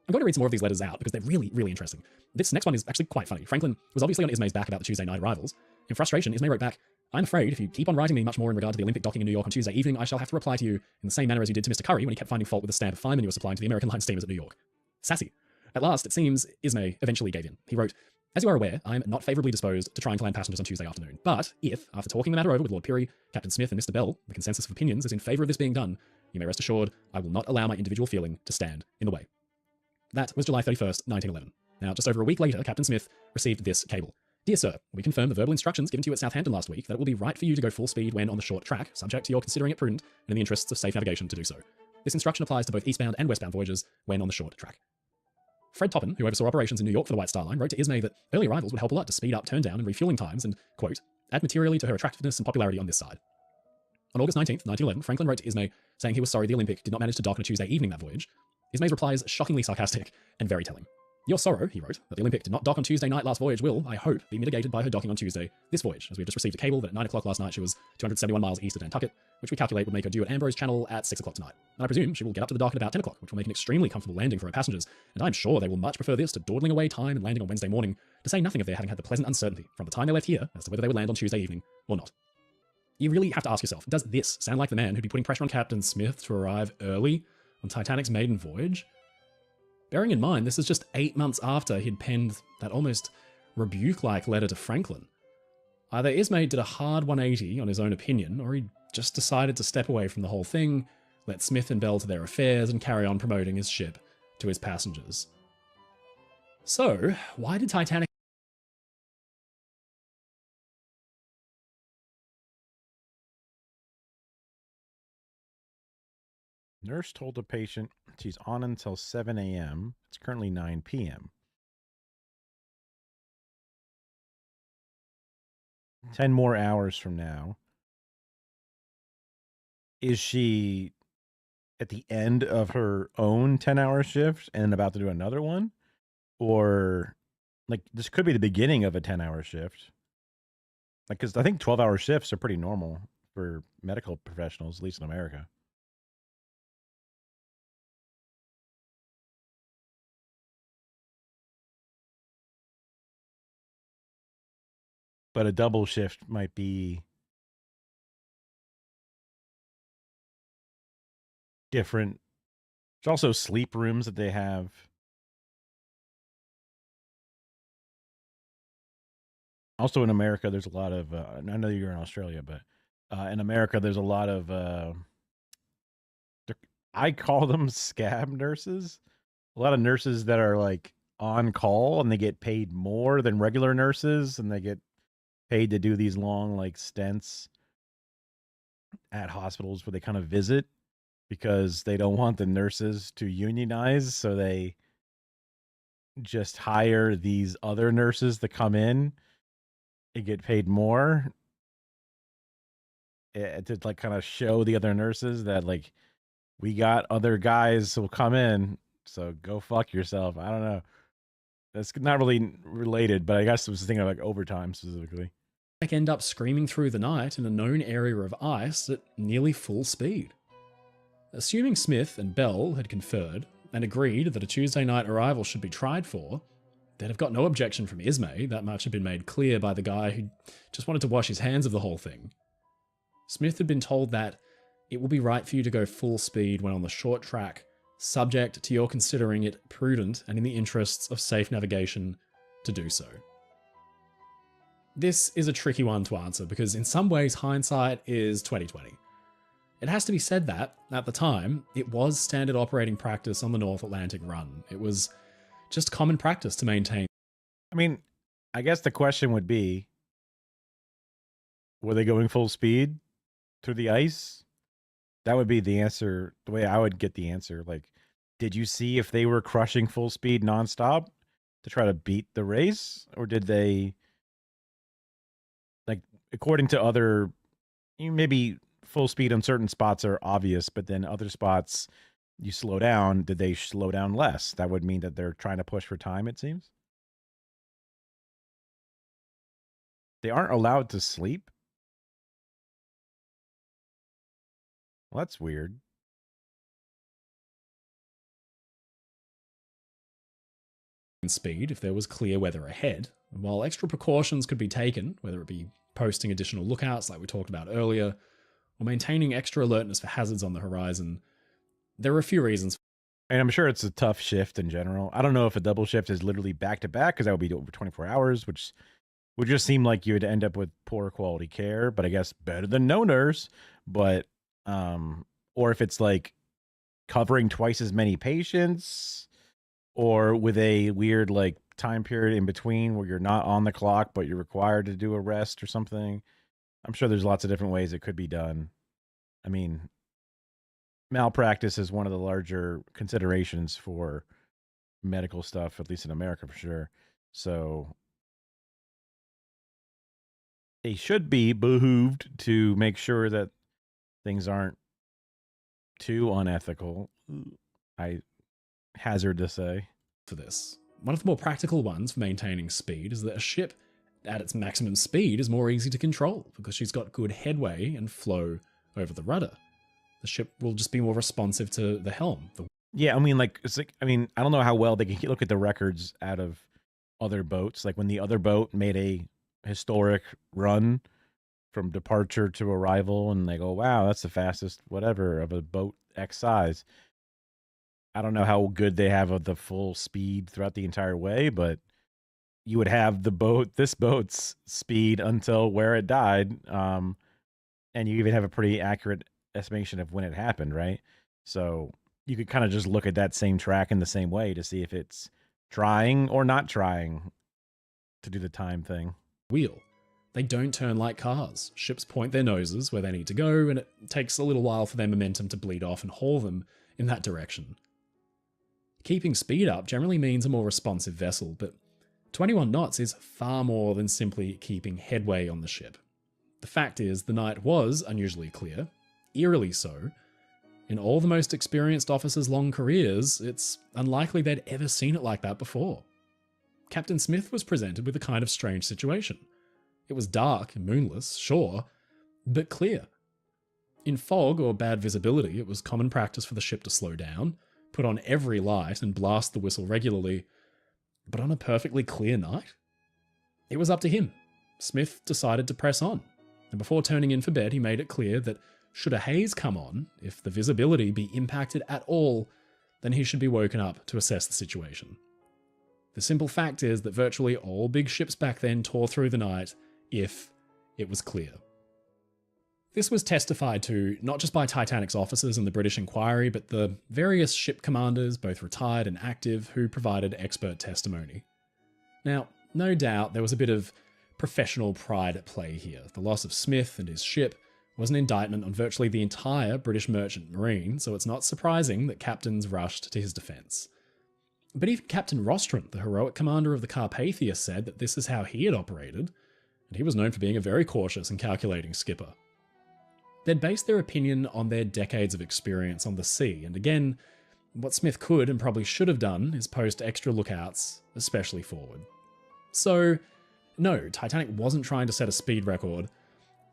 I'm going to read some more of these letters out because they're really, really interesting. This next one is actually quite funny. Franklin was obviously on Ismay's back about the Tuesday night arrivals. In frustration, Ismay wrote back, "I'm afraid if you keep on writing me much more in regard to the Olympic docking in New York on Tuesday evening, I shall have to reply to you in the same manner as you did to Mr. Curry when he kept finding fault with the stamp of fireman you were supplying to the American Line steamers at New York." Sassy. At last, it seems, Ismay eventually gave in. He wrote, "As you are aware, I am not favourably disposed to trying to land passengers on Tuesday afternoon. But if, after talking the matter over with Lord Peary, Captain Smith and Mr. Bell, the consensus of opinions is in favour of this being done, you may rest assured I will not allow my individual feeling to stand in the way." That was July 31st, 1911. Now, just over a week later, Captain Smith received this cable. "Dear sir, we confirm the verbal instructions given to you at Southampton last week that it will be right for you to go full speed when on the short track, subject to your considering it prudent and in the interests of safe navigation to do so. This instruction applies to both eastbound and westbound voyages when on the short track." Fred Toppin, who oversaw operations in New York for the White Star Line, wrote to Ismay that early arrivals would help a lot to speed up turn down and refueling times and, quote, add materially to her attractiveness and popularity on this side. On August 19th, 1911, Franklin wrote to Ismay saying he was sorry the Olympic did not manage to dock on a Tuesday evening that voyage. Ismay's reply is shockingly sarcastic and very telling. Your sorrow, he wrote, that the Olympic did not dock on Tuesday night last voyage will, I hope, be mitigated by her docking on Tuesday this voyage, as we have just received a cable that at 9 o'clock last night she was 271 miles east of Nantucket, which we calculate would make her due at Ambrose Channel at 6 o'clock tonight. And I presume she will get up to the dock at about 10 o'clock, which will make an extremely comfortable landing for her passengers, and I'm sure they will much prefer this to dawdling away time and landing on Wednesday morning, to say nothing of their having had the pleasant uncertainty from the time they left here as to whether they would land on Tuesday evening or not. You really have to ask yourself, does this sound like the man who'd be putting pressure on Captain Smith to arrive early on Titanic's maiden voyage? Bearing in mind, this is just 8 months after he'd penned that almost rebuke-like letter to Franklin. Either Ismay did a hard 180 on his own opinion, or he just decided to step away from the whole thing, let Smith and Bell to their affairs, and carry on promoting his ship to his passengers. So, why did Titanic... Nurse told the patient she's on until 7 a.m. It's currently 9 p.m. 10 more hours from now. Is she at the end of her own 10-hour shift and about to do another one? Or, like, this could be the beginning of a 10-hour shift. Like, because I think 12-hour shifts are pretty normal for medical professionals, at least in America. But a double shift might be different. There's also sleep rooms that they have. Also in America, there's a lot of, I know you're in Australia, but in America, there's a lot of, I call them scab nurses. A lot of nurses that are like on call and they get paid more than regular nurses, and they get paid to do these long like stints at hospitals where they kind of visit because they don't want the nurses to unionize, so they just hire these other nurses to come in and get paid more to like kind of show the other nurses that like we got other guys who'll come in, so go fuck yourself. I don't know. That's not really related, but I guess I was thinking of like overtime specifically. end up screaming through the night in a known area of ice at nearly full speed. Assuming Smith and Bell had conferred and agreed that a Tuesday night arrival should be tried for, they'd have got no objection from Ismay. That much had been made clear by the guy who just wanted to wash his hands of the whole thing. Smith had been told that it will be right for you to go full speed when on the short track, subject to your considering it prudent and in the interests of safe navigation to do so. This is a tricky one to answer because in some ways hindsight is 20/20. It has to be said that, at the time, it was standard operating practice on the North Atlantic run. It was just common practice to maintain. I mean, I guess the question would be, were they going full speed through the ice? That would be the answer, the way I would get the answer. Like, did you see if they were crushing full speed nonstop to try to beat the race? Or did they, like, according to other, maybe full speed on certain spots are obvious, but then other spots you slow down, did they slow down less? That would mean that they're trying to push for time, it seems. They aren't allowed to sleep? Well, that's weird. Speed if there was clear weather ahead, and while extra precautions could be taken, whether it be posting additional lookouts like we talked about earlier, or maintaining extra alertness for hazards on the horizon, there are a few reasons. And I'm sure it's a tough shift in general. I don't know if a double shift is literally back to back, because that would be over 24 hours, which would just seem like you would end up with poor quality care, but I guess better than no nurse. But, or if it's like covering twice as many patients, or with a weird like time period in between where you're not on the clock, but you're required to do a rest or something. I'm sure there's lots of different ways it could be done. I mean, malpractice is one of the larger considerations for medical stuff, at least in America for sure. So they should be behooved to make sure that things aren't too unethical. I hazard to say. For this, one of the more practical ones for maintaining speed is that a ship at its maximum speed is more easy to control because she's got good headway and flow over the rudder. The ship will just be more responsive to the helm. Yeah, I mean, like, it's like, I mean, I don't know how well they can look at the records out of other boats. Like when the other boat made a historic run from departure to arrival, and they go, wow, that's the fastest whatever of a boat X size. I don't know how good they have of the full speed throughout the entire way, but you would have this boat's speed until where it died. And you even have a pretty accurate estimation of when it happened, right? So you could kind of just look at that same track in the same way to see if it's trying or not trying to do the time thing. Wheel. They don't turn like cars. Ships point their noses where they need to go, and it takes a little while for their momentum to bleed off and haul them in that direction. Keeping speed up generally means a more responsive vessel, but 21 knots is far more than simply keeping headway on the ship. The fact is, the night was unusually clear, eerily so. In all the most experienced officers' long careers, it's unlikely they'd ever seen it like that before. Captain Smith was presented with a kind of strange situation. It was dark and moonless, sure, but clear. In fog or bad visibility, it was common practice for the ship to slow down, put on every light, and blast the whistle regularly. But on a perfectly clear night? It was up to him. Smith decided to press on, and before turning in for bed, he made it clear that should a haze come on, if the visibility be impacted at all, then he should be woken up to assess the situation. The simple fact is that virtually all big ships back then tore through the night if it was clear. This was testified to not just by Titanic's officers in the British inquiry, but the various ship commanders, both retired and active, who provided expert testimony. Now, no doubt there was a bit of professional pride at play here. The loss of Smith and his ship was an indictment on virtually the entire British merchant marine, so it's not surprising that captains rushed to his defence. But even Captain Rostron, the heroic commander of the Carpathia, said that this is how he had operated, and he was known for being a very cautious and calculating skipper. They'd based their opinion on their decades of experience on the sea, and again, what Smith could and probably should have done is post extra lookouts, especially forward. So, no, Titanic wasn't trying to set a speed record.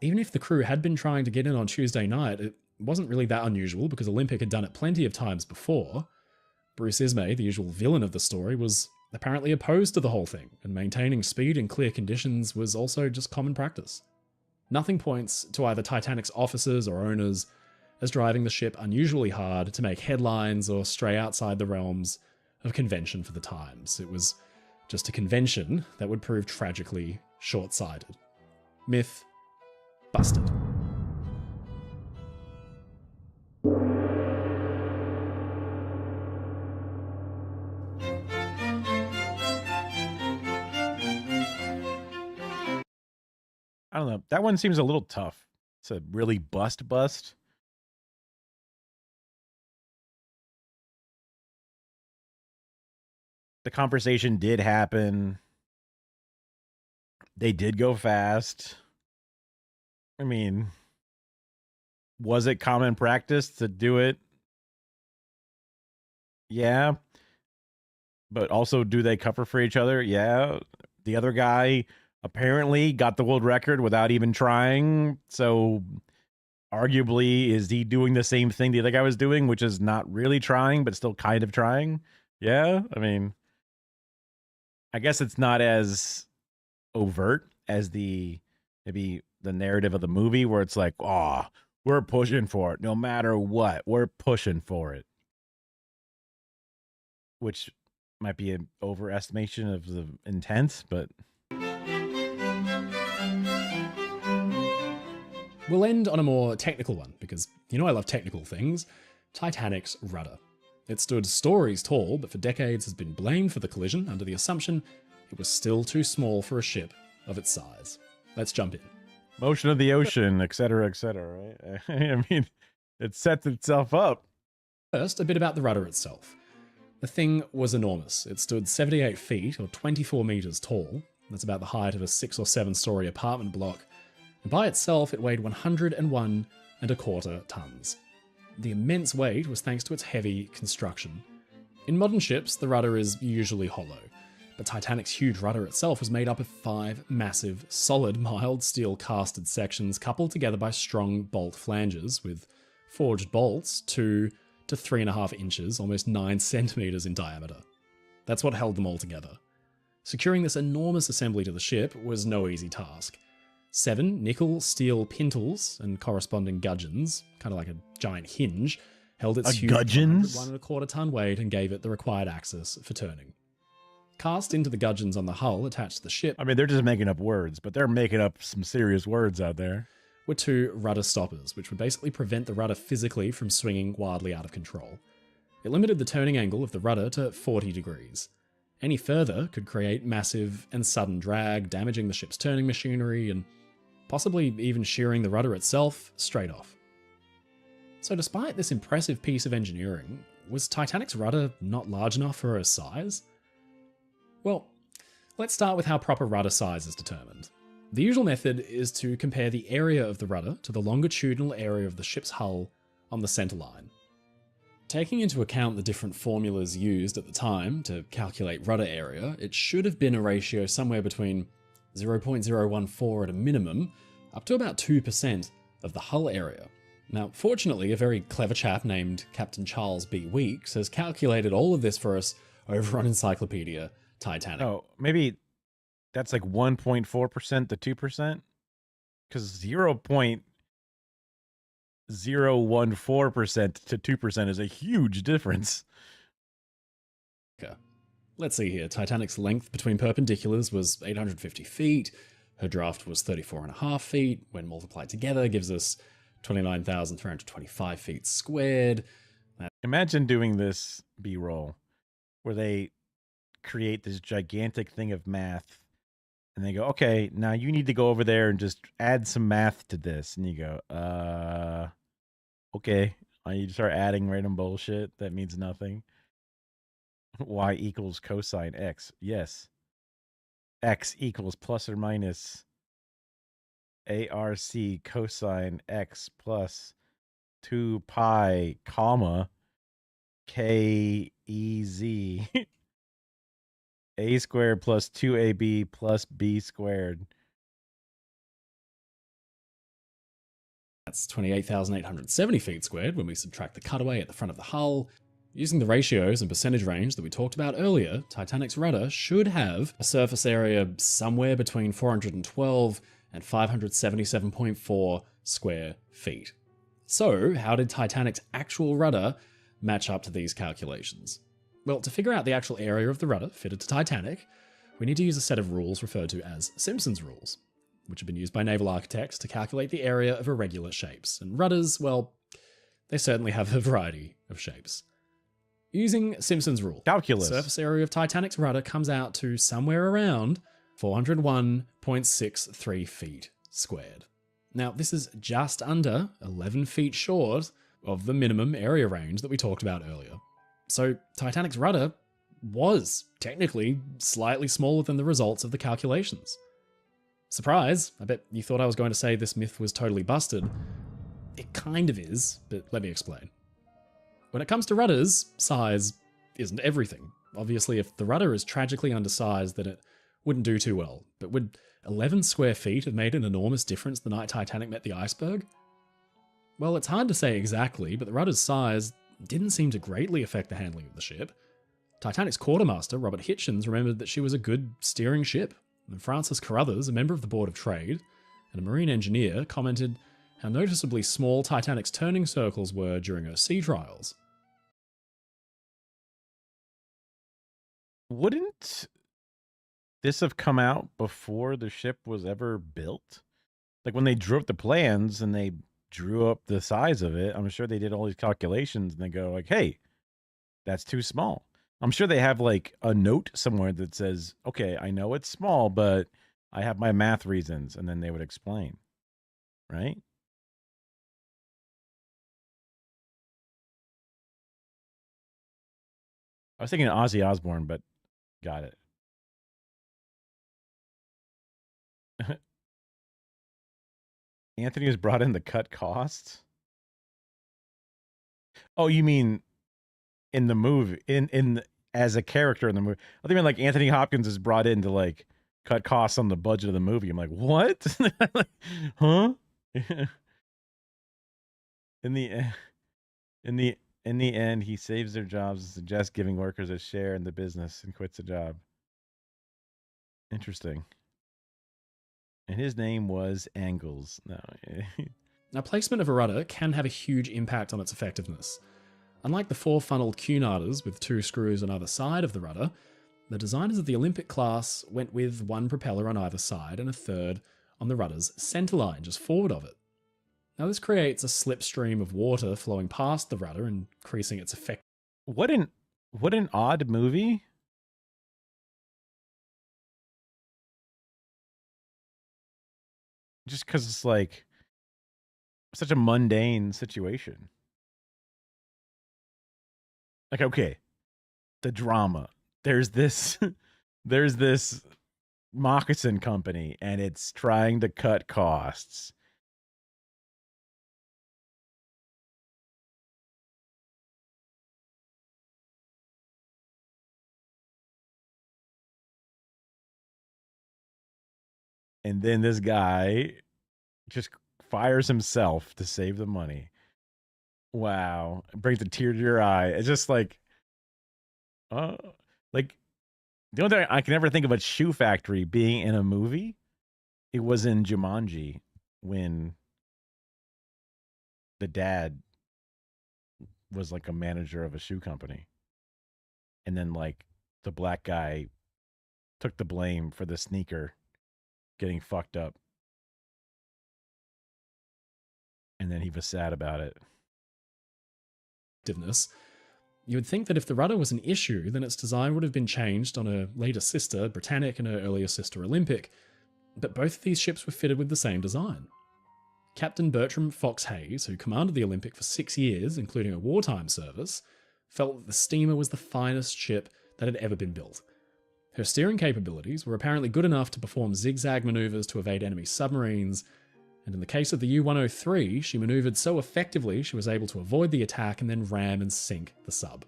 Even if the crew had been trying to get in on Tuesday night, it wasn't really that unusual because Olympic had done it plenty of times before. Bruce Ismay, the usual villain of the story, was apparently opposed to the whole thing, and maintaining speed in clear conditions was also just common practice. Nothing points to either Titanic's officers or owners as driving the ship unusually hard to make headlines or stray outside the realms of convention for the times. It was just a convention that would prove tragically short-sighted. Myth busted. I don't know. That one seems a little tough. It's a really bust. The conversation did happen. They did go fast. I mean, was it common practice to do it? Yeah. But also, do they cover for each other? Yeah. The other guy apparently got the world record without even trying. So arguably, is he doing the same thing the other guy was doing, which is not really trying, but still kind of trying? Yeah. I mean, I guess it's not as overt as maybe the narrative of the movie where it's like, oh, we're pushing for it no matter what. We're pushing for it. Which might be an overestimation of the intent, but we'll end on a more technical one, because you know I love technical things. Titanic's rudder. It stood stories tall, but for decades has been blamed for the collision under the assumption it was still too small for a ship of its size. Let's jump in. Motion of the ocean, etc., right? I mean, it sets itself up. First, a bit about the rudder itself. The thing was enormous. It stood 78 feet, or 24 meters tall. That's about the height of a 6 or 7 story apartment block. And by itself, it weighed 101 and a quarter tons. The immense weight was thanks to its heavy construction. In modern ships, the rudder is usually hollow, but Titanic's huge rudder itself was made up of 5 massive, solid, mild steel casted sections coupled together by strong bolt flanges with forged bolts 2 to 3.5 inches, almost 9 centimeters in diameter. That's what held them all together. Securing this enormous assembly to the ship was no easy task. 7 nickel steel pintles and corresponding gudgeons, kind of like a giant hinge, held its huge 1.25 ton weight and gave it the required axis for turning. Cast into the gudgeons on the hull attached to the ship, I mean, they're just making up words, but they're making up some serious words out there, were 2 rudder stoppers, which would basically prevent the rudder physically from swinging wildly out of control. It limited the turning angle of the rudder to 40 degrees. Any further could create massive and sudden drag, damaging the ship's turning machinery and possibly even shearing the rudder itself straight off. So despite this impressive piece of engineering, was Titanic's rudder not large enough for her size? Well, let's start with how proper rudder size is determined. The usual method is to compare the area of the rudder to the longitudinal area of the ship's hull on the center line. Taking into account the different formulas used at the time to calculate rudder area, it should have been a ratio somewhere between 0.014 at a minimum, up to about 2% of the hull area. Now, fortunately, a very clever chap named Captain Charles B. Weeks has calculated all of this for us over on Encyclopedia Titanic. Oh, maybe that's like 1.4% to 2%? Because 0.014% to 2% is a huge difference. Okay. Let's see here. Titanic's length between perpendiculars was 850 feet. Her draft was 34.5 feet. When multiplied together, gives us 29,325 feet squared. Imagine doing this B-roll where they create this gigantic thing of math and they go, okay, now you need to go over there and just add some math to this. And you go, okay. You start adding random bullshit that means nothing. Y equals cosine X. Yes. X equals plus or minus ARC cosine X plus 2 pi comma KEZ A squared plus 2AB plus B squared. That's 28,870 feet squared when we subtract the cutaway at the front of the hull. Using the ratios and percentage range that we talked about earlier, Titanic's rudder should have a surface area somewhere between 412 and 577.4 square feet. So, how did Titanic's actual rudder match up to these calculations? Well, to figure out the actual area of the rudder fitted to Titanic, we need to use a set of rules referred to as Simpson's rules, which have been used by naval architects to calculate the area of irregular shapes. And rudders, well, they certainly have a variety of shapes. Using Simpson's rule, calculus, the surface area of Titanic's rudder comes out to somewhere around 401.63 feet squared. Now, this is just under 11 feet short of the minimum area range that we talked about earlier. So Titanic's rudder was technically slightly smaller than the results of the calculations. Surprise, I bet you thought I was going to say this myth was totally busted. It kind of is, but let me explain. When it comes to rudders, size isn't everything. Obviously, if the rudder is tragically undersized, then it wouldn't do too well. But would 11 square feet have made an enormous difference the night Titanic met the iceberg? Well, it's hard to say exactly, but the rudder's size didn't seem to greatly affect the handling of the ship. Titanic's quartermaster, Robert Hitchens, remembered that she was a good steering ship, and Francis Carruthers, a member of the Board of Trade, and a marine engineer, commented how noticeably small Titanic's turning circles were during her sea trials. Wouldn't this have come out before the ship was ever built? Like when they drew up the plans and they drew up the size of it, I'm sure they did all these calculations and they go like, hey, that's too small. I'm sure they have like a note somewhere that says, okay, I know it's small, but I have my math reasons. And then they would explain, right? I was thinking Ozzy Osbourne, but got it. Anthony was brought in to cut costs. Oh, you mean in the movie, as a character in the movie? I think like Anthony Hopkins is brought in to like cut costs on the budget of the movie. I'm like, what? Huh? in the in the in the end, he saves their jobs and suggests giving workers a share in the business and quits the job. Interesting. And his name was Angles. No. Now, placement of a rudder can have a huge impact on its effectiveness. Unlike the four-funneled Cunarders with 2 screws on either side of the rudder, the designers of the Olympic class went with 1 propeller on either side and a 3rd on the rudder's centerline, just forward of it. Now, this creates a slipstream of water flowing past the rudder, increasing its effect. What an odd movie. Just because it's like such a mundane situation. Like, okay, the drama. There's this moccasin company, and it's trying to cut costs. And then this guy just fires himself to save the money. Wow. It brings a tear to your eye. It's just like, like the only thing I can ever think of a shoe factory being in a movie, it was in Jumanji when the dad was like a manager of a shoe company. And then like the black guy took the blame for the sneaker getting fucked up. And then he was sad about it. You would think that if the rudder was an issue, then its design would have been changed on her later sister, Britannic, and her earlier sister, Olympic. But both of these ships were fitted with the same design. Captain Bertram Fox Hayes, who commanded the Olympic for 6 years, including a wartime service, felt that the steamer was the finest ship that had ever been built. Her steering capabilities were apparently good enough to perform zigzag maneuvers to evade enemy submarines, and in the case of the U-103, she maneuvered so effectively she was able to avoid the attack and then ram and sink the sub.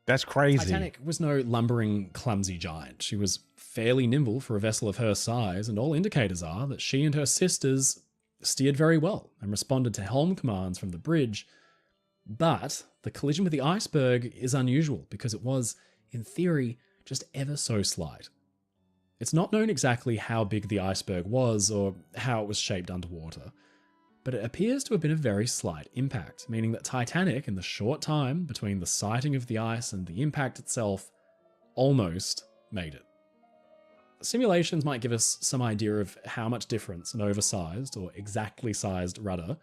That's crazy. Titanic was no lumbering, clumsy giant. She was fairly nimble for a vessel of her size, and all indicators are that she and her sisters steered very well and responded to helm commands from the bridge. But the collision with the iceberg is unusual because it was, in theory, just ever so slight. It's not known exactly how big the iceberg was or how it was shaped underwater, but it appears to have been a very slight impact, meaning that Titanic, in the short time between the sighting of the ice and the impact itself, almost made it. Simulations might give us some idea of how much difference an oversized or exactly sized rudder,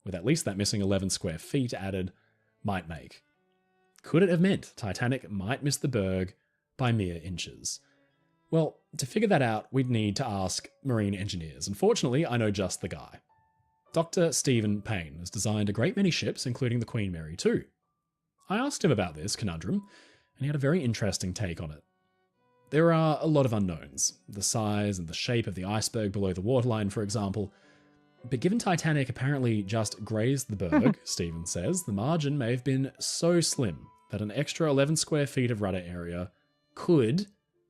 with at least that missing 11 square feet added, might make. Could it have meant Titanic might miss the berg by mere inches? Well, to figure that out, we'd need to ask marine engineers, and fortunately, I know just the guy. Dr. Stephen Payne has designed a great many ships, including the Queen Mary too. I asked him about this conundrum, and he had a very interesting take on it. There are a lot of unknowns, the size and the shape of the iceberg below the waterline, for example, but given Titanic apparently just grazed the berg, Stephen says, the margin may have been so slim that an extra 11 square feet of rudder area could,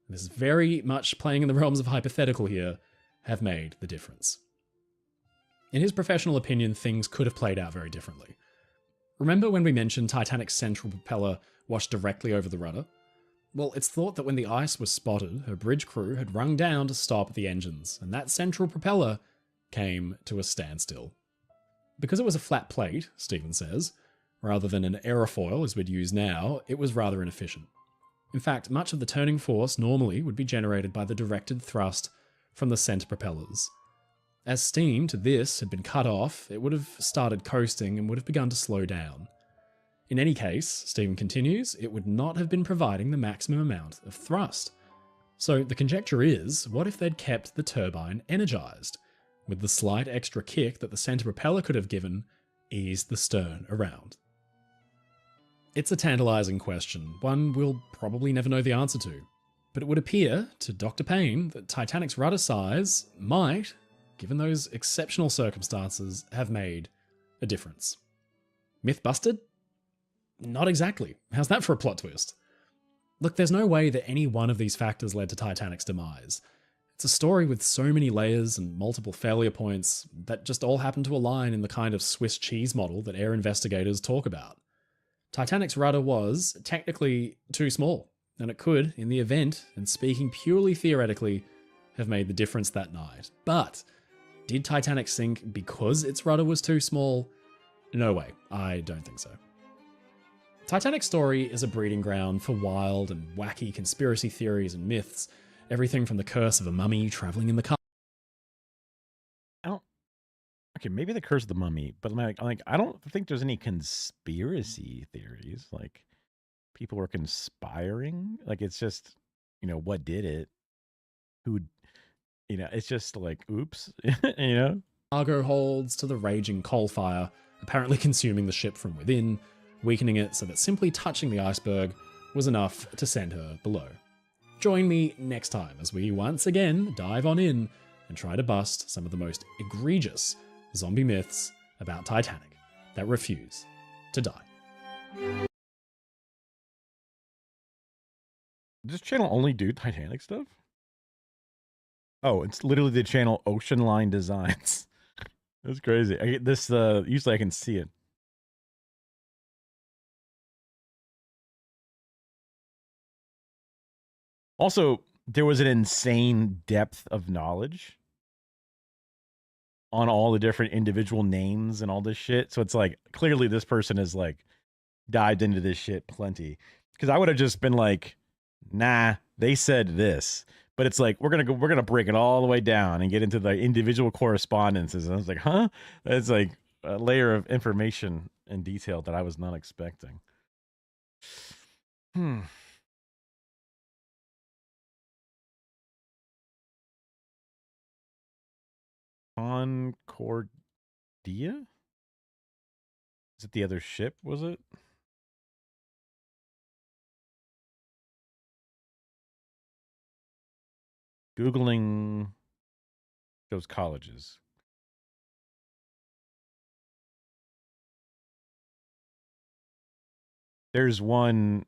this is very much playing in the realms of hypothetical here, have made the difference. In his professional opinion, things could have played out very differently. Remember when we mentioned Titanic's central propeller washed directly over the rudder? Well, it's thought that when the ice was spotted, her bridge crew had rung down to stop the engines, and that central propeller came to a standstill. Because it was a flat plate, Stephen says, rather than an aerofoil as we'd use now, it was rather inefficient. In fact, much of the turning force normally would be generated by the directed thrust from the center propellers. As steam to this had been cut off, it would have started coasting and would have begun to slow down. In any case, Stephen continues, it would not have been providing the maximum amount of thrust. So the conjecture is, what if they'd kept the turbine energized? With the slight extra kick that the center propeller could have given, eased the stern around. It's a tantalizing question, one we'll probably never know the answer to. But it would appear to Dr. Payne that Titanic's rudder size might, given those exceptional circumstances, have made a difference. Myth busted? Not exactly. How's that for a plot twist? Look, there's no way that any one of these factors led to Titanic's demise. It's a story with so many layers and multiple failure points that just all happen to align in the kind of Swiss cheese model that air investigators talk about. Titanic's rudder was, technically, too small, and it could, in the event, and speaking purely theoretically, have made the difference that night. But did Titanic sink because its rudder was too small? No way, I don't think so. Titanic's story is a breeding ground for wild and wacky conspiracy theories and myths, everything from the curse of a mummy traveling in the car. Okay, maybe the curse of the mummy, but I don't think there's any conspiracy theories. Like, people were conspiring. Like, it's just, what did it? Who, it's just like, oops, Cargo holds to the raging coal fire, apparently consuming the ship from within, weakening it so that simply touching the iceberg was enough to send her below. Join me next time as we once again dive on in and try to bust some of the most egregious zombie myths about Titanic that refuse to die. Does this channel only do Titanic stuff? Oh, it's literally the channel Ocean Line Designs. That's crazy. Usually I can see it. Also, there was an insane depth of knowledge on all the different individual names and all this shit. So it's like, clearly this person has like dived into this shit plenty. Because I would have just been like, nah, they said this. But it's like, we're gonna break it all the way down and get into the individual correspondences. And I was like, huh? That's like a layer of information and detail that I was not expecting. Concordia? Is it the other ship, was it? Googling those colleges. There's one.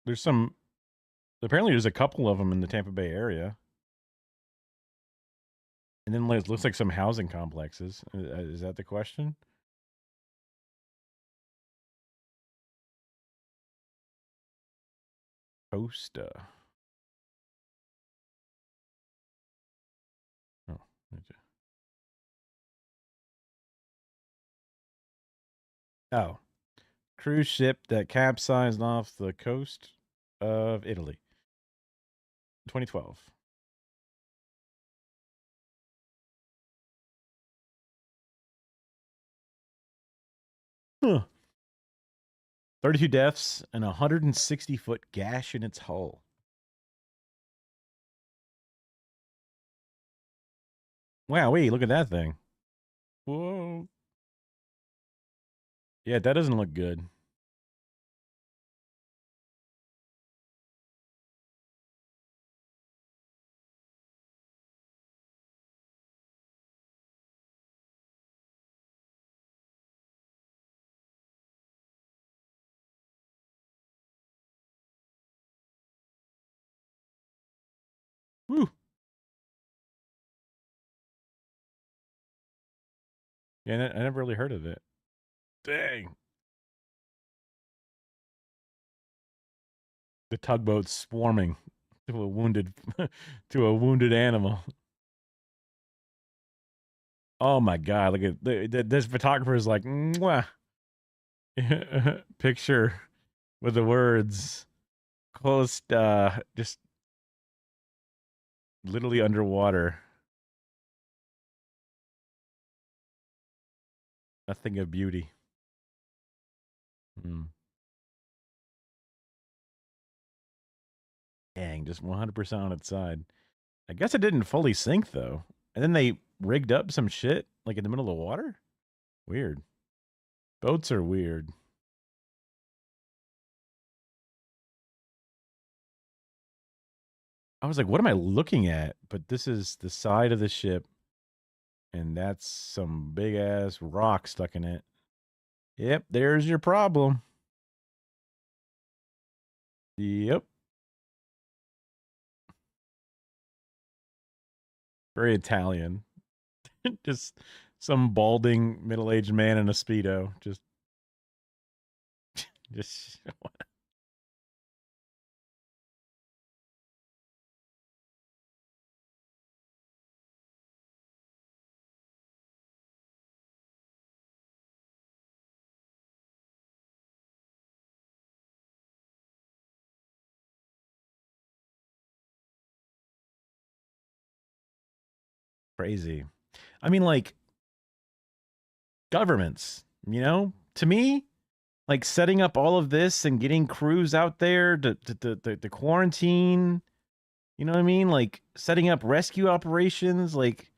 There's some. Apparently, there's a couple of them in the Tampa Bay area. And then it looks like some housing complexes. Is that the question? Costa. Oh. Oh. Cruise ship that capsized off the coast of Italy. 2012. Huh. 32 deaths and a 160-foot gash in its hull. Wow, wait, look at that thing. Whoa. Yeah, that doesn't look good. Woo. Yeah, I never really heard of it. Dang. The tugboat's swarming to a wounded animal. Oh my god! Look at this photographer is like, mwah. Picture with the words close, just literally underwater. A thing of beauty. Dang, just 100% on its side. I guess it didn't fully sink though. And then they rigged up some shit like in the middle of the water. Weird. Boats are weird. I was like, what am I looking at? But this is the side of the ship. And that's some big ass rock stuck in it. Yep, there's your problem. Yep. Very Italian. Just some balding middle-aged man in a Speedo. Just crazy. I mean, like, governments, you know, to me, like setting up all of this and getting crews out there to quarantine, you know what I mean? Like setting up rescue operations, like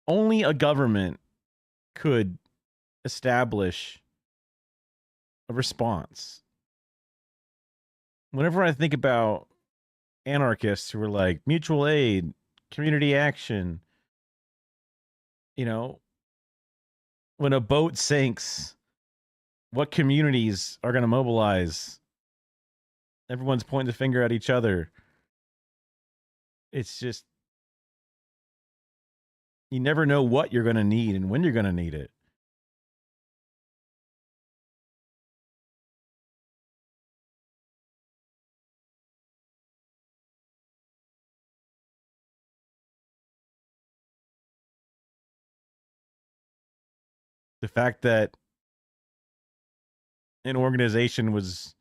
only a government could establish a response. Whenever I think about anarchists who are like mutual aid, community action, you know, when a boat sinks, what communities are going to mobilize? Everyone's pointing the finger at each other. It's just, you never know what you're going to need and when you're going to need it. The fact that an organization was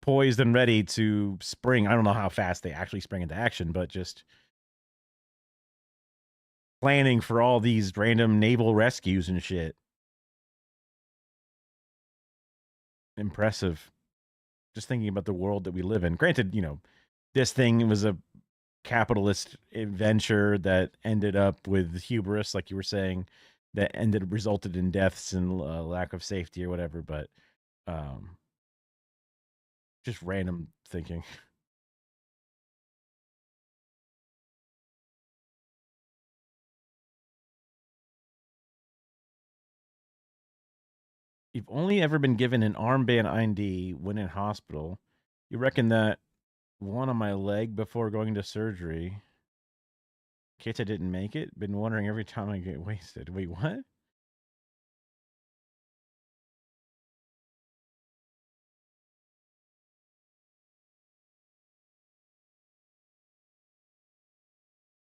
poised and ready to spring, I don't know how fast they actually sprang into action, but just planning for all these random naval rescues and shit. Impressive. Just thinking about the world that we live in. Granted, you know, this thing was a capitalist venture that ended up with hubris, like you were saying, that resulted in deaths and lack of safety or whatever. But just random thinking. You've only ever been given an armband ID when in hospital. You reckon that one on my leg before going to surgery. In case I didn't make it, been wondering every time I get wasted. Wait, what?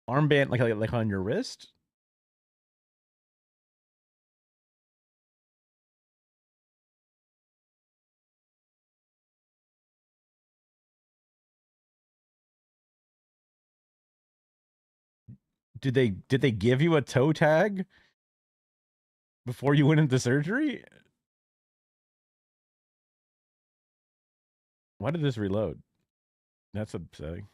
Armband like on your wrist? Did they give you a toe tag before you went into surgery? Why did this reload? That's upsetting.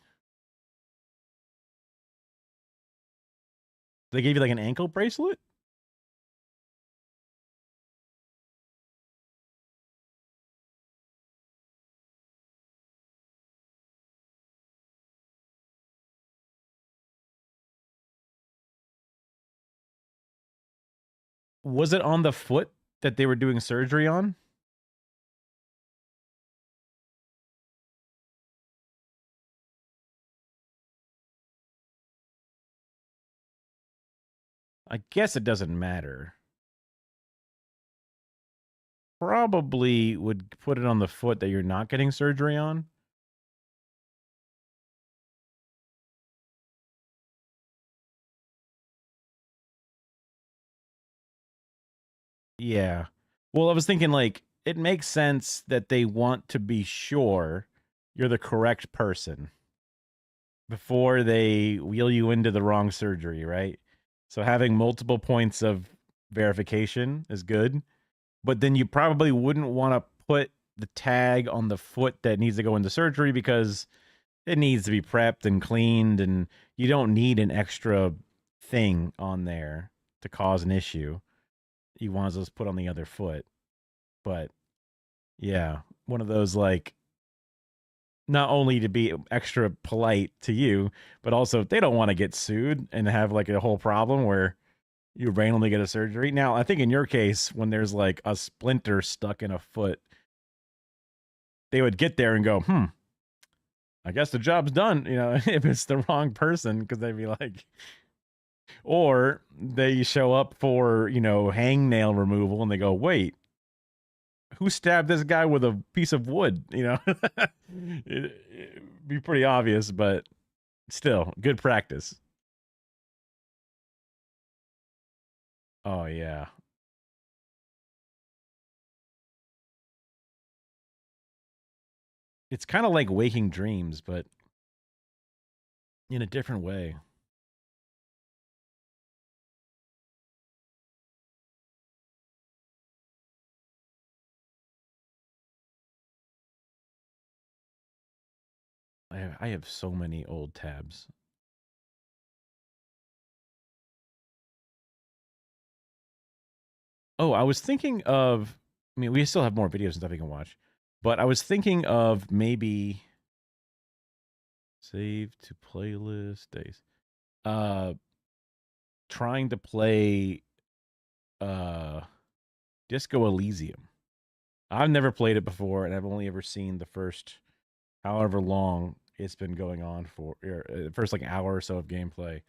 They gave you like an ankle bracelet? Was it on the foot that they were doing surgery on? I guess it doesn't matter. Probably would put it on the foot that you're not getting surgery on. Yeah. Well, I was thinking like it makes sense that they want to be sure you're the correct person before they wheel you into the wrong surgery, right? So having multiple points of verification is good, but then you probably wouldn't want to put the tag on the foot that needs to go into surgery because it needs to be prepped and cleaned, and you don't need an extra thing on there to cause an issue. You want us to put on the other foot. But yeah, one of those like not only to be extra polite to you, but also they don't want to get sued and have like a whole problem where you randomly get a surgery. Now, I think in your case, when there's like a splinter stuck in a foot, they would get there and go, I guess the job's done, if it's the wrong person, because they'd be like, or they show up for, hangnail removal and they go, wait, who stabbed this guy with a piece of wood? It'd be pretty obvious, but still, good practice. Oh, yeah. It's kind of like waking dreams, but in a different way. I have so many old tabs. Oh, I was thinking of, I mean, we still have more videos and stuff you can watch, but I was thinking of maybe save to playlist days. Trying to play Disco Elysium. I've never played it before, and I've only ever seen the first however long it's been going on for, first like hour or so of gameplay.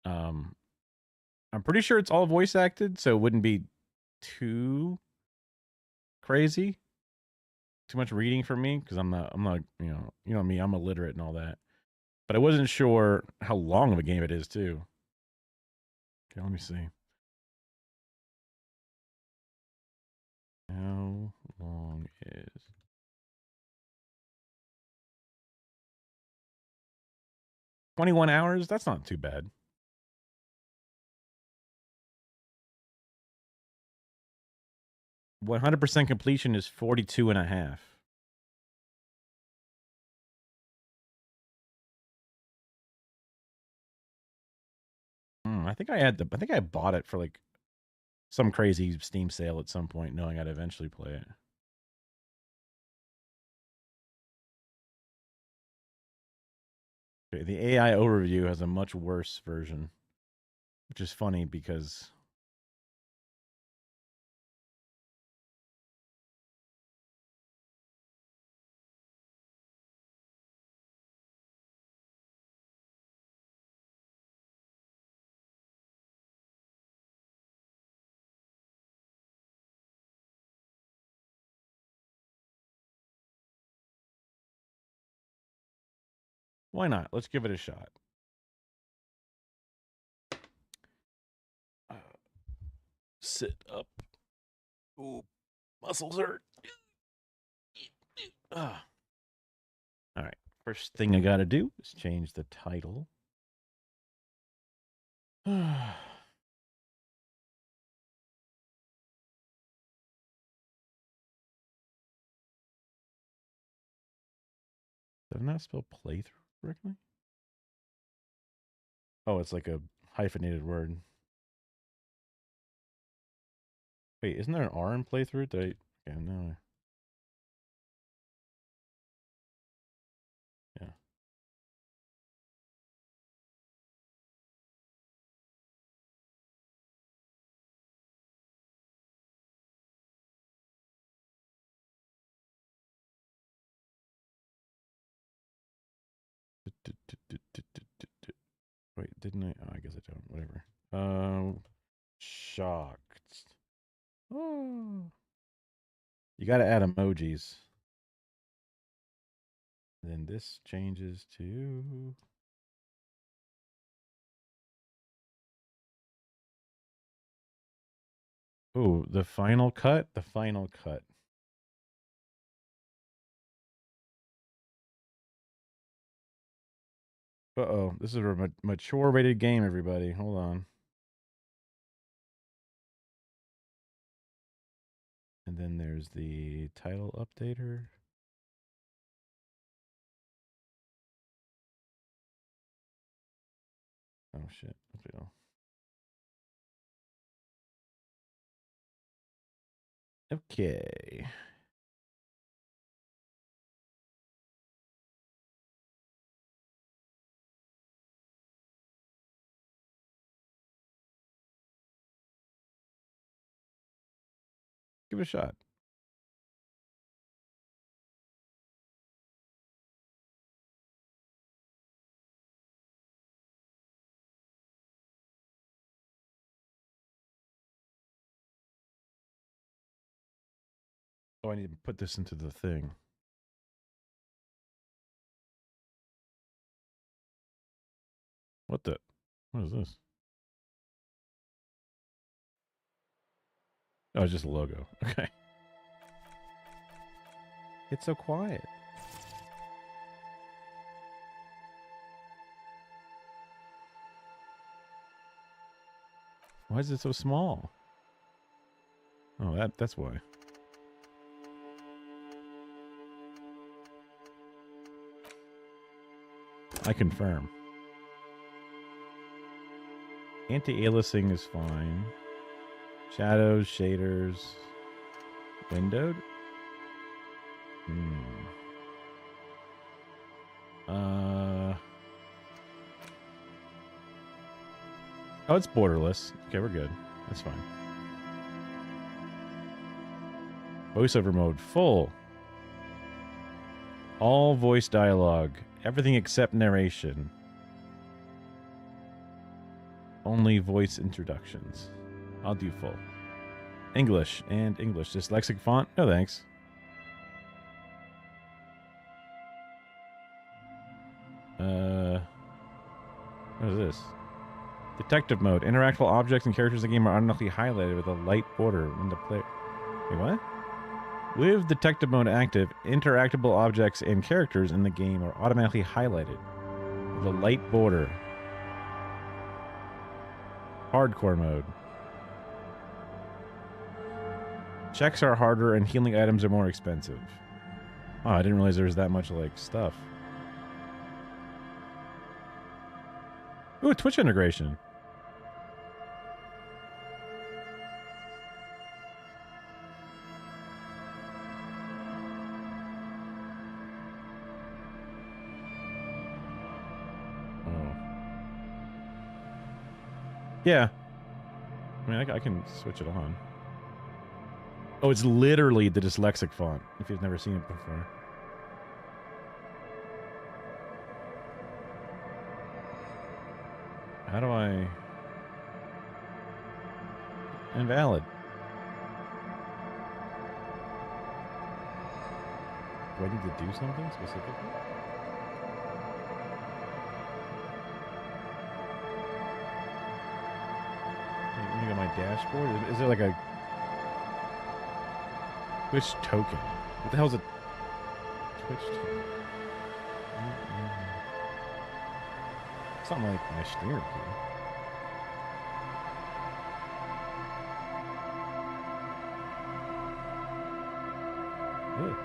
I'm pretty sure it's all voice acted, so it wouldn't be too crazy, too much reading for me, because I'm not, me, I'm illiterate and all that. But I wasn't sure how long of a game it is too. Okay, let me see. How long is 21 hours? That's not too bad. 100% completion is 42 and a half. I think I bought it for like some crazy Steam sale at some point, knowing I'd eventually play it. Okay, the AI overview has a much worse version, which is funny because why not? Let's give it a shot. Sit up. Ooh, muscles hurt. Ah. All right. First thing I got to do is change the title. Did I not spell playthrough correctly? Oh, it's like a hyphenated word. Wait, isn't there an R in playthrough? Yeah, no. Yeah. Wait, didn't I? Oh, I guess I don't. Whatever. Shocked. Oh. You got to add emojis. Then this changes to. Oh, the final cut? The final cut. Uh-oh. This is a mature rated game, everybody. Hold on. And then there's the title updater. Oh shit. Okay. Give it a shot. Oh, I need to put this into the thing. What the? What is this? Oh, it's just a logo. Okay. It's so quiet. Why is it so small? Oh, that's why. I confirm. Anti-aliasing is fine. Shadows, shaders, windowed. Oh, it's borderless. Okay, we're good. That's fine. Voiceover mode full. All voice dialogue. Everything except narration. Only voice introductions. I'll do full. English and English. Dyslexic font? No thanks. What is this? Detective mode. Interactable objects and characters in the game are automatically highlighted with a light border when the player... Wait, what? With detective mode active, interactable objects and characters in the game are automatically highlighted with a light border. Hardcore mode. Checks are harder and healing items are more expensive. Oh, I didn't realize there was that much, like, stuff. Ooh, Twitch integration. Oh. Yeah. I mean, I can switch it on. Oh, it's literally the dyslexic font, if you've never seen it before. How do I... Invalid. Do I need to do something specifically? Let me go to my dashboard. Is there like a... Twitch token? What the hell is a Twitch token? Something like my streamer key. Ugh.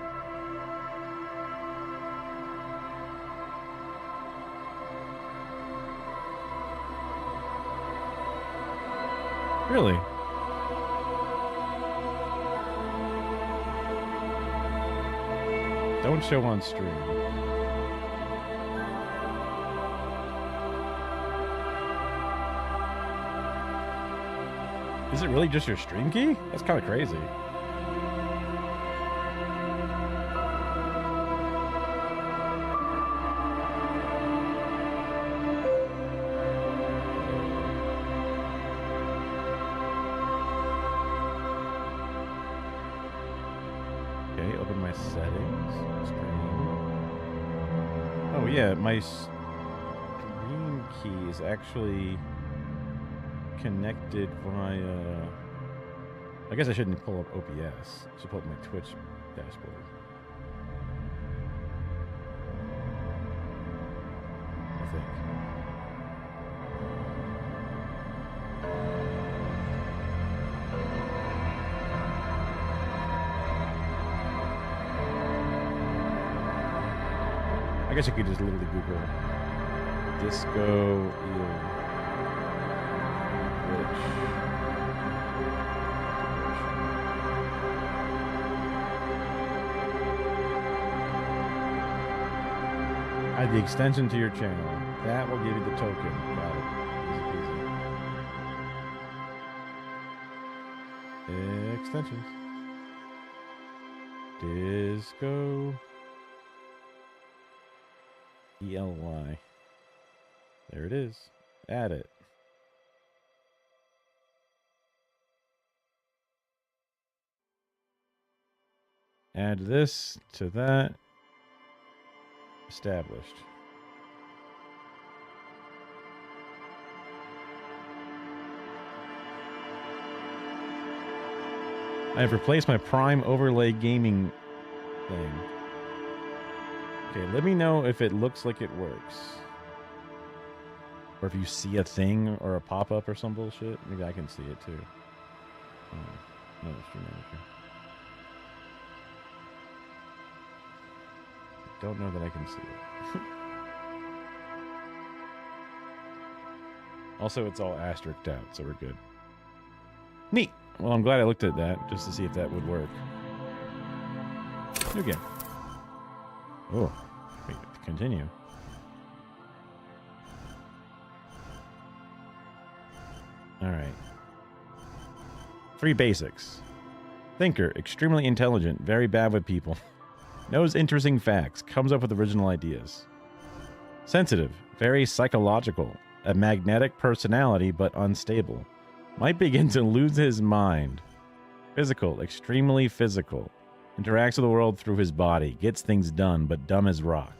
Really? Don't show on stream. Is it really just your stream key? That's kind of crazy. Okay, open my settings. Stream. Oh yeah, my stream key is actually connected via... I guess I shouldn't pull up OBS. I should pull up my Twitch dashboard. I think. I guess you could just literally Google Disco Eel. Add the extension to your channel. That will give you the token. Got it. Easy peasy. Extensions. Disco. ELY. There it is. Add it. Add this to that. Established. I have replaced my Prime overlay gaming thing. Okay, let me know if it looks like it works. Or if you see a thing or a pop-up or some bullshit. Maybe I can see it too. No, stream manager. Don't know that I can see it. Also, it's all asterisked out, so we're good. Neat. Well, I'm glad I looked at that just to see if that would work. New game. Oh, wait, continue. All right. 3 basics. Thinker, extremely intelligent, very bad with people. Knows interesting facts, comes up with original ideas. Sensitive, very psychological, a magnetic personality but unstable. Might begin to lose his mind. Physical, extremely physical. Interacts with the world through his body, gets things done, but dumb as rock.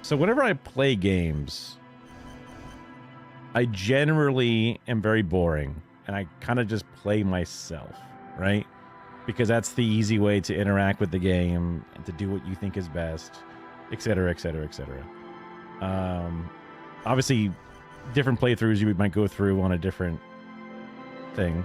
So whenever I play games, I generally am very boring, and I kind of just play myself, right? Because that's the easy way to interact with the game and to do what you think is best, etc., etc., etc. Obviously, different playthroughs you might go through on a different thing.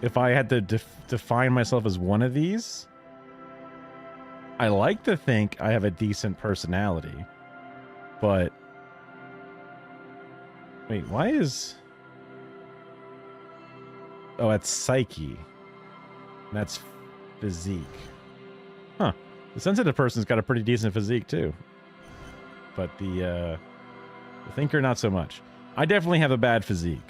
If I had to define myself as one of these, I like to think I have a decent personality, but wait, why is... Oh, that's psyche. That's physique. Huh. The sensitive person's got a pretty decent physique too, but the thinker not so much. I definitely have a bad physique.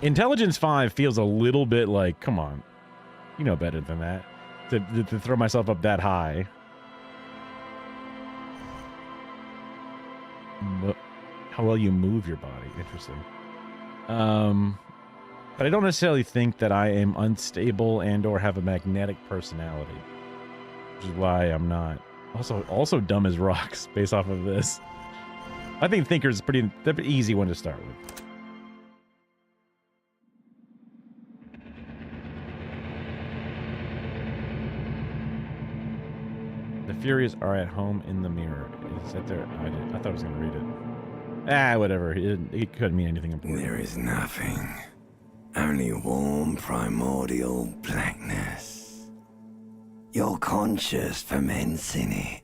Intelligence 5 feels a little bit like, come on, you know better than that, to throw myself up that high. How well you move your body, interesting. But I don't necessarily think that I am unstable and or have a magnetic personality, which is why I'm not. Also dumb as rocks based off of this. I think Thinker's a pretty easy one to start with. The Furious are at home in the mirror. Is that there? I thought I was going to read it. Ah, whatever. It couldn't mean anything important. There is nothing. Only warm primordial blackness. Your conscious ferments in it.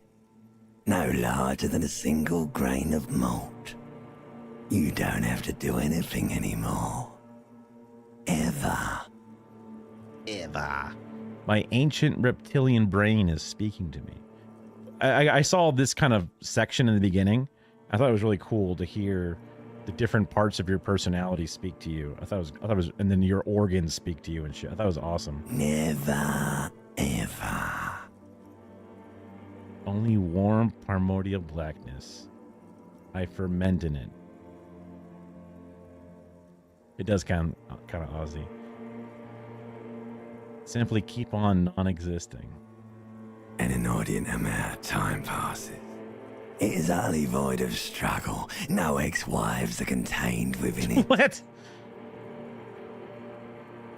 No larger than a single grain of malt. You don't have to do anything anymore. Ever. Ever. My ancient reptilian brain is speaking to me. I saw this kind of section in the beginning. I thought it was really cool to hear the different parts of your personality speak to you. I thought it was, and then your organs speak to you and shit. I thought it was awesome. Never, ever. Only warm primordial blackness. I ferment in it. It does kind of Aussie. Simply keep on non-existing. An inordinate amount of time passes. It is utterly void of struggle. No ex-wives are contained within it. What?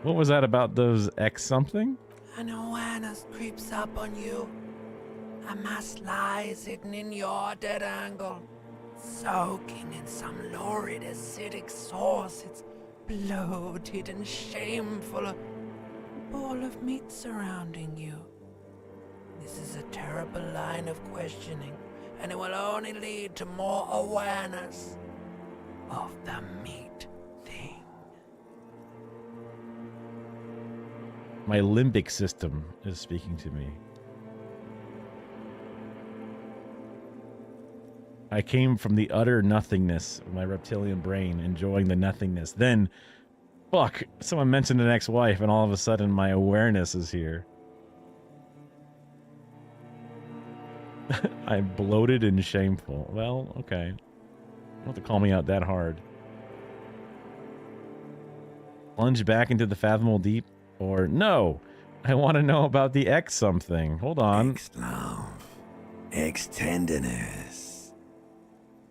What was that about those ex something? An awareness creeps up on you. A mass lies hidden in your dead angle, soaking in some lurid acidic sauce. It's bloated and shameful, a ball of meat surrounding you. This is a terrible line of questioning, and it will only lead to more awareness of the meat thing. My limbic system is speaking to me. I came from the utter nothingness of my reptilian brain, enjoying the nothingness. Then, fuck, someone mentioned an ex-wife, and all of a sudden my awareness is here. I'm bloated and shameful. Well, okay. You don't have to call me out that hard. Plunge back into the fathomable deep? Or no, I want to know about the X something. Hold on. Ex-love, ex-tenderness.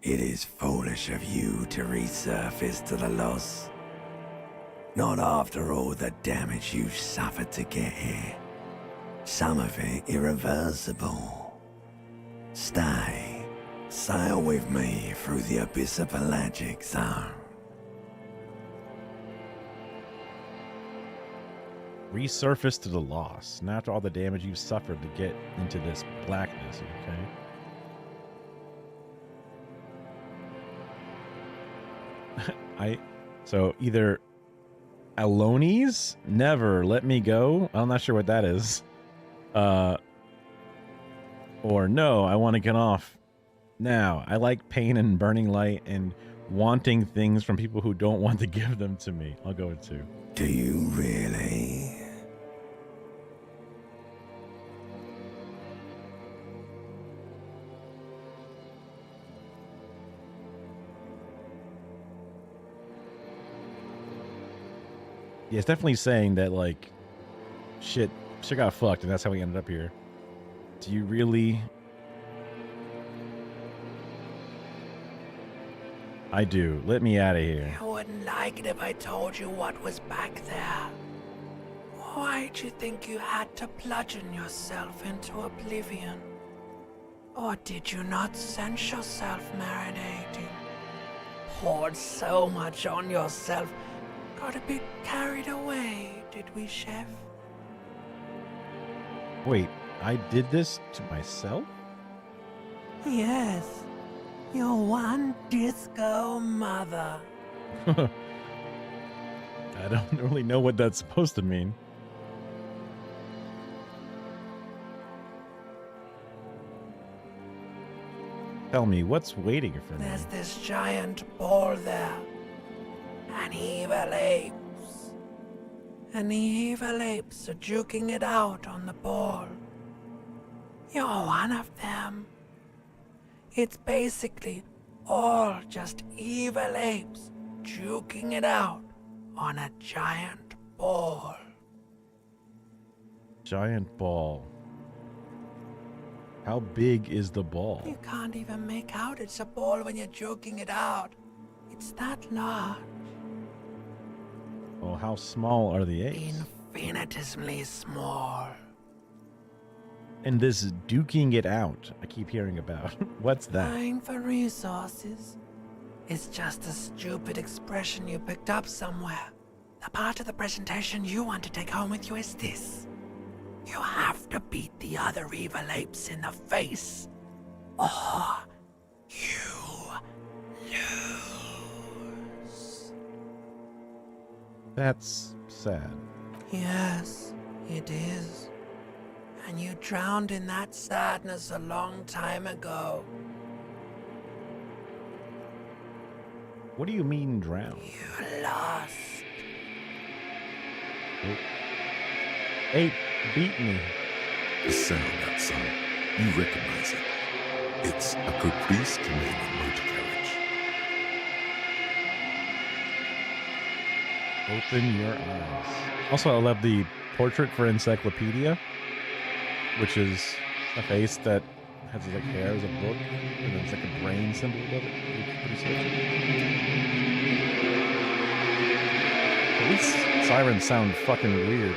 It is foolish of you to resurface to the loss. Not after all the damage you've suffered to get here. Some of it irreversible. Stay. Sail with me through the abyss of pelagic zone. Resurface to the loss. Not after all the damage you've suffered to get into this blackness, okay? So either Alones, never let me go. I'm not sure what that is. Or no, I want to get off now. I like pain and burning light and wanting things from people who don't want to give them to me. I'll go with 2. Do you really? Yeah, it's definitely saying that, like, shit got fucked, and that's how we ended up here. Do you really? I do. Let me out of here. I wouldn't like it if I told you what was back there. Why'd you think you had to bludgeon yourself into oblivion? Or did you not sense yourself marinating? Poured so much on yourself, got a bit carried away, did we, Chef? Wait, I did this to myself? Yes, your one disco mother. I don't really know what that's supposed to mean. Tell me, what's waiting for me? There's this giant ball there. And evil apes. And the evil apes are juking it out on the ball. You're one of them. It's basically all just evil apes juking it out on a giant ball. Giant ball. How big is the ball? You can't even make out it's a ball when you're joking it out. It's that large. Oh, how small are the apes? Infinitesimally small. And this duking it out I keep hearing about. What's that? Vying for resources. It's just a stupid expression you picked up somewhere. The part of the presentation you want to take home with you is this. You have to beat the other evil apes in the face, or you lose. That's sad. Yes, it is. And you drowned in that sadness a long time ago. What do you mean drown? You lost. Ape beat me. The sound outside, you recognize it. It's a caprice commanding motor carriage. Open your eyes. Also, I love the portrait for encyclopedia, which is a face that has like hair as a book, and then it's like a brain symbol above it. Pretty sweet. These sirens sound fucking weird.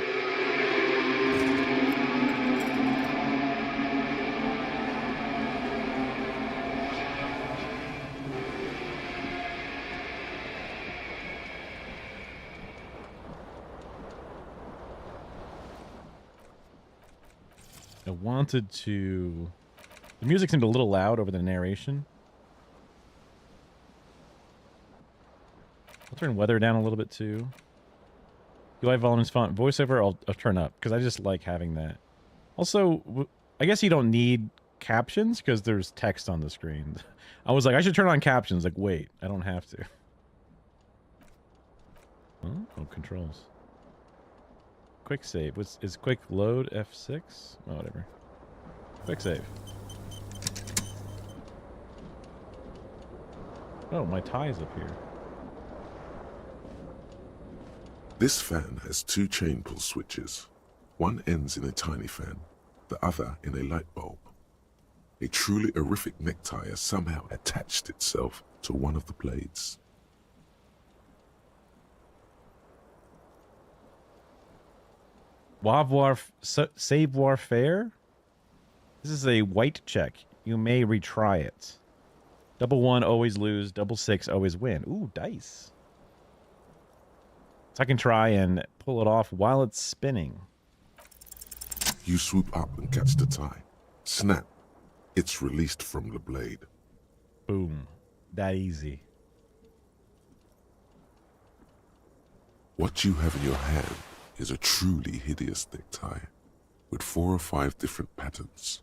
I wanted to... The music seemed a little loud over the narration. I'll turn weather down a little bit too. UI volume's font. Voiceover I'll turn up because I just like having that. Also, I guess you don't need captions because there's text on the screen. I was like, I should turn on captions. Like, wait, I don't have to. Oh, controls. Quick save. Is quick load F6? Oh, whatever. Quick save. Oh, my tie's up here. This fan has two chain pull switches. One ends in a tiny fan, the other in a light bulb. A truly horrific necktie has somehow attached itself to one of the blades. Savoir faire? This is a white check. You may retry it. 1-1, always lose. 6-6, always win. Ooh, dice. So I can try and pull it off while it's spinning. You swoop up and catch the tie. Snap. It's released from the blade. Boom. That easy. What you have in your hand is a truly hideous necktie with 4 or 5 different patterns.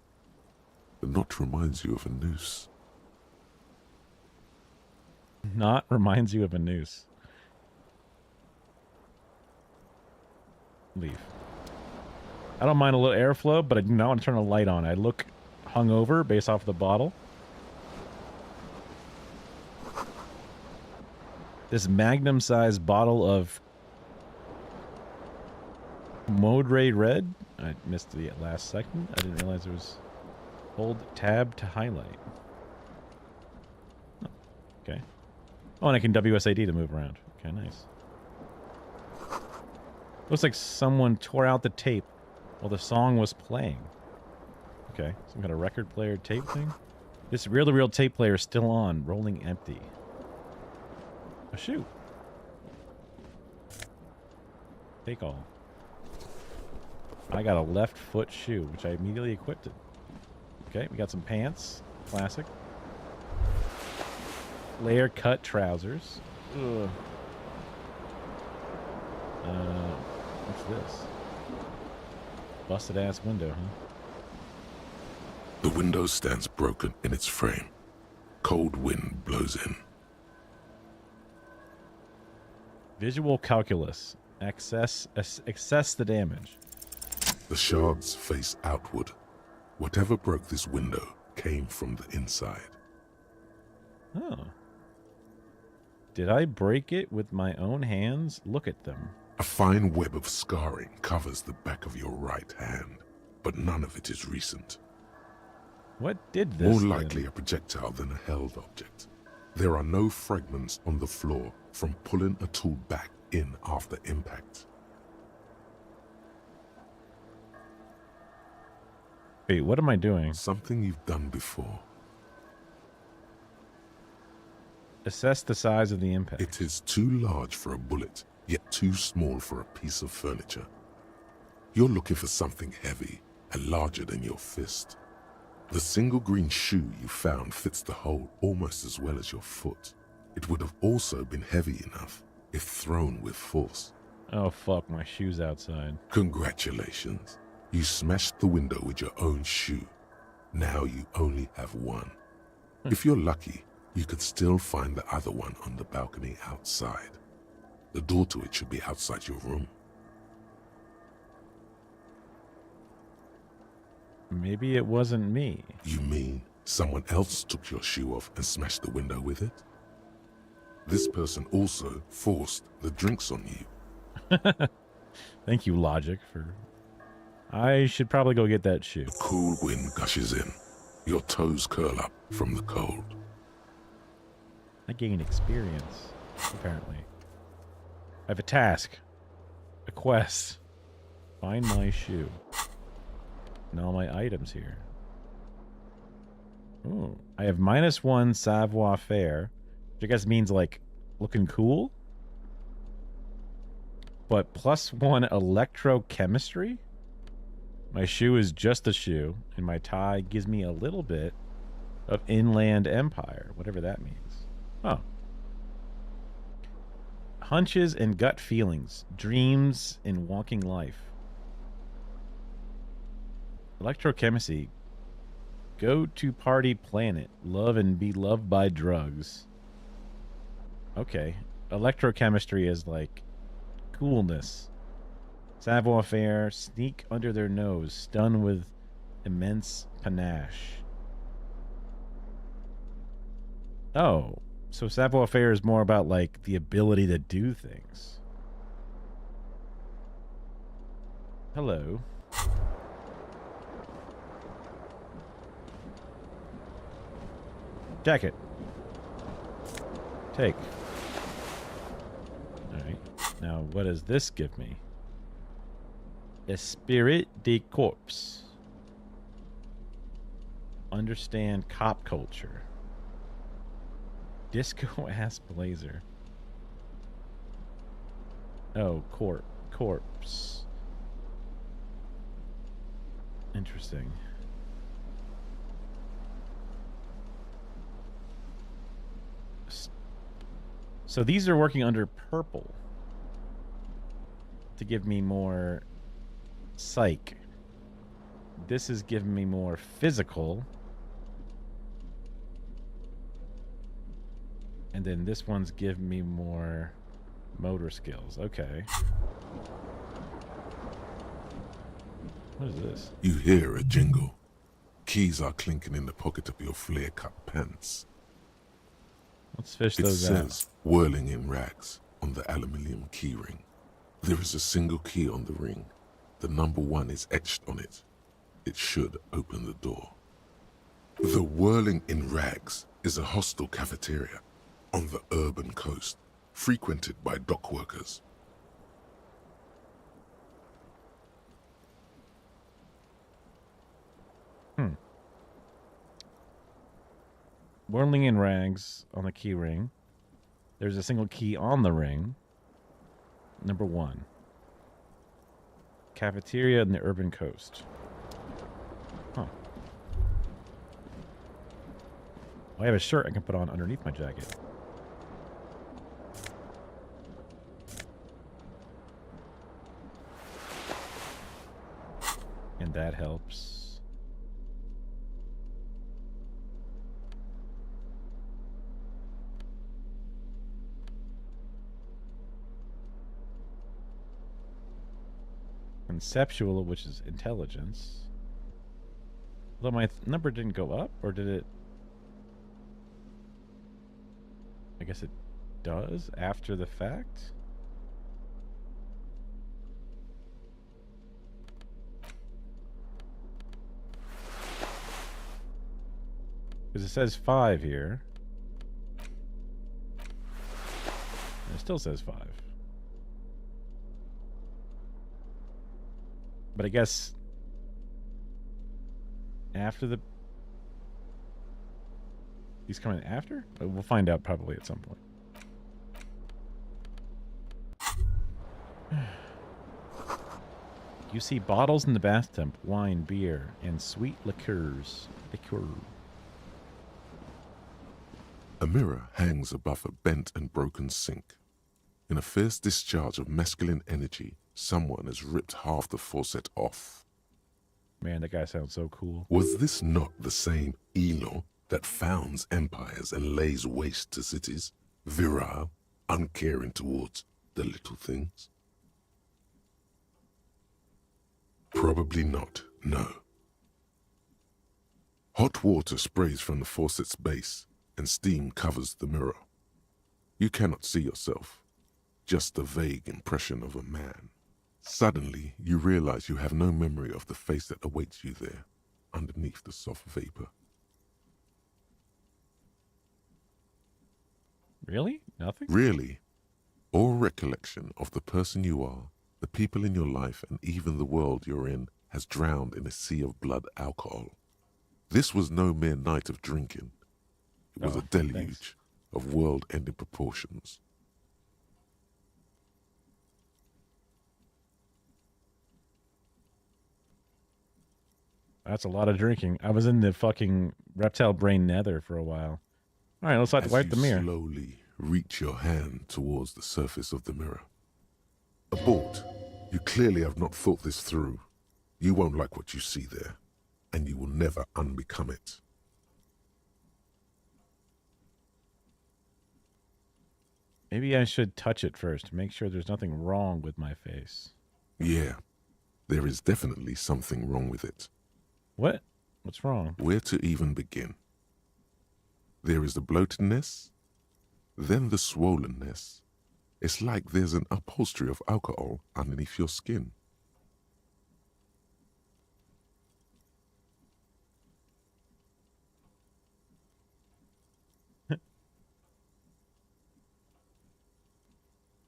The knot reminds you of a noose. Knot reminds you of a noose. Leave. I don't mind a little airflow, but I do not want to turn a light on. I look hungover based off the bottle. This magnum-sized bottle of Modre Red. I missed the last second. I didn't realize it was... Hold tab to highlight. Oh, okay. Oh, and I can WSAD to move around. Okay, nice. Looks like someone tore out the tape while the song was playing. Okay, some kind of record player tape thing. This reel-to-reel tape player is still on, rolling empty. Oh, shoot. Take all. I got a left foot shoe, which I immediately equipped it. Okay, we got some pants. Classic. Layer cut trousers. Ugh. What's this? Busted ass window, huh? The window stands broken in its frame. Cold wind blows in. Visual calculus. Assess the damage. The shards face outward. Whatever broke this window came from the inside. Oh. Did I break it with my own hands? Look at them. A fine web of scarring covers the back of your right hand, but none of it is recent. What did this? More likely a projectile than a held object. There are no fragments on the floor from pulling a tool back in after impact. Wait, what am I doing? Something you've done before. Assess the size of the impact. It is too large for a bullet, yet too small for a piece of furniture. You're looking for something heavy and larger than your fist. The single green shoe you found fits the hole almost as well as your foot. It would have also been heavy enough if thrown with force. Oh fuck, my shoe's outside. Congratulations. You smashed the window with your own shoe. Now you only have one. If you're lucky, you could still find the other one on the balcony outside. The door to it should be outside your room. Maybe it wasn't me. You mean someone else took your shoe off and smashed the window with it? This person also forced the drinks on you. Thank you, Logic, for... I should probably go get that shoe. The cool wind gushes in. Your toes curl up from the cold. I gain experience, apparently. I have a task. A quest. Find my shoe. And all my items here. Ooh. I have -1 savoir faire, which I guess means, like, looking cool. But +1 electrochemistry? My shoe is just a shoe, and my tie gives me a little bit of inland empire, whatever that means. Oh. Hunches and gut feelings, dreams in walking life. Electrochemistry. Go to party planet. Love and be loved by drugs. Okay. Electrochemistry is like coolness. Savoir-faire. Sneak under their nose. Stun with immense panache. Oh. So savoir-faire is more about like the ability to do things. Hello. Jacket. Take. Alright. Now, what does this give me? Esprit de corps. Understand cop culture. Disco ass blazer. Oh, corpse. Interesting. So these are working under purple to give me more psych. This is giving me more physical. And then this one's giving me more motor skills. Okay. What is this? You hear a jingle. Keys are clinking in the pocket of your flare-cut pants. Let's fish It those out. says, whirling in rags, on the aluminium key ring. There is a single key on the ring. The number 1 is etched on it. It should open the door. The whirling in rags is a hostel cafeteria on the urban coast, frequented by dock workers. Whirling in rags on the key ring. There's a single key on the ring. Number 1. Cafeteria in the urban coast. Huh. I have a shirt I can put on underneath my jacket. And that helps. Conceptual, which is intelligence. Although my number didn't go up, or did it? I guess it does after the fact. Because it says 5 here. And it still says 5. But I guess after the... He's coming after? But we'll find out probably at some point. You see bottles in the bathtub, wine, beer, and sweet liqueurs. A mirror hangs above a bent and broken sink. In a fierce discharge of masculine energy, someone has ripped half the faucet off. Man, that guy sounds so cool. Was this not the same Elo that founds empires and lays waste to cities, virile, uncaring towards the little things? Probably not, no. Hot water sprays from the faucet's base, and steam covers the mirror. You cannot see yourself, just the vague impression of a man. Suddenly, you realize you have no memory of the face that awaits you there, underneath the soft vapor. Really? Nothing? Really? All recollection of the person you are, the people in your life, and even the world you're in has drowned in a sea of blood alcohol. This was no mere night of drinking. It was a deluge of world-ending proportions. That's a lot of drinking. I was in the fucking reptile brain nether for a while. All right, let's As wipe you the mirror. slowly reach your hand towards the surface of the mirror. Abort. You clearly have not thought this through. You won't like what you see there, and you will never unbecome it. Maybe I should touch it first to make sure there's nothing wrong with my face. Yeah, there is definitely something wrong with it. What? What's wrong? Where to even begin? There is the bloatedness, then the swollenness. It's like there's an upholstery of alcohol underneath your skin.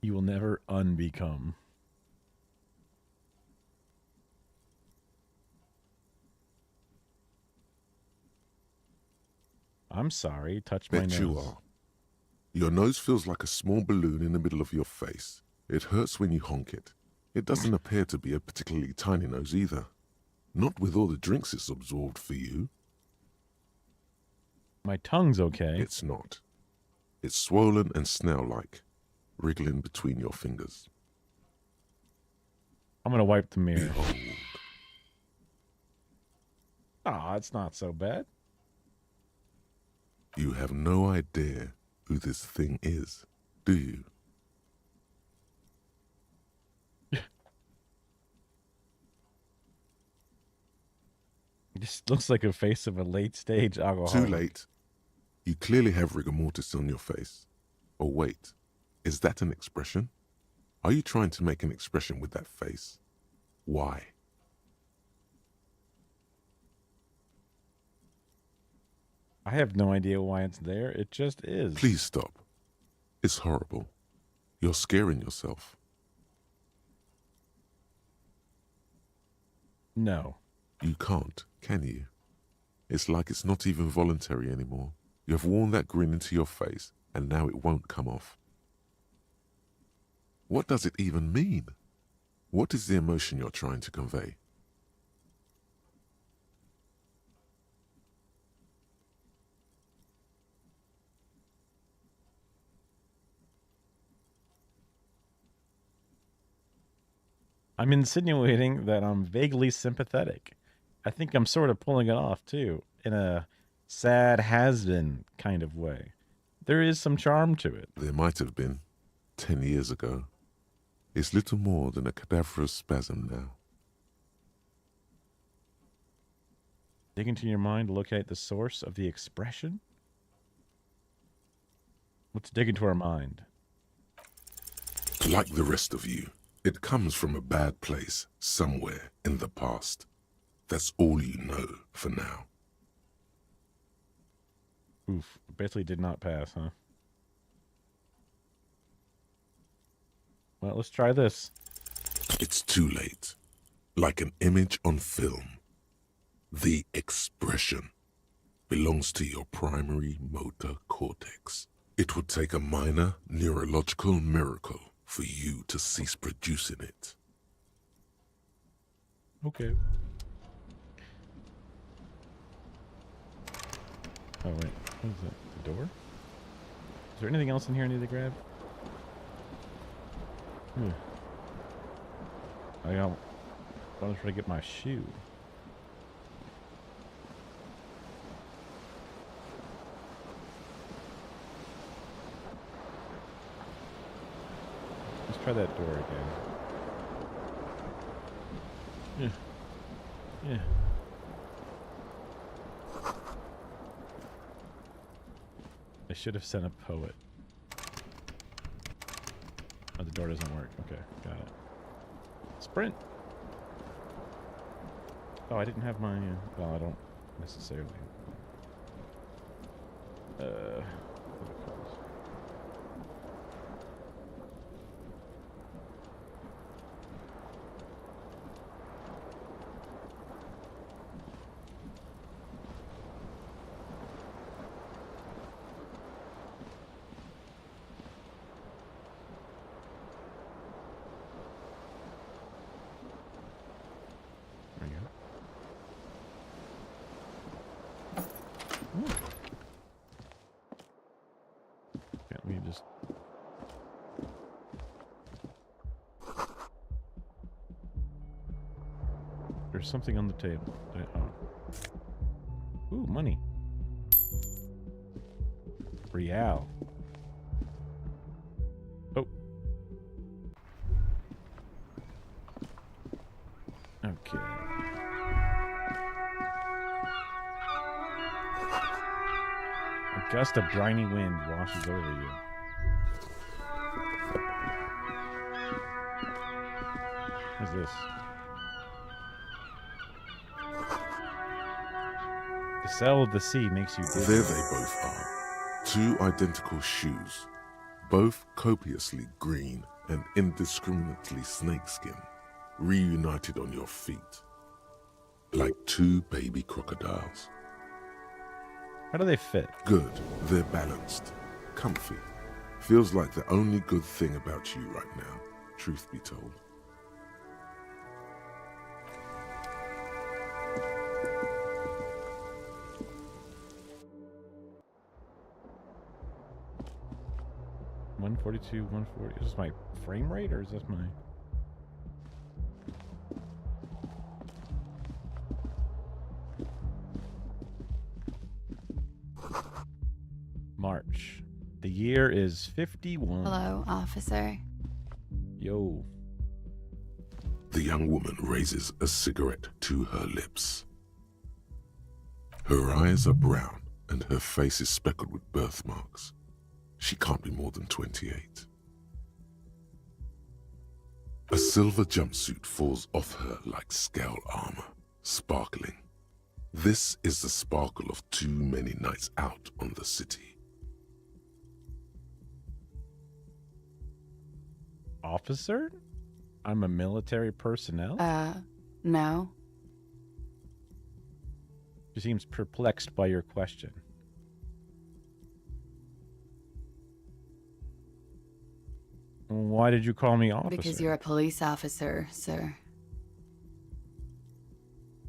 You will never unbecome. I'm sorry, touch my nose. Bet you are. Your nose feels like a small balloon in the middle of your face. It hurts when you honk it. It doesn't appear to be a particularly tiny nose either. Not with all the drinks it's absorbed for you. My tongue's okay. It's not. It's swollen and snail-like, wriggling between your fingers. I'm gonna wipe the mirror. Behold. Aw, it's not so bad. You have no idea who this thing is, do you? It just looks like a face of a late-stage alcoholic. Too late. You clearly have rigor mortis on your face. Oh, wait. Is that an expression? Are you trying to make an expression with that face? Why? I have no idea why it's there. It just is. Please stop. It's horrible. You're scaring yourself. No. You can't, can you? It's like it's not even voluntary anymore. You have worn that grin into your face, and now it won't come off. What does it even mean? What is the emotion you're trying to convey? I'm insinuating that I'm vaguely sympathetic. I think I'm sort of pulling it off, too, in a sad has-been kind of way. There is some charm to it. There might have been 10 years ago. It's little more than a cadaverous spasm now. Dig into your mind to locate the source of the expression? Let's dig into our mind. Like the rest of you, it comes from a bad place somewhere in the past. That's all you know for now. Oof, basically did not pass, huh? Well, let's try this. It's too late. Like an image on film. The expression belongs to your primary motor cortex. It would take a minor neurological miracle for you to cease producing it. Okay. Oh, wait. What is that? The door? Is there anything else in here I need to grab? I was trying to get my shoe. Let's try that door again. Yeah. Yeah. I should have sent a poet. Oh, the door doesn't work. Okay, got it. Sprint! Oh, I didn't have my... well, I don't necessarily. What are it called? There you go. There's something on the table. Oh. Ooh, money. Real. Oh. Okay. A gust of briny wind washes over you. What's this? The cell of the sea makes you dizzy. There they both are. Two identical shoes, both copiously green and indiscriminately snakeskin, reunited on your feet, like two baby crocodiles. How do they fit? Good. They're balanced. Comfy. Feels like the only good thing about you right now, truth be told. $142, $140. Is this my frame rate or is this my... March. The year is 51. Hello, officer. Yo. The young woman raises a cigarette to her lips. Her eyes are brown and her face is speckled with birthmarks. She can't be more than 28. A silver jumpsuit falls off her like scale armor, sparkling. This is the sparkle of too many nights out on the city. Officer? I'm a military personnel? No. She seems perplexed by your question. Why did you call me officer? Because you're a police officer, sir.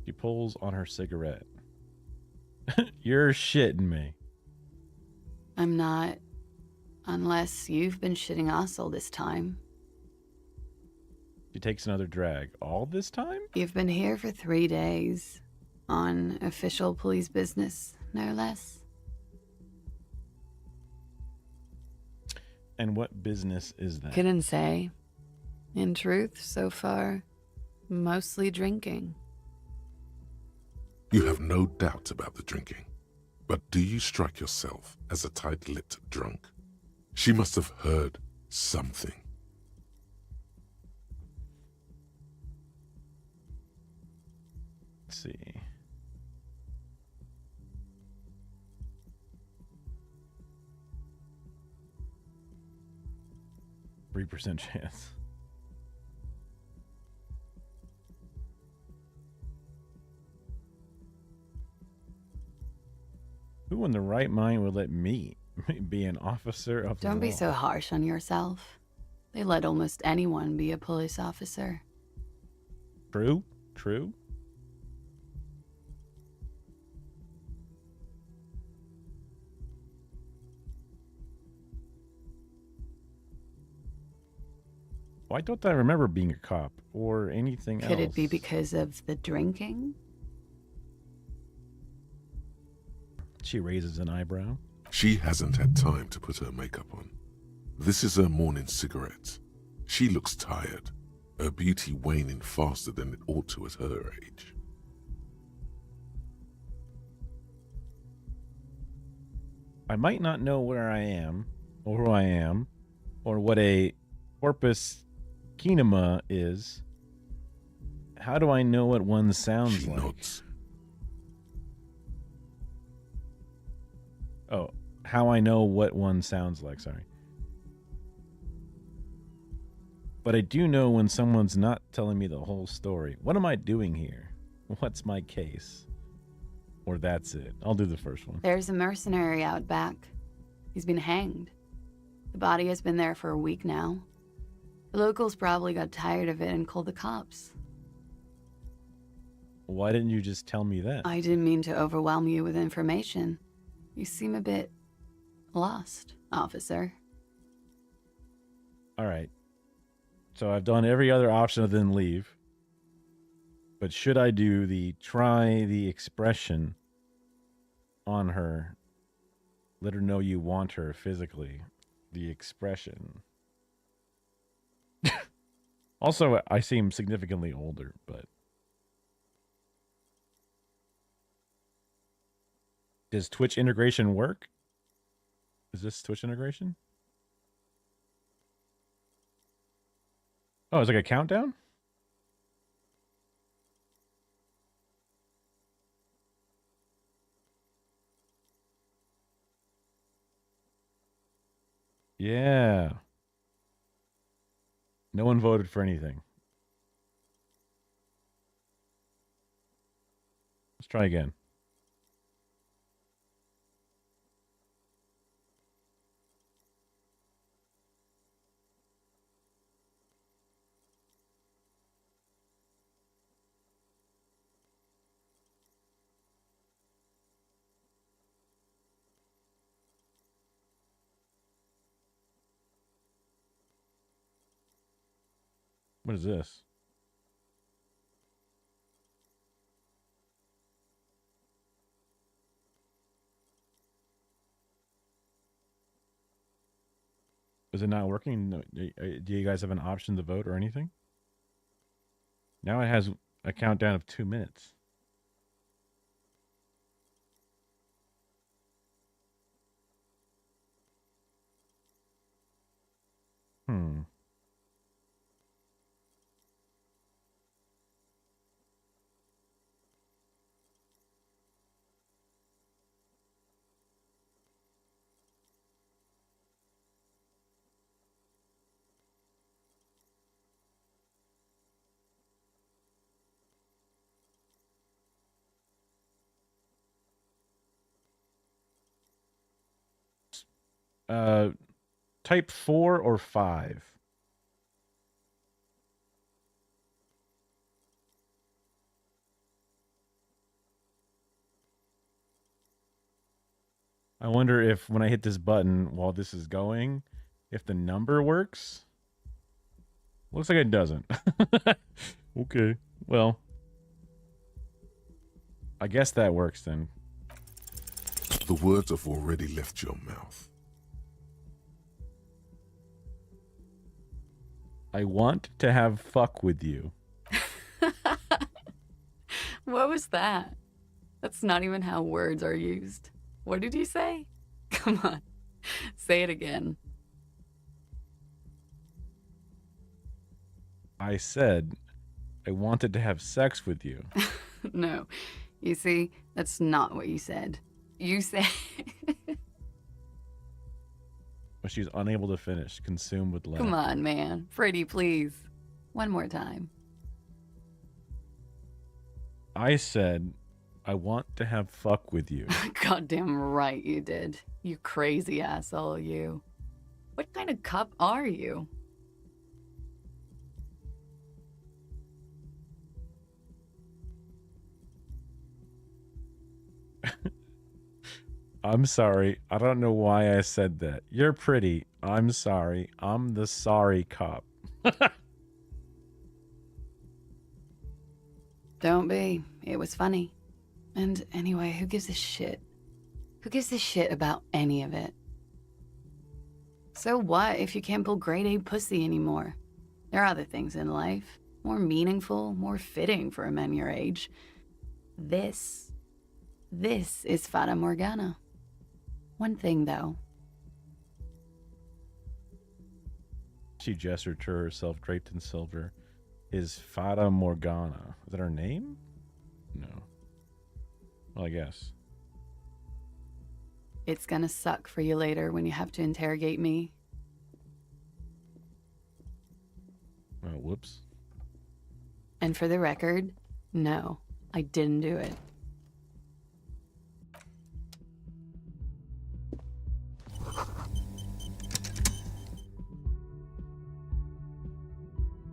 She pulls on her cigarette. You're shitting me. I'm not. Unless you've been shitting us all this time. She takes another drag. All this time? You've been here for 3 days. On official police business, no less. And what business is that? Couldn't say. In truth, so far, mostly drinking. You have no doubt about the drinking. But do you strike yourself as a tight-lipped drunk? She must have heard something. Let's see. %3 chance. Who in the right mind would let me be an officer of the law? Don't be so harsh on yourself. They let almost anyone be a police officer. True, true. Why don't I remember being a cop or anything else? Could it be because of the drinking? She raises an eyebrow. She hasn't had time to put her makeup on. This is her morning cigarette. She looks tired, her beauty waning faster than it ought to at her age. I might not know where I am, or who I am, or what a corpus kinema is. How do I know what one sounds like? Nods. Oh, how I know what one sounds like, sorry. But I do know when someone's not telling me the whole story. What am I doing here? What's my case? Or that's it. I'll do the first one. There's a mercenary out back. He's been hanged. The body has been there for a week now. The locals probably got tired of it and called the cops. Why didn't you just tell me that? I didn't mean to overwhelm you with information. You seem a bit lost, officer. All right. So I've done every other option other than leave. But should I do the try the expression on her? Let her know you want her physically. The expression. Also, I seem significantly older, but does Twitch integration work? Is this Twitch integration? Oh, it's like a countdown? Yeah. No one voted for anything. Let's try again. What is this? Is it not working? No, do you guys have an option to vote or anything? Now it has a countdown of 2 minutes. Hmm. Uh, type 4 or 5. I wonder if when I hit this button while this is going, if the number works. Looks like it doesn't. Okay. Well, I guess that works then. The words have already left your mouth. I want to have fuck with you. What was that? That's not even how words are used. What did you say? Come on. Say it again. I said I wanted to have sex with you. No. You see, that's not what you said. You said... But she's unable to finish, consumed with love. Come on, man. Pretty, please. One more time. I said I want to have fuck with you. Goddamn right you did. You crazy asshole, you. What kind of cup are you? I'm sorry. I don't know why I said that. You're pretty. I'm sorry. I'm the sorry cop. Don't be. It was funny. And anyway, who gives a shit? Who gives a shit about any of it? So what if you can't pull grade A pussy anymore? There are other things in life. More meaningful, more fitting for a man your age. This is Fata Morgana. One thing, though. She gestured to herself, draped in silver. Is Fata Morgana. Is that her name? No. Well, I guess. It's gonna suck for you later when you have to interrogate me. Oh, whoops. And for the record, no, I didn't do it.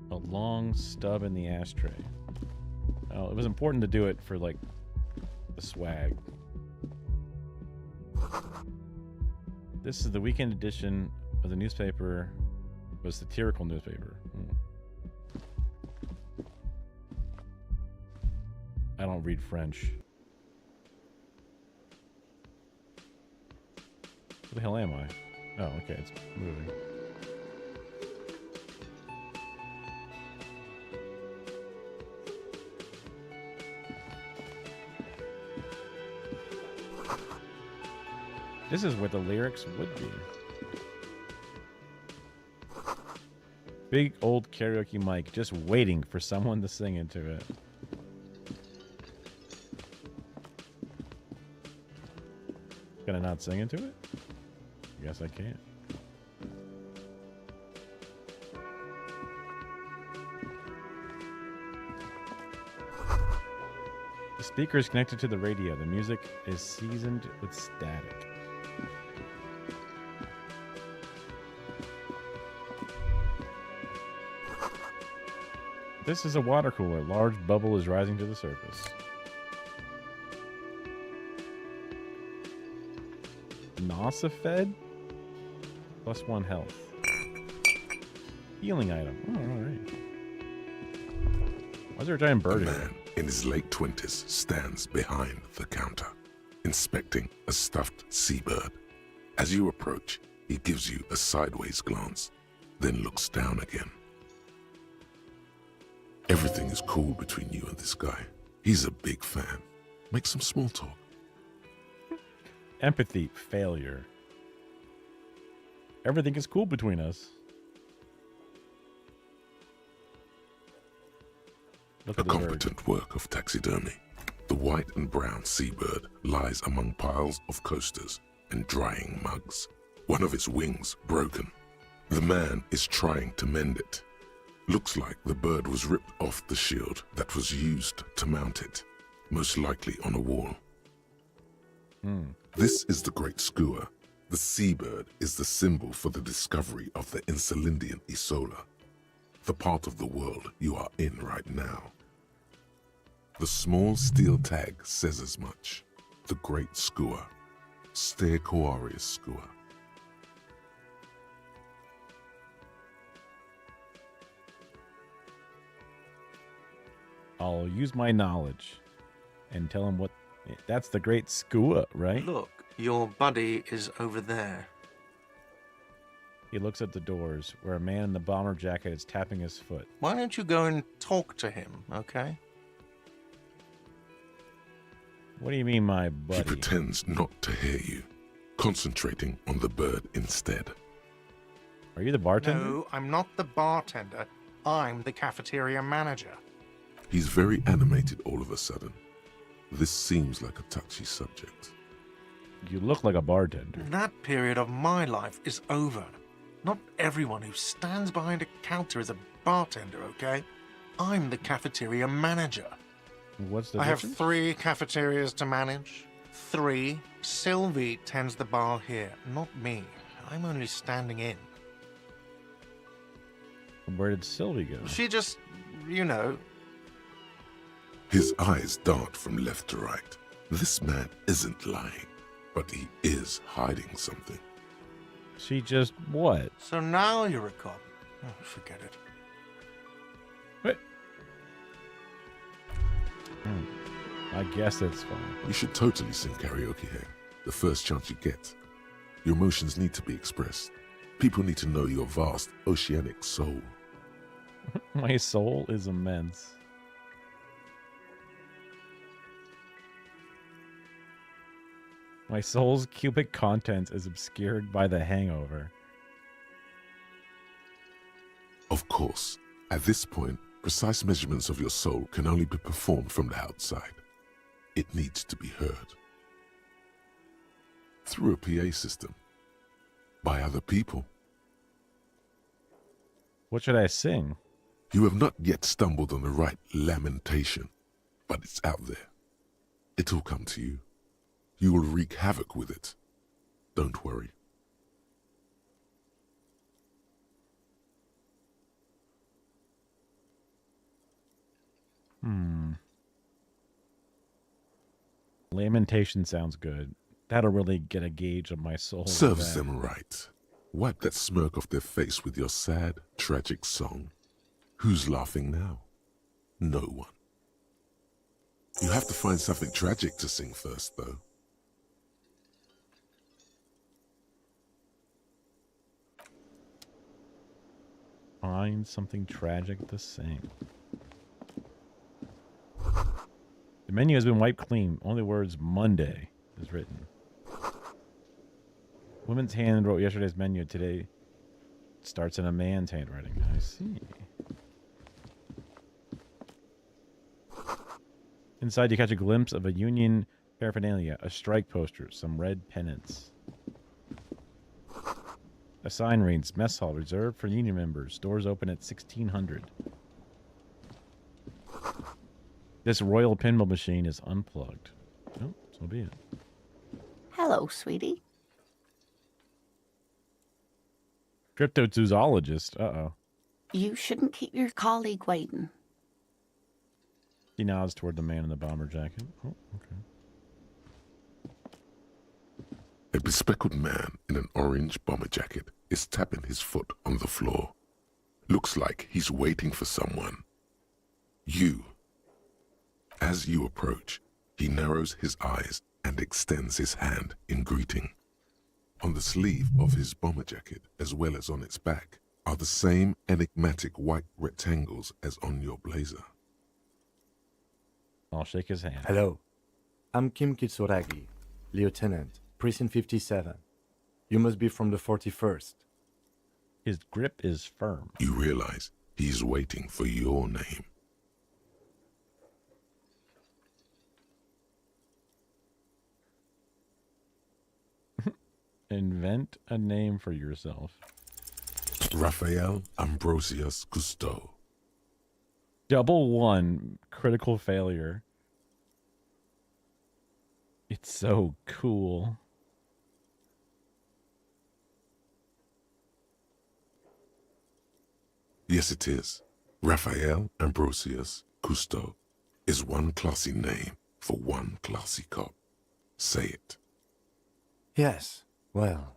A long stub in the ashtray. Oh, it was important to do it for, like, the swag. This is the weekend edition of the newspaper. It was satirical newspaper. I don't read French. Where the hell am I? Oh, okay, it's moving. This is where the lyrics would be. Big old karaoke mic just waiting for someone to sing into it. Can I not sing into it? I guess I can't. The speaker is connected to the radio. The music is seasoned with static. This is a water cooler. Large bubble is rising to the surface. Nosifed? +1 health. Healing item. Oh, alright. Why is there a giant bird A here? man in his late 20s stands behind the counter, inspecting a stuffed seabird. As you approach, he gives you a sideways glance, then looks down again. Everything is cool between you and this guy. He's a big fan. Make some small talk. Empathy failure. Everything is cool between us. Look A at the bird. competent work of taxidermy. The white and brown seabird lies among piles of coasters and drying mugs. One of its wings broken. The man is trying to mend it. Looks like the bird was ripped off the shield that was used to mount it, most likely on a wall. This is the Great Skua. The seabird is the symbol for the discovery of the Insulindian Isola, the part of the world you are in right now. The small steel tag says as much. The Great Skua. Stegosaurus Skua. I'll use my knowledge and tell him what... That's the Great Skua, right? Look, your buddy is over there. He looks at the doors, where a man in the bomber jacket is tapping his foot. Why don't you go and talk to him, okay? What do you mean, my buddy? He pretends not to hear you, concentrating on the bird instead. Are you the bartender? No, I'm not the bartender. I'm the cafeteria manager. He's very animated all of a sudden. This seems like a touchy subject. You look like a bartender. That period of my life is over. Not everyone who stands behind a counter is a bartender, okay? I'm the cafeteria manager. What's the I have difference? 3 cafeterias to manage. 3. Sylvie tends the bar here, not me. I'm only standing in. Where did Sylvie go? She just, you know... His eyes dart from left to right. This man isn't lying, but he is hiding something. She just what? So now you're a cop. Oh, forget it. What? I guess that's fine. You should totally sing karaoke here, the first chance you get. Your emotions need to be expressed. People need to know your vast oceanic soul. My soul is immense. My soul's cubic content is obscured by the hangover. Of course, at this point, precise measurements of your soul can only be performed from the outside. It needs to be heard. Through a PA system. By other people. What should I sing? You have not yet stumbled on the right lamentation, but it's out there. It'll come to you. You will wreak havoc with it. Don't worry. Lamentation sounds good. That'll really get a gauge of my soul. with Serves that. them right. Wipe that smirk off their face with your sad, tragic song. Who's laughing now? No one. You have to find something tragic to sing first, though. Find something tragic to sing. The menu has been wiped clean. Only the words Monday is written. Woman's hand wrote yesterday's menu. Today starts in a man's handwriting. I see. Inside, you catch a glimpse of a union paraphernalia, a strike poster, some red pennants. A sign reads, Mess Hall reserved for union members. Doors open at 1600. This royal pinball machine is unplugged. Oh, so be it. Hello, sweetie. Cryptozoologist. Uh-oh. You shouldn't keep your colleague waiting. He nods toward the man in the bomber jacket. Oh, okay. A bespectacled man in an orange bomber jacket is tapping his foot on the floor. Looks like he's waiting for someone. You. As you approach, he narrows his eyes and extends his hand in greeting. On the sleeve of his bomber jacket, as well as on its back, are the same enigmatic white rectangles as on your blazer. I'll shake his hand. Hello. I'm Kim Kitsuragi, Lieutenant, Precinct 57. You must be from the 41st. His grip is firm. You realize he's waiting for your name. Invent a name for yourself. Raphael Ambrosius Cousteau. Double one. Critical failure. It's so cool. Yes, it is. Raphael Ambrosius Cousteau is one classy name for one classy cop. Say it. Yes, well.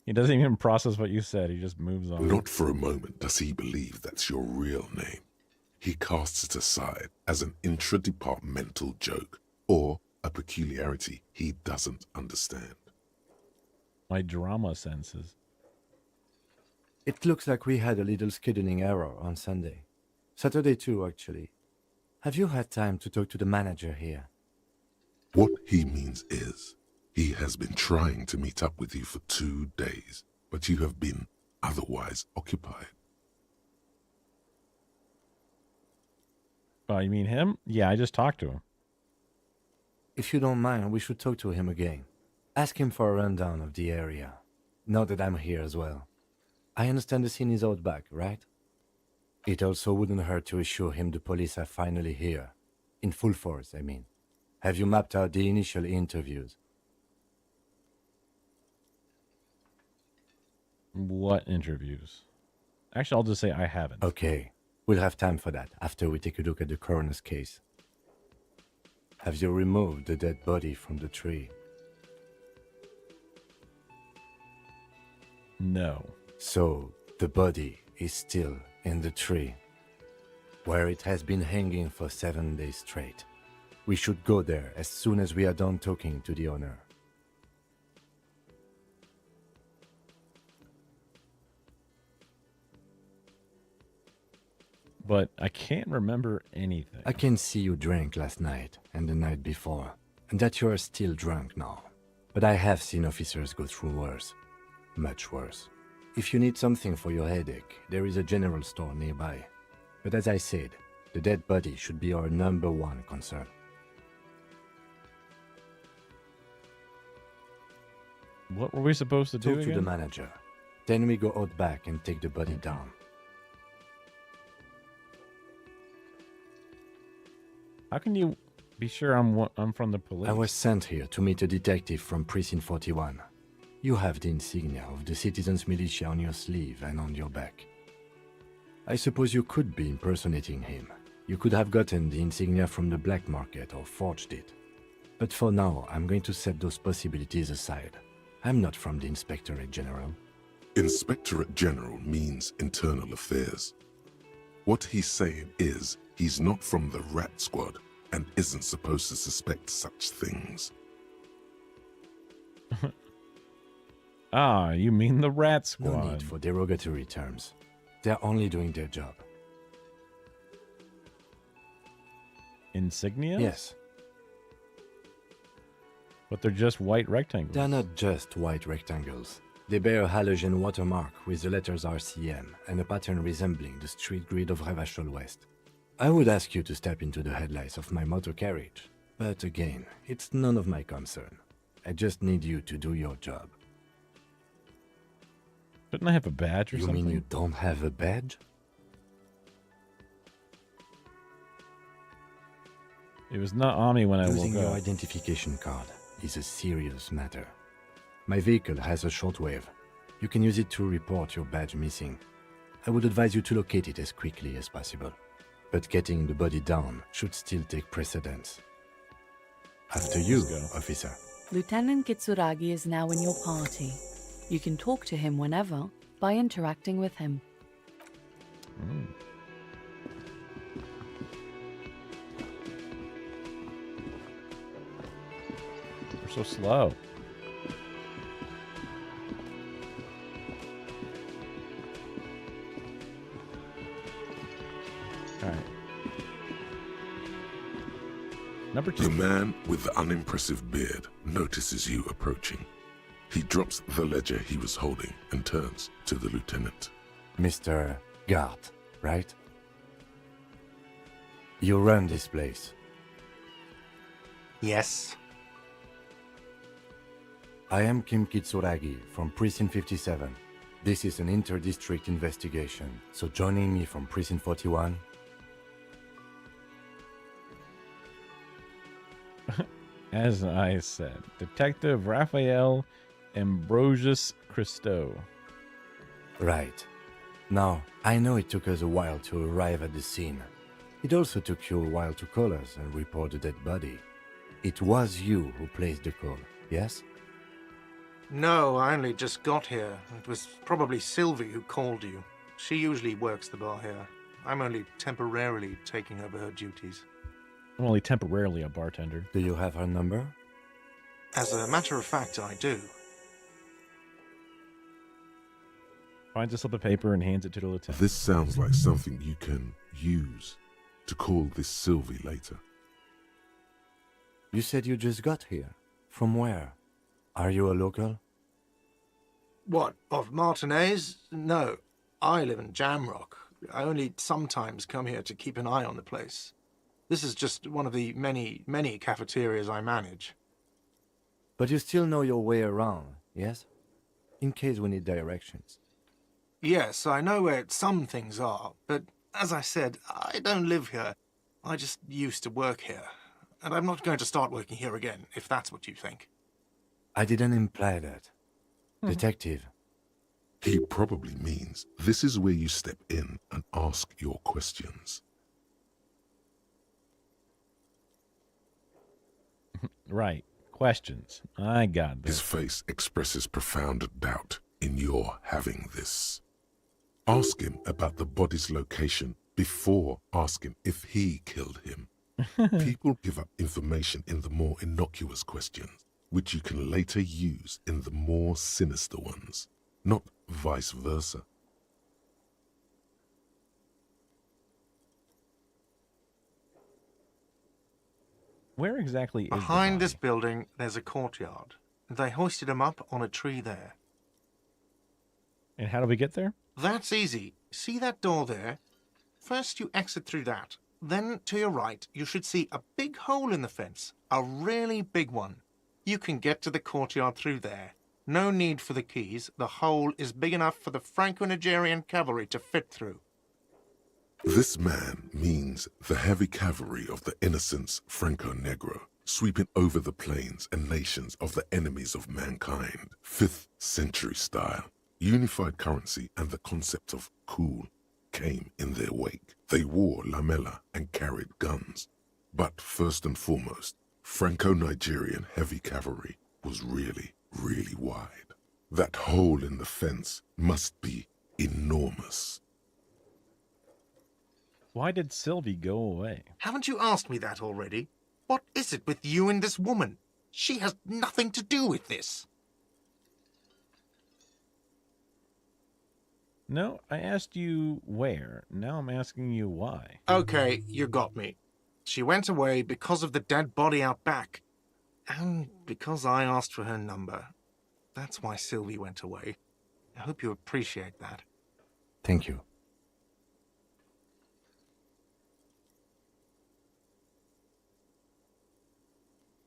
He doesn't even process what you said. He just moves on. Not for a moment does he believe that's your real name. He casts it aside as an intra-departmental joke or a peculiarity he doesn't understand. My drama senses. It looks like we had a little scheduling error on Sunday. Saturday too, actually. Have you had time to talk to the manager here? What he means is, he has been trying to meet up with you for 2 days, but you have been otherwise occupied. You mean him? Yeah, I just talked to him. If you don't mind, we should talk to him again. Ask him for a rundown of the area. Now that I'm here as well. I understand the scene is out back, right? It also wouldn't hurt to assure him the police are finally here. In full force, I mean. Have you mapped out the initial interviews? What interviews? Actually, I'll just say I haven't. Okay. We'll have time for that after we take a look at the coroner's case. Have you removed the dead body from the tree? No. So, the body is still in the tree, where it has been hanging for 7 days straight. We should go there as soon as we are done talking to the owner. But I can't remember anything. I can see you drank last night and the night before, and that you are still drunk now. But I have seen officers go through worse. Much worse. If you need something for your headache, there is a general store nearby. But as I said, the dead body should be our #1 concern. What were we supposed to do Talk to again? the manager. Then we go out back and take the body down. How can you be sure I'm from the police? I was sent here to meet a detective from Precinct 41. You have the insignia of the Citizens Militia on your sleeve and on your back. I suppose you could be impersonating him. You could have gotten the insignia from the black market or forged it. But for now, I'm going to set those possibilities aside. I'm not from the Inspectorate General. Inspectorate General means internal affairs. What he's saying is He's not from the Rat Squad and isn't supposed to suspect such things. Ah, you mean the Rat No Squad. need for derogatory terms. They're only doing their job. Insignia? Yes. But they're just white rectangles. They're not just white rectangles. They bear a halogen watermark with the letters RCM and a pattern resembling the street grid of Revachol West. I would ask you to step into the headlights of my motor carriage, but again, it's none of my concern. I just need you to do your job. Shouldn't I have a badge or You something? mean you don't have a badge? It was not on me when I Losing woke your up. identification card is a serious matter. My vehicle has a shortwave. You can use it to report your badge missing. I would advise you to locate it as quickly as possible. But getting the body down should still take precedence. After you, officer. Lieutenant Kitsuragi is now in your party. You can talk to him whenever by interacting with him. We're so slow. Alright. Number 2. The man with the unimpressive beard notices you approaching. He drops the ledger he was holding and turns to the lieutenant. Mr. Gart, right? You run this place. Yes. I am Kim Kitsuragi from Precinct 57. This is an inter-district investigation, so joining me from Precinct 41... As I said, Detective Raphael Ambrosius Christo. Right. Now, I know it took us a while to arrive at the scene. It also took you a while to call us and report the dead body. It was you who placed the call, yes? No, I only just got here. It was probably Sylvie who called you. She usually works the bar here. I'm only temporarily taking over her duties. I'm only temporarily a bartender. Do you have her number? As a matter of fact, I do. Finds a slip of paper and hands it to the lieutenant. This sounds like something you can use to call this Sylvie later. You said you just got here. From where? Are you a local? What, of Martinez? No, I live in Jamrock. I only sometimes come here to keep an eye on the place. This is just one of the many, many cafeterias I manage. But you still know your way around, yes? In case we need directions. Yes, I know where some things are, but as I said, I don't live here. I just used to work here. And I'm not going to start working here again, if that's what you think. I didn't imply that. Detective. He probably means this is where you step in and ask your questions. Right. Questions. I got this. His face expresses profound doubt in your having this. Ask him about the body's location before asking if he killed him. People give up information in the more innocuous questions, which you can later use in the more sinister ones, not vice versa. Where exactly is Behind this building, there's a courtyard. They hoisted him up on a tree there. And how do we get there? That's easy. See that door there? First you exit through that. Then, to your right, you should see a big hole in the fence. A really big one. You can get to the courtyard through there. No need for the keys. The hole is big enough for the Franco-Nigerian cavalry to fit through. This man means the heavy cavalry of the innocents Franco-Negro, sweeping over the plains and nations of the enemies of mankind. 5th century style. Unified currency and the concept of cool came in their wake. They wore lamella and carried guns. But first and foremost, Franco-Nigerian heavy cavalry was really, really wide. That hole in the fence must be enormous. Why did Sylvie go away? Haven't you asked me that already? What is it with you and this woman? She has nothing to do with this. No, I asked you where. Now I'm asking you why. Okay, you got me. She went away because of the dead body out back. And because I asked for her number. That's why Sylvie went away. I hope you appreciate that. Thank you.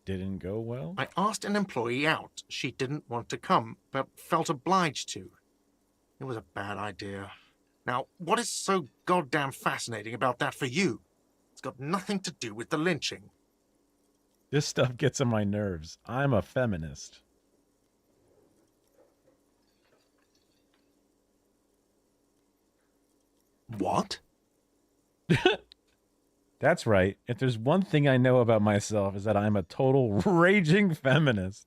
Didn't go well? I asked an employee out. She didn't want to come, but felt obliged to. It was a bad idea. Now, what is so goddamn fascinating about that for you? It's got nothing to do with the lynching. This stuff gets on my nerves. I'm a feminist. What? That's right. If there's one thing I know about myself is that I'm a total raging feminist.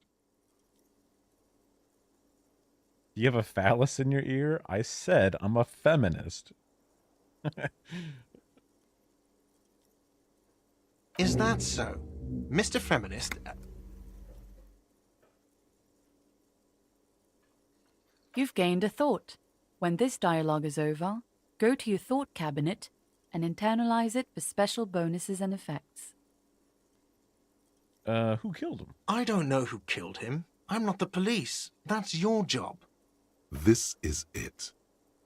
Do you have a phallus in your ear? I said I'm a feminist. Is that so? Mr. Feminist? You've gained a thought. When this dialogue is over, go to your thought cabinet and internalize it for special bonuses and effects. Who killed him? I don't know who killed him. I'm not the police. That's your job. This is it.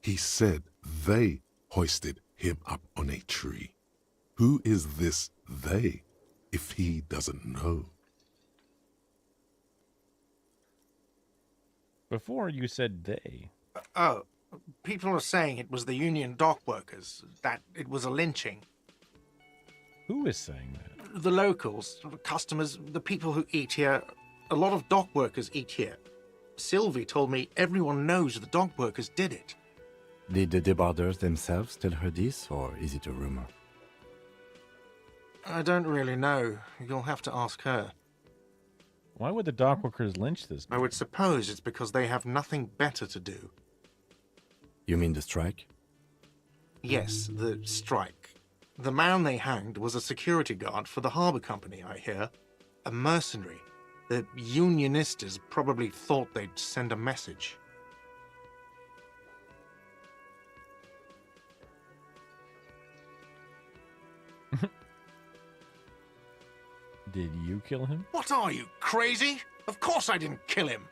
He said they hoisted him up on a tree. Who is this they, if he doesn't know? Before you said they. Oh, people are saying it was the union dock workers, that it was a lynching. Who is saying that? The locals, customers, the people who eat here. A lot of dock workers eat here. Sylvie told me everyone knows the dock workers did it. Did the debarders themselves tell her this, or is it a rumor? I don't really know. You'll have to ask her. Why would the dock workers lynch this man? I would suppose it's because they have nothing better to do. You mean the strike? Yes, the strike. The man they hanged was a security guard for the harbour company, I hear. A mercenary. The unionistas probably thought they'd send a message. Did you kill him? What are you, crazy? Of course I didn't kill him.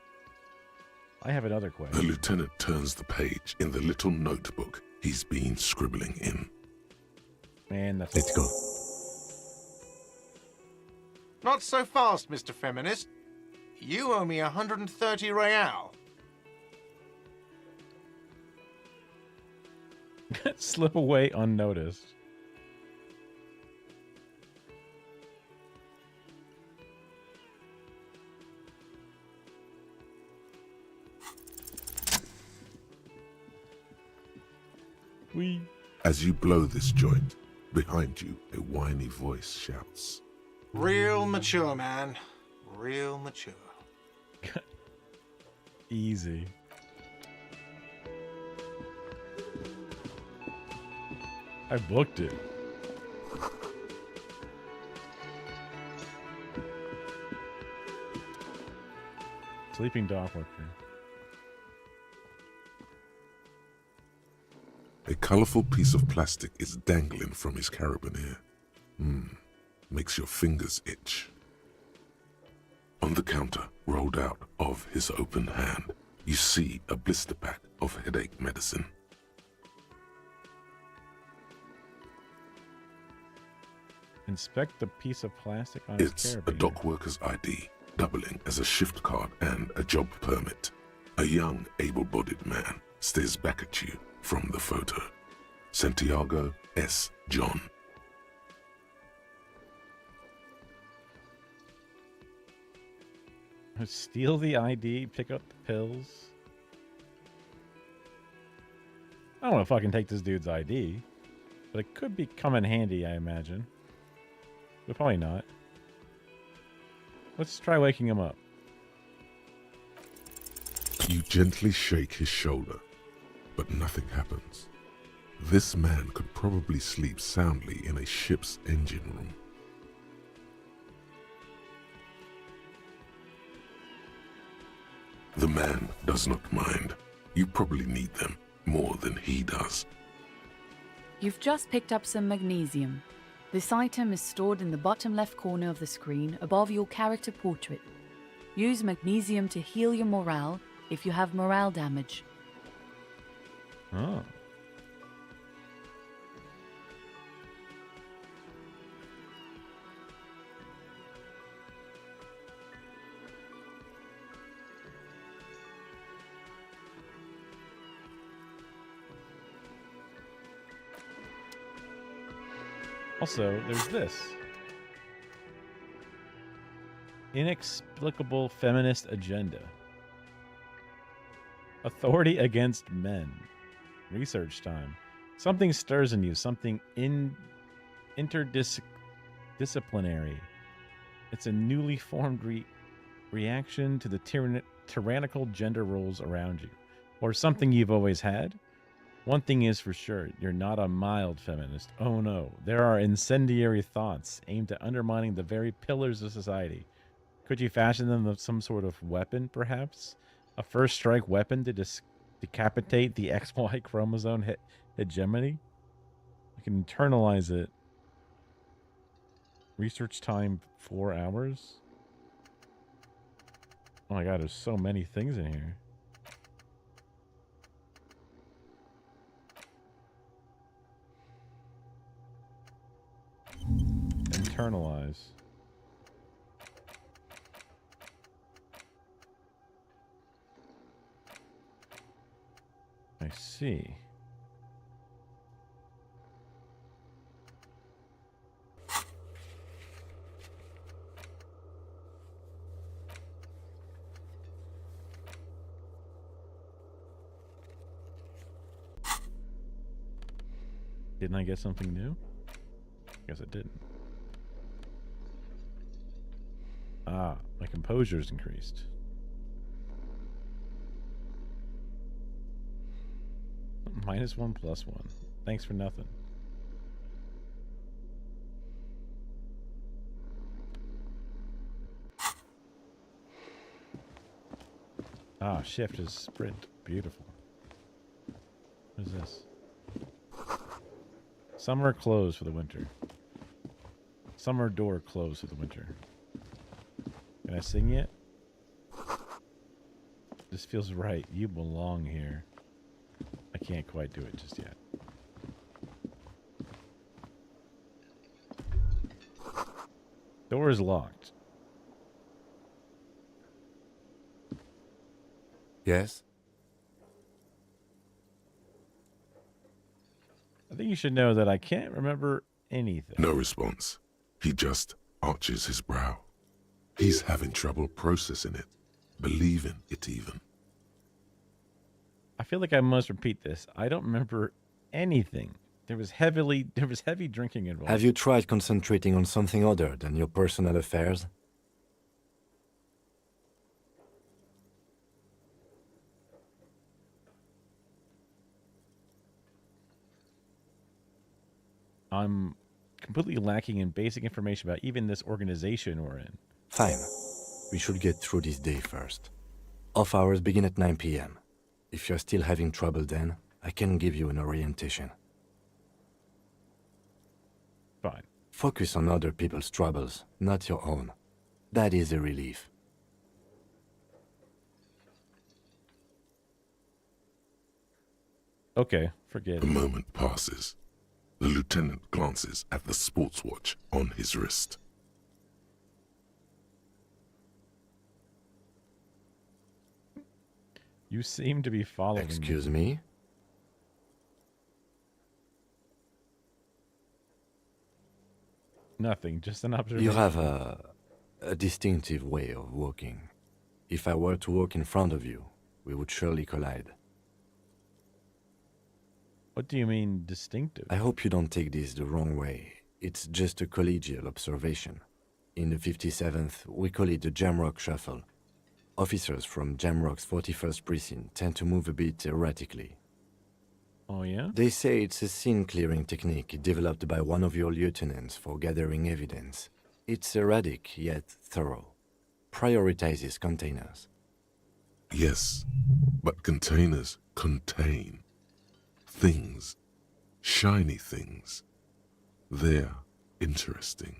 I have another question. The lieutenant turns the page in the little notebook he's been scribbling in. Man, that's... Let's go. Not so fast, Mr. Feminist. You owe me 130 real. Slip away unnoticed. As you blow this joint, behind you, a whiny voice shouts. Real mature, man. Real mature. Easy. I booked it. Sleeping dock worker. A colorful piece of plastic is dangling from his carabiner. Makes your fingers itch. On the counter, rolled out of his open hand, you see a blister pack of headache medicine. Inspect the piece of plastic on his It's a carabiner. dock worker's ID, doubling as a shift card and a job permit. A young, able-bodied man stares back at you from the photo. Santiago S. John. Steal the ID, pick up the pills. I don't want to fucking take this dude's ID, but it could be come in handy, I imagine. But probably not. Let's try waking him up. You gently shake his shoulder, but nothing happens. This man could probably sleep soundly in a ship's engine room. The man does not mind. You probably need them more than he does. You've just picked up some magnesium. This item is stored in the bottom left corner of the screen above your character portrait. Use magnesium to heal your morale if you have morale damage. Oh. Also, there's this. Inexplicable feminist agenda. Authority against men. Research time. Something stirs in you. Something interdisciplinary. It's a newly formed reaction to the tyrannical gender roles around you. Or something you've always had. One thing is for sure, you're not a mild feminist. Oh no, there are incendiary thoughts aimed at undermining the very pillars of society. Could you fashion them with some sort of weapon, perhaps? A first strike weapon to decapitate the XY chromosome hegemony? You can internalize it. Research time 4 hours? Oh my god, there's so many things in here. Internalize. I see. Didn't I get something new? Guess I didn't. Ah, my composure's increased. -1 +1. Thanks for nothing. Ah, shift is sprint. Beautiful. What is this? Summer closed for the winter. Summer door closed for the winter. Can I sing yet? This feels right. You belong here. I can't quite do it just yet. Door is locked. Yes? I think you should know that I can't remember anything. No response. He just arches his brow. He's having trouble processing it, believing it even. I feel like I must repeat this. I don't remember anything. There was heavy drinking involved. Have you tried concentrating on something other than your personal affairs? I'm completely lacking in basic information about even this organization we're in. Fine. We should get through this day first. Off hours begin at 9 p.m. If you're still having trouble then, I can give you an orientation. Fine. Focus on other people's troubles, not your own. That is a relief. Okay, forget it. A moment passes. The lieutenant glances at the sports watch on his wrist. You seem to be following Excuse me? Nothing, just an observation. You have a distinctive way of walking. If I were to walk in front of you, we would surely collide. What do you mean, distinctive? I hope you don't take this the wrong way. It's just a collegial observation. In the 57th, we call it the Jamrock Shuffle. Officers from Jamrock's 41st Precinct tend to move a bit erratically. Oh, yeah? They say it's a scene-clearing technique developed by one of your lieutenants for gathering evidence. It's erratic, yet thorough. Prioritizes containers. Yes, but containers contain things, shiny things. They're interesting.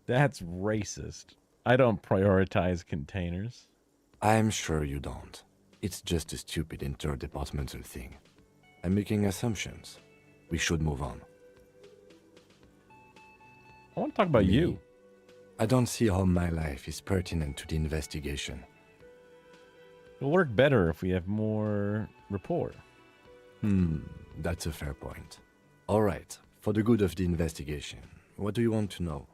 That's racist. I don't prioritize containers. I'm sure you don't. It's just a stupid interdepartmental thing. I'm making assumptions. We should move on. I want to talk about Me? you. I don't see how my life is pertinent to the investigation. It'll work better if we have more rapport. That's a fair point. All right, for the good of the investigation, what do you want to know?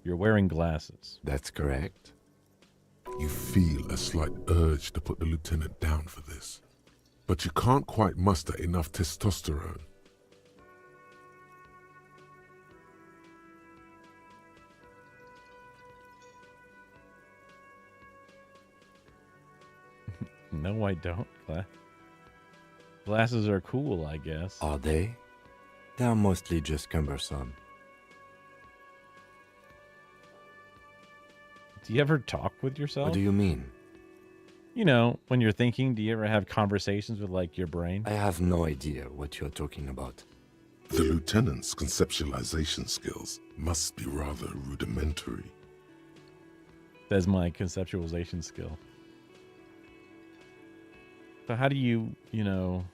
You're wearing glasses. That's correct. You feel a slight urge to put the lieutenant down for this, but you can't quite muster enough testosterone. No, I don't. Glasses are cool, I guess. Are they? They're mostly just cumbersome. Do you ever talk with yourself? What do you mean? You know, when you're thinking, do you ever have conversations with, like, your brain? I have no idea what you're talking about. The lieutenant's conceptualization skills must be rather rudimentary. That's my conceptualization skill. So how do you, so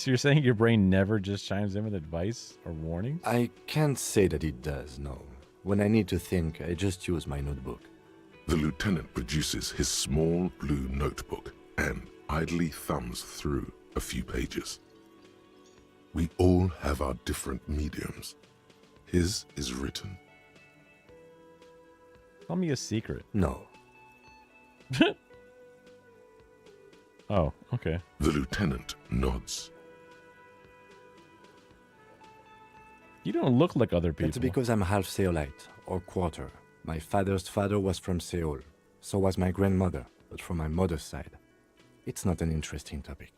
you're saying your brain never just chimes in with advice or warnings? I can't say that it does, no. When I need to think, I just use my notebook. The lieutenant produces his small blue notebook and idly thumbs through a few pages. We all have our different mediums. His is written. Tell me a secret. No. Oh, okay. The lieutenant nods. You don't look like other people. That's because I'm half Seolite, or quarter. My father's father was from Seoul. So was my grandmother, but from my mother's side. It's not an interesting topic.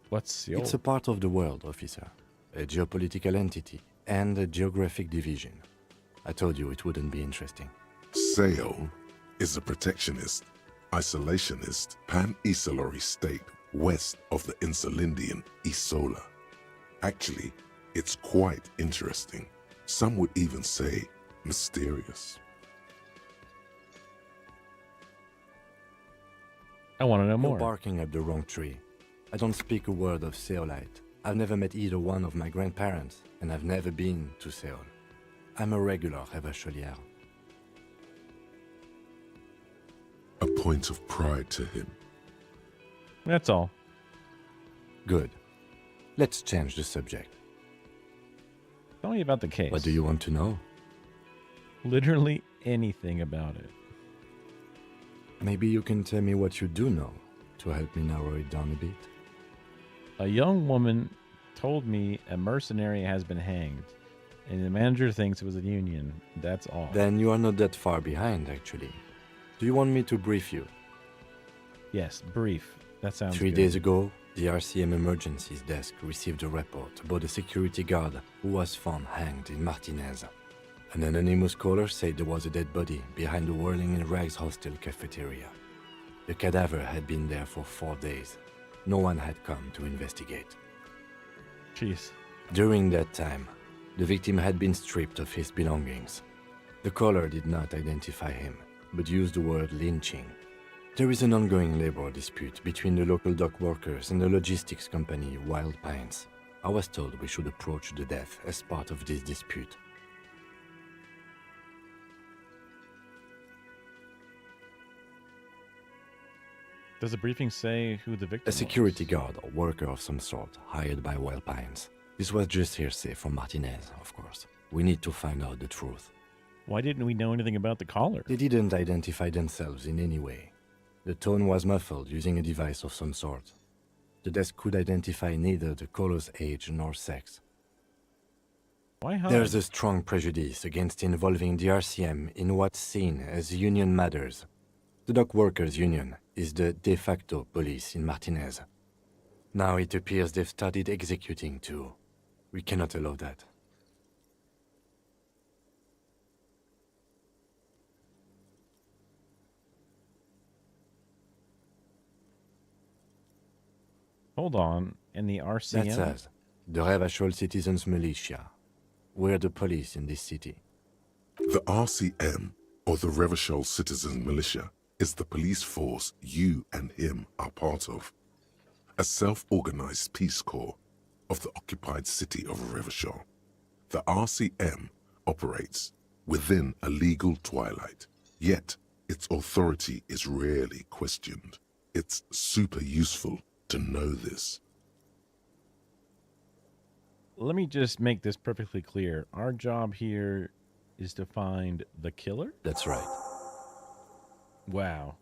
What's Seoul? It's a part of the world, officer. A geopolitical entity and a geographic division. I told you it wouldn't be interesting. Seoul is a protectionist, isolationist, pan-Isolari state west of the Insulindian Isola. Actually, it's quite interesting. Some would even say mysterious. I want to know more. You're barking at the wrong tree. I don't speak a word of Seolite. I've never met either one of my grandparents, and I've never been to Seoul. I'm a regular Revacholière. A point of pride to him. That's all. Good. Let's change the subject. Tell me about the case. What do you want to know? Literally anything about it. Maybe you can tell me what you do know to help me narrow it down a bit. A young woman told me a mercenary has been hanged, and the manager thinks it was a union. That's all. Then you are not that far behind, actually. Do you want me to brief you? Yes, brief. That sounds 3 good. days ago, the RCM Emergencies Desk received a report about a security guard who was found hanged in Martinez. An anonymous caller said there was a dead body behind the Whirling in Rags hostel cafeteria. The cadaver had been there for 4 days. No one had come to investigate. Jeez. During that time, the victim had been stripped of his belongings. The caller did not identify him, but used the word lynching. There is an ongoing labor dispute between the local dock workers and the logistics company Wild Pines. I was told we should approach the death as part of this dispute. Does the briefing say who the victim A security was? guard or worker of some sort, hired by Wild Pines. This was just hearsay from Martinez, of course. We need to find out the truth. Why didn't we know anything about the caller? They didn't identify themselves in any way. The tone was muffled using a device of some sort. The desk could identify neither the caller's age nor sex. Why hide? There's a strong prejudice against involving the RCM in what's seen as union matters. The dock workers' union is the de facto police in Martinez. Now it appears they've started executing too. We cannot allow that. Hold on. In the RCM? That's us, the Revachol Citizens Militia. We're the police in this city. The RCM, or the Revachol Citizens Militia, is the police force you and him are part of. A self-organized peace corps of the occupied city of Revachol. The RCM operates within a legal twilight, yet its authority is rarely questioned. It's super useful to know this. Let me just make this perfectly clear. Our job here is to find the killer? That's right. Wow.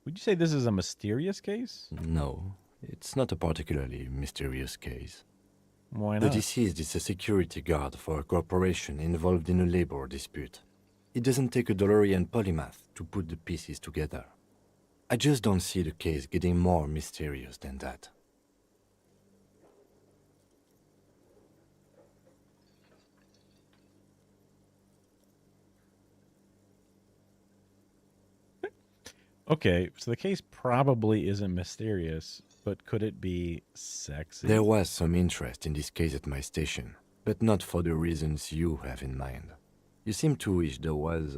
Would you say this is a mysterious case? No, it's not a particularly mysterious case. Why The not? deceased is a security guard for a corporation involved in a labor dispute. It doesn't take a DeLorean polymath to put the pieces together. I just don't see the case getting more mysterious than that. Okay, so the case probably isn't mysterious, but could it be sexy? There was some interest in this case at my station, but not for the reasons you have in mind. You seem to wish there was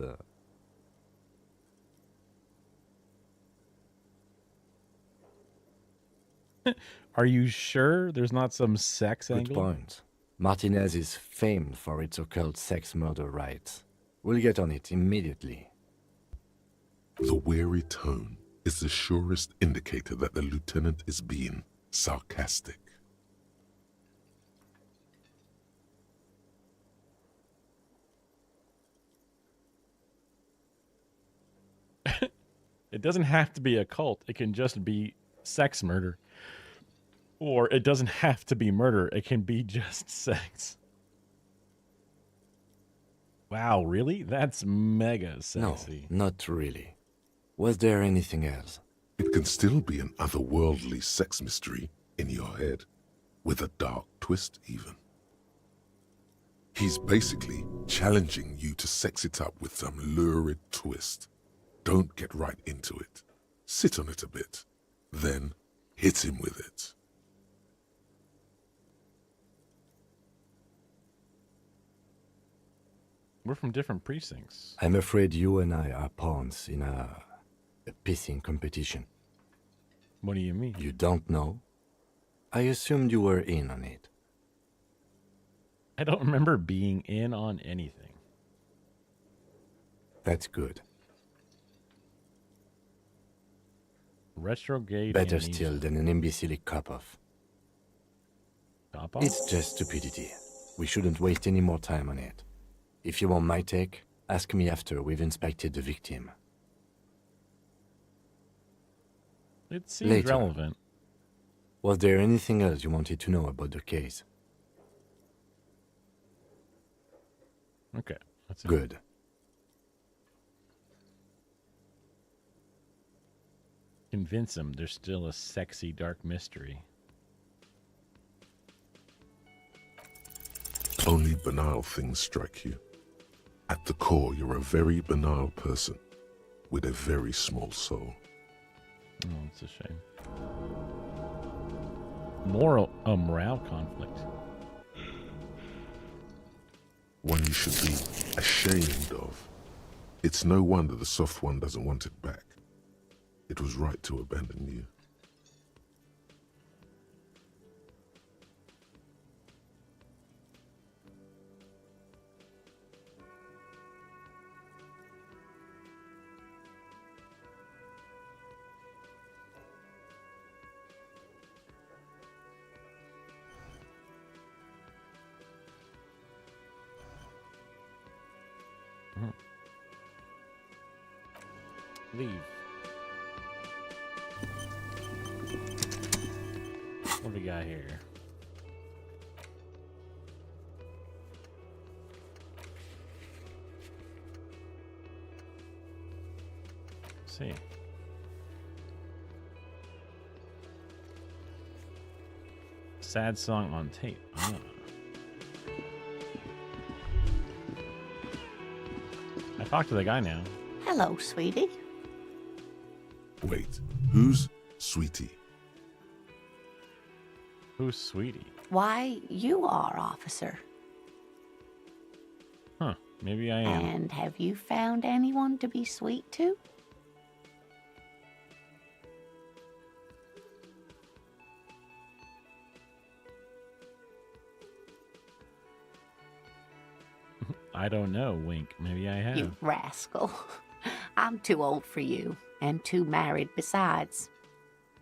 Are you sure there's not some sex Good angle? point. Martinez is famed for its occult sex murder rites. We'll get on it immediately. The weary tone is the surest indicator that the lieutenant is being sarcastic. It doesn't have to be a cult. It can just be sex murder. Or it doesn't have to be murder. It can be just sex. Wow, really? That's mega sexy. No, not really. Was there anything else? It can still be an otherworldly sex mystery in your head, with a dark twist even. He's basically challenging you to sex it up with some lurid twist. Don't get right into it. Sit on it a bit, then hit him with it. We're from different precincts. I'm afraid you and I are pawns in a pissing competition. What do you mean? You don't know? I assumed you were in on it. I don't remember being in on anything. That's good. Retrograde Better amnesia. still than an imbecilic cop-off. Cop-off? It's just stupidity. We shouldn't waste any more time on it. If you want my take, ask me after we've inspected the victim. It seems Later. relevant. Was there anything else you wanted to know about the case? Okay. That's it. Good. Convince him there's still a sexy dark mystery. Only banal things strike you. At the core, you're a very banal person with a very small soul. Oh, it's a shame. Morale conflict. One you should be ashamed of. It's no wonder the soft one doesn't want it back. It was right to abandon you. Leave. What do we got here? Let's see. Sad song on tape. Ah. I talked to the guy now. Hello, sweetie. Wait, who's Sweetie? Who's Sweetie? Why, you are, officer. Huh, maybe I am. And have you found anyone to be sweet to? I don't know, wink. Maybe I have. You rascal. I'm too old for you, and too married besides.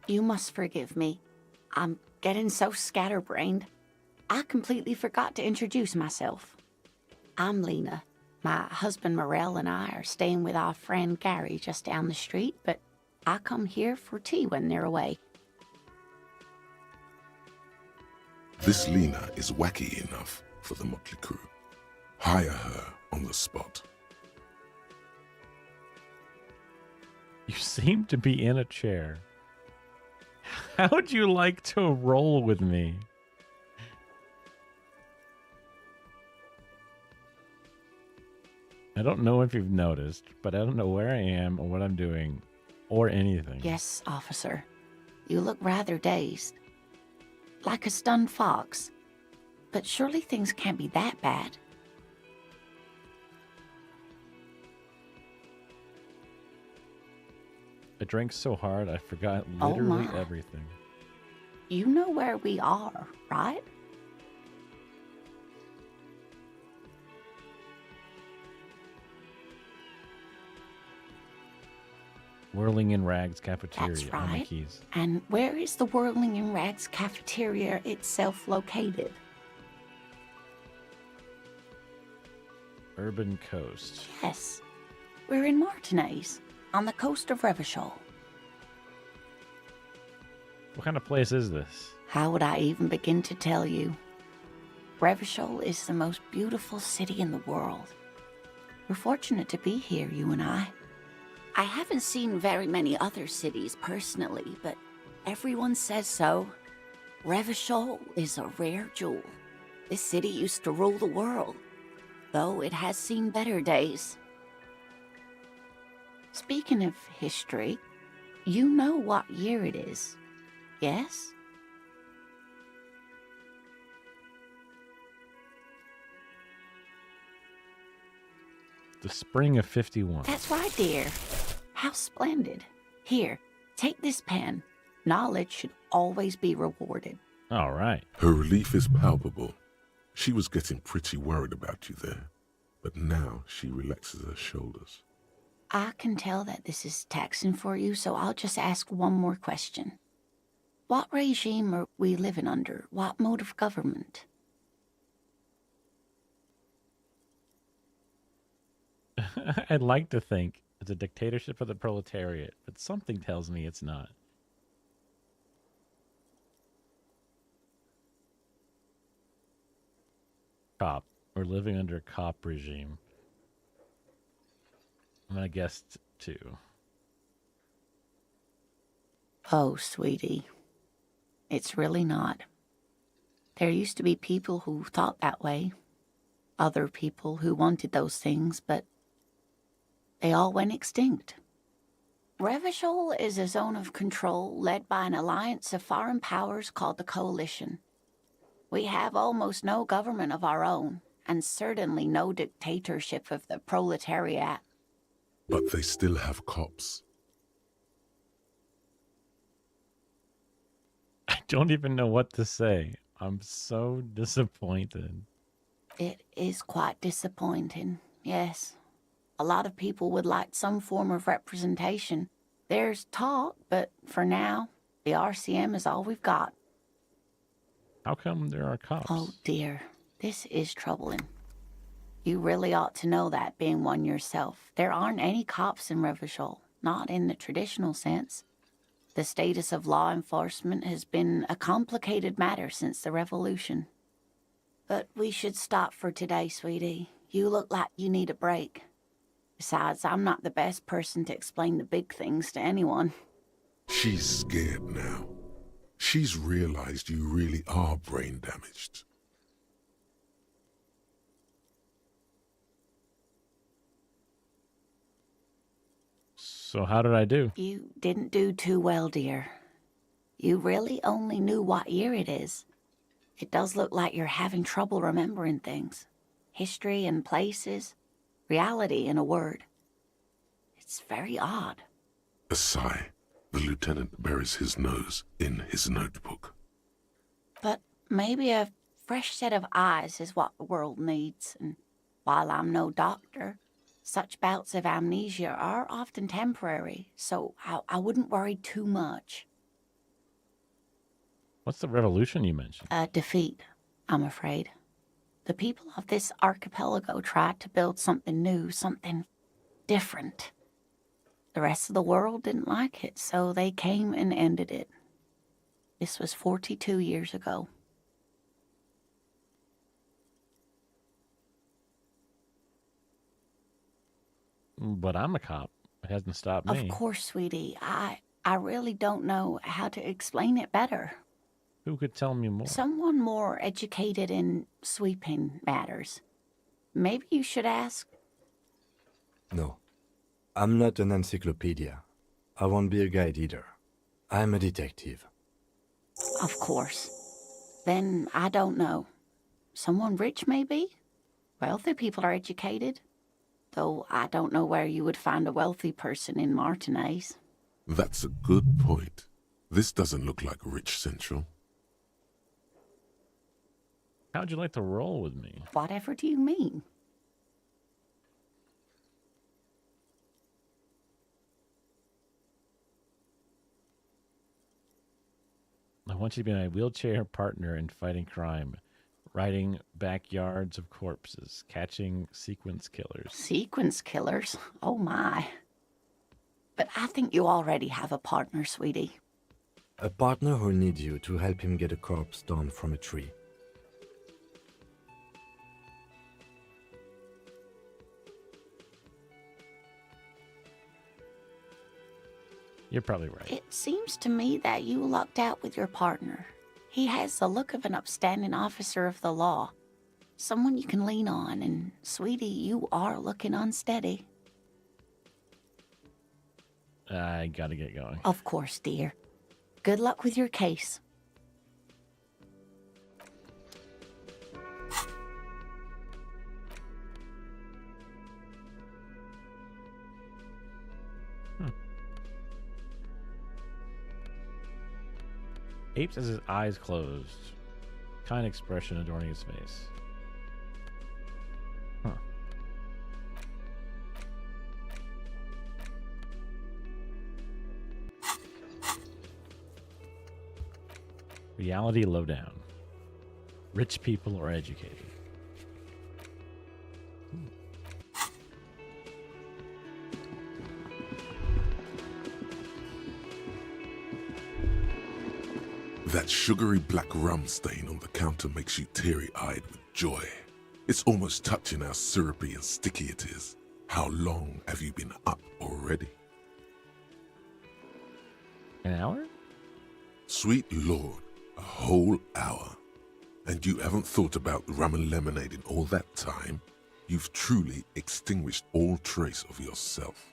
You must forgive me. I'm getting so scatterbrained. I completely forgot to introduce myself. I'm Lena. My husband Morel and I are staying with our friend Gary just down the street, but I come here for tea when they're away. This Lena is wacky enough for the Motley Crew. Hire her on the spot. You seem to be in a chair. How'd you like to roll with me? I don't know if you've noticed, but I don't know where I am or what I'm doing or anything. Yes, officer. You look rather dazed. Like a stunned fox. But surely things can't be that bad. I drank so hard I forgot literally everything. You know where we are, right? Whirling in Rags cafeteria. That's on the right. keys. And where is the Whirling in Rags cafeteria itself located? Urban Coast. Yes. We're in Martinez, on the coast of Revachol. What kind of place is this? How would I even begin to tell you? Revachol is the most beautiful city in the world. We're fortunate to be here, you and I. I haven't seen very many other cities personally, but everyone says so. Revachol is a rare jewel. This city used to rule the world, though it has seen better days. Speaking of history, you know what year it is, yes? The spring of 51. That's right, dear. How splendid. Here, take this pen. Knowledge should always be rewarded. All right. Her relief is palpable. She was getting pretty worried about you there, but now she relaxes her shoulders. I can tell that this is taxing for you, so I'll just ask one more question. What regime are we living under? What mode of government? I'd like to think it's a dictatorship of the proletariat, but something tells me it's not. Cop. We're living under a cop regime. I'm gonna guess two. Oh, sweetie. It's really not. There used to be people who thought that way. Other people who wanted those things, but they all went extinct. Revachol is a zone of control led by an alliance of foreign powers called the Coalition. We have almost no government of our own, and certainly no dictatorship of the proletariat. But they still have cops. I don't even know what to say. I'm so disappointed. It is quite disappointing, yes. A lot of people would like some form of representation. There's talk, but for now, the RCM is all we've got. How come there are cops? Oh dear, this is troubling. You really ought to know that, being one yourself. There aren't any cops in Revachol, not in the traditional sense. The status of law enforcement has been a complicated matter since the revolution. But we should stop for today, sweetie. You look like you need a break. Besides, I'm not the best person to explain the big things to anyone. She's scared now. She's realized you really are brain damaged. So how did I do? You didn't do too well, dear. You really only knew what year it is. It does look like you're having trouble remembering things. History and places. Reality, in a word. It's very odd. A sigh. The lieutenant buries his nose in his notebook. But maybe a fresh set of eyes is what the world needs. And while I'm no doctor, such bouts of amnesia are often temporary, so I wouldn't worry too much. What's the revolution you mentioned? A defeat, I'm afraid. The people of this archipelago tried to build something new, something different. The rest of the world didn't like it, so they came and ended it. This was 42 years ago. But I'm a cop. It hasn't stopped me. Of course, sweetie. I really don't know how to explain it better. Who could tell me more? Someone more educated in sweeping matters. Maybe you should ask. No. I'm not an encyclopedia. I won't be a guide either. I'm a detective. Of course. Then I don't know. Someone rich, maybe? Wealthy people are educated. Though I don't know where you would find a wealthy person in Martinez. That's a good point. This doesn't look like Rich Central. How'd you like to roll with me? Whatever do you mean? I want you to be my wheelchair partner in fighting crime, riding backyards of corpses, catching sequence killers. Sequence killers? Oh my. But I think you already have a partner, sweetie. A partner who needs you to help him get a corpse down from a tree. You're probably right. It seems to me that you lucked out with your partner. He has the look of an upstanding officer of the law. Someone you can lean on, and sweetie, you are looking unsteady. I gotta get going. Of course, dear. Good luck with your case. Apes has his eyes closed. Kind expression adorning his face. Huh. Reality lowdown. Rich people are educated. That sugary black rum stain on the counter makes you teary-eyed with joy. It's almost touching how syrupy and sticky it is. How long have you been up already? An hour? Sweet Lord, a whole hour. And you haven't thought about rum and lemonade in all that time? You've truly extinguished all trace of yourself.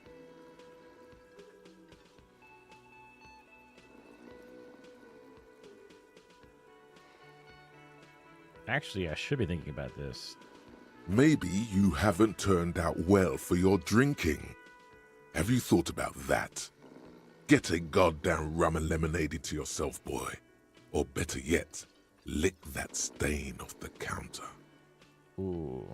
Actually, I should be thinking about this. Maybe you haven't turned out well for your drinking. Have you thought about that? Get a goddamn rum and lemonade into yourself, boy. Or better yet, lick that stain off the counter. Ooh.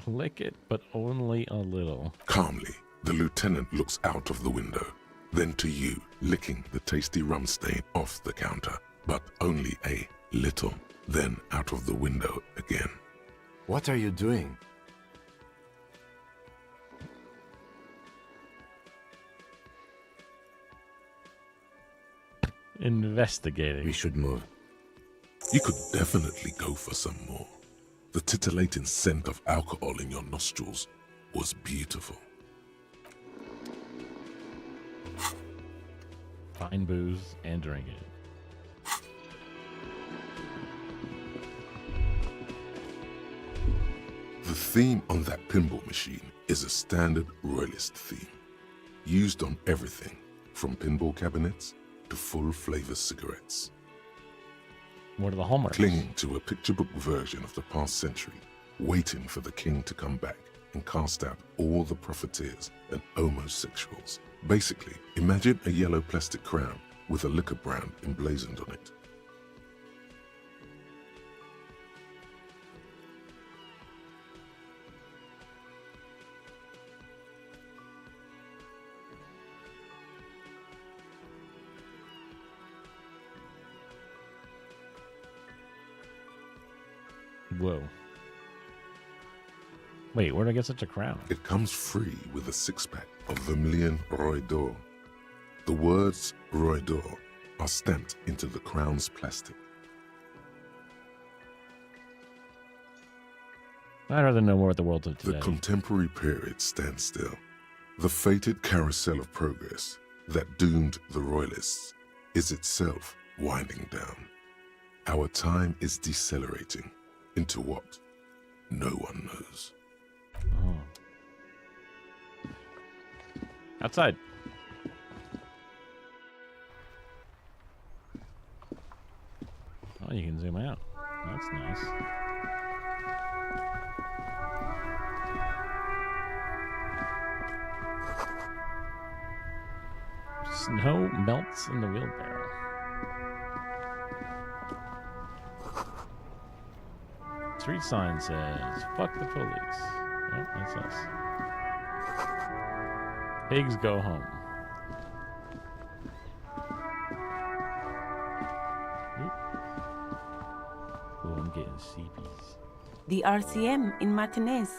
Lick it, but only a little. Calmly, the lieutenant looks out of the window, then to you, licking the tasty rum stain off the counter. But only a little, then out of the window again. What are you doing? Investigating. We should move. You could definitely go for some more. The titillating scent of alcohol in your nostrils was beautiful. Find booze and drink it. The theme on that pinball machine is a standard royalist theme, used on everything from pinball cabinets to full-flavor cigarettes. What are the hallmarks? Clinging to a picture book version of the past century, waiting for the king to come back and cast out all the profiteers and homosexuals. Basically, imagine a yellow plastic crown with a liquor brand emblazoned on it. Whoa. Wait, where did I get such a crown? It comes free with a six-pack of Vermilion Roy d'Or. The words Roy d'Or are stamped into the crown's plastic. I'd rather know more about the world of today. The contemporary period stands still. The fated carousel of progress that doomed the royalists is itself winding down. Our time is decelerating into what no one knows. Oh. Outside. Oh, you can zoom out. That's nice. Snow melts in the wheelbarrow. Street sign says, "Fuck the police." Oh, that's us. Pigs go home. Oop. Oh, I'm getting CPs. The RCM in Martinez.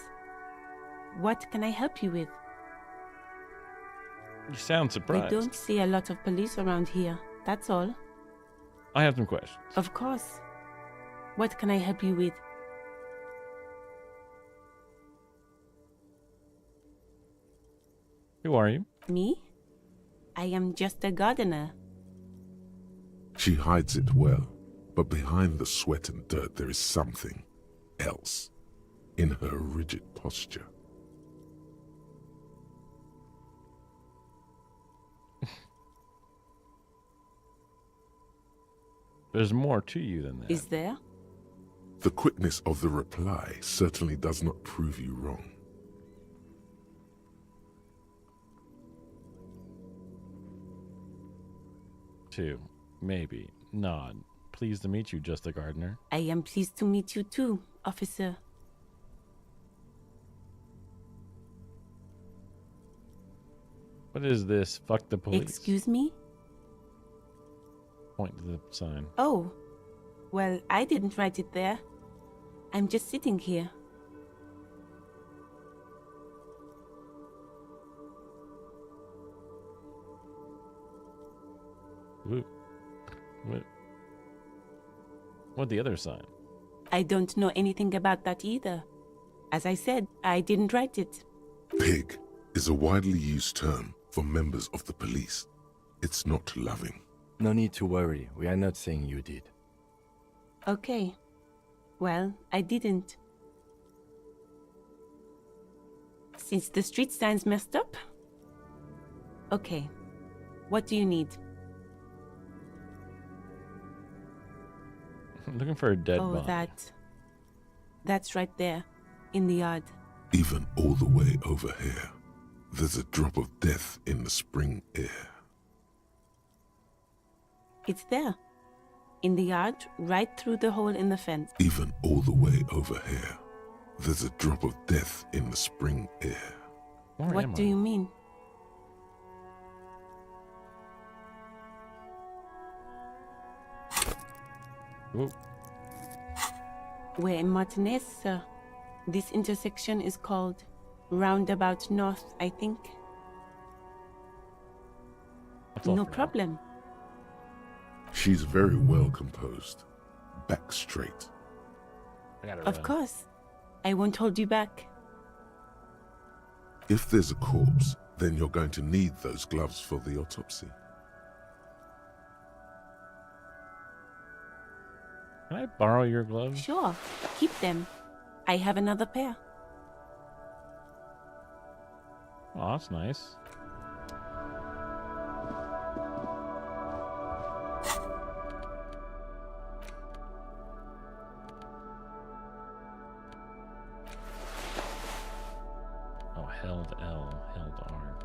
What can I help you with? You sound surprised. I don't see a lot of police around here. That's all. I have some questions. Of course. What can I help you with? Who are you? Me? I am just a gardener. She hides it well, but behind the sweat and dirt there is something else in her rigid posture. There's more to you than that. Is there? The quickness of the reply certainly does not prove you wrong. Two, maybe. Nod. Pleased to meet you, Just a Gardener. I am pleased to meet you too, officer. What is this? Fuck the police. Excuse me? Point to the sign. Oh, well, I didn't write it there. I'm just sitting here. What the other sign? I don't know anything about that either. As I said, I didn't write it. Pig is a widely used term for members of the police. It's not loving. No need to worry. We are not saying you did. Okay. Well, I didn't. Since the street sign's messed up? Okay. What do you need? I'm looking for a dead Oh, body. That's right there, in the yard. Even all the way over here, there's a drop of death in the spring air. It's there, in the yard, right through the hole in the fence. Even all the way over here, there's a drop of death in the spring air. What do you mean? Ooh. We're in Martinez, sir. This intersection is called Roundabout North, I think. That's all No for now. problem. She's very well composed. Back straight. Of course. I won't hold you back. If there's a corpse, then you're going to need those gloves for the autopsy. Can I borrow your gloves? Sure. Keep them. I have another pair. Oh, that's nice. Oh, held L, held R.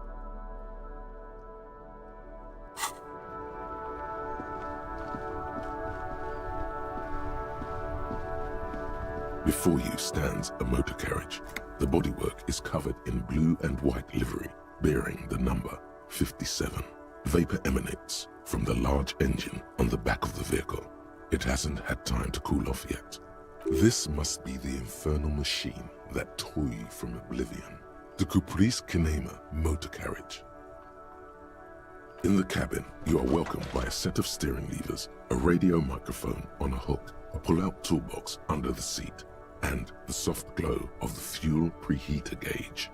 Before you stands a motor carriage. The bodywork is covered in blue and white livery, bearing the number 57. Vapor emanates from the large engine on the back of the vehicle. It hasn't had time to cool off yet. This must be the infernal machine that tore you from oblivion. The Caprice Kinema motor carriage. In the cabin, you are welcomed by a set of steering levers, a radio microphone on a hook, a pull-out toolbox under the seat, and the soft glow of the fuel preheater gauge.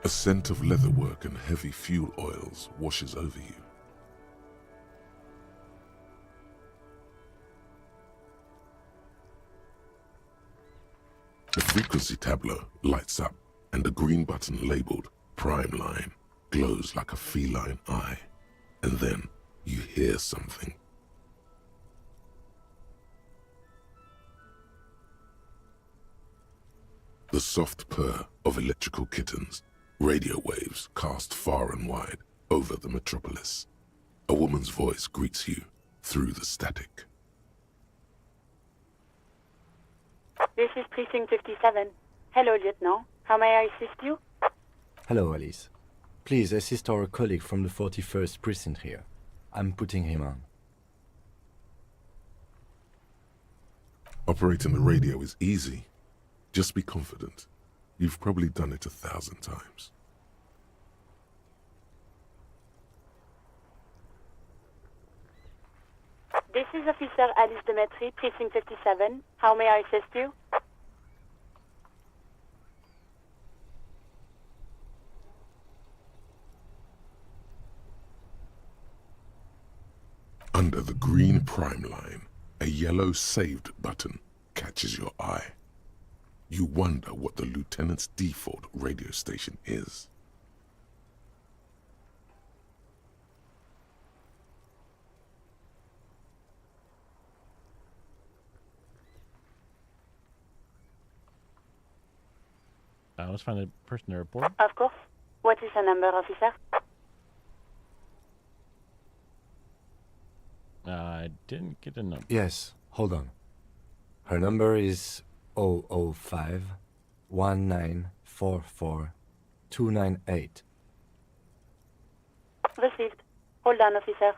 A scent of leatherwork and heavy fuel oils washes over you. The frequency tableau lights up, and a green button labeled Prime Line glows like a feline eye. And then you hear something. The soft purr of electrical kittens, radio waves cast far and wide over the metropolis. A woman's voice greets you through the static. This is Precinct 57. Hello, Lieutenant. How may I assist you? Hello, Alice. Please assist our colleague from the 41st Precinct here. I'm putting him on. Operating the radio is easy. Just be confident. You've probably done it 1,000 times. This is Officer Alice Demetri, Precinct 57. How may I assist you? Under the green Prime Line, a yellow saved button catches your eye. You wonder what the lieutenant's default radio station is. Let's find the person to report. Of course. What is her number, officer? I didn't get a number. Yes, hold on. Her number is 005 1944 298. Received. Hold on, officer.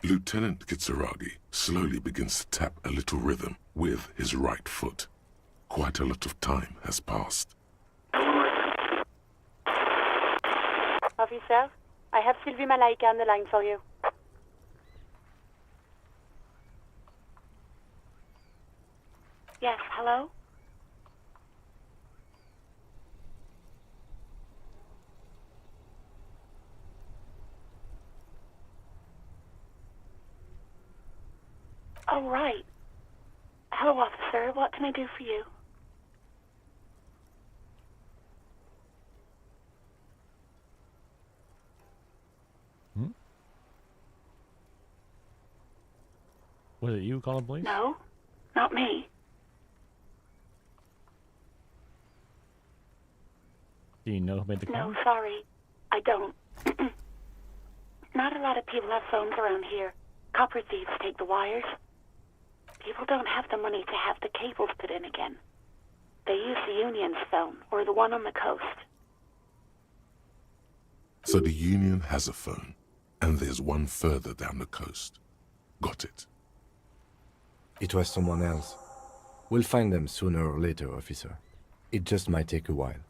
Lieutenant Kitsuragi slowly begins to tap a little rhythm with his right foot. Quite a lot of time has passed. Officer, I have Sylvie Malaika on the line for you. Yes, hello? Oh, right. Hello, officer. What can I do for you? Was it you calling police? No, not me. Do you know who made the call? No, sorry. I don't. Not a lot of people have phones around here. Copper thieves take the wires. People don't have the money to have the cables put in again. They use the Union's phone, or the one on the coast. So the Union has a phone, and there's one further down the coast. Got it? It was someone else. We'll find them sooner or later, officer. It just might take a while.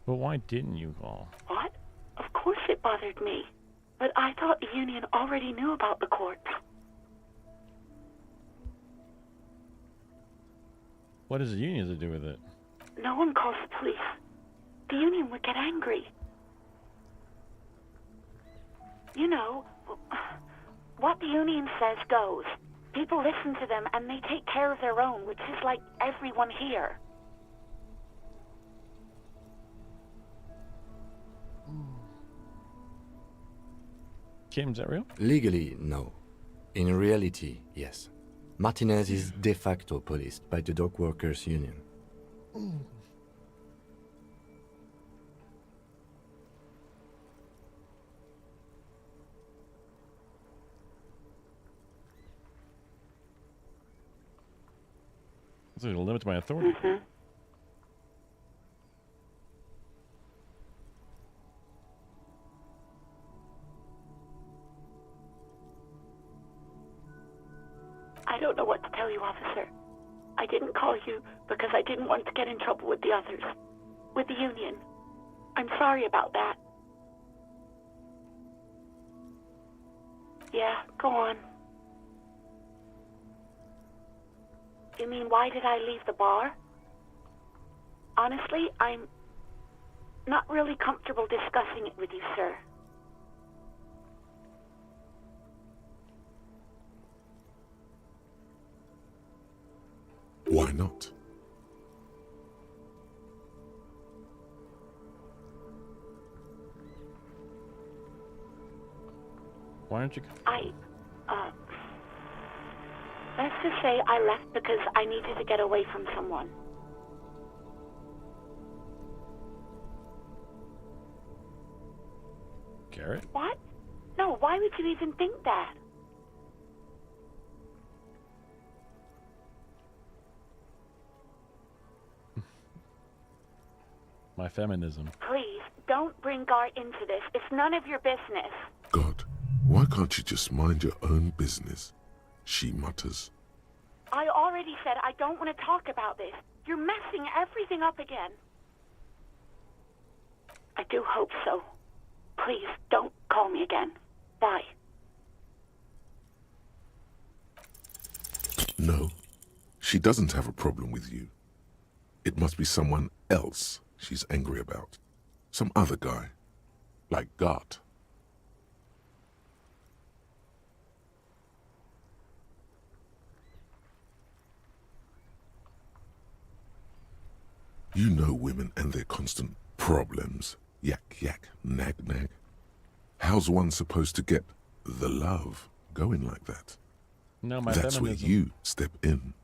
But why didn't you call? What? Of course it bothered me. But I thought the Union already knew about the corpse. What does the Union have to do with it? No one calls the police. The Union would get angry. You know, what the Union says goes. People listen to them and they take care of their own, which is like everyone here. Kim, is that real? Legally, no. In reality, yes. Martinez is de facto policed by the Dock Workers Union. It's a limit to my authority. I don't know what to tell you, officer. I didn't call you because I didn't want to get in trouble with the others. With the Union. I'm sorry about that. Yeah, go on. You mean, why did I leave the bar? Honestly, I'm not really comfortable discussing it with you, sir. Why not? Why aren't you? Let's just say I left because I needed to get away from someone. Garrett? What? No, why would you even think that? My feminism. Please, don't bring Gar into this. It's none of your business. God, why can't you just mind your own business? She mutters. I already said I don't want to talk about this. You're messing everything up again. I do hope so. Please, don't call me again. Bye. No, she doesn't have a problem with you. It must be someone else she's angry about. Some other guy. Like God. You know women and their constant problems. Yak, yak, nag, nag. How's one supposed to get the love going like that? No, my That's feminism. where you step in.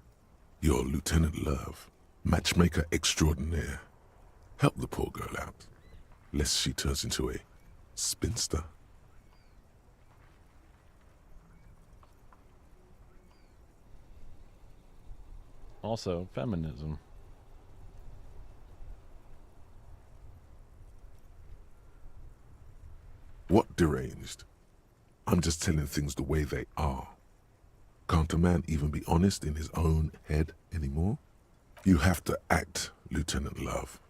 You're Lieutenant Love, matchmaker extraordinaire. Help the poor girl out, lest she turns into a spinster. Also, feminism. What deranged? I'm just telling things the way they are. Can't a man even be honest in his own head anymore? You have to act, Lieutenant Love.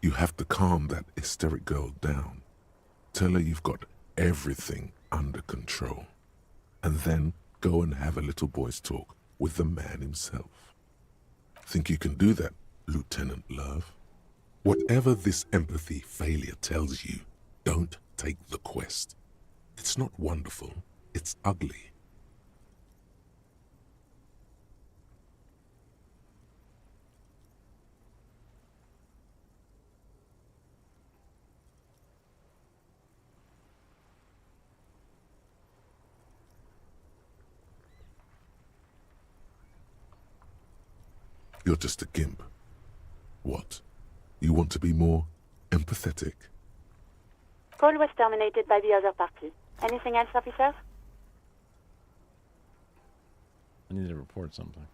You have to calm that hysteric girl down. Tell her you've got everything under control. And then go and have a little boy's talk with the man himself. Think you can do that, Lieutenant Love? Whatever this empathy failure tells you, don't take the quest. It's not wonderful, it's ugly. You're just a gimp. What? You want to be more empathetic? Call was terminated by the other party. Anything else, officer? I need to report something.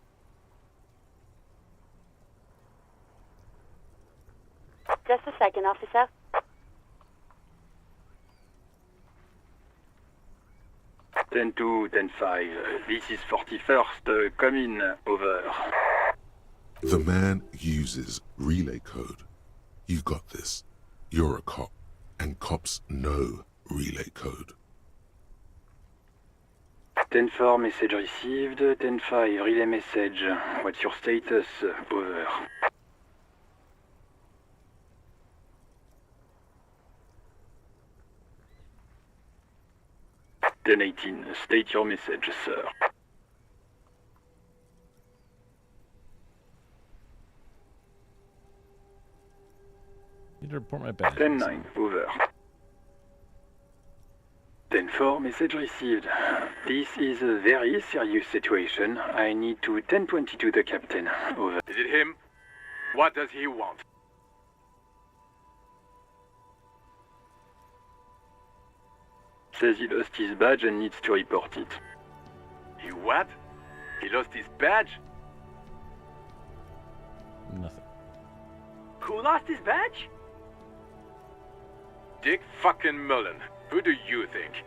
Just a second, officer. 10-2, 10-5. This is 41st. Come in. Over. The man uses relay code. You've got this. You're a cop, and cops know relay code. 10-4, message received. 10-5, relay message. What's your status? Over. 10-18, state your message, sir. Need to report my badge. 10-9, over. 10-4, message received. This is a very serious situation. I need to 10-22 the captain. Over. Is it him? What does he want? Says he lost his badge and needs to report it. He what? He lost his badge? Nothing. Who lost his badge? Dick fucking Mullen. Who do you think?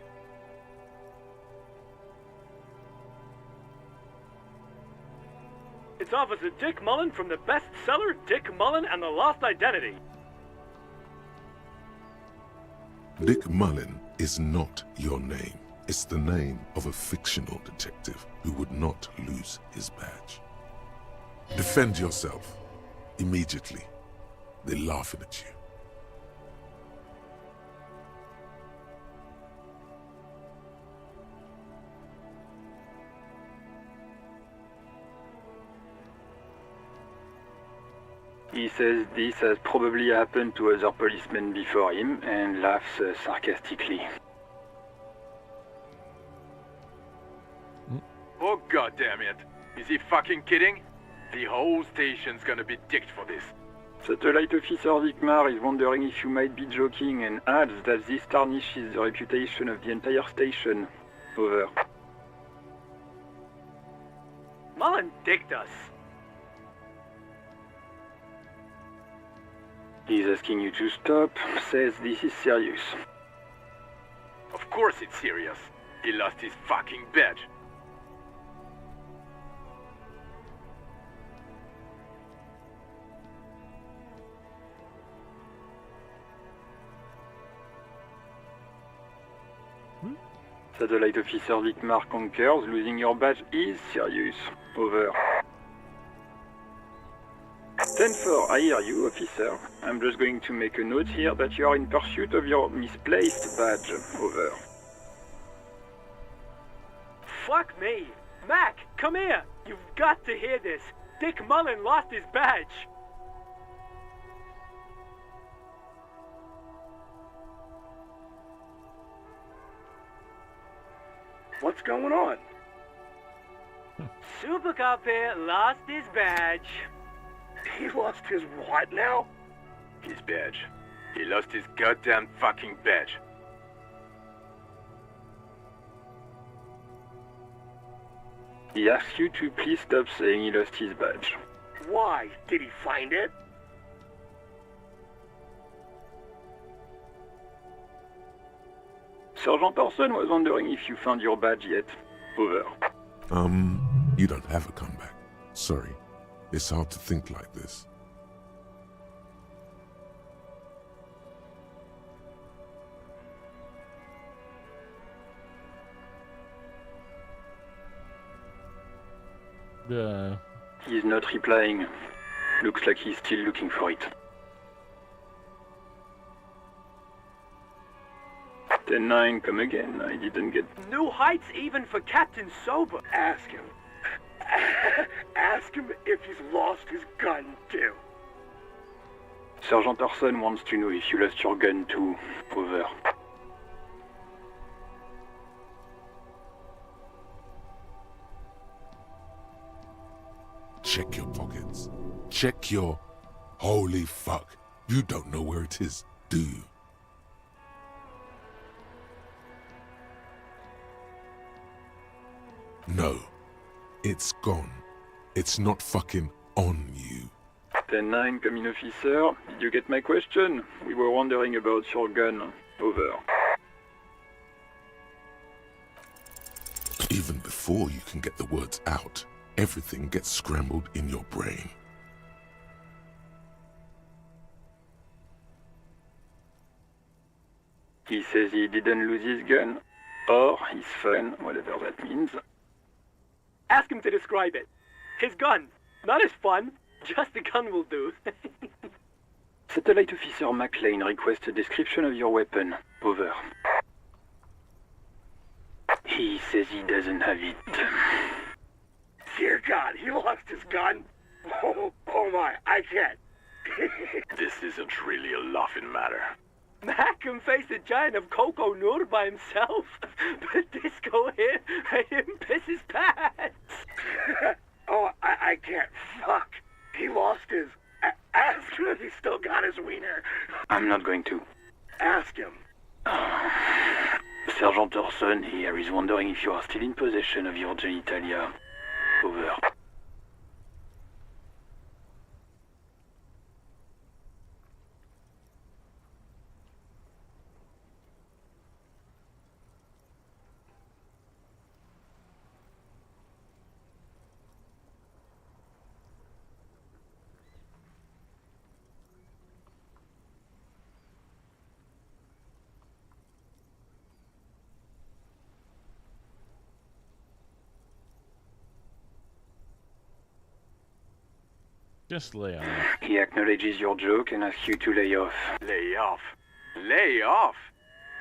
It's Officer Dick Mullen from the bestseller Dick Mullen and the Lost Identity. Dick Mullen is not your name. It's the name of a fictional detective who would not lose his badge. Defend yourself. Immediately. They're laughing at you. He says this has probably happened to other policemen before him and laughs sarcastically. Oh goddamn it! Is he fucking kidding? The whole station's gonna be dicked for this. Satellite Officer Vikmar is wondering if you might be joking and adds that this tarnishes the reputation of the entire station. Over. Mullen dicked us. He's asking you to stop, says this is serious. Of course it's serious. He lost his fucking badge. Satellite Officer Vikmar concurs, losing your badge is serious. Over. 10-4, I hear you, officer. I'm just going to make a note here that you are in pursuit of your misplaced badge. Over. Fuck me. Mac, come here. You've got to hear this. Dick Mullen lost his badge. What's going on? Super Cop here lost his badge. He lost his what now? His badge. He lost his goddamn fucking badge. He asks you to please stop saying he lost his badge. Why? Did he find it? Sergeant Orson was wondering if you found your badge yet. Over. You don't have a comeback. Sorry. It's hard to think like this. He's not replying. Looks like he's still looking for it. 10-9, come again. I didn't get... New heights even for Captain Sober. Ask him. Ask him if he's lost his gun, too. Sergeant Orson wants to know if you lost your gun too. Over. Check your pockets. Check your... Holy fuck. You don't know where it is, do you? No. It's gone. It's not fucking on you. 10-9, come in, officer. Did you get my question? We were wondering about your gun. Over. even before you can get the words out, everything gets scrambled in your brain. He says he didn't lose his gun, or his phone, whatever that means. Ask him to describe it. His gun. Not his fun. Just the gun will do. Satellite Officer McLean requests a description of your weapon. Over. He says he doesn't have it. Dear God, he lost his gun. Oh my, I can't. This isn't really a laughing matter. Mac can face a giant of Coco Nur by himself, but Disco here made him piss his pants. Oh, I can't. Fuck. He lost his... Ask him if he's still got his wiener. I'm not going to. Ask him. Sergeant Orson here is wondering if you are still in possession of your genitalia. Over. Just lay off. He acknowledges your joke and asks you to lay off. Lay off? Lay off?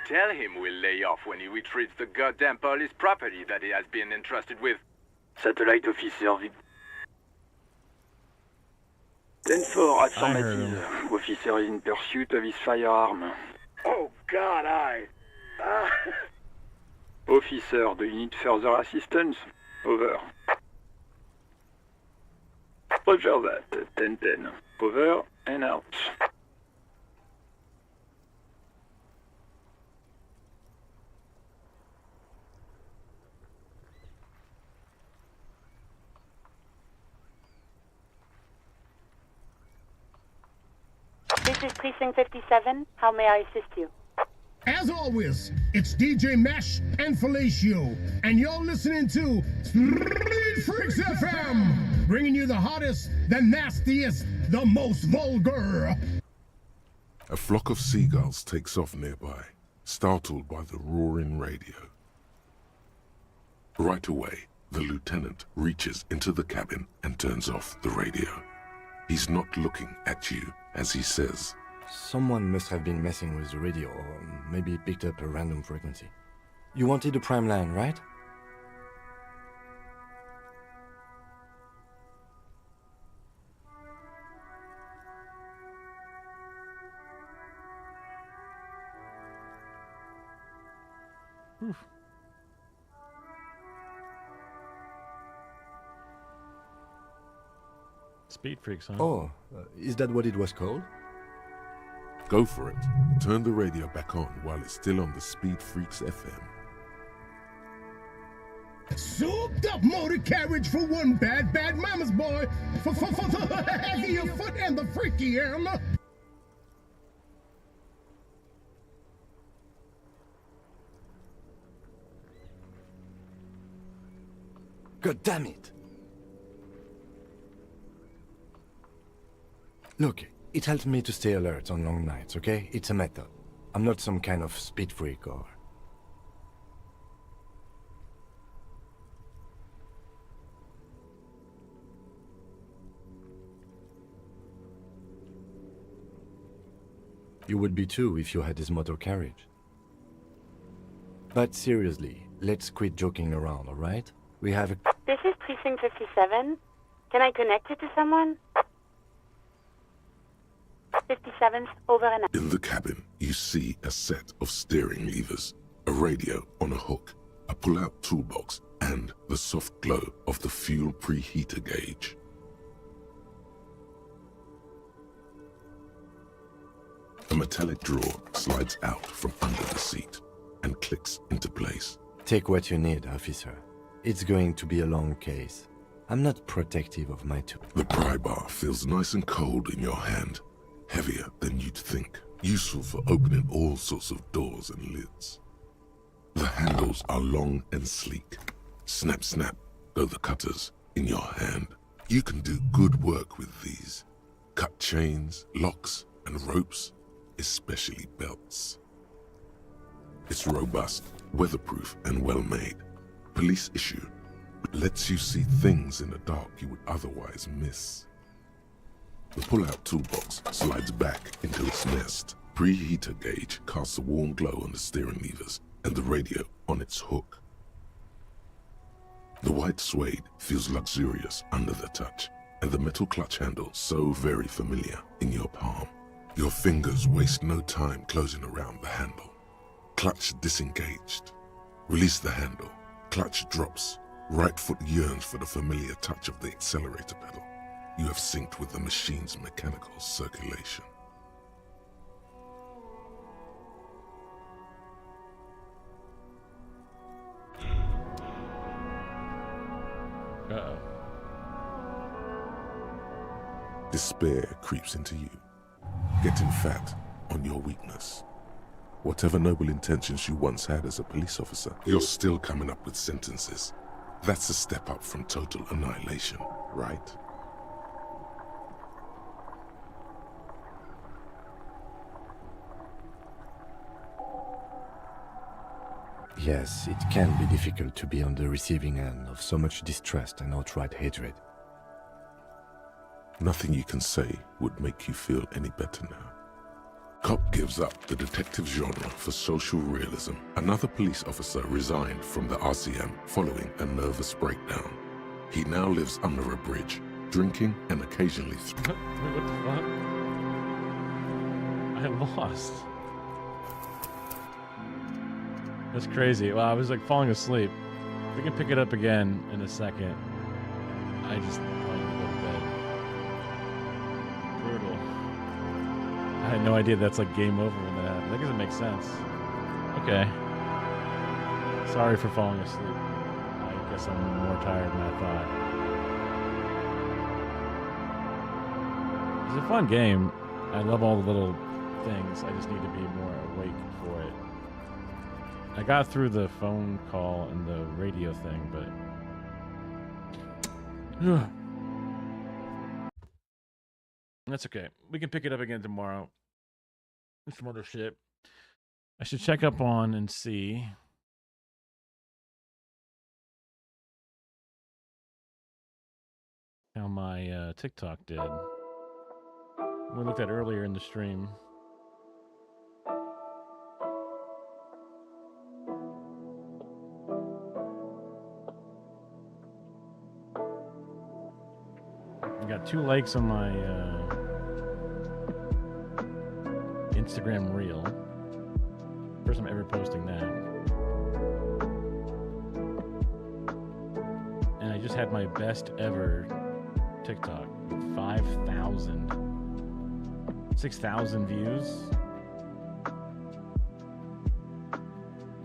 Tell him we'll lay off when he retrieves the goddamn police property that he has been entrusted with. Satellite Officer 10-4, affirmative. Officer is in pursuit of his firearm. Oh God, Officer, do you need further assistance? Over. Roger that. 10-10. Over and out. This is Precinct 57. How may I assist you? As always, it's DJ Mesh and Fellatio, and you're listening to Street Freaks FM, bringing you the hottest, the nastiest, the most vulgar. A flock of seagulls takes off nearby, startled by the roaring radio. Right away, the lieutenant reaches into the cabin and turns off the radio. He's not looking at you as he says, Someone must have been messing with the radio, or maybe picked up a random frequency. You wanted a prime line, right? Oof. Speed Freaks, huh? Oh, is that what it was called? Go for it. Turn the radio back on while it's still on the Speed Freaks FM. Souped up motor carriage for one bad mama's boy. For the heavier foot and the freaky arm. God damn it! Look, it helps me to stay alert on long nights, okay? It's a method. I'm not some kind of speed freak or... You would be too if you had this motor carriage. But seriously, let's quit joking around, alright? We have a... This is Precinct 57. Can I connect it to someone? 57's over and out. In the cabin, you see a set of steering levers, a radio on a hook, a pull-out toolbox, and the soft glow of the fuel preheater gauge. A metallic drawer slides out from under the seat and clicks into place. Take what you need, officer. It's going to be a long case. I'm not protective of my tool. The pry bar feels nice and cold in your hand, heavier than you'd think, useful for opening all sorts of doors and lids. The handles are long and sleek, Snap, snap, go the cutters in your hand. You can do good work with these. Cut chains, locks, and ropes, especially belts. It's robust, weatherproof, and well-made. Police issue. Lets you see things in the dark you would otherwise miss. The pull-out toolbox slides back into its nest. Preheater gauge casts a warm glow on the steering levers and the radio on its hook. The white suede feels luxurious under the touch, and the metal clutch handle so very familiar in your palm. Your fingers waste no time closing around the handle. Clutch disengaged. Release the handle. Clutch drops. Right foot yearns for the familiar touch of the accelerator pedal. You have synced with the machine's mechanical circulation. Uh-oh. Despair creeps into you, getting fat on your weakness. Whatever noble intentions you once had as a police officer, you're still coming up with sentences. That's a step up from total annihilation, right? Yes, it can be difficult to be on the receiving end of so much distrust and outright hatred. Nothing you can say would make you feel any better now. Cop gives up the detective genre for social realism. Another police officer resigned from the RCM following a nervous breakdown. He now lives under a bridge, drinking and occasionally... What the fuck? I lost. That's crazy. Well, I was like falling asleep. We can pick it up again in a second. I just wanted to go to bed. Brutal. I had no idea that's like game over when that happened. I guess it makes sense. Okay. Sorry for falling asleep. I guess I'm more tired than I thought. It's a fun game. I love all the little things. I just need to be more awake for it. I got through the phone call and the radio thing, but that's okay. We can pick it up again tomorrow. Some other shit. I should check up on and see how my TikTok did. We looked at earlier in the stream. I got 2 likes on my Instagram reel. First time ever posting that. And I just had my best ever TikTok with 6,000 views.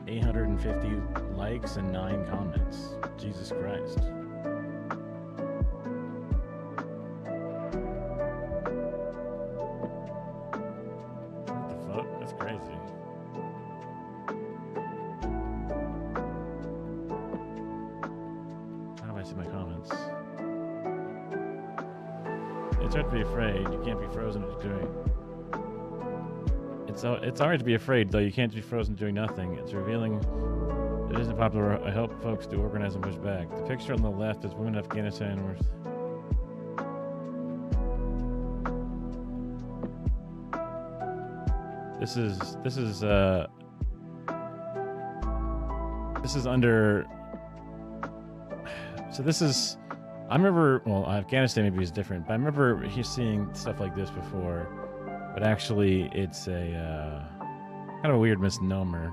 850 likes and 9 comments. Jesus Christ. Be afraid. You can't be frozen doing. It's alright to be afraid, though. You can't be frozen doing nothing. It's revealing. It isn't popular. I hope folks do organize and push back. The picture on the left is women in Afghanistan. This is under. So this is. I remember, well, Afghanistan maybe is different, but I remember seeing stuff like this before, but actually it's a kind of a weird misnomer.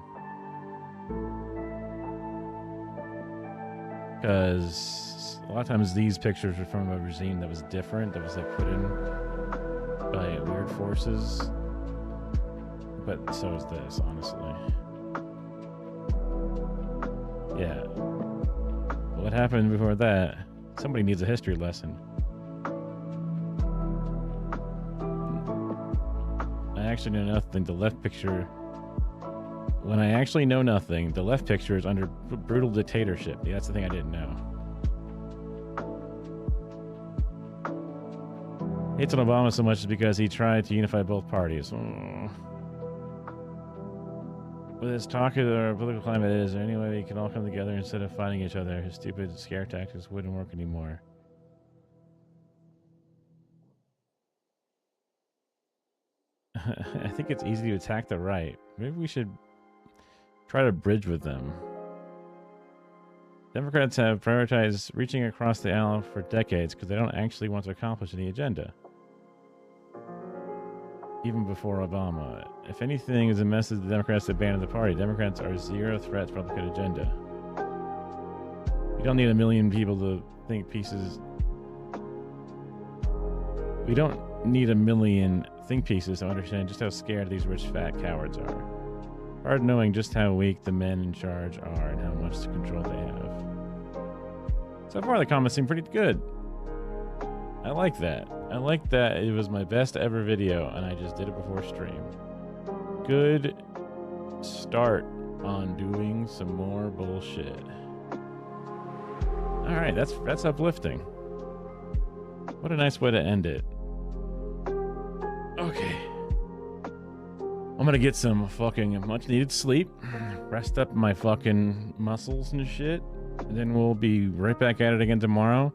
Because a lot of times these pictures are from a regime that was different, that was like put in by weird forces. But so is this, honestly. Yeah. What happened before that? Somebody needs a history lesson. I actually know nothing. The left picture When I actually know nothing, the left picture is under brutal dictatorship. Yeah, that's the thing I didn't know. Hates on Obama so much is because he tried to unify both parties. With his talk of our political climate, is there any way we can all come together instead of fighting each other? His stupid scare tactics wouldn't work anymore. I think it's easy to attack the right. Maybe we should try to bridge with them. Democrats have prioritized reaching across the aisle for decades because they don't actually want to accomplish any agenda. Even before Obama. If anything is a message to the Democrats to abandon the party, Democrats are zero threat to the Republican agenda. You don't need a million people to think pieces. We don't need a million think pieces to understand just how scared these rich fat cowards are. Hard knowing just how weak the men in charge are and how much control they have. So far the comments seem pretty good. I like that. I like that it was my best ever video and I just did it before stream. Good start on doing some more bullshit. Alright, that's uplifting. What a nice way to end it. Okay. I'm gonna get some fucking much needed sleep. Rest up my fucking muscles and shit. And then we'll be right back at it again tomorrow.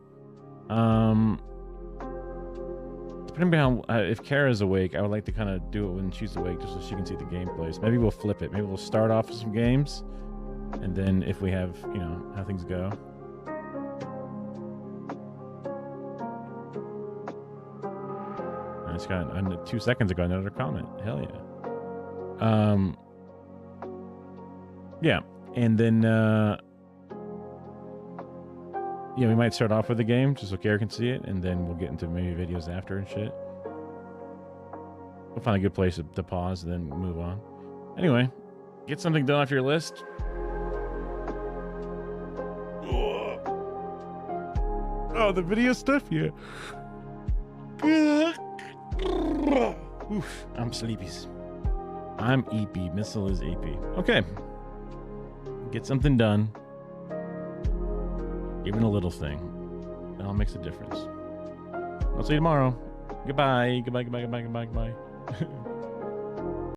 Depending on how, if Kara's awake, I would like to kind of do it when she's awake just so she can see the gameplays. Maybe we'll flip it. Maybe we'll start off with some games. And then if we have, you know, how things go. I just got 2 seconds ago another comment. Hell yeah. Yeah. And then, yeah, we might start off with the game just so Kara can see it, and then we'll get into maybe videos after and shit. We'll find a good place to pause and then move on. Anyway, get something done off your list. Oh, the video stuff? Yeah. Oof, I'm sleepy. I'm EP. Missile is EP. Okay. Get something done. Even a little thing. It all makes a difference. I'll see you tomorrow. Goodbye. Goodbye, goodbye, goodbye, goodbye, goodbye.